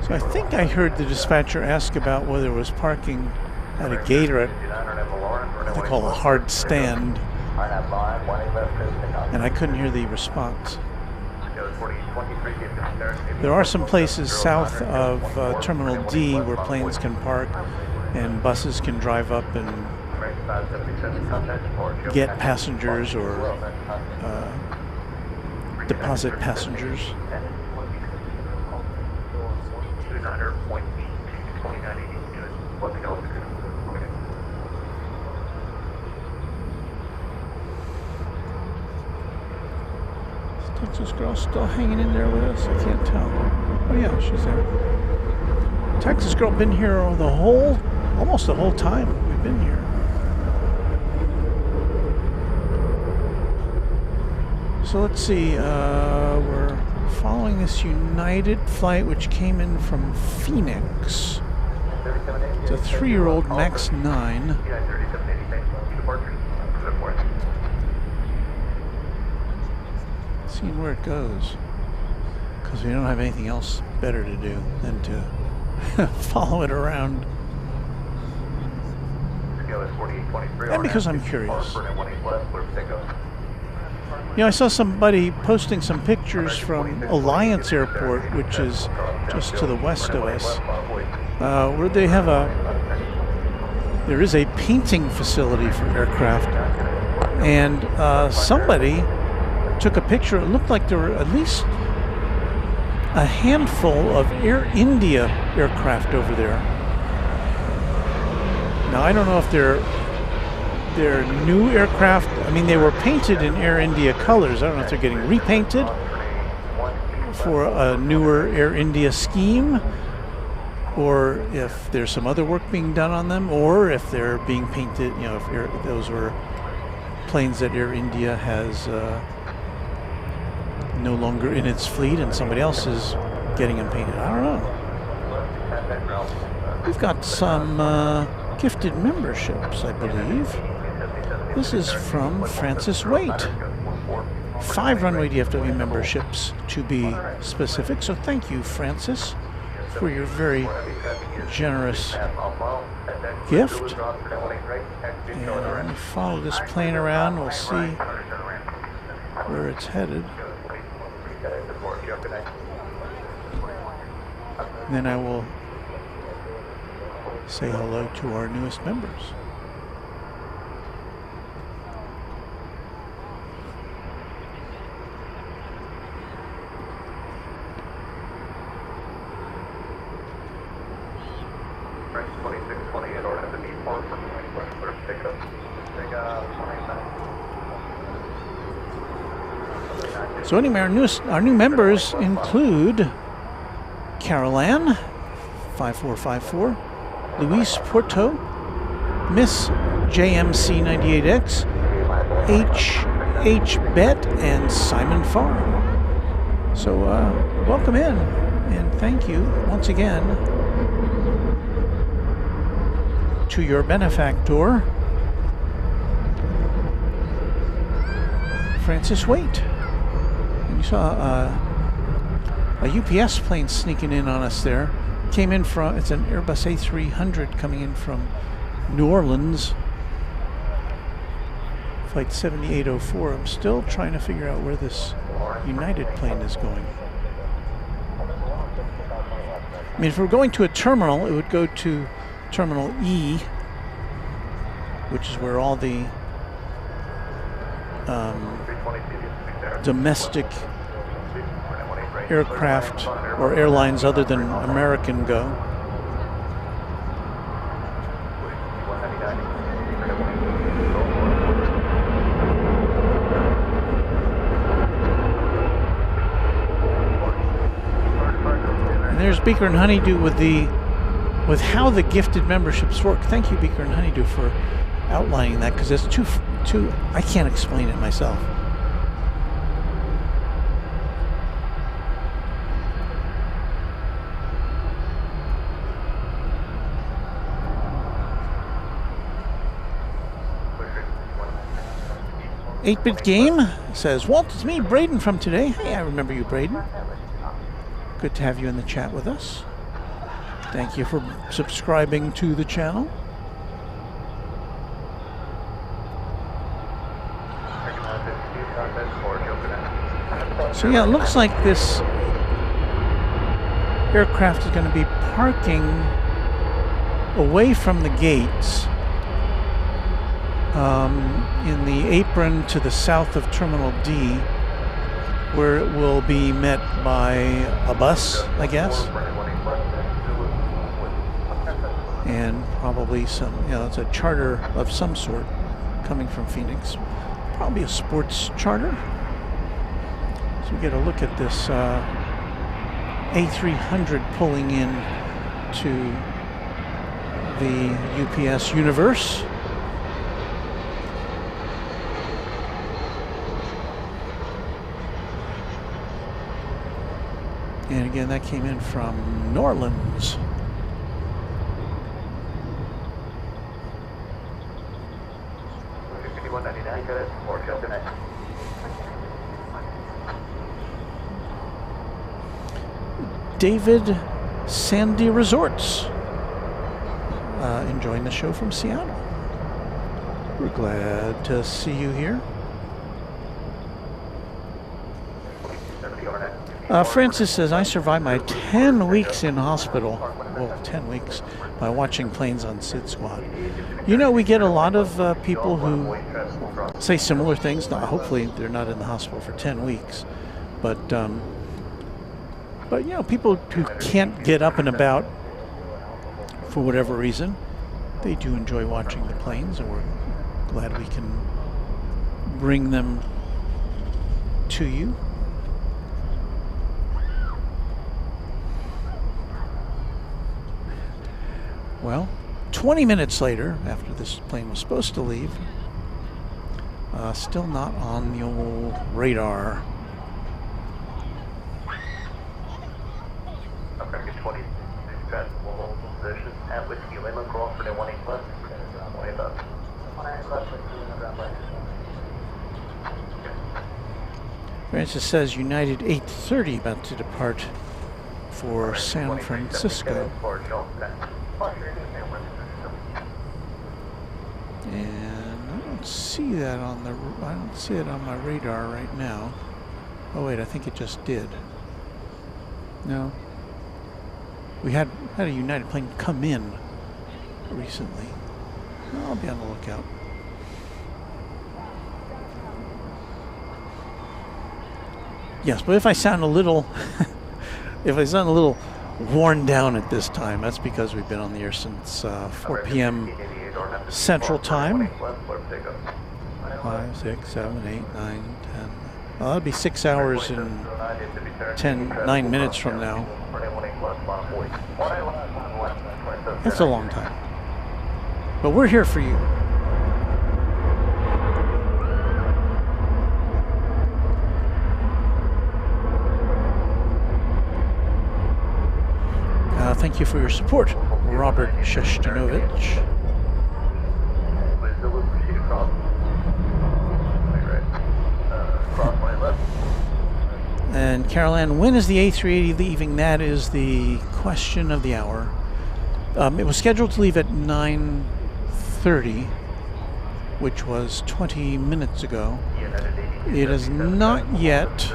So I think I heard the dispatcher ask about whether there was parking at a gate or at what they call a hard stand, and I couldn't hear the response. There are some places south of Terminal D where planes can park and buses can drive up and get passengers or deposit passengers. Is Texas girl still hanging in there with us? I can't tell. Oh yeah, she's there. Texas girl been here almost the whole time we've been here. So let's see, we're following this United flight which came in from Phoenix. It's a 3-year-old MAX 9. Seeing where it goes, because we don't have anything else better to do than to follow it around. And because I'm curious. You know, I saw somebody posting some pictures from Alliance Airport, which is just to the west of us, where they have there is a painting facility for aircraft, and somebody took a picture. It looked like there were at least a handful of Air India aircraft over there. Now, I don't know if they're new aircraft. I mean, they were painted in Air India colors. I don't know if they're getting repainted for a newer Air India scheme, or if there's some other work being done on them, or if they're being painted, you know, if those were planes that Air India has no longer in its fleet and somebody else is getting them painted. I don't know. We've got some gifted memberships, I believe. This is from Francis Waite. 5 Runway DFW memberships to be specific. So thank you, Francis, for your very generous gift. And let me follow this plane around. We'll see where it's headed. And then I will say hello to our newest members. So anyway, our new members include Carol Ann, 5454, Luis Porto, Miss JMC 98X, H Bet, and Simon Farr. So welcome in, and thank you once again to your benefactor, Francis Waite. And you saw a UPS plane sneaking in on us there. Came in from, it's an Airbus A380 coming in from New Orleans. Flight 7804. I'm still trying to figure out where this United plane is going. I mean, if we're going to a terminal, it would go to Terminal E, which is where all the domestic aircraft or airlines other than American go. And there's Beaker and Honeydew with how the gifted memberships work. Thank you, Beaker and Honeydew, for outlining that, because it's too I can't explain it myself. Eight-Bit Game says, Walt, it's me, Braden from today. Hey, I remember you, Braden. Good to have you in the chat with us. Thank you for subscribing to the channel. So yeah, it looks like this aircraft is going to be parking away from the gates in the apron to the south of Terminal D, where it will be met by a bus, I guess, and probably some, it's a charter of some sort coming from Phoenix, probably a sports charter. So we get a look at this A380 pulling in to the UPS universe. And again, that came in from New Orleans. David Sandy Resorts, enjoying the show from Seattle. We're glad to see you here. Francis says, I survived my 10 weeks in hospital, well, 10 weeks, by watching planes on Sid Squad. You know, we get a lot of people who say similar things. Now, hopefully they're not in the hospital for 10 weeks. But you know, people who can't get up and about for whatever reason, they do enjoy watching the planes, and we're glad we can bring them to you. Well, 20 minutes later, after this plane was supposed to leave, still not on the old radar. American 20, passable position at Whiskey Lima, Crawford at 18 left, way above. 18 left, Whiskey Lima, ground Francis says United 830 about to depart for San Francisco. And I don't see that on the, I don't see it on my radar right now. Oh wait, I think it just did. No. We had a United plane come in recently. I'll be on the lookout. Yes, but if I sound a little worn down at this time, that's because we've been on the air since 4 p.m. Central Time. 5, 6, 7, 8, 9, 10. Well, that'll be 6 hours and 9 minutes from now. That's a long time. But we're here for you. Thank you for your support, Robert Sheshtanovich. And Carol Ann, when is the A380 leaving? That is the question of the hour. It was scheduled to leave at 9:30, which was 20 minutes ago. It has not yet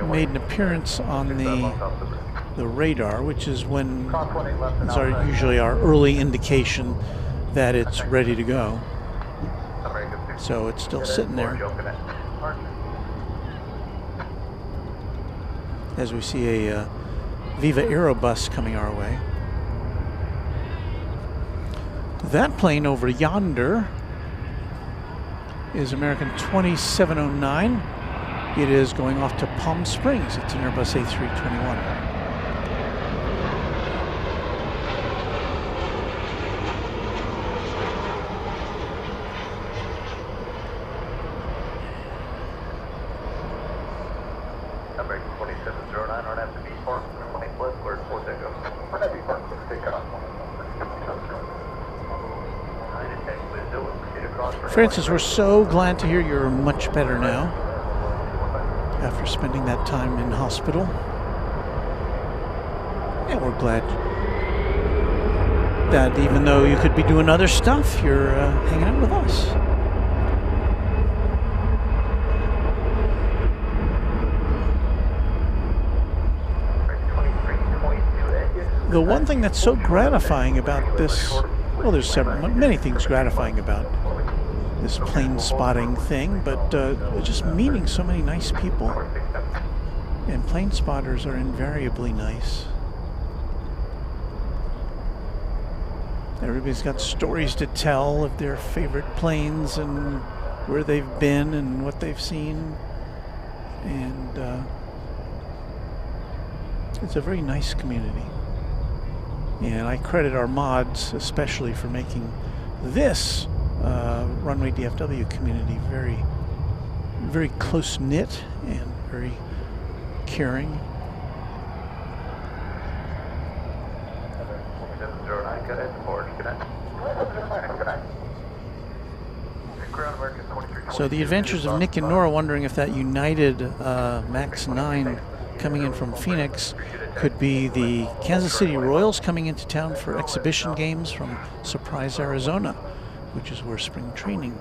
made an appearance on the radar, which is usually our early indication that it's ready to go. So it's still sitting there. As we see a Viva Aerobus coming our way. That plane over yonder is American 2709. It is going off to Palm Springs. It's an Airbus A321. Francis, we're so glad to hear you're much better now after spending that time in hospital. And we're glad that even though you could be doing other stuff, you're hanging out with us. The one thing that's so gratifying about this, well, there's many things gratifying about this plane spotting thing, but just meeting so many nice people. And plane spotters are invariably nice. Everybody's got stories to tell of their favorite planes and where they've been and what they've seen. And it's a very nice community. And I credit our mods especially for making this Runway DFW community very, very close-knit and very caring. So the adventures of Nick and Nora, wondering if that United Max 9 coming in from Phoenix could be the Kansas City Royals coming into town for exhibition games from Surprise, Arizona, which is where spring training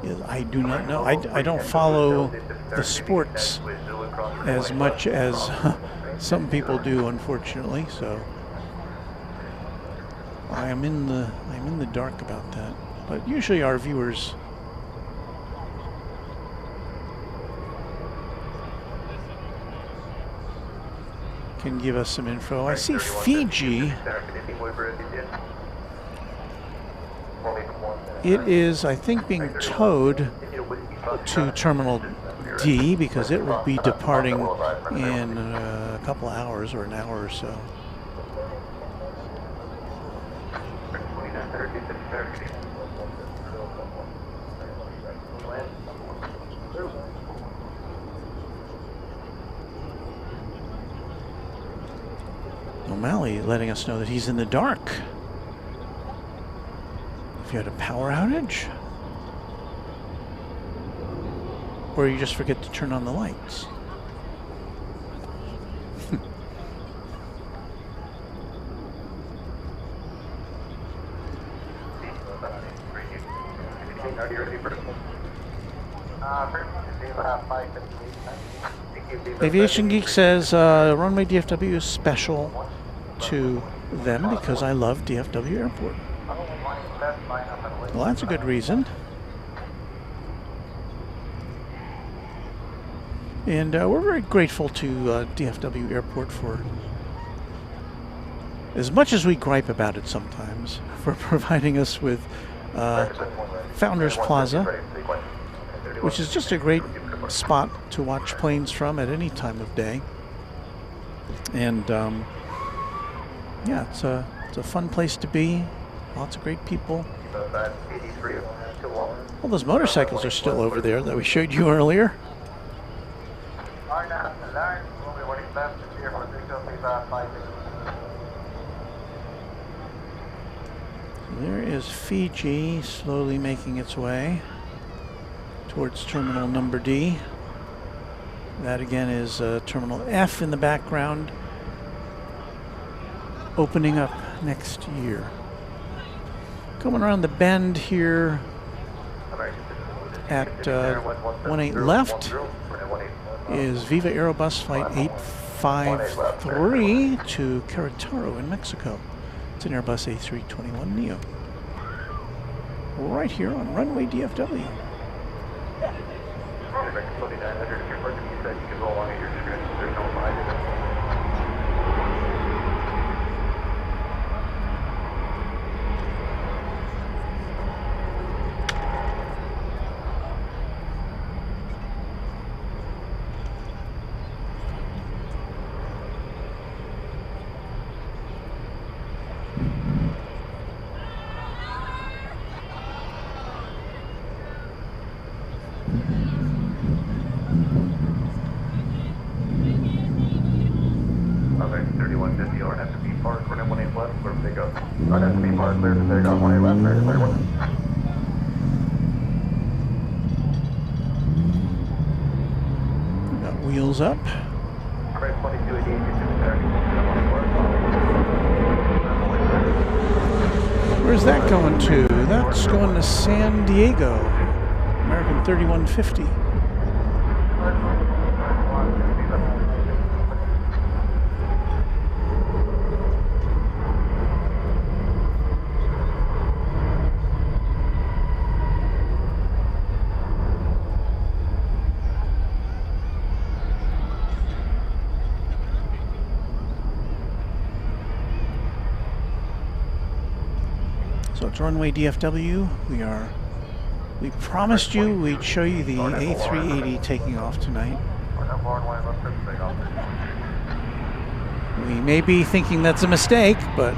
is. I do not know. I don't follow the sports as much as some people do, unfortunately. So I'm in the dark about that. But usually our viewers can give us some info. I see Fiji. It is, I think, being towed to Terminal D because it will be departing in a couple of hours or an hour or so. O'Malley letting us know that he's in the dark. If you had a power outage, or you just forget to turn on the lights. Aviation Geek says Runway DFW is special to them because I love DFW Airport. Well, that's a good reason. And we're very grateful to DFW Airport for, as much as we gripe about it sometimes, for providing us with Founders Plaza, which is just a great spot to watch planes from at any time of day. And yeah, it's a fun place to be. Lots of great people. All those motorcycles are still over there that we showed you earlier. There is Fiji slowly making its way towards terminal number D. That again is terminal F in the background, opening up next year. Coming around the bend here at 18 left is Viva Aerobus Flight 853 to Querétaro in Mexico. It's an Airbus A321neo. Right here on Runway DFW. Got wheels up. Where's that going to? That's going to San Diego. American 3150. So it's Runway DFW. We promised you we'd show you the A380 taking off tonight. We may be thinking that's a mistake, but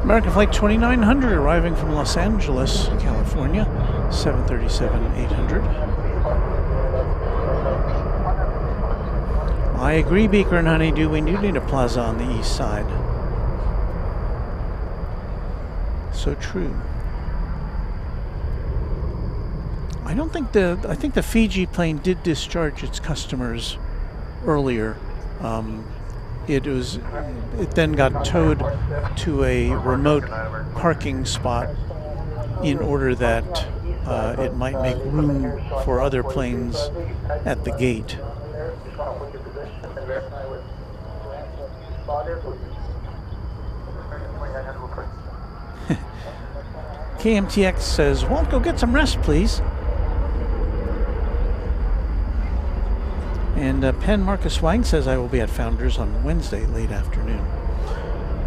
American Flight 2900 arriving from Los Angeles, California, 737-800. I agree, Beaker and Honeydew, we do need a Plaza on the east side. So true. I think the Fiji plane did discharge its customers earlier. It then got towed to a remote parking spot in order that it might make room for other planes at the gate. KMTX says, Walt, go get some rest, please. And Penn Marcus Wang says, I will be at Founders on Wednesday, late afternoon.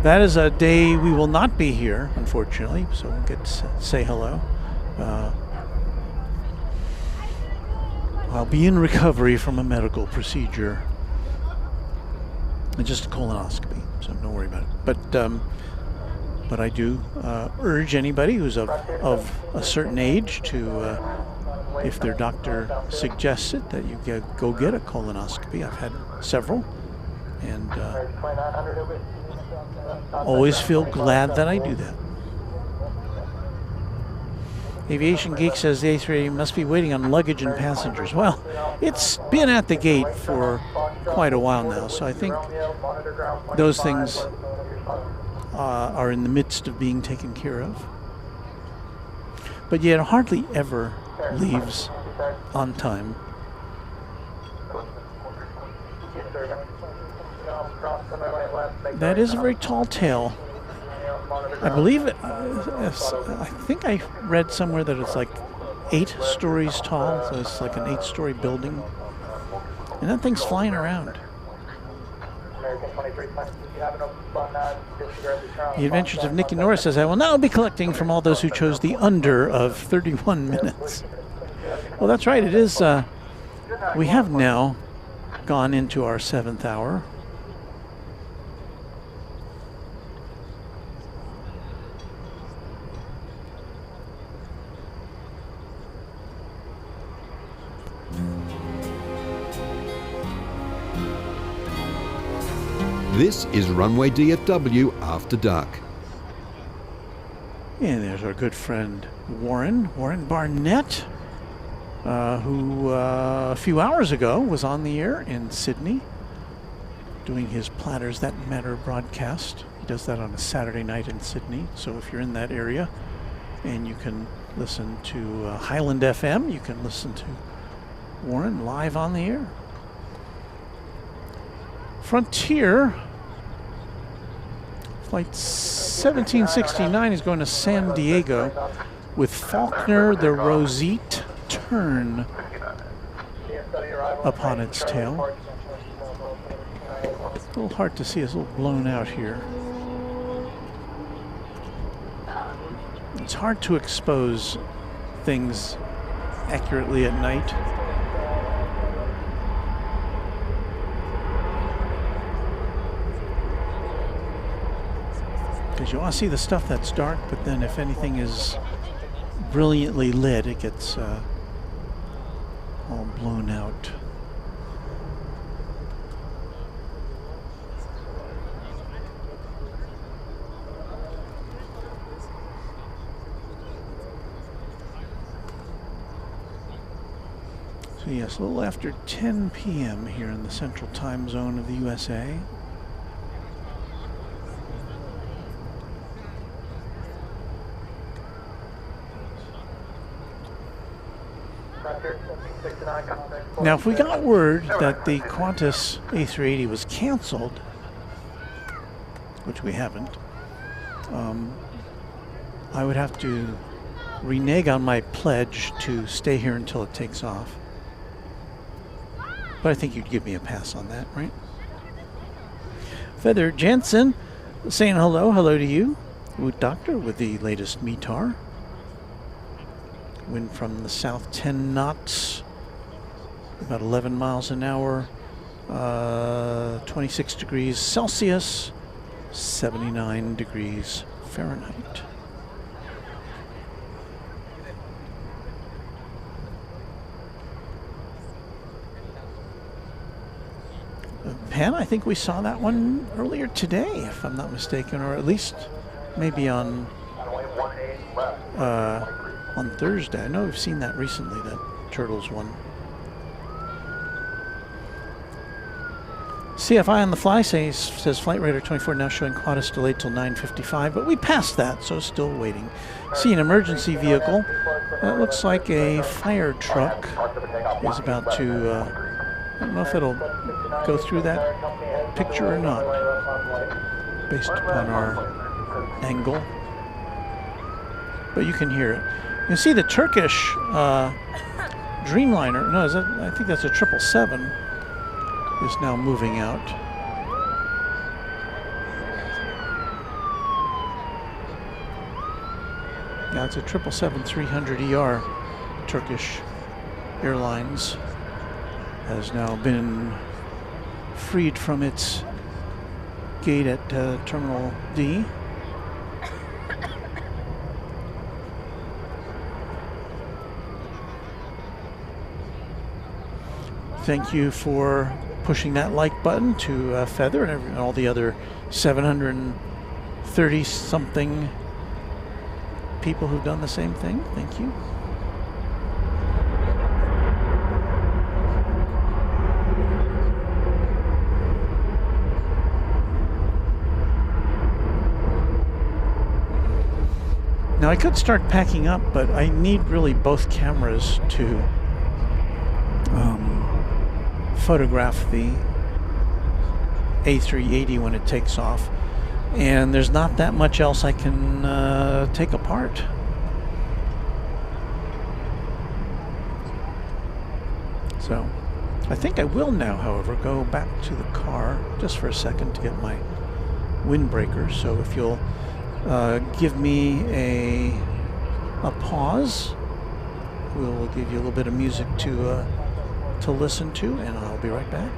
That is a day we will not be here, unfortunately, so we'll get to say hello. I'll be in recovery from a medical procedure. And just a colonoscopy, so don't worry about it. But I do urge anybody who's of a certain age to, if their doctor suggests it, that you go get a colonoscopy. I've had several, and always feel glad that I do that. Aviation Geek says the A380 must be waiting on luggage and passengers. Well, it's been at the gate for quite a while now, so I think those things are in the midst of being taken care of. But yet it hardly ever leaves on time. That is a very tall tail. I believe it, I think I read somewhere that it's like 8 stories tall, so it's like an 8-story building. And that thing's flying around. The Adventures of Nicky Norris says, I will now be collecting from all those who chose the under of 31 minutes. Well, that's right. It is, we have now gone into our 7th hour. This is Runway DFW After Dark. And there's our good friend Warren Barnett, who a few hours ago was on the air in Sydney doing his Platters That Matter broadcast. He does that on a Saturday night in Sydney. So if you're in that area and you can listen to Highland FM, you can listen to Warren live on the air. Frontier Flight 1769 is going to San Diego with Faulkner the Rosette Tern upon its tail. It's a little hard to see, it's a little blown out here. It's hard to expose things accurately at night. Because you want to see the stuff that's dark, but then if anything is brilliantly lit, it gets all blown out. So yes, a little after 10 p.m. here in the central time zone of the USA. Now, if we got word that the Qantas A380 was canceled, which we haven't, I would have to renege on my pledge to stay here until it takes off. But I think you'd give me a pass on that, right? Feather Jensen saying hello to you. Wood Doctor with the latest METAR. Wind from the south 10 knots, about 11 miles an hour, 26 degrees Celsius, 79 degrees Fahrenheit. Pan, I think we saw that one earlier today, if I'm not mistaken, or at least maybe on Thursday. I know we've seen that recently, that Turtles one. CFI on the fly says Flight Radar 24 now showing Qantas delayed till 9:55, but we passed that, so still waiting. See an emergency vehicle. That looks like a fire truck is about to, I don't know if it'll go through that picture or not, based upon our angle. But you can hear it. You can see the Turkish Dreamliner, no, I think that's a 777, is now moving out. Yeah, it's a 777-300ER. Turkish Airlines has now been freed from its gate at Terminal D. Thank you for pushing that like button to Feather and all the other 730 something people who've done the same thing. Thank you. Now I could start packing up, but I need really both cameras to photograph the A380 when it takes off, and there's not that much else I can take apart. So I think I will now, however, go back to the car just for a second to get my windbreaker. So if you'll give me a pause, we'll give you a little bit of music to listen to, and I'll be right back.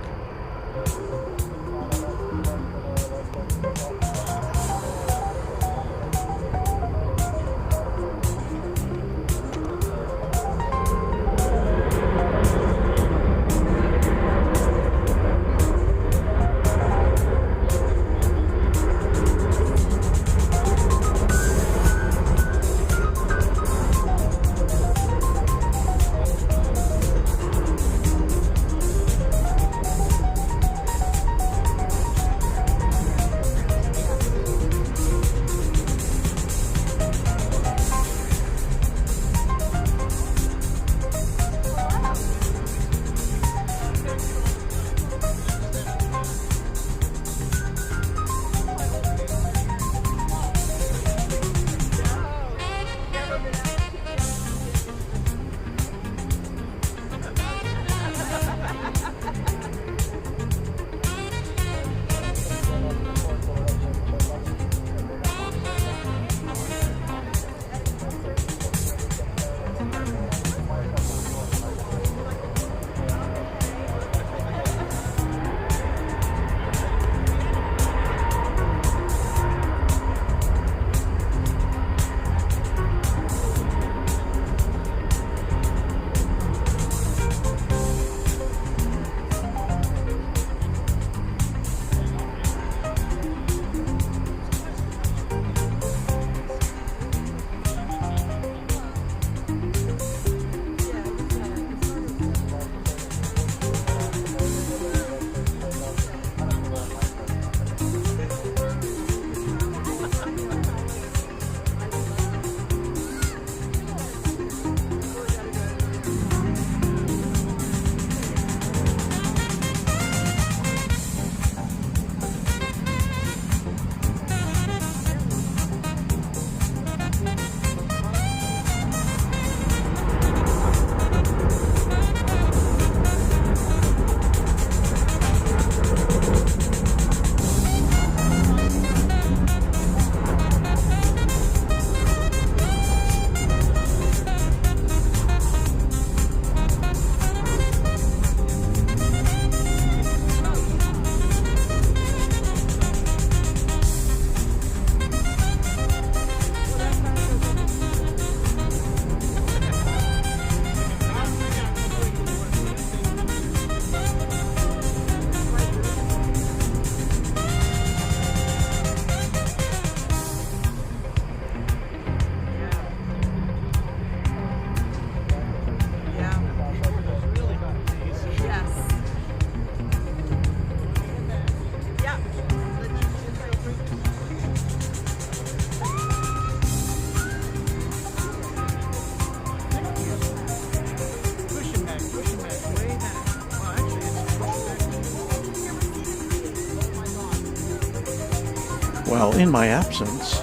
Well, in my absence,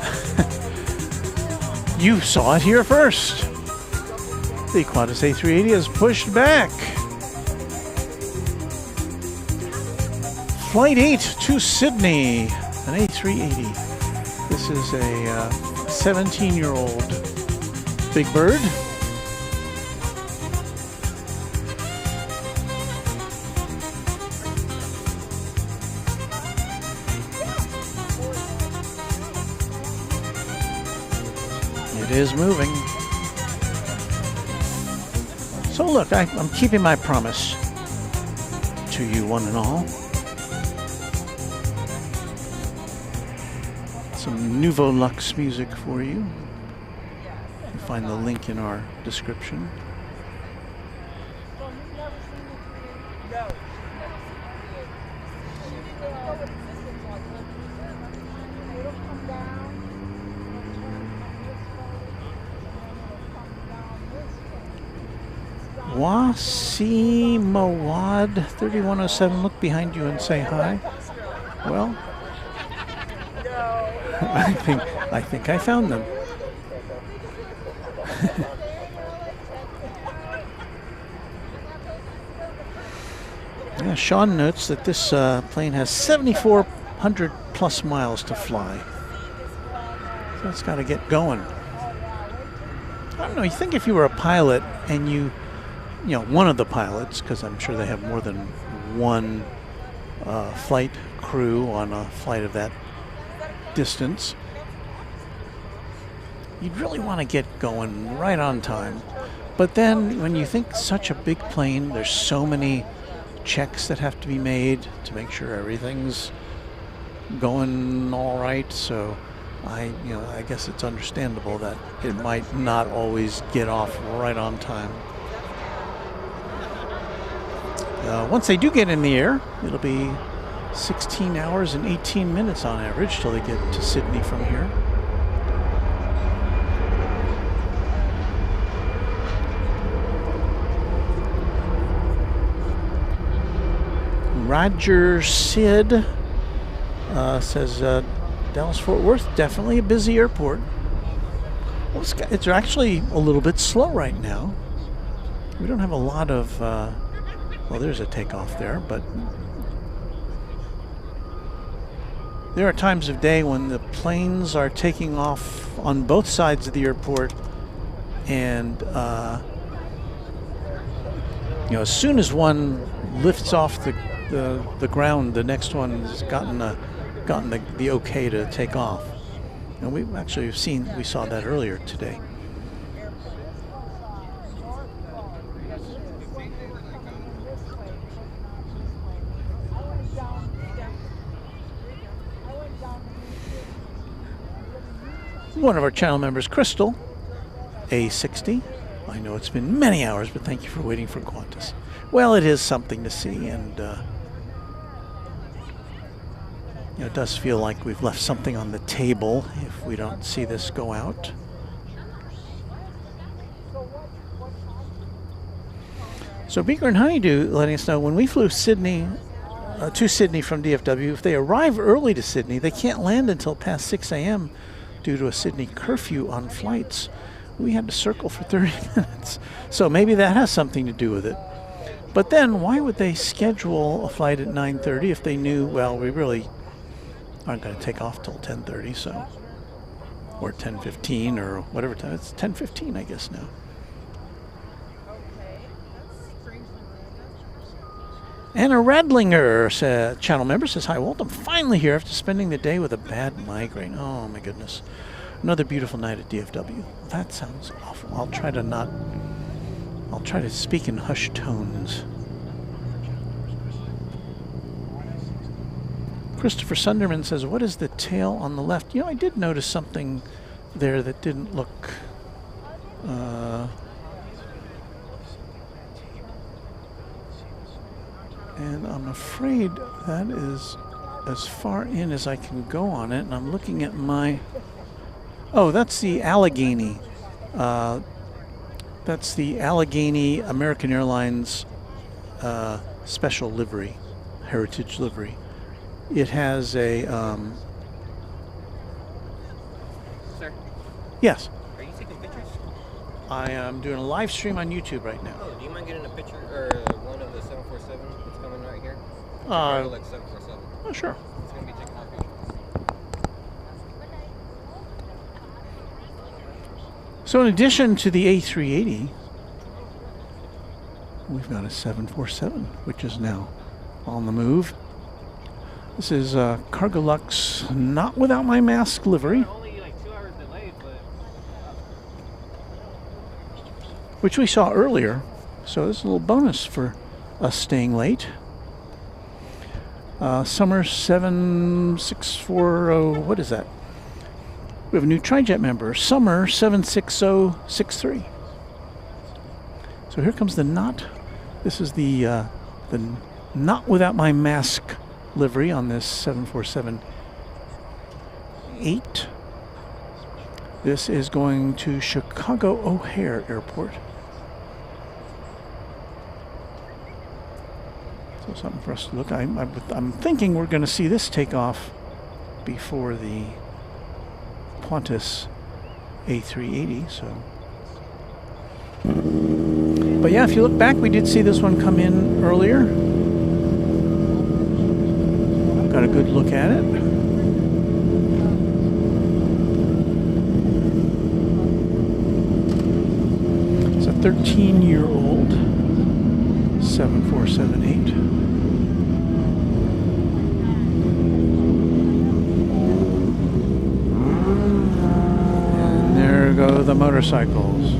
you saw it here first. The Qantas A380 is pushed back. Flight 8 to Sydney, an A380. This is a 17-year-old Big Bird. It is moving. So look, I'm keeping my promise to you one and all. Some Nouveau Luxe music for you. You can find the link in our description. Wasimawad 3107, look behind you and say hi. Well, I think I found them. Yeah, Sean notes that this plane has 7,400 plus miles to fly. So it's got to get going. I don't know, you think if you were a pilot and you know, one of the pilots, because I'm sure they have more than one flight crew on a flight of that distance, you'd really want to get going right on time. But then when you think such a big plane, there's so many checks that have to be made to make sure everything's going all right. So I guess it's understandable that it might not always get off right on time. Once they do get in the air, it'll be 16 hours and 18 minutes on average till they get to Sydney from here. Roger Sid says Dallas-Fort Worth, definitely a busy airport. Well, it's actually a little bit slow right now. We don't have a lot of, well, there's a takeoff there, but there are times of day when the planes are taking off on both sides of the airport, and as soon as one lifts off the ground, the next one has gotten the okay to take off. And we saw that earlier today. One of our channel members, Crystal A60. I know it's been many hours, but thank you for waiting for Qantas. Well, it is something to see, and it does feel like we've left something on the table if we don't see this go out. So Beaker and Honeydew letting us know when we flew Sydney to Sydney from DFW, if they arrive early to Sydney, they can't land until past 6 a.m. due to a Sydney curfew on flights. We had to circle for 30 minutes. So maybe that has something to do with it. But then why would they schedule a flight at 9:30 if they knew, well, we really aren't going to take off till 10:30, so, or 10:15 or whatever time. It's 10:15, I guess now. Anna Radlinger, channel member, says, hi, Walt. I'm finally here after spending the day with a bad migraine. Oh, my goodness. Another beautiful night at DFW. That sounds awful. I'll try to speak in hushed tones. Christopher Sunderman says, what is the tail on the left? I did notice something there that didn't look... and I'm afraid that is as far in as I can go on it. And I'm looking at my... Oh, that's the Allegheny. That's the Allegheny American Airlines special livery, heritage livery. It has a Yes. Are you taking pictures? I am doing a live stream on YouTube right now. Oh, do you mind getting a picture or one of the 747 that's coming right here? Like 747. Oh, sure. It's going to be taking our pictures. So in addition to the A380, we've got a 747, which is now on the move. This is Cargolux, not without my mask livery, Only like 2 hours delayed, but which we saw earlier. So this is a little bonus for us staying late. Summer 7640, what is that? We have a new TriJet member, Summer 76063. So here comes the not. This is the not without my mask livery on this 747-8. This is going to Chicago O'Hare Airport. So something for us to look. I'm thinking we're going to see this take off before the Qantas A380. So, but yeah, if you look back, we did see this one come in earlier. Got a good look at it. It's a 13-year-old 747-8. And there go the motorcycles.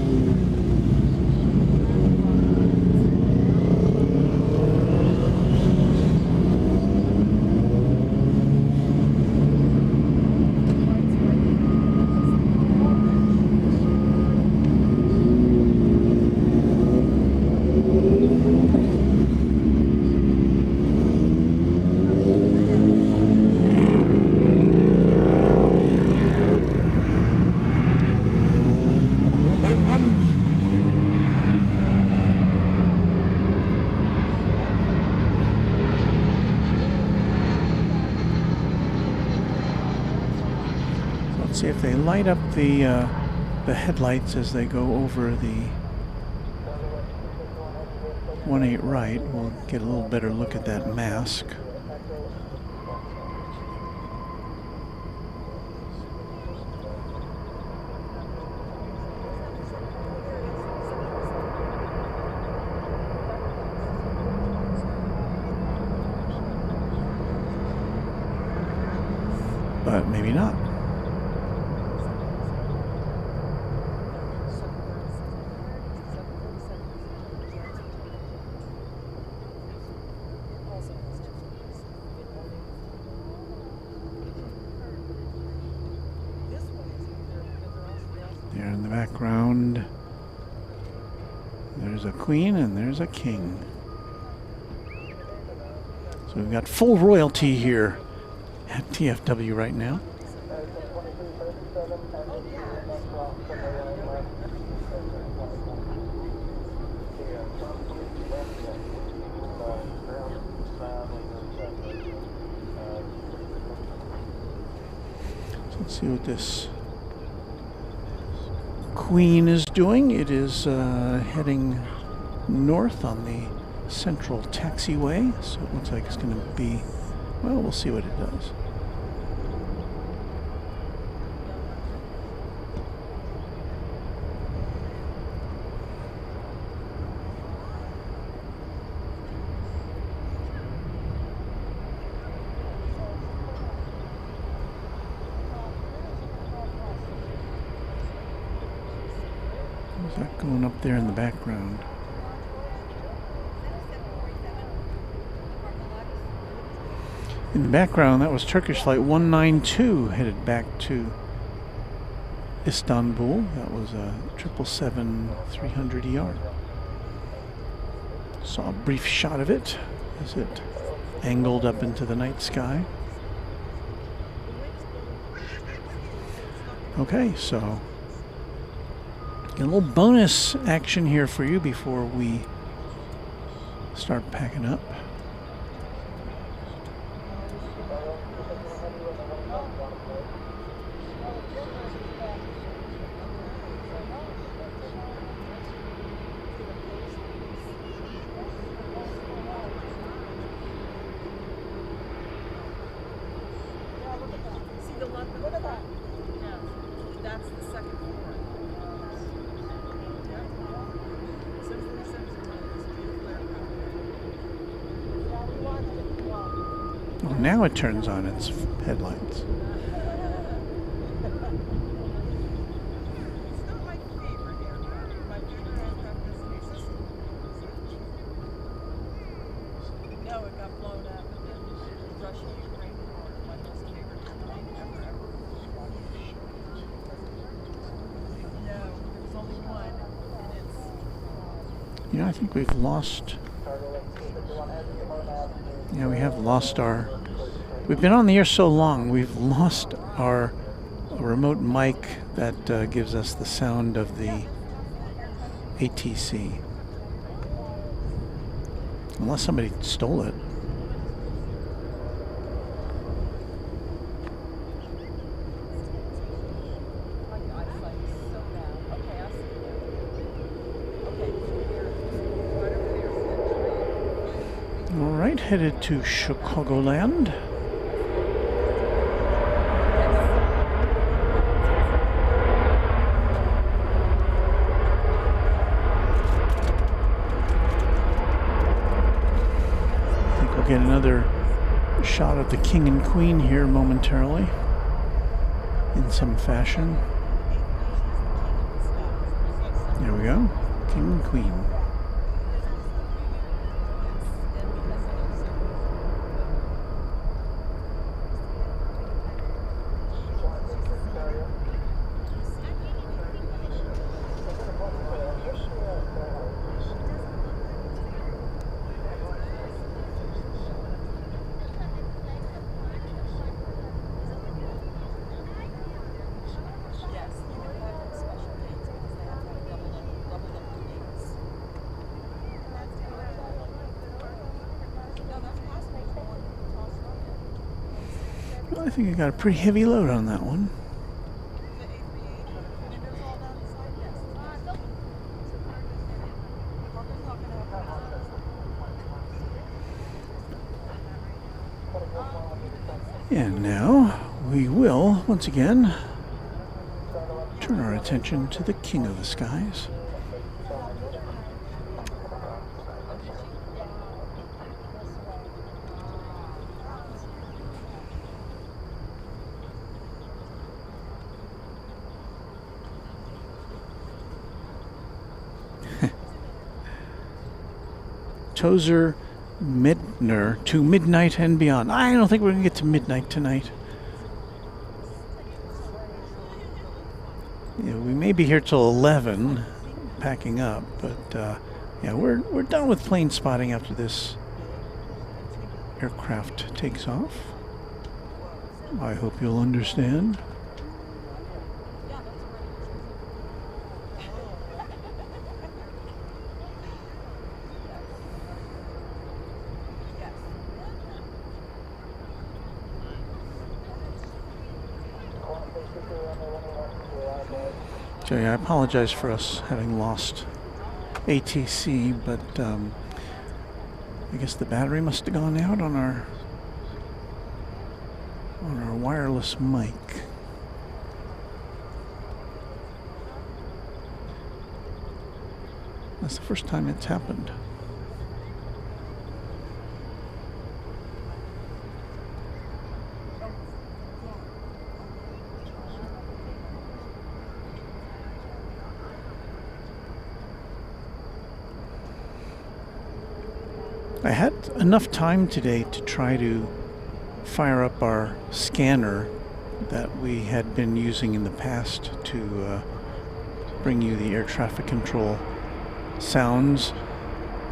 See if they light up the headlights as they go over the 18 right. We'll get a little better look at that mask. But maybe not. There in the background, there's a queen and there's a king. So we've got full royalty here at DFW right now. So let's see what this Queen is doing. It is heading north on the central taxiway, so it looks like it's going to be, well, we'll see what it does. What's that going up there in the background? In the background, that was Turkish flight 192 headed back to Istanbul. That was a 777-300ER. Saw a brief shot of it as it angled up into the night sky. Okay, so a little bonus action here for you before we start packing up. Oh, now it turns on its headlights. You know, I think we've lost. Yeah, we have lost our. We've been on the air so long, we've lost our remote mic that gives us the sound of the ATC. Unless somebody stole it. All right, headed to Chicagoland. I think we'll get another shot of the King and Queen here momentarily, in some fashion. There we go, King and Queen. I think I got a pretty heavy load on that one. And now we will, once again, turn our attention to the King of the Skies. Tozer Midner to midnight and beyond. I don't think we're going to get to midnight tonight. Yeah, we may be here till 11, packing up, but yeah, we're done with plane spotting after this aircraft takes off. I hope you'll understand. So yeah, I apologize for us having lost ATC, but I guess the battery must have gone out on our wireless mic. That's the first time it's happened. I had enough time today to try to fire up our scanner that we had been using in the past to bring you the air traffic control sounds.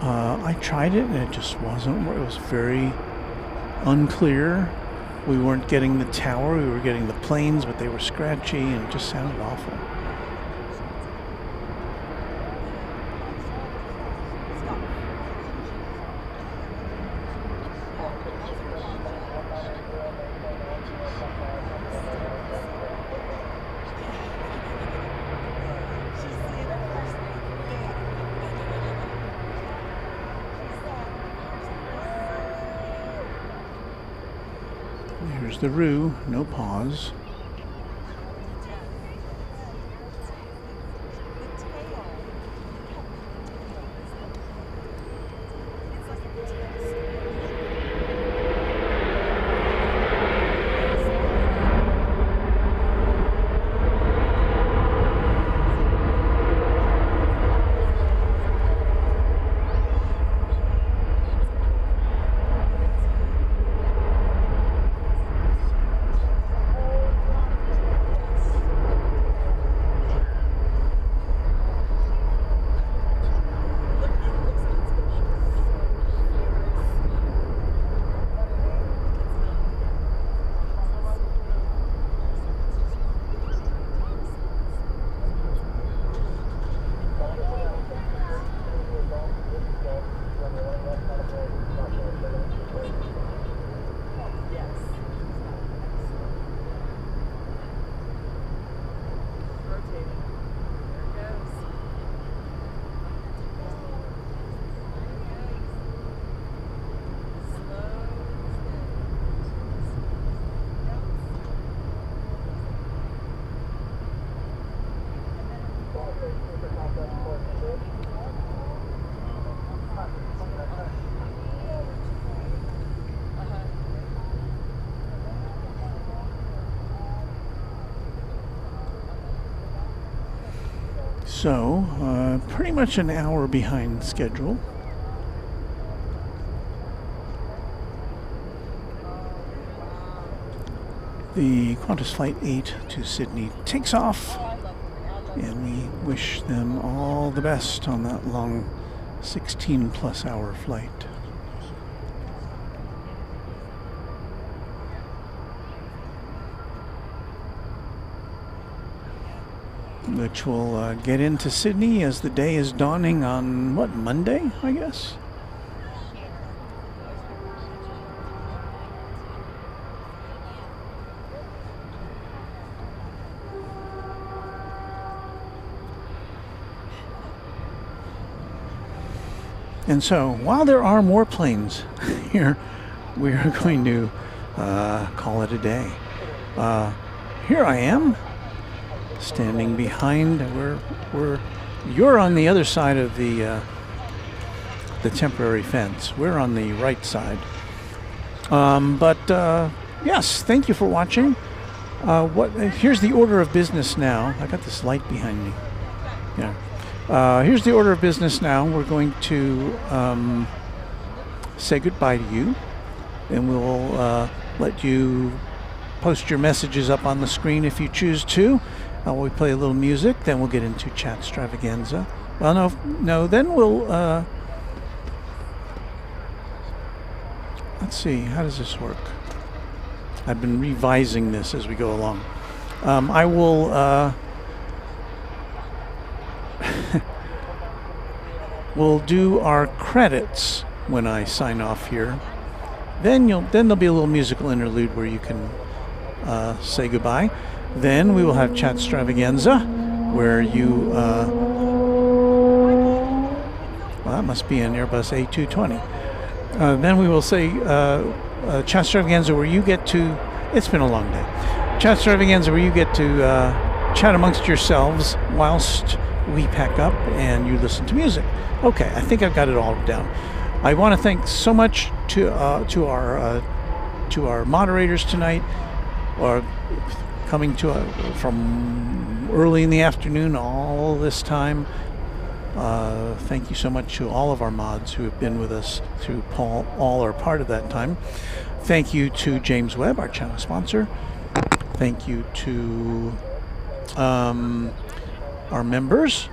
I tried it and it just wasn't. It was very unclear. We weren't getting the tower. We were getting the planes, but they were scratchy and it just sounded awful. Here's the Roo, no pause. So, pretty much an hour behind schedule. The Qantas Flight 8 to Sydney takes off, and we wish them all the best on that long 16-plus hour flight. Which will get into Sydney as the day is dawning on, what, Monday, I guess? And so, while there are more planes here, we are going to call it a day. Here I am, standing behind. You're on the other side of the temporary fence. We're on the right side. Yes, thank you for watching. Here's the order of business now. I got this light behind me. Yeah. Here's the order of business now. We're going to say goodbye to you, and we'll let you post your messages up on the screen if you choose to. We play a little music, then we'll get into chat extravaganza. Well, no, then we'll, let's see, how does this work? I've been revising this as we go along. I will, we'll do our credits when I sign off here. Then there'll be a little musical interlude where you can say goodbye. Then we will have chat extravaganza, where you well, that must be an Airbus A220. Then we will say chat extravaganza, where you get to. It's been a long day. Chat extravaganza, where you get to chat amongst yourselves whilst we pack up and you listen to music. Okay, I think I've got it all down. I want to thank so much to our moderators tonight, or coming from early in the afternoon all this time. Thank you so much to all of our mods who have been with us through all or part of that time. Thank you to James Webb, our channel sponsor. Thank you to our members.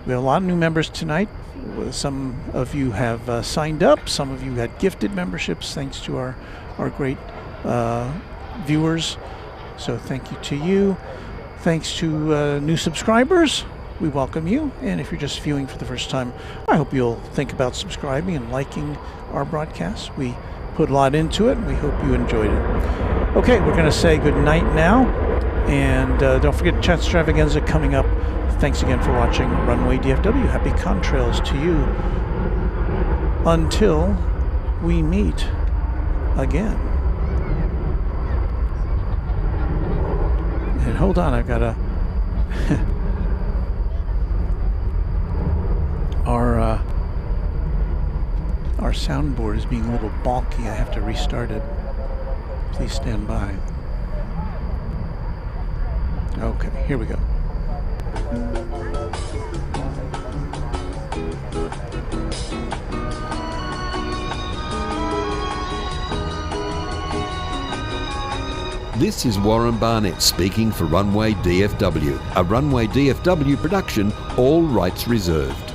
We have a lot of new members tonight. Some of you have signed up. Some of you had gifted memberships thanks to our great viewers. So thank you to you. Thanks to new subscribers. We welcome you. And if you're just viewing for the first time, I hope you'll think about subscribing and liking our broadcast. We put a lot into it, and we hope you enjoyed it. Okay, we're going to say good night now. And don't forget Chat Extravaganza coming up. Thanks again for watching Runway DFW. Happy contrails to you. Until we meet again. And hold on, I've got a... Our soundboard is being a little bulky. I have to restart it. Please stand by. Okay, here we go. This is Warren Barnett speaking for Runway DFW, a Runway DFW production, all rights reserved.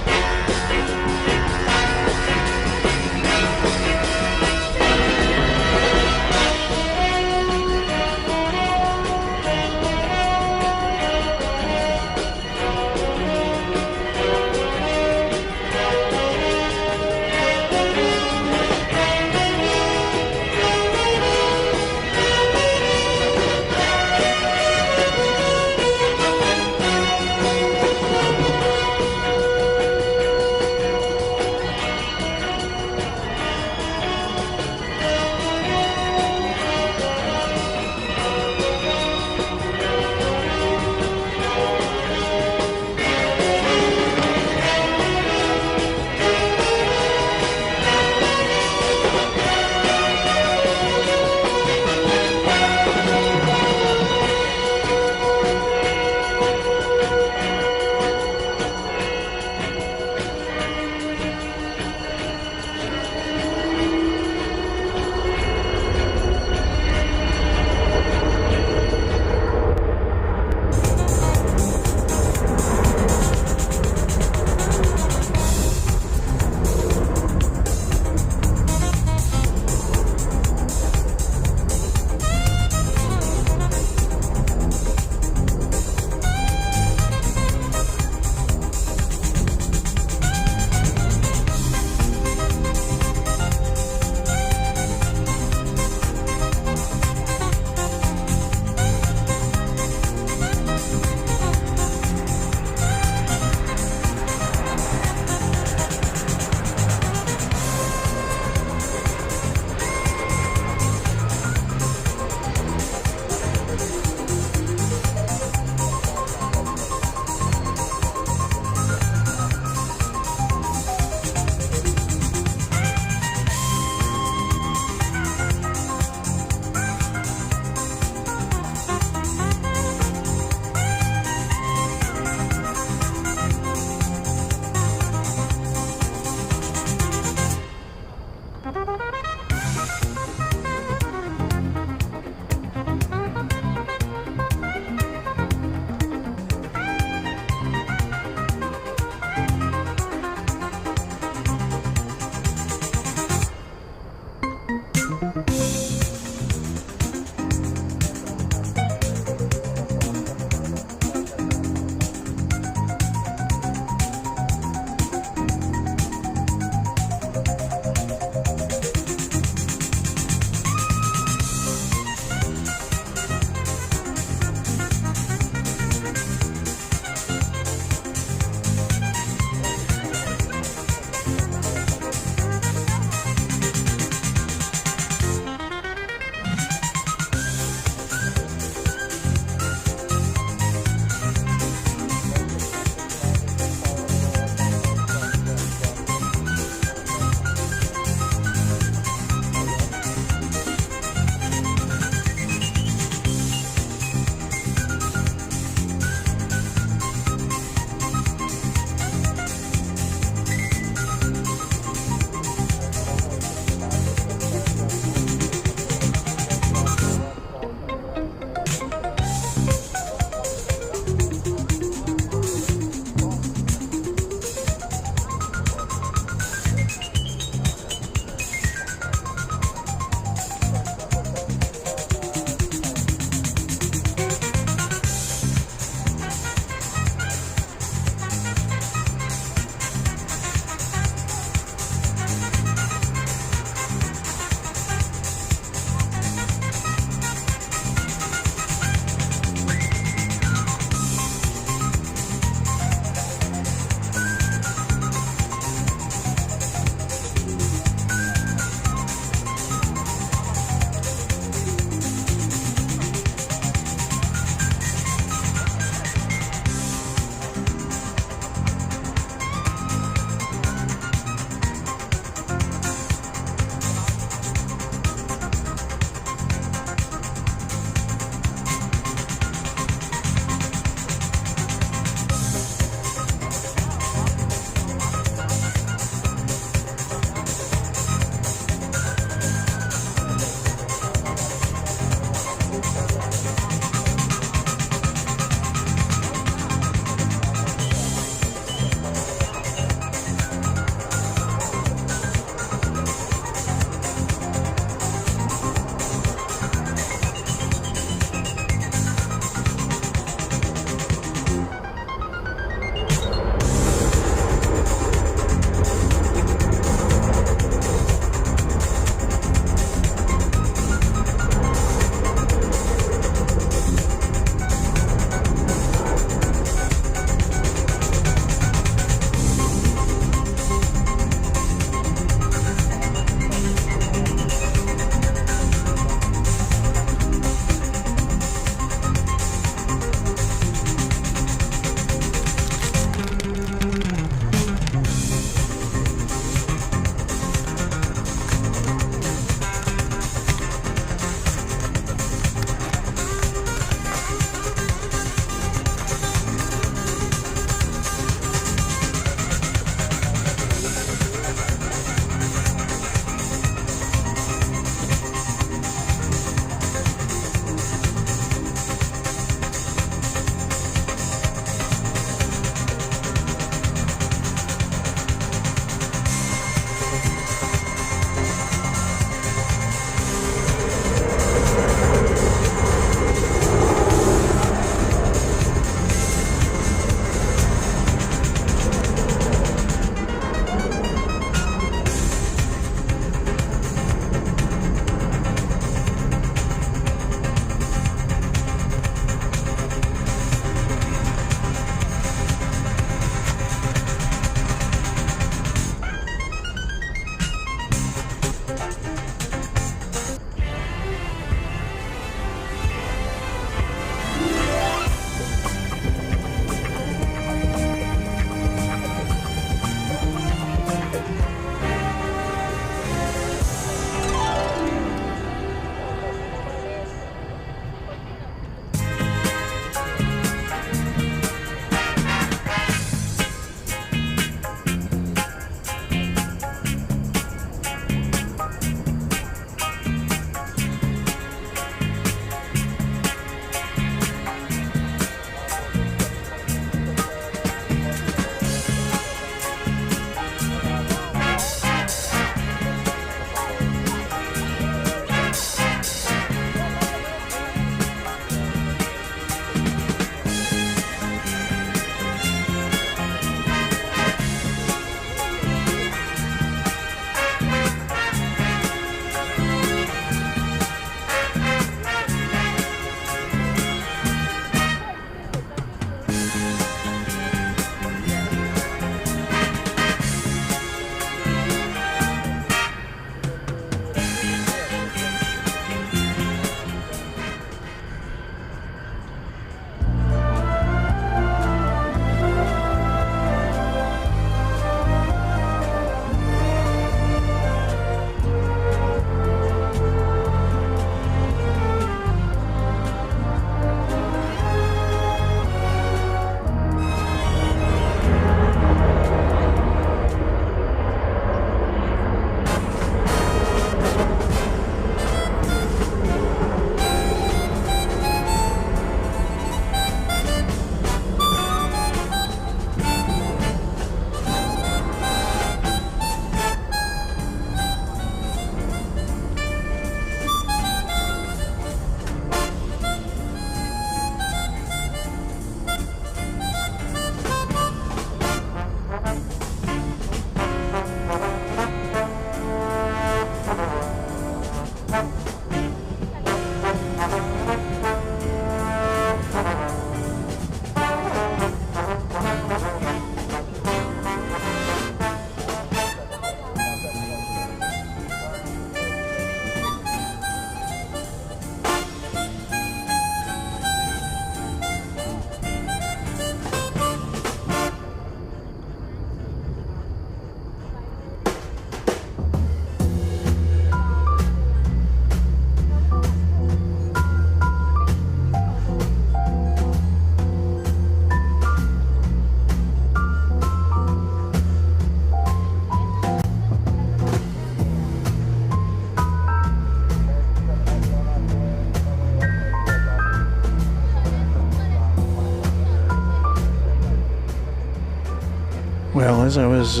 Well, as I was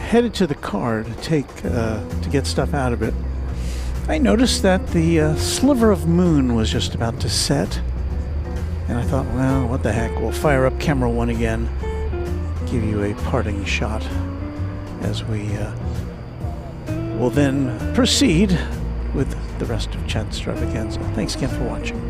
headed to the car to get stuff out of it, I noticed that the sliver of moon was just about to set. And I thought, well, what the heck, we'll fire up camera 1 again, give you a parting shot as we will then proceed with the rest of Chat's Extravaganza. Thanks again for watching.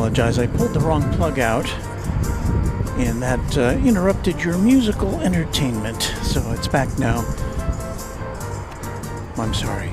apologize. I pulled the wrong plug out, and that interrupted your musical entertainment. So it's back now. I'm sorry.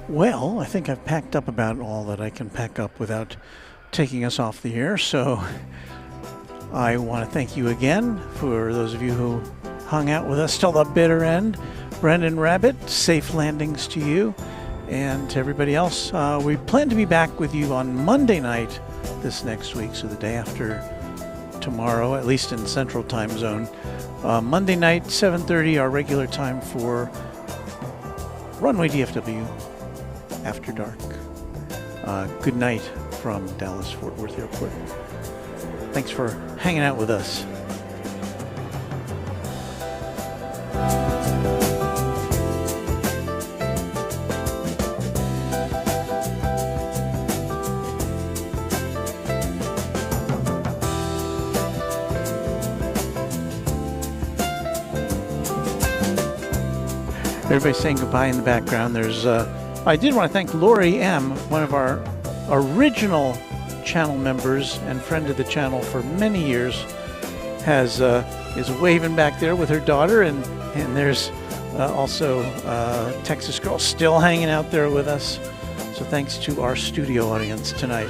Well, I think I've packed up about all that I can pack up without taking us off the air, so I want to thank you again for those of you who hung out with us till the bitter end. Brendan Rabbit, safe landings to you, and to everybody else. We plan to be back with you on Monday night this next week, so the day after tomorrow, at least in Central Time Zone. Monday night, 7:30, our regular time for Runway DFW After Dark. Good night from Dallas Fort Worth Airport. Thanks for hanging out with us. Everybody's saying goodbye in the background. There's, I did want to thank Lori M., one of our original channel members and friend of the channel for many years, is waving back there with her daughter, and there's also Texas Girl still hanging out there with us. So thanks to our studio audience tonight.